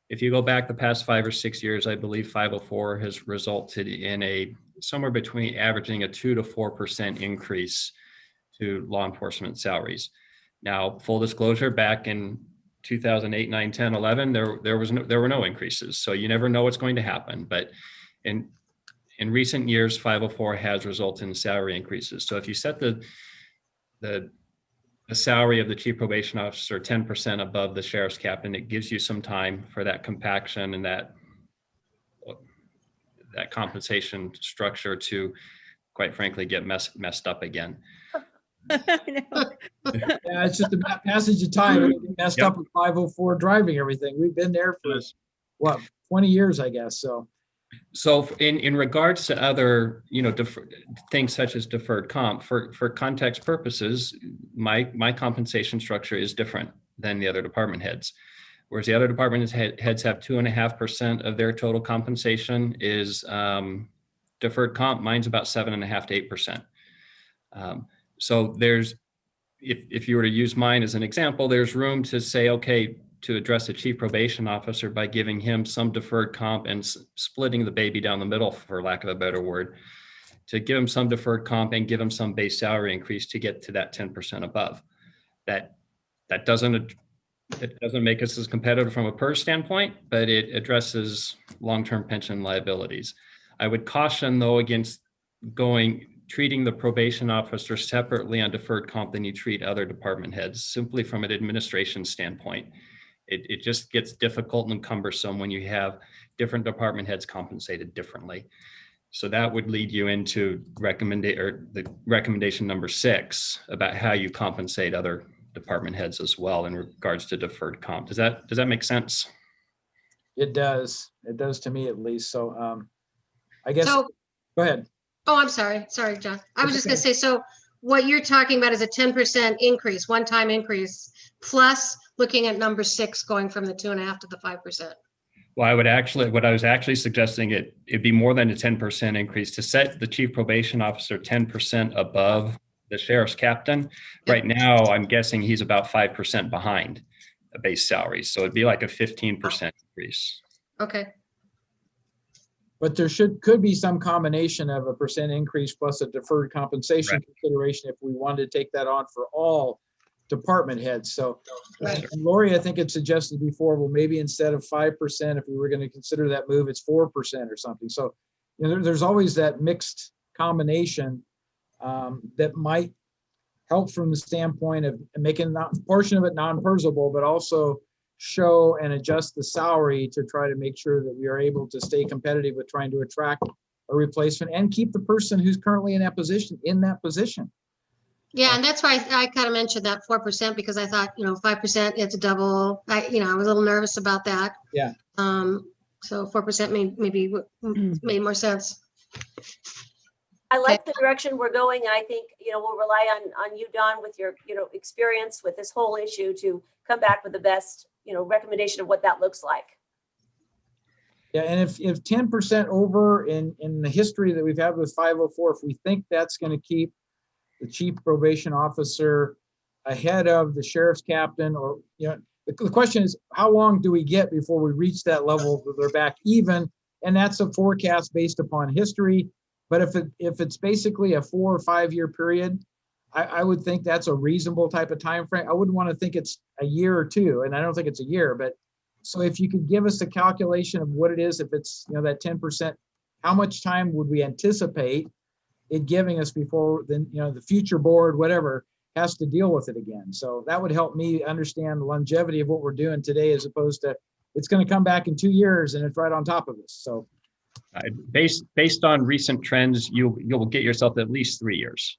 If you go back the past 5 or 6 years, I believe 504 has resulted in somewhere between averaging a 2 to 4% increase to law enforcement salaries. Now, full disclosure, back in 2008, 9, 10, 11, there were no increases. So you never know what's going to happen. But in recent years, 504 has resulted in salary increases. So if you set the salary of the chief probation officer 10% above the sheriff's captain, it gives you some time for that compaction and that compensation structure to, quite frankly, get messed up again. Yeah, it's just a passage of time. We get messed up with 504 driving everything. We've been there for what, 20 years, I guess. So in regards to other, things such as deferred comp, for context purposes, my compensation structure is different than the other department heads. Whereas the other department heads have 2.5% of their total compensation is deferred comp. Mine's about 7.5 to 8%. So if you were to use mine as an example, there's room to say, okay, to address a chief probation officer by giving him some deferred comp and splitting the baby down the middle, for lack of a better word, to give him some deferred comp and give him some base salary increase to get to that 10% above. That doesn't make us as competitive from a PERS standpoint, but it addresses long-term pension liabilities. I would caution, though, against treating the probation officer separately on deferred comp than you treat other department heads, simply from an administration standpoint. It just gets difficult and cumbersome when you have different department heads compensated differently. So that would lead you into the recommendation number 6 about how you compensate other department heads as well in regards to deferred comp. Does that make sense? it does. It does to me at least. So I guess, So- go ahead. Oh, I'm sorry. Sorry, John. I was just gonna say, so what you're talking about is a 10% increase, one-time increase, plus looking at number 6, going from the 2.5 to the 5%. Well, what I was actually suggesting, it'd be more than a 10% increase to set the chief probation officer 10% above the sheriff's captain. Right now, I'm guessing he's about 5% behind a base salary. So it'd be like a 15% increase. Okay. But there could be some combination of a percent increase plus a deferred compensation consideration if we wanted to take that on for all department heads. So and Lori, I think had suggested before, well, maybe instead of 5%, if we were going to consider that move, it's 4% or something. So there's always that mixed combination that might help from the standpoint of making a portion of it non-PERSable, but also show and adjust the salary to try to make sure that we are able to stay competitive with trying to attract a replacement and keep the person who's currently in that position. Yeah, and that's why I kind of mentioned that 4% because I thought, 5%, it's a double. I was a little nervous about that. Yeah. So 4% maybe made more sense. I like the direction we're going, and I think, we'll rely on you, Don, with your, experience with this whole issue to come back with the best, recommendation of what that looks like. Yeah, and if 10% over in the history that we've had with 504, if we think that's going to keep the chief probation officer ahead of the sheriff's captain, or, the question is, how long do we get before we reach that level where they're back even? And that's a forecast based upon history. But if it's basically a 4 or 5 year period, I would think that's a reasonable type of time frame. I wouldn't want to think it's a year or two, and I don't think it's a year. But so if you could give us a calculation of what it is, if it's that 10%, how much time would we anticipate it giving us before then the future board, whatever, has to deal with it again? So that would help me understand the longevity of what we're doing today, as opposed to it's going to come back in 2 years and it's right on top of us. So Based on recent trends, you'll get yourself at least 3 years.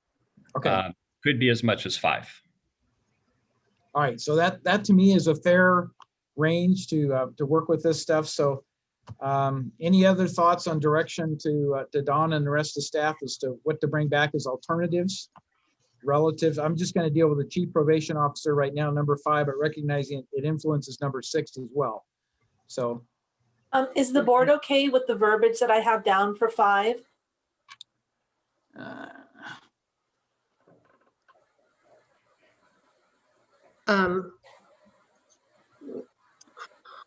okay. Could be as much as 5. All right, so that to me is a fair range to work with this stuff. So any other thoughts on direction to Dawn and the rest of the staff as to what to bring back as alternatives relative? I'm just going to deal with the chief probation officer right now, number 5, but recognizing it influences number 6 as well. So Is the board okay with the verbiage that I have down for 5?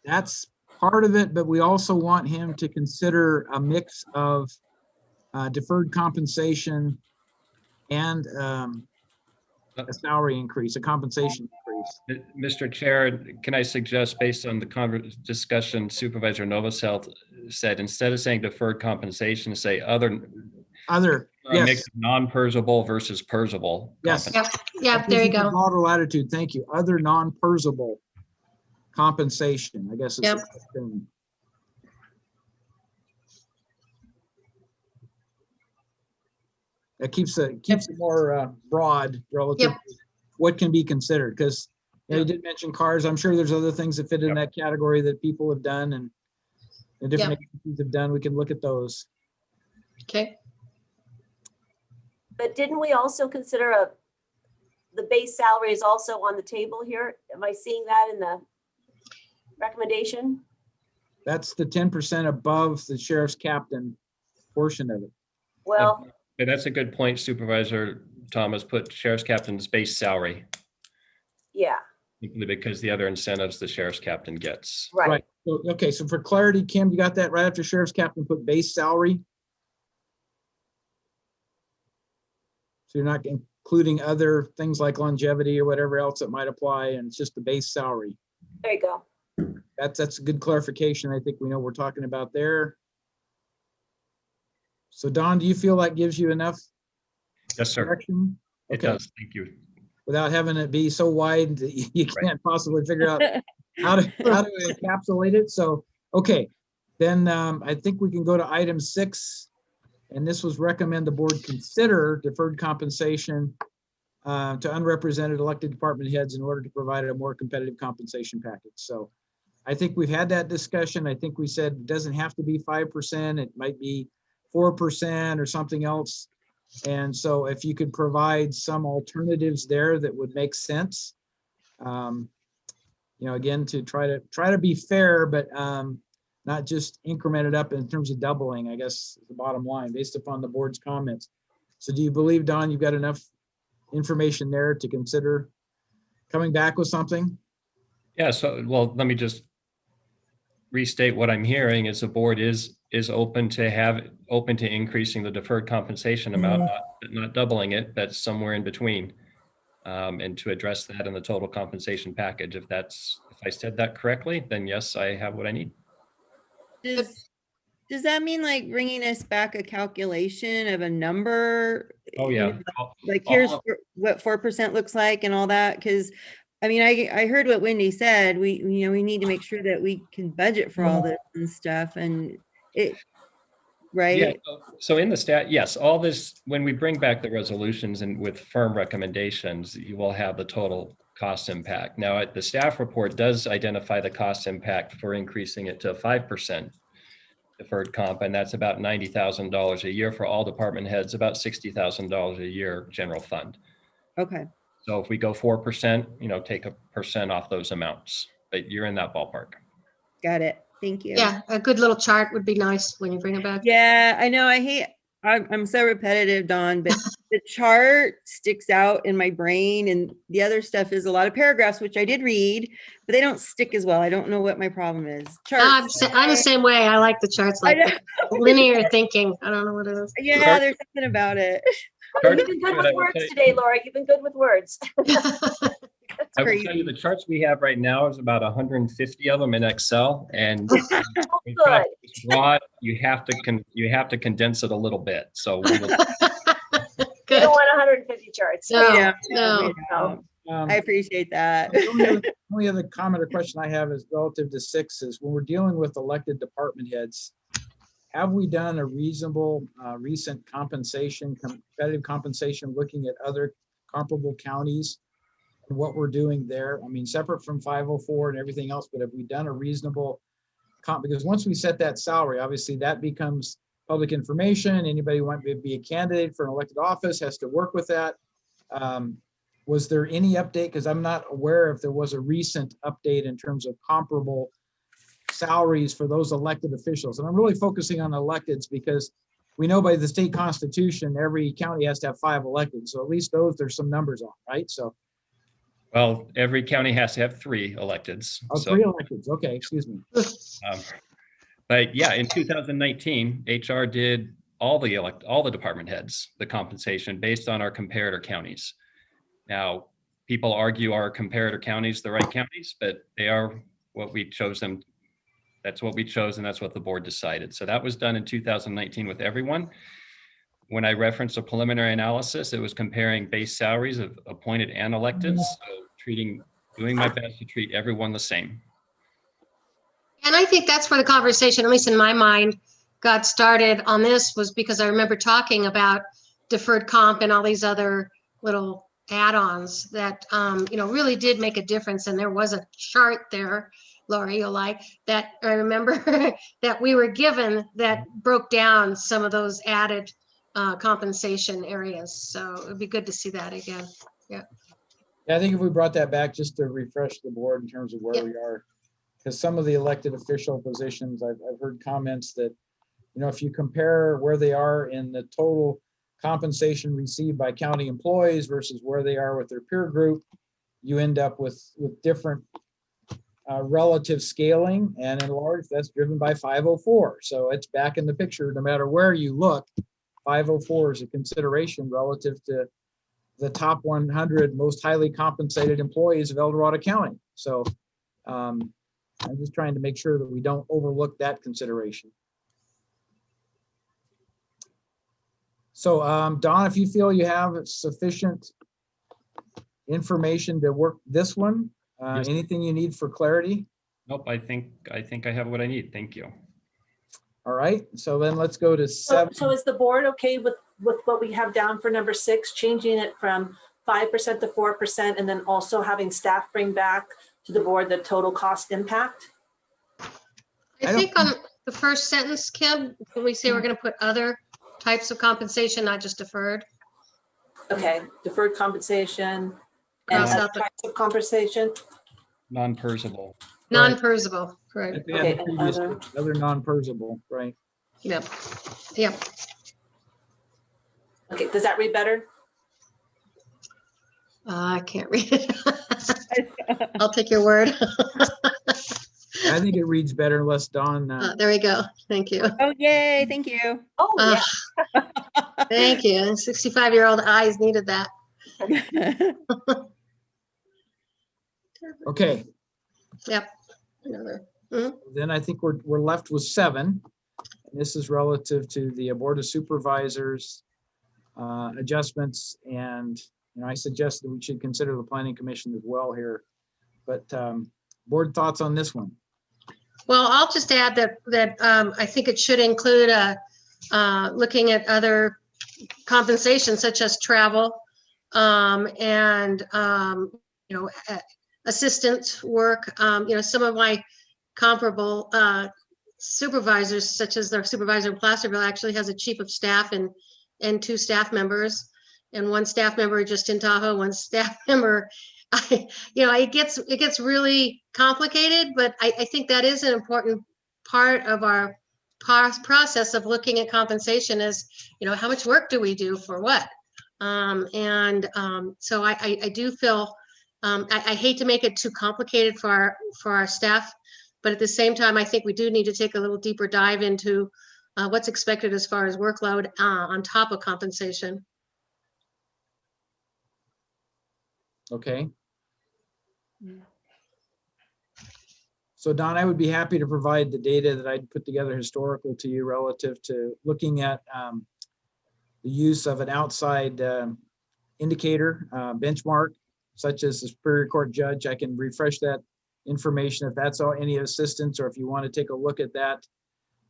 That's part of it, but we also want him to consider a mix of deferred compensation and a salary increase, a compensation increase. Mr. Chair, can I suggest, based on the discussion Supervisor Novosel said, instead of saying deferred compensation, say other, yes. mix of non-PERSable versus PERSable. Yes. Yeah, there you go. Broader latitude, thank you. Other non-PERSable compensation, I guess is Yep. the thing. It keeps it more broad relative to what can be considered, because you did mention cars. I'm sure there's other things that fit in that category that people have done and different agencies have done. We can look at those. Okay. But didn't we also consider the base salary is also on the table here? Am I seeing that in the recommendation? That's the 10% above the sheriff's captain portion of it. Well, That's a good point, Supervisor Thomas. Put sheriff's captain's base salary, yeah, because the other incentives the sheriff's captain gets. right. So, okay, so for clarity, Kim, you got that right after sheriff's captain, put base salary. So you're not including other things like longevity or whatever else that might apply, and it's just the base salary. There you go. That's a good clarification. I think we know what we're talking about there. So Don, do you feel that gives you enough Yes, sir. direction? It does. Thank you. Without having it be so wide that you can't possibly figure out how to encapsulate it. So, okay, then I think we can go to item 6. And this was recommend the board consider deferred compensation to unrepresented elected department heads in order to provide a more competitive compensation package. So I think we've had that discussion. I think we said it doesn't have to be 5%. It might be 4% or something else. And so if you could provide some alternatives there that would make sense, again, to try to be fair, but not just increment it up in terms of doubling, I guess, is the bottom line based upon the board's comments. So do you believe, Don, you've got enough information there to consider coming back with something? Yeah, so, well, let me just restate what I'm hearing is the board is open to increasing the deferred compensation amount, not doubling it, but somewhere in between. And to address that in the total compensation package. If I said that correctly, then yes, I have what I need. Does that mean like bringing us back a calculation of a number? Oh, yeah. Like here's what 4% looks like and all that? Because I mean, I heard what Wendy said. We need to make sure that we can budget for all this and stuff, and right? Yeah. So in the stat, yes, all this, when we bring back the resolutions and with firm recommendations, you will have the total cost impact. Now, the staff report does identify the cost impact for increasing it to 5% deferred comp, and that's about $90,000 a year for all department heads, about $60,000 a year general fund. Okay. So if we go 4%, take 1% off those amounts, but you're in that ballpark. Got it. Thank you. Yeah, a good little chart would be nice when you bring it back. Yeah, I know. I'm so repetitive, Dawn, but the chart sticks out in my brain, and the other stuff is a lot of paragraphs, which I did read, but they don't stick as well. I don't know what my problem is. Charts. I'm the same way. I like the charts like that. Linear thinking. I don't know what it is. Yeah, there's something about it. You've been good with words today, Laura. You've been good with words. I will tell you the charts we have right now is about 150 of them in Excel, and it's broad. You have to condense it a little bit. So we will, You don't want 150 charts. No. I appreciate that. The only other comment or question I have is relative to 6 is when we're dealing with elected department heads, have we done a reasonable recent compensation, competitive compensation, looking at other comparable counties and what we're doing there? I mean, separate from 504 and everything else, but have we done a reasonable comp? Because once we set that salary, obviously that becomes public information. Anybody who wants to be a candidate for an elected office has to work with that. Was there any update? Because I'm not aware if there was a recent update in terms of comparable salaries for those elected officials. And I'm really focusing on electeds because we know by the state constitution, every county has to have 5 elected. So at least those, there's some numbers on, right? So. Well, every county has to have 3 electeds. Oh, 3 electeds. Okay, excuse me. But yeah, in 2019, HR did all the department heads, the compensation based on our comparator counties. Now, people argue our comparator counties the right counties, but they are what we chose them. That's what we chose, and that's what the board decided. So that was done in 2019 with everyone. When I referenced a preliminary analysis, it was comparing base salaries of appointed and electeds, so doing my best to treat everyone the same. And I think that's where the conversation, at least in my mind, got started on this, was because I remember talking about deferred comp and all these other little add-ons that, really did make a difference. And there was a chart there, Lori, you'll like, that I remember that we were given that broke down some of those added compensation areas. So it'd be good to see that again. Yeah. Yeah, I think if we brought that back just to refresh the board in terms of where we are, because some of the elected official positions, I've heard comments that, if you compare where they are in the total compensation received by county employees versus where they are with their peer group, you end up with different relative scaling, and in large, that's driven by 504. So it's back in the picture, no matter where you look. 504 is a consideration relative to the top 100 most highly compensated employees of El Dorado County. So I'm just trying to make sure that we don't overlook that consideration. So Don, if you feel you have sufficient information to work this one, Yes. Anything you need for clarity? Nope, I think I have what I need. Thank you. All right, so then let's go to 7. So is the board okay with what we have down for number 6, changing it from 5% to 4%, and then also having staff bring back to the board the total cost impact? I think on the first sentence, Kim, can we say we're going to put other types of compensation, not just deferred? Okay, deferred compensation and Cross other out the types of compensation. Non-PERSable. non-PERSable, correct? Yeah, Okay, the and previous- other. other non-PERSable, right? Yep, yep. Okay, does that read better? I can't read it. I'll take your word. I think it reads better unless Don. There we go. Thank you. Oh, yay. Thank you. Oh, yeah. Thank you. 65-year-old eyes needed that. Okay, Yep. Another. then I think we're left with 7. And this is relative to the Board of Supervisors adjustments. And I suggest that we should consider the Planning Commission as well here. But board thoughts on this one? Well, I'll just add that I think it should include looking at other compensation such as travel and assistant work. Some of my comparable supervisors, such as their supervisor in Placerville, actually has a chief of staff and 2 staff members, and 1 staff member just in Tahoe, 1 staff member. It gets really complicated, but I think that is an important part of our process of looking at compensation is, how much work do we do for what? So I do feel, I hate to make it too complicated for our staff, but at the same time, I think we do need to take a little deeper dive into what's expected as far as workload on top of compensation. Okay. So Don, I would be happy to provide the data that I'd put together historical to you relative to looking at the use of an outside indicator benchmark such as the Superior Court judge. I can refresh that information if that's all any assistance, or if you want to take a look at that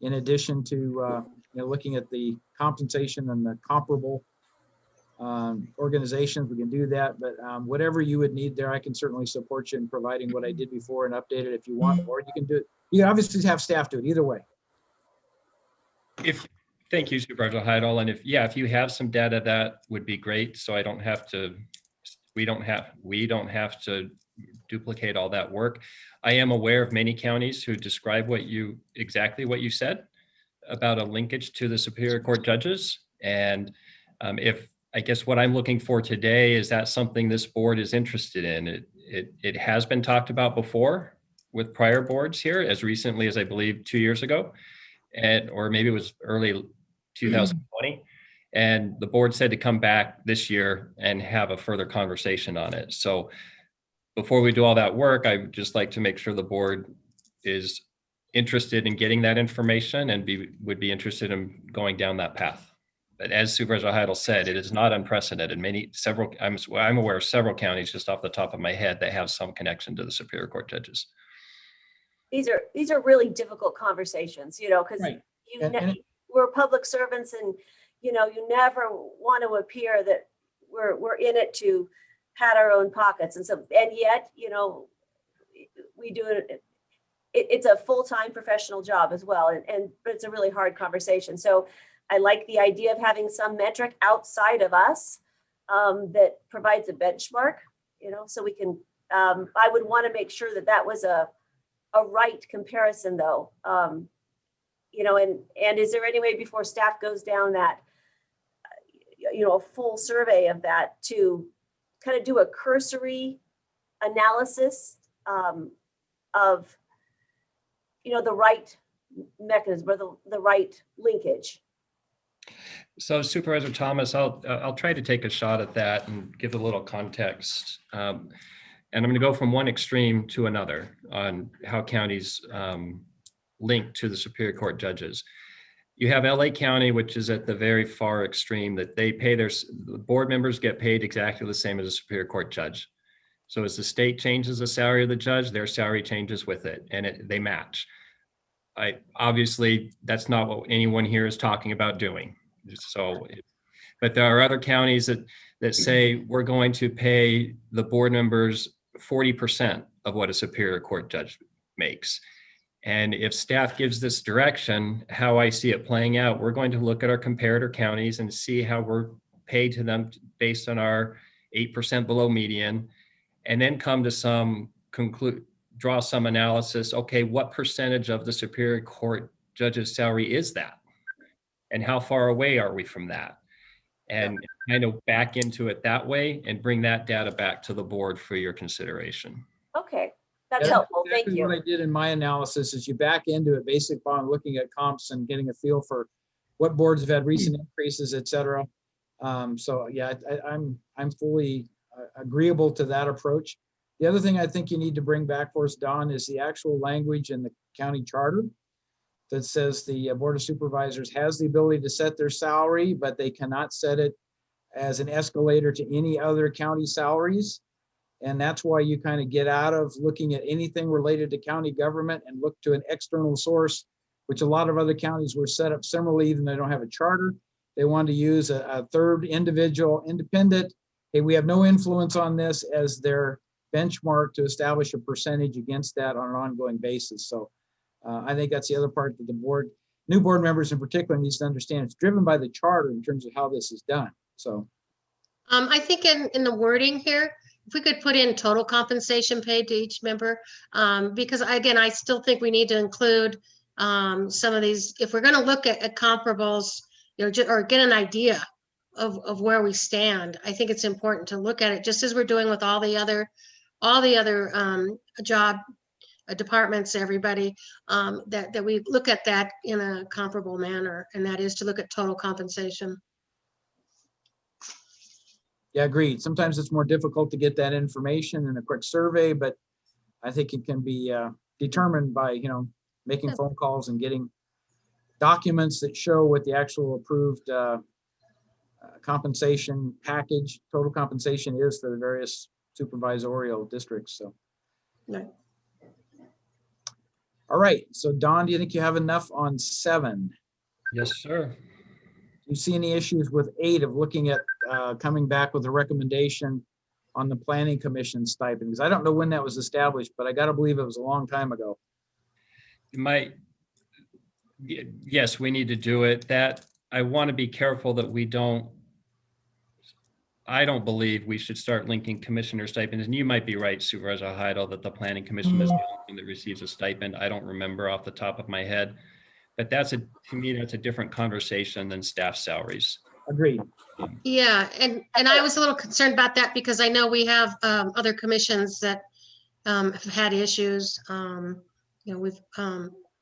in addition to looking at the compensation and the comparable organizations, we can do that. But whatever you would need there, I can certainly support you in providing what I did before and update it if you want, or you can do it. You can obviously have staff do it either way. Thank you, Supervisor Heidel. And if you have some data, that would be great. So I don't have to, we don't have to duplicate all that work. I am aware of many counties who describe exactly what you said about a linkage to the Superior Court judges. And I guess what I'm looking for today is that something this board is interested in. It has been talked about before with prior boards here, as recently as I believe 2 years ago, or maybe it was early 2020. And the board said to come back this year and have a further conversation on it. So before we do all that work, I'd just like to make sure the board is interested in getting that information and would be interested in going down that path. But as Supervisor Heidel said, it is not unprecedented. I'm aware of several counties just off the top of my head that have some connection to the Superior Court judges. These are really difficult conversations, because we're public servants, and you never want to appear that we're in it to pat our own pockets, and yet we do it. It's a full-time professional job as well, but it's a really hard conversation. So I like the idea of having some metric outside of us that provides a benchmark, so we can. I would want to make sure that was a right comparison, though. And is there any way before staff goes down that, a full survey of that to kind of do a cursory analysis of, the right mechanism or the right linkage? So Supervisor Thomas, I'll try to take a shot at that and give a little context. And I'm going to go from one extreme to another on how counties link to the Superior Court judges. You have LA County, which is at the very far extreme, that they pay the board members get paid exactly the same as a Superior Court judge. So as the state changes the salary of the judge, their salary changes with it, and they match. Obviously, that's not what anyone here is talking about doing. So, but there are other counties that say we're going to pay the board members 40% of what a Superior Court judge makes. And if staff gives this direction, how I see it playing out, we're going to look at our comparator counties and see how we're paid to them based on our 8% below median, and then come to draw some analysis. Okay, what percentage of the Superior Court judge's salary is that? And how far away are we from that? And kind of back into it that way and bring that data back to the board for your consideration. Okay, that's helpful. Exactly. Thank you. What I did in my analysis is you back into it based upon looking at comps and getting a feel for what boards have had recent increases, et cetera. So yeah, I'm fully agreeable to that approach. The other thing I think you need to bring back for us, Don, is the actual language in the county charter that says the Board of Supervisors has the ability to set their salary, but they cannot set it as an escalator to any other county salaries. And that's why you kind of get out of looking at anything related to county government and look to an external source, which a lot of other counties were set up similarly, even though they don't have a charter. They want to use a third individual independent. Hey, we have no influence on this as their benchmark to establish a percentage against that on an ongoing basis. So I think that's the other part that the new board members in particular needs to understand. It's driven by the charter in terms of how this is done. So I think in the wording here, if we could put in total compensation paid to each member, because again, I still think we need to include some of these, if we're going to look at comparables, or get an idea of where we stand. I think it's important to look at it just as we're doing with all the other job departments, everybody, that we look at that in a comparable manner, and that is to look at total compensation. yeah, agreed. Sometimes it's more difficult to get that information in a quick survey, but I think it can be determined by, making phone calls and getting documents that show what the actual approved compensation package, total compensation is for the various supervisorial districts, so. Right. All right, so Don, do you think you have enough on 7? Yes, sir. Do you see any issues with 8 of looking at coming back with a recommendation on the planning commission stipend? Because I don't know when that was established, but I gotta believe it was a long time ago. Yes, we need to do it. That I want to be careful that I don't believe we should start linking commissioner stipends. And you might be right, Supervisor Heidel, that the planning commission is the only thing that receives a stipend. I don't remember off the top of my head, but to me, that's a different conversation than staff salaries. Agreed. Yeah, and I was a little concerned about that because I know we have other commissions that have had issues. We've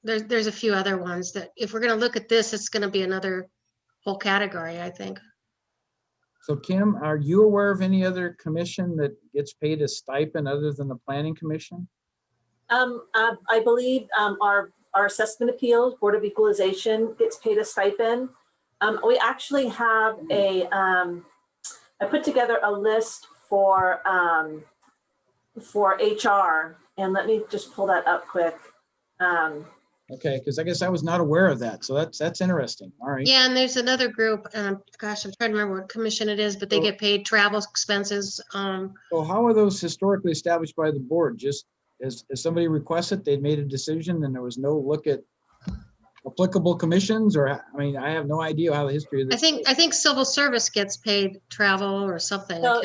there's a few other ones that if we're going to look at this, it's going to be another whole category, I think. So Kim, are you aware of any other commission that gets paid a stipend other than the planning commission? I believe our assessment appeals, Board of Equalization gets paid a stipend. We actually have I put together a list for HR, and let me just pull that up quick. Okay, because I guess I was not aware of that. So that's interesting. All right. Yeah, and there's another group, gosh, I'm trying to remember what commission it is, but they get paid travel expenses. So how are those historically established by the board? Just as somebody requests it, they'd made a decision and there was no look at applicable commissions, or, I mean, I have no idea how the history of this. I think civil service gets paid travel or something. So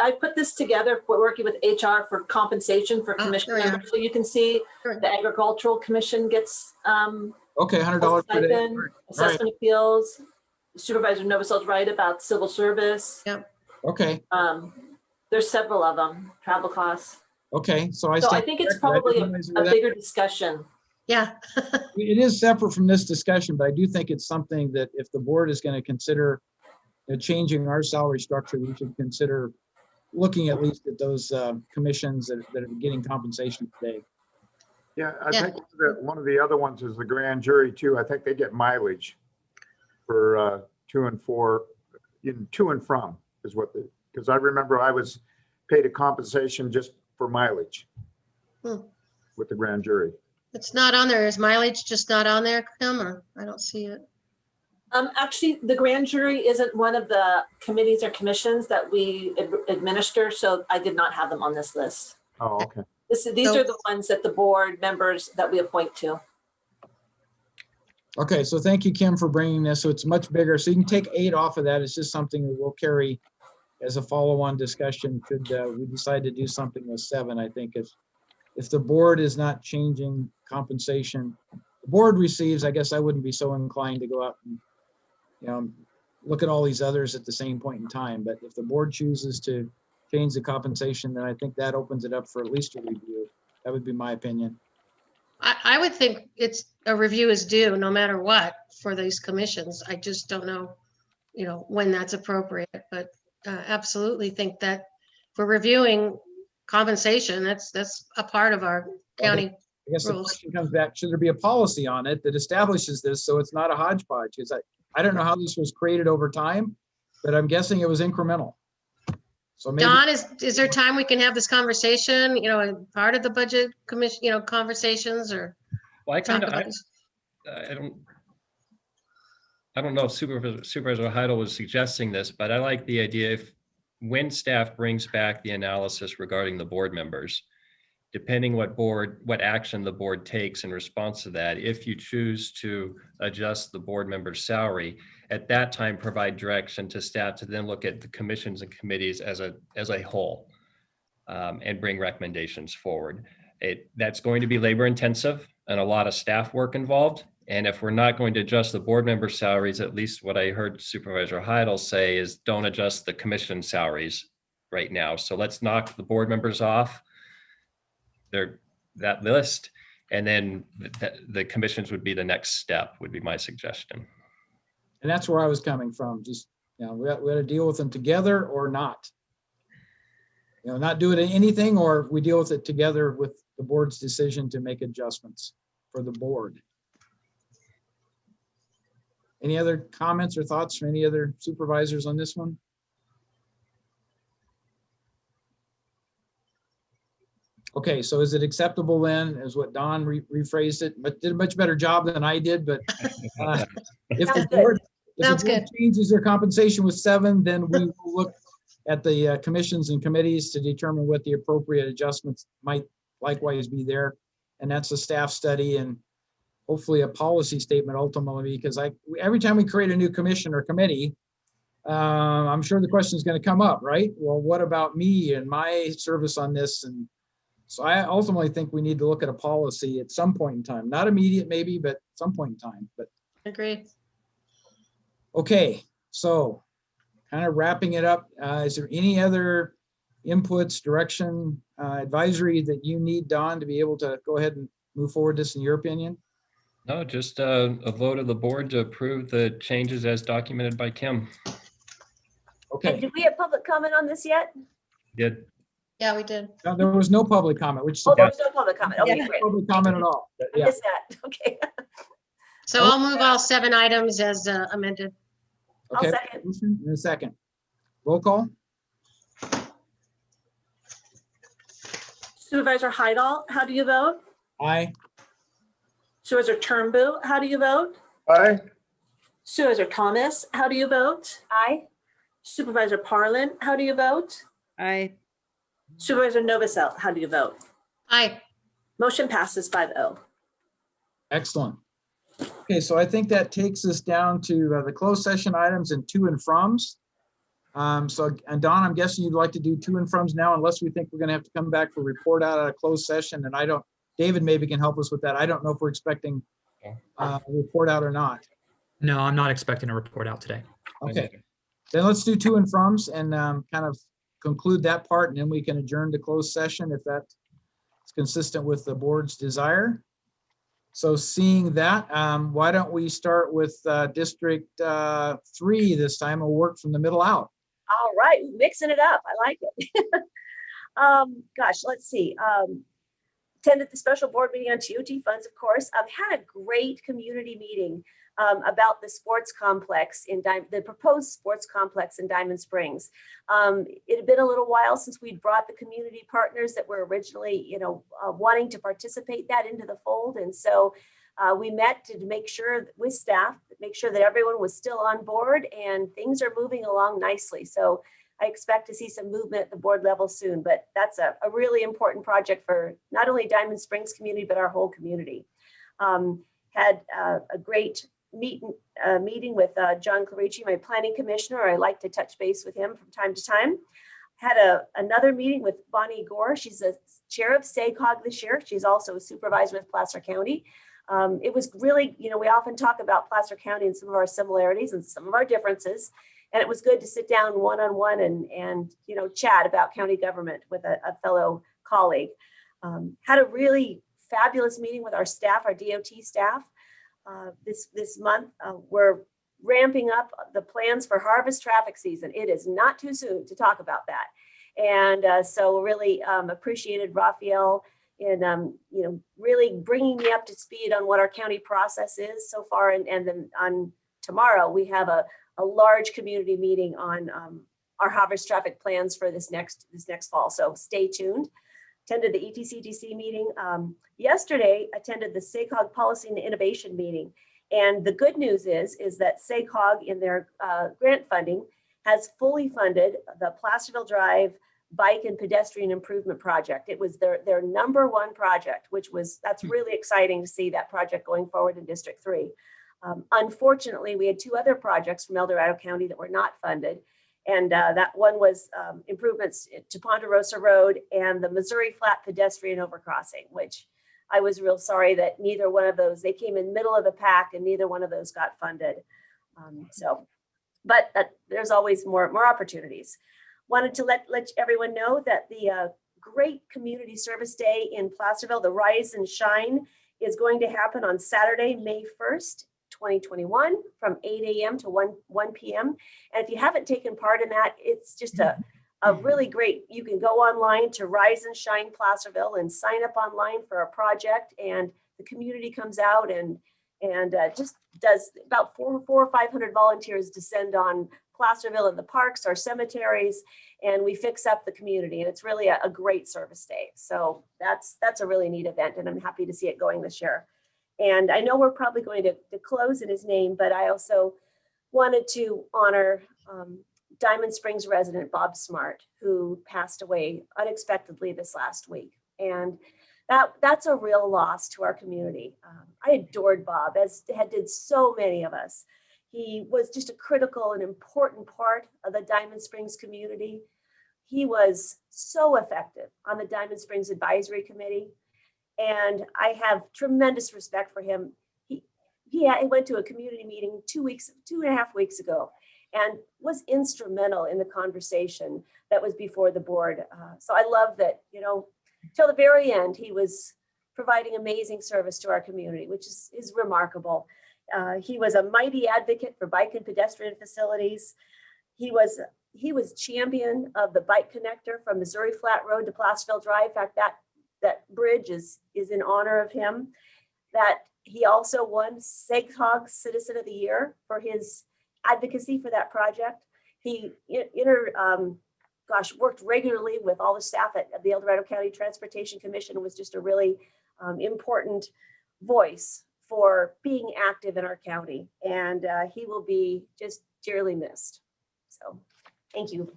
I put this together for working with HR for compensation for commission members. So you can see the agricultural commission gets okay, $100 per day. stipend, assessment appeals, Supervisor Novosels's right about civil service. Yep. Okay. There's several of them, travel costs. Okay, so I think it's probably a bigger discussion. Yeah. It is separate from this discussion, but I do think it's something that if the board is going to consider changing our salary structure, we should consider looking at least at those commissions that are getting compensation today. Yeah, I think one of the other ones is the grand jury too. I think they get mileage for to and from is what because I remember I was paid a compensation just for mileage with the grand jury. It's not on there. Is mileage just not on there, Kim, or I don't see it? Actually, the grand jury isn't one of the committees or commissions that we administer, so I did not have them on this list. Oh, okay. These are the ones that the board members that we appoint to. Okay, so thank you, Kim, for bringing this. So it's much bigger. So you can take 8 off of that. It's just something that we'll carry as a follow-on discussion. Should we decide to do something with 7, I think if the board is not changing compensation, the board receives, I guess I wouldn't be so inclined to go out and, look at all these others at the same point in time. But if the board chooses to change the compensation, then I think that opens it up for at least a review. That would be my opinion. I would think a review is due no matter what for these commissions. I just don't know, when that's appropriate, but absolutely think that for reviewing compensation, that's a part of our county I guess the rules. question comes back, should there be a policy on it that establishes this so it's not a hodgepodge? Because I don't know how this was created over time, but I'm guessing it was incremental. So maybe. Don, is there time we can have this conversation, part of the budget commission, conversations or? Well, I talk about this? don't know if Supervisor Heidel was suggesting this, but I like the idea when staff brings back the analysis regarding the board members, depending what action the board takes in response to that, if you choose to adjust the board member's salary, at that time provide direction to staff to then look at the commissions and committees as a whole and bring recommendations forward. That's going to be labor intensive and a lot of staff work involved. And if we're not going to adjust the board member salaries, at least what I heard Supervisor Heidel say is don't adjust the commission salaries right now. So let's knock the board members off that list. And then the commissions would be the next step, would be my suggestion. And that's where I was coming from. Just, we had to deal with them together or not. Not do it in anything, or we deal with it together with the board's decision to make adjustments for the board. Any other comments or thoughts from any other supervisors on this one? Okay, so is it acceptable then, is what Don rephrased it, but did a much better job than I did, but if the Sounds good. board, if Sounds the board good. changes their compensation with 7, then we will look at the commissions and committees to determine what the appropriate adjustments might likewise be there. And that's a staff study and hopefully a policy statement ultimately, because every time we create a new commission or committee, I'm sure the question is going to come up, right? Well, what about me and my service on this? And so I ultimately think we need to look at a policy at some point in time, not immediate maybe, but some point in time. But Agree. okay, so kind of wrapping it up, is there any other inputs, direction, advisory that you need, Don, to be able to go ahead and move forward this in your opinion? No, just a vote of the board to approve the changes as documented by Kim. Okay. And did we have public comment on this yet? Did. Yeah, we did. No, there was no public comment, which Oh, there was no public comment. Okay, no great. public comment at all. I Yeah. missed that. Okay. So I'll move all 7 items as amended. I'll Okay. second. In a second. Roll call. Supervisor Heidel, how do you vote? Aye. Supervisor Turnbull, how do you vote? Aye. Supervisor Thomas, how do you vote? Aye. Supervisor Parlin, how do you vote? Aye. Supervisor Novosel, how do you vote? Aye. Motion passes 5-0. Excellent. Okay, so I think that takes us down to the closed session items and to and froms. So, and Don, I'm guessing you'd like to do to and froms now, unless we think we're gonna have to come back for report out of a closed session, and I don't, David maybe can help us with that. I don't know if we're expecting a report out or not. No, I'm not expecting a report out today. Okay, then let's do to and froms and kind of conclude that part, and then we can adjourn to closed session if that's consistent with the board's desire. So seeing that, why don't we start with District 3 this time? We'll work from the middle out. All right, mixing it up. I like it. Gosh, let's see. Attended the special board meeting on TOT funds, of course. Had a great community meeting about the sports complex in the proposed sports complex in Diamond Springs. It had been a little while since we'd brought the community partners that were originally, wanting to participate that into the fold. And so we met to make sure with staff, make sure that everyone was still on board and things are moving along nicely. So I expect to see some movement at the board level soon, but that's a really important project for not only Diamond Springs community, but our whole community. Had a great meeting with John Clarici, my planning commissioner. I like to touch base with him from time to time. Had another meeting with Bonnie Gore. She's the chair of SACOG this year. She's also a supervisor with Placer County. It was really, we often talk about Placer County and some of our similarities and some of our differences. And it was good to sit down one-on-one and chat about county government with a fellow colleague. Had a really fabulous meeting with our staff, our DOT staff. This month, we're ramping up the plans for harvest traffic season. It is not too soon to talk about that. And so really appreciated Raphael in, really bringing me up to speed on what our county process is so far. And then on tomorrow, we have a large community meeting on our harvest traffic plans for this next fall. So stay tuned. Attended the ETCDC meeting. Yesterday, attended the SACOG Policy and Innovation meeting. And the good news is that SACOG in their grant funding has fully funded the Placerville Drive Bike and Pedestrian Improvement Project. It was their #1 project, that's really exciting to see that project going forward in District 3. Unfortunately, we had 2 other projects from El Dorado County that were not funded. And that one was improvements to Ponderosa Road and the Missouri Flat pedestrian overcrossing, which I was real sorry that neither one of those, they came in middle of the pack and neither one of those got funded. But there's always more opportunities. Wanted to let everyone know that the great community service day in Placerville, the Rise and Shine, is going to happen on Saturday, May 1st. 2021 from 8 a.m. to 1 p.m. And if you haven't taken part in that, it's just a really great, you can go online to Rise and Shine Placerville and sign up online for a project, and the community comes out and just does about 400 or 500 volunteers descend on Placerville and the parks, our cemeteries, and we fix up the community. And it's really a great service day. So that's a really neat event, and I'm happy to see it going this year. And I know we're probably going to close in his name, but I also wanted to honor Diamond Springs resident Bob Smart, who passed away unexpectedly this last week. And that's a real loss to our community. I adored Bob, as did so many of us. He was just a critical and important part of the Diamond Springs community. He was so effective on the Diamond Springs Advisory Committee, and I have tremendous respect for him. He went to a community meeting 2.5 weeks ago, and was instrumental in the conversation that was before the board. So I love that, you know, till the very end, he was providing amazing service to our community, which is remarkable. He was a mighty advocate for bike and pedestrian facilities. He was champion of the bike connector from Missouri Flat Road to Placerville Drive. In fact, that bridge is in honor of him. That he also won Sagehog Citizen of the Year for his advocacy for that project. He worked regularly with all the staff at the El Dorado County Transportation Commission, and was just a really important voice for being active in our county. And he will be just dearly missed. So thank you.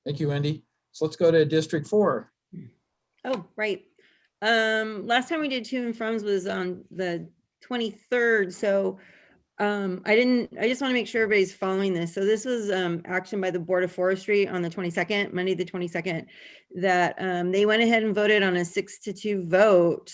Thank you, Wendy. So let's go to District 4. Oh, right. Last time we did to and froms was on the 23rd. So I just want to make sure everybody's following this. So this was action by the Board of Forestry on the 22nd, Monday, the 22nd, that they went ahead and voted on a 6-2 vote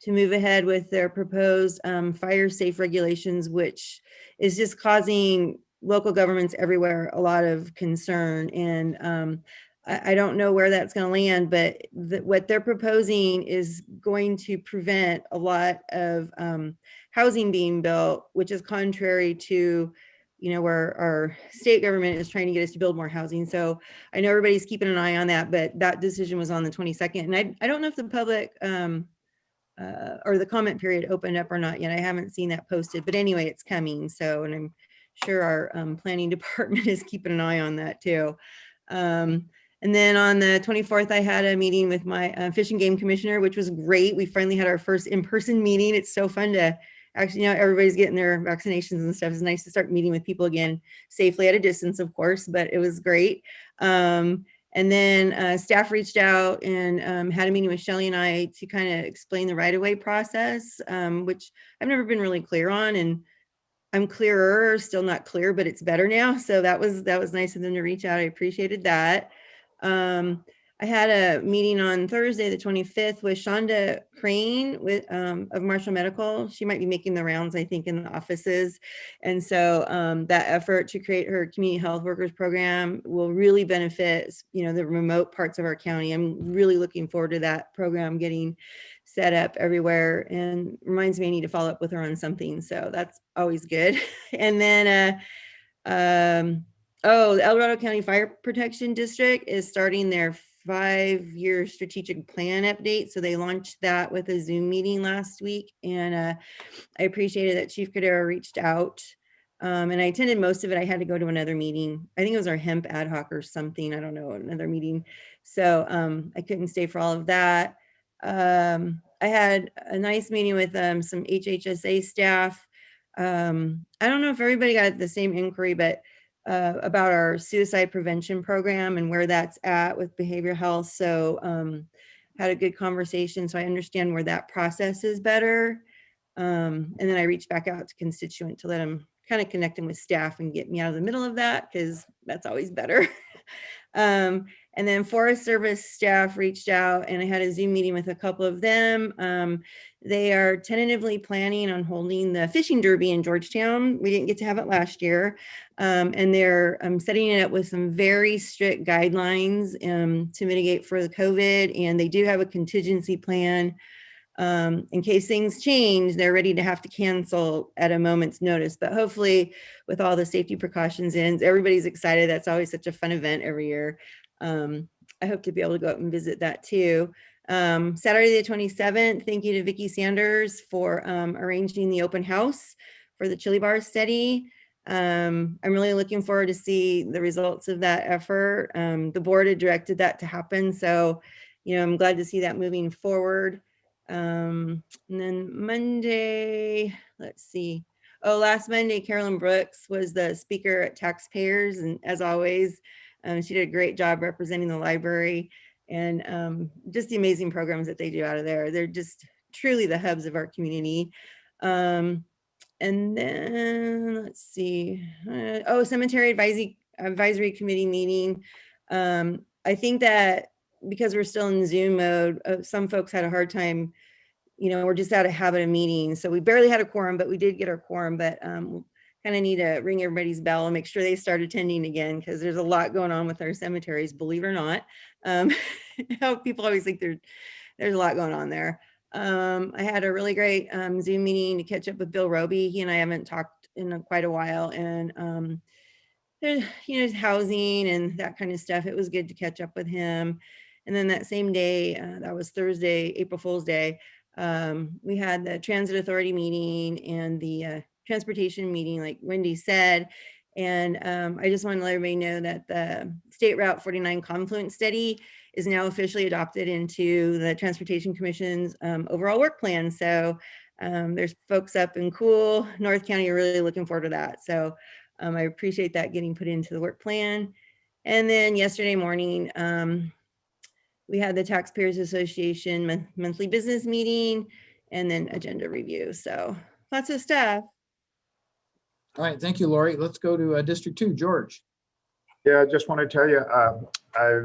to move ahead with their proposed fire safe regulations, which is just causing local governments everywhere a lot of concern. And I don't know where that's going to land, but what they're proposing is going to prevent a lot of housing being built, which is contrary to, you know, where our state government is trying to get us to build more housing. So I know everybody's keeping an eye on that, but that decision was on the 22nd. And I don't know if the public or the comment period opened up or not yet. I haven't seen that posted, but anyway, it's coming. So, and I'm sure our planning department is keeping an eye on that too. And then on the 24th, I had a meeting with my Fish and Game Commissioner, which was great. We finally had our first in-person meeting. It's so fun to actually, you know, everybody's getting their vaccinations and stuff. It's nice to start meeting with people again, safely at a distance, of course, but it was great. And then staff reached out and had a meeting with Shelley and I to kind of explain the right-of-way process, which I've never been really clear on, and I'm clearer, still not clear, but it's better now. So that was nice of them to reach out. I appreciated that. I had a meeting on Thursday, the 25th, with Shonda Crane of Marshall Medical. She might be making the rounds, I think, in the offices. And so that effort to create her community health workers program will really benefit, you know, the remote parts of our county. I'm really looking forward to that program getting set up everywhere, and reminds me I need to follow up with her on something. So that's always good. And then, the El Dorado County Fire Protection District is starting their 5-year strategic plan update. So they launched that with a Zoom meeting last week. And I appreciated that Chief Cordero reached out. And I attended most of it. I had to go to another meeting. I think it was our hemp ad hoc or something. I don't know, another meeting. So I couldn't stay for all of that. I had a nice meeting with some HHSA staff. I don't know if everybody got the same inquiry, but about our suicide prevention program and where that's at with behavioral health. So had a good conversation. So I understand where that process is better. And then I reached back out to constituent to let them kind of connect them with staff and get me out of the middle of that, because that's always better. And then Forest Service staff reached out, and I had a Zoom meeting with a couple of them. They are tentatively planning on holding the fishing derby in Georgetown. We didn't get to have it last year. And they're setting it up with some very strict guidelines to mitigate for the COVID. And they do have a contingency plan in case things change. They're ready to have to cancel at a moment's notice. But hopefully with all the safety precautions in, everybody's excited. That's always such a fun event every year. I hope to be able to go up and visit that too. Saturday the 27th, thank you to Vicki Sanders for arranging the open house for the Chili Bar study. I'm really looking forward to see the results of that effort. The board had directed that to happen. So, I'm glad to see that moving forward. And then Monday, let's see. Oh, last Monday, Carolyn Brooks was the speaker at Taxpayers. And as always, she did a great job representing the library and just the amazing programs that they do out of there. They're just truly the hubs of our community. And then let's see. Cemetery Advisory Committee meeting. I think that because we're still in Zoom mode, some folks had a hard time. We're just out of habit of meeting. So we barely had a quorum, but we did get our quorum. But we'll kind of need to ring everybody's bell and make sure they start attending again, because there's a lot going on with our cemeteries, believe it or not. People always think there's a lot going on there. I had a really great Zoom meeting to catch up with Bill Roby. He and I haven't talked in quite a while, and there's housing and that kind of stuff. It was good to catch up with him. And then that same day, that was Thursday, April Fool's Day, we had the Transit Authority meeting and the transportation meeting, like Wendy said. And I just want to let everybody know that the State Route 49 Confluence Study is now officially adopted into the Transportation Commission's overall work plan. So there's folks up in cool North County are really looking forward to that. So I appreciate that getting put into the work plan. And then yesterday morning, we had the Taxpayers Association monthly business meeting and then agenda review. So lots of stuff. All right, thank you, Lori. Let's go to District 2, George. Yeah, I just want to tell you, I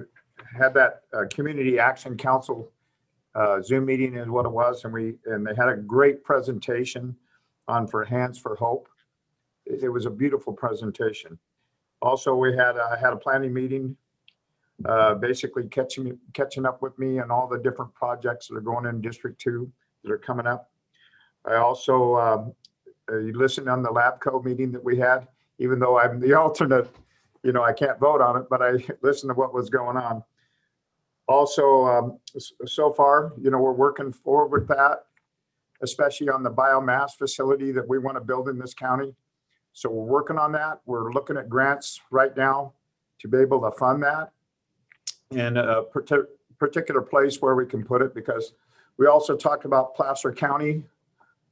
had that Community Action Council Zoom meeting is what it was, and they had a great presentation on for Hands for Hope. It was a beautiful presentation. Also, we had a planning meeting, basically catching up with me and all the different projects that are going in District 2 that are coming up. I also listened on the LabCo meeting that we had, even though I'm the alternate, I can't vote on it, but I listened to what was going on. Also, so far, we're working forward with that, especially on the biomass facility that we want to build in this county. So we're working on that. We're looking at grants right now to be able to fund that in a particular place where we can put it, because we also talked about Placer County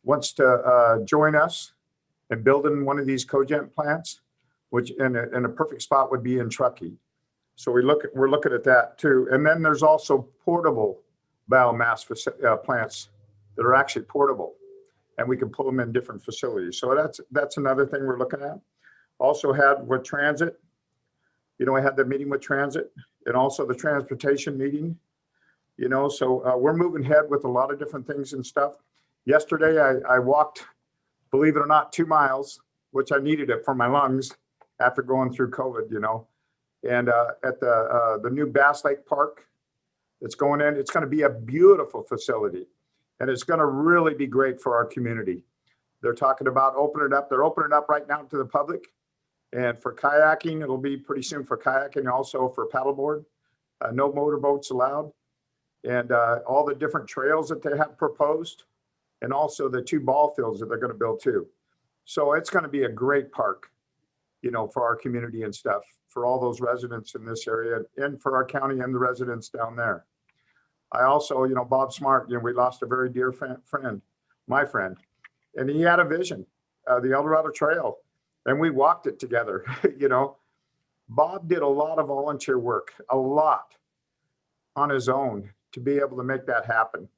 wants to join us in building one of these cogen plants, which in a perfect spot would be in Truckee. So we're looking at that too. And then there's also portable biomass plants that are actually portable, and we can pull them in different facilities. So that's another thing we're looking at. Also had with transit, I had the meeting with transit and also the transportation meeting, so we're moving ahead with a lot of different things and stuff. Yesterday, I walked, believe it or not, 2 miles, which I needed it for my lungs after going through COVID, and at the new Bass Lake Park that's going in, it's going to be a beautiful facility, and it's going to really be great for our community. They're talking about opening it up. They're opening it up right now to the public, and for kayaking, it'll be pretty soon for kayaking, also for paddleboard, no motorboats allowed, and all the different trails that they have proposed, and also the 2 ball fields that they're going to build too. So it's going to be a great park, for our community and stuff, for all those residents in this area and for our county and the residents down there. I also, Bob Smart, we lost a very dear friend, my friend, and he had a vision, the El Dorado Trail, and we walked it together. Bob did a lot of volunteer work, a lot on his own to be able to make that happen.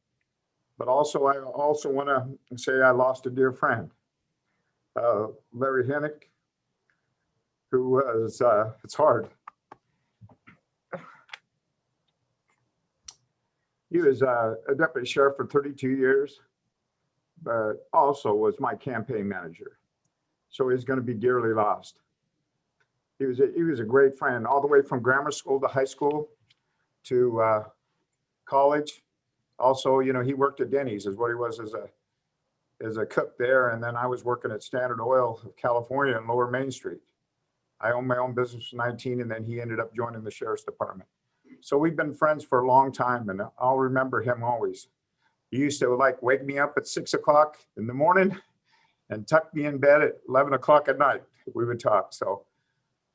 But also, I also want to say I lost a dear friend, Larry Hennick, who was, it's hard. He was a deputy sheriff for 32 years, but also was my campaign manager. So he's going to be dearly lost. He was a great friend, all the way from grammar school to high school to college. Also, he worked at Denny's, is what he was as a cook there. And then I was working at Standard Oil of California in Lower Main Street. I owned my own business for 19, and then he ended up joining the sheriff's department. So we've been friends for a long time, and I'll remember him always. He used to wake me up at 6 o'clock in the morning and tuck me in bed at 11 o'clock at night. we would talk. So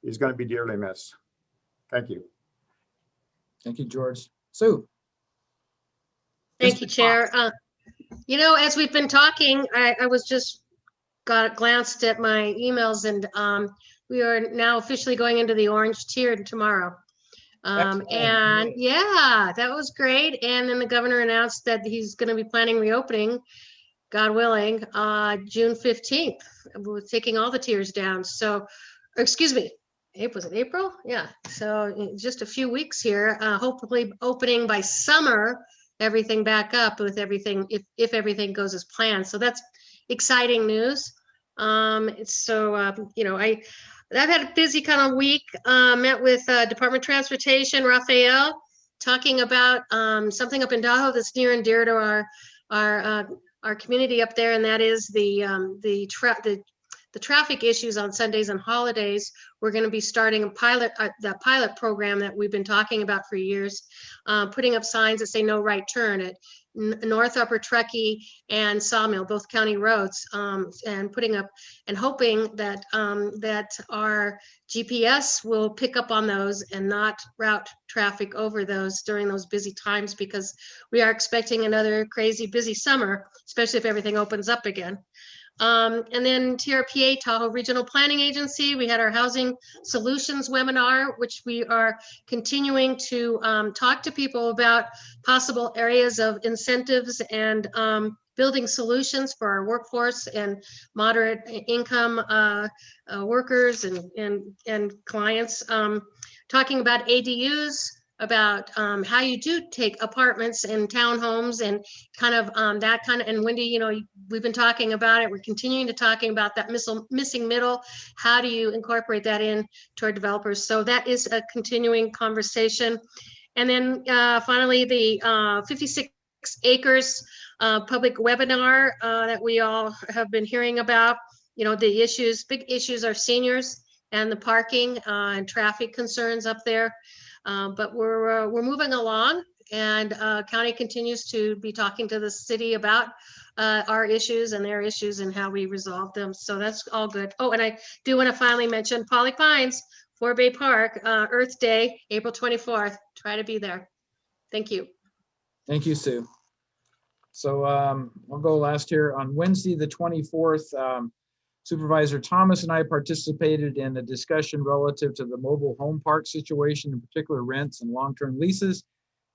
he's going to be dearly missed. Thank you. Thank you, George. Sue? Thank you, Chair. You know, as we've been talking, I was just glanced at my emails, and we are now officially going into the orange tier tomorrow. And yeah, that was great. And then the governor announced that he's going to be planning reopening, God willing, June 15th, with taking all the tiers down. So, excuse me, was it April? Yeah. So in just a few weeks here, hopefully opening by summer, everything back up with everything, if everything goes as planned. So that's exciting news. You know, I've had a busy kind of week, met with Department of Transportation, Raphael, talking about something up in Tahoe that's near and dear to our community up there, and that is the traffic issues on Sundays and holidays. We're going to be starting a pilot program that we've been talking about for years, putting up signs that say no right turn at North Upper Truckee and Sawmill, both county roads, and putting up and hoping that that our GPS will pick up on those and not route traffic over those during those busy times, because we are expecting another crazy busy summer, especially if everything opens up again. And then TRPA, Tahoe Regional Planning Agency, we had our Housing Solutions webinar, which we are continuing to talk to people about possible areas of incentives and building solutions for our workforce and moderate income workers and clients. Talking about ADUs, about how you do take apartments and townhomes and kind of that kind of, and Wendy, you know, we've been talking about it. We're continuing to talking about that missing middle. How do you incorporate that in to our developers? So that is a continuing conversation. And then finally, the 56 acres public webinar that we all have been hearing about. You know, the issues, big issues are seniors and the parking and traffic concerns up there. But we're moving along, and county continues to be talking to the city about our issues and their issues and how we resolve them. So that's all good. Oh, and I do want to finally mention Polly Pines, Fort Bay Park, Earth Day, April 24th. Try to be there. Thank you. Thank you, Sue. So I'll go last here. On Wednesday, the 24th, Supervisor Thomas and I participated in a discussion relative to the mobile home park situation, in particular rents and long-term leases.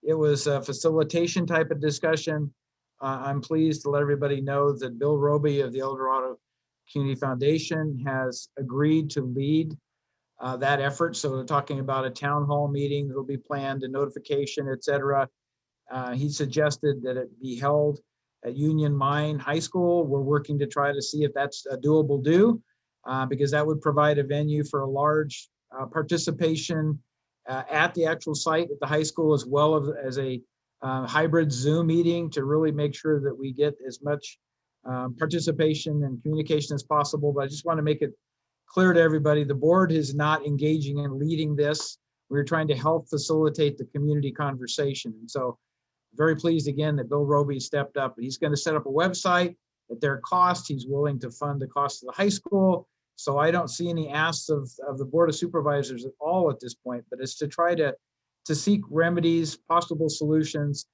It was a facilitation type of discussion. I'm pleased to let everybody know that Bill Roby of the El Dorado Community Foundation has agreed to lead that effort. So we're talking about a town hall meeting that will be planned, a notification, et cetera. He suggested that it be held at Union Mine High School. We're working to try to see if that's a doable do, because that would provide a venue for a large participation at the actual site at the high school, as well as a hybrid Zoom meeting, to really make sure that we get as much participation and communication as possible. But I just want to make it clear to everybody, the board is not engaging in leading this. We're trying to help facilitate the community conversation. And so very pleased again that Bill Roby stepped up. He's going to set up a website at their cost. He's willing to fund the cost of the high school. So I don't see any asks of the Board of Supervisors at all at this point, but it's to try to seek remedies, possible solutions,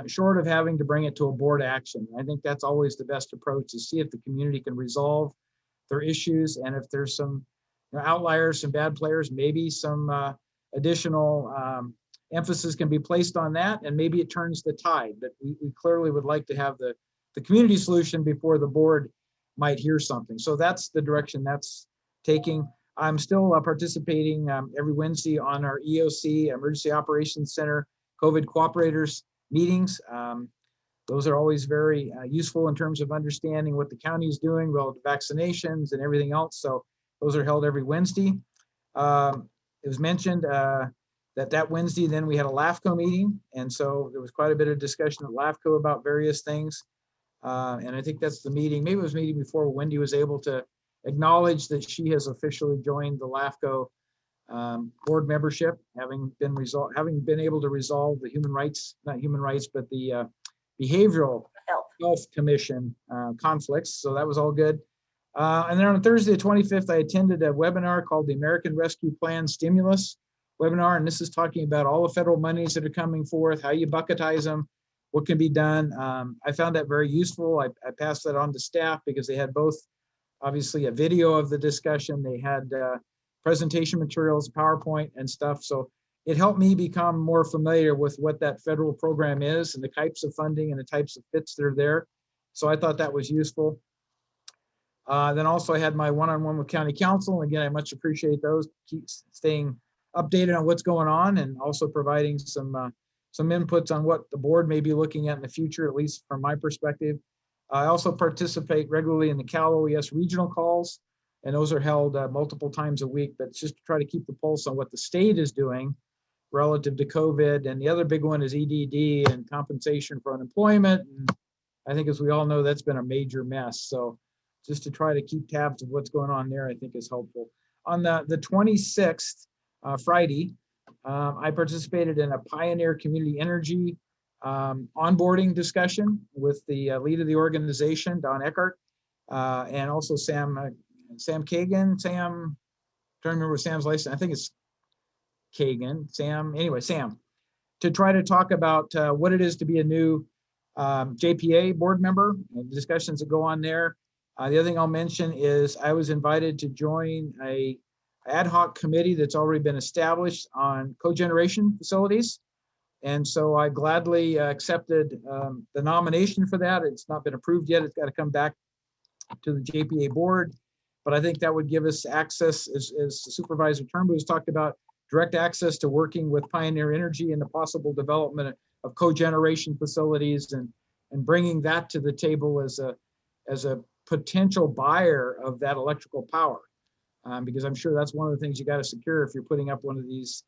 short of having to bring it to a board action. I think that's always the best approach, to see if the community can resolve their issues. And if there's some outliers, some bad players, maybe some additional emphasis can be placed on that, and maybe it turns the tide. But we clearly would like to have the community solution before the board might hear something. So that's the direction that's taking. I'm still participating every Wednesday on our EOC, Emergency Operations Center, COVID cooperators meetings. Those are always very useful in terms of understanding what the county is doing relative to vaccinations and everything else. So those are held every Wednesday. It was mentioned that Wednesday, then we had a LAFCO meeting. And so there was quite a bit of discussion at LAFCO about various things. And I think that's the meeting, maybe it was meeting before Wendy was able to acknowledge that she has officially joined the LAFCO board membership, having been able to resolve the Behavioral Health Commission conflicts. So that was all good. And then on Thursday, the 25th, I attended a webinar called the American Rescue Plan Stimulus webinar. And this is talking about all the federal monies that are coming forth, how you bucketize them, what can be done. I found that very useful. I passed that on to staff because they had both, obviously, a video of the discussion. They had presentation materials, PowerPoint and stuff. So it helped me become more familiar with what that federal program is and the types of funding and the types of fits that are there. So I thought that was useful. Then also I had my one-on-one with county council. Again, I much appreciate those, keep staying updated on what's going on and also providing some inputs on what the board may be looking at in the future, at least from my perspective. I also participate regularly in the Cal OES regional calls, and those are held multiple times a week, but it's just to try to keep the pulse on what the state is doing relative to COVID. And the other big one is EDD and compensation for unemployment. And I think, as we all know, that's been a major mess. So just to try to keep tabs of what's going on there, I think is helpful. On the 26th, Friday, I participated in a Pioneer Community Energy onboarding discussion with the lead of the organization, Don Eckert, and also Sam Kagan. Sam, I'm trying to remember Sam's license. I think it's Kagan. Sam, to try to talk about what it is to be a new JPA board member and discussions that go on there. The other thing I'll mention is I was invited to join a ad hoc committee that's already been established on cogeneration facilities. And so I gladly accepted the nomination for that. It's not been approved yet. It's got to come back to the JPA board. But I think that would give us access, as Supervisor Turnbull has talked about, direct access to working with Pioneer Energy and the possible development of cogeneration facilities and bringing that to the table as a potential buyer of that electrical power. Because I'm sure that's one of the things you got to secure if you're putting up one of these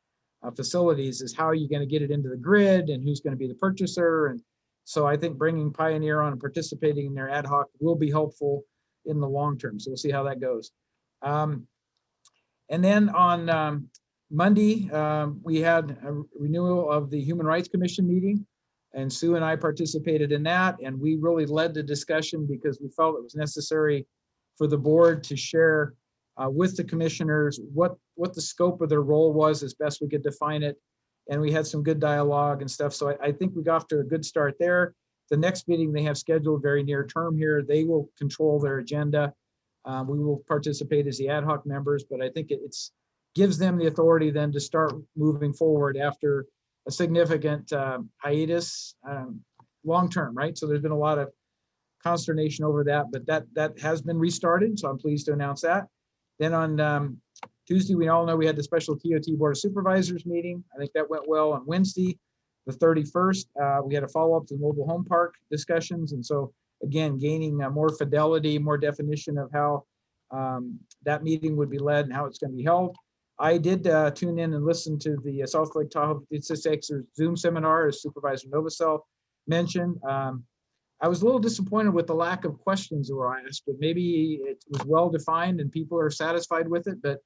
facilities, is how are you going to get it into the grid and who's going to be the purchaser. And so I think bringing Pioneer on and participating in their ad hoc will be helpful in the long term. So we'll see how that goes. And then on Monday, we had a renewal of the Human Rights Commission meeting, and Sue and I participated in that, and we really led the discussion because we felt it was necessary for the board to share with the commissioners what the scope of their role was as best we could define it. And we had some good dialogue and stuff. So I think we got off to a good start there. The next meeting they have scheduled very near term here, they will control their agenda. We will participate as the ad hoc members, but I think it's gives them the authority then to start moving forward after a significant hiatus long-term, right? So there's been a lot of consternation over that, but that has been restarted. So I'm pleased to announce that. Then on Tuesday, we all know we had the special TOT Board of Supervisors meeting. I think that went well. On Wednesday, the 31st, we had a follow-up to the mobile home park discussions. And so again, gaining more fidelity, more definition of how that meeting would be led and how it's going to be held. I did tune in and listen to the South Lake Tahoe Sixers Zoom seminar, as Supervisor Novosel mentioned. I was a little disappointed with the lack of questions that were asked, but maybe it was well defined and people are satisfied with it. But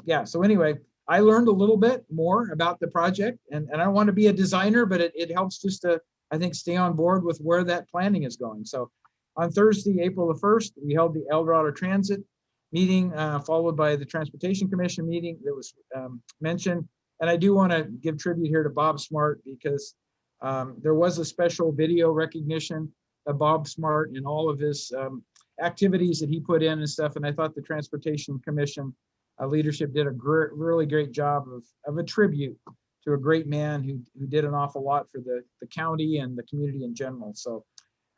yeah, so anyway, I learned a little bit more about the project, and I don't want to be a designer, but it helps just to, I think, stay on board with where that planning is going. So on Thursday, April the 1st, we held the El Dorado Transit meeting, followed by the Transportation Commission meeting that was mentioned. And I do want to give tribute here to Bob Smart, because there was a special video recognition of Bob Smart and all of his activities that he put in and stuff. And I thought the Transportation Commission leadership did a really great job of a tribute to a great man who did an awful lot for the county and the community in general. So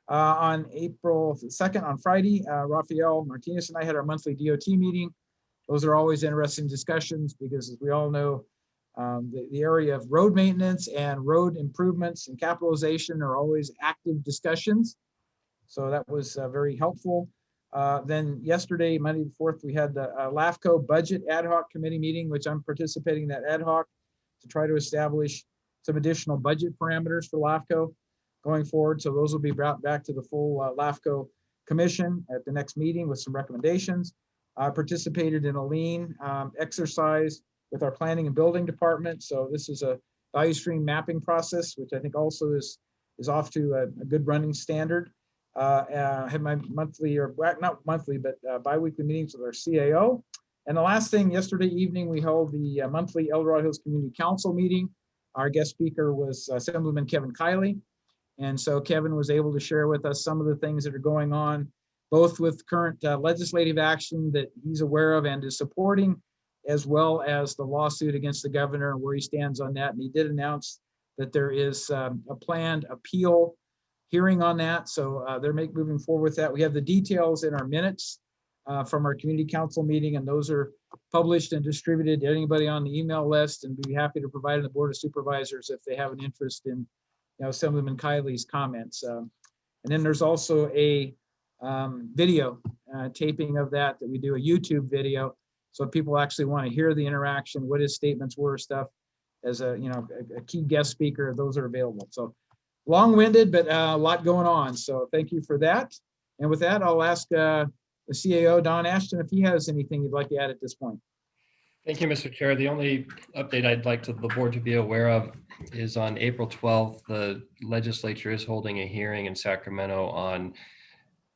on April 2nd, on Friday, Rafael Martinez and I had our monthly DOT meeting. Those are always interesting discussions because, as we all know, the area of road maintenance and road improvements and capitalization are always active discussions. So that was very helpful. Then yesterday, Monday the 4th, we had the LAFCO budget ad hoc committee meeting, which I'm participating in that ad hoc to try to establish some additional budget parameters for LAFCO going forward. So those will be brought back to the full LAFCO commission at the next meeting with some recommendations. I participated in a lean exercise with our planning and building department. So this is a value stream mapping process, which I think also is off to a good running standard. had my monthly, or not monthly, but biweekly meetings with our CAO. And the last thing, yesterday evening, we held the monthly El Dorado Hills Community Council meeting. Our guest speaker was Assemblyman Kevin Kiley. And so Kevin was able to share with us some of the things that are going on, both with current legislative action that he's aware of and is supporting, as well as the lawsuit against the governor and where he stands on that. And he did announce that there is a planned appeal hearing on that. So they're moving forward with that. We have the details in our minutes from our community council meeting, and those are published and distributed to anybody on the email list, and be happy to provide to the Board of Supervisors if they have an interest in, Assemblyman Kiley's comments. And then there's also a video taping of that we do, a YouTube video. So if people actually want to hear the interaction, what his statements were, stuff, as a key guest speaker, those are available. So long-winded, but a lot going on. So thank you for that. And with that, I'll ask the CAO, Don Ashton, if he has anything you'd like to add at this point. Thank you, Mr. Chair. The only update I'd like the board to be aware of is on April 12th, the legislature is holding a hearing in Sacramento on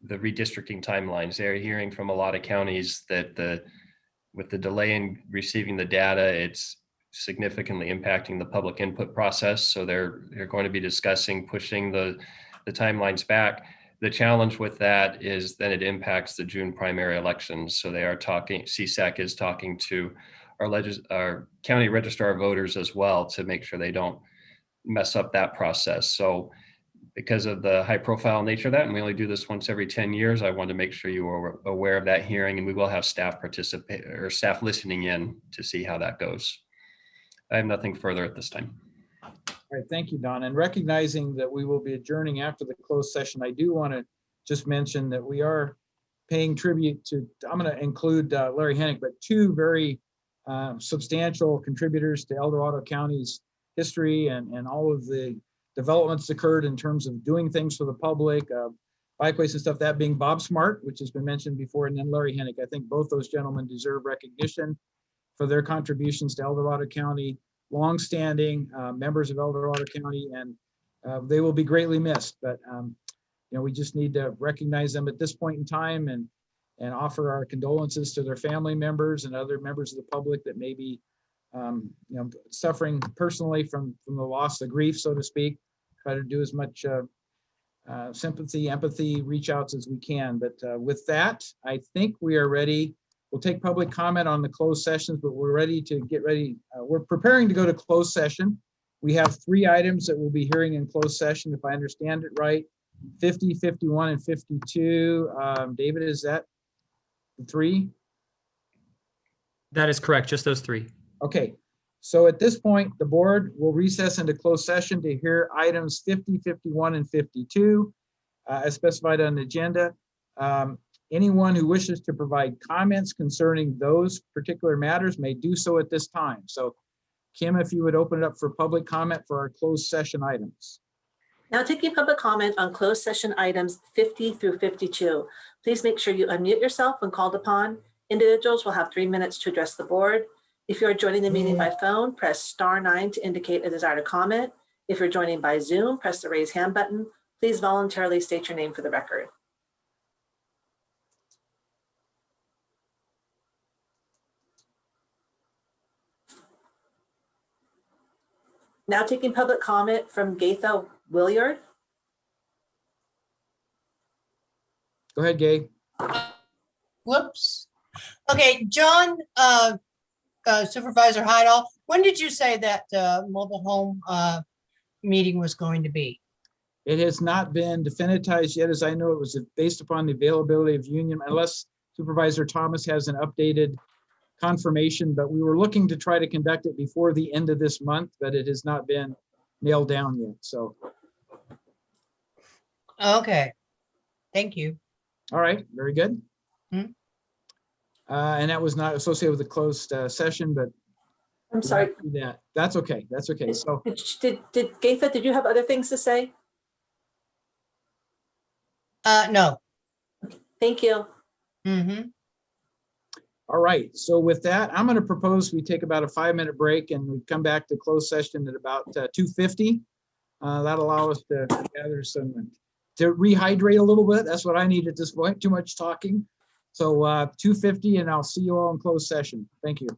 the redistricting timelines. They're hearing from a lot of counties that with the delay in receiving the data, it's significantly impacting the public input process. So they're going to be discussing pushing the timelines back. The challenge with that is then it impacts the June primary elections. So they are talking, CSAC is talking to our county registrar of voters as well to make sure they don't mess up that process. So because of the high profile nature of that, and we only do this once every 10 years, I want to make sure you are aware of that hearing, and we will have staff participate or staff listening in to see how that goes. I have nothing further at this time. All right, thank you, Don. And recognizing that we will be adjourning after the closed session, I do want to just mention that we are paying tribute to, I'm going to include Larry Hennick, but two very substantial contributors to El Dorado County's history and all of the developments occurred in terms of doing things for the public, bikeways and stuff, that being Bob Smart, which has been mentioned before, and then Larry Hennick. I think both those gentlemen deserve recognition for their contributions to El Dorado County, longstanding members of El Dorado County, and they will be greatly missed. But we just need to recognize them at this point in time and offer our condolences to their family members and other members of the public that may be suffering personally from the loss, the grief, so to speak. Try to do as much sympathy, empathy, reach outs as we can. But with that, I think we are ready. We'll take public comment on the closed sessions, but we're ready to get ready. We're preparing to go to closed session. We have 3 items that we'll be hearing in closed session, if I understand it right. 50, 51, and 52. David, is that the 3? That is correct, just those 3. Okay, so at this point, the board will recess into closed session to hear items 50, 51, and 52 as specified on the agenda. Anyone who wishes to provide comments concerning those particular matters may do so at this time. So Kim, if you would open it up for public comment for our closed session items. Now taking public comment on closed session items 50 through 52. Please make sure you unmute yourself when called upon. Individuals will have 3 minutes to address the board. If you are joining the meeting by phone, press *9 to indicate a desire to comment. If you're joining by Zoom, press the raise hand button. Please voluntarily state your name for the record. Now taking public comment from Gaitha Williard. Go ahead, Gay. Whoops. Okay, John, Supervisor Heidel, when did you say that mobile home meeting was going to be? It has not been definitized yet. As I know, it was based upon the availability of union, unless Supervisor Thomas has an updated confirmation, but we were looking to try to conduct it before the end of this month, but it has not been nailed down yet. So. Okay, thank you. All right, very good. And that was not associated with the closed session, but I'm sorry. That's okay. That's okay. So did Gaitha, did you have other things to say? No. Thank you. All right. So with that, I'm going to propose we take about a 5-minute break and we come back to closed session at about 2:50. That'll allow us to gather some to rehydrate a little bit. That's what I need at this point. Too much talking. So 2:50, and I'll see you all in closed session. Thank you.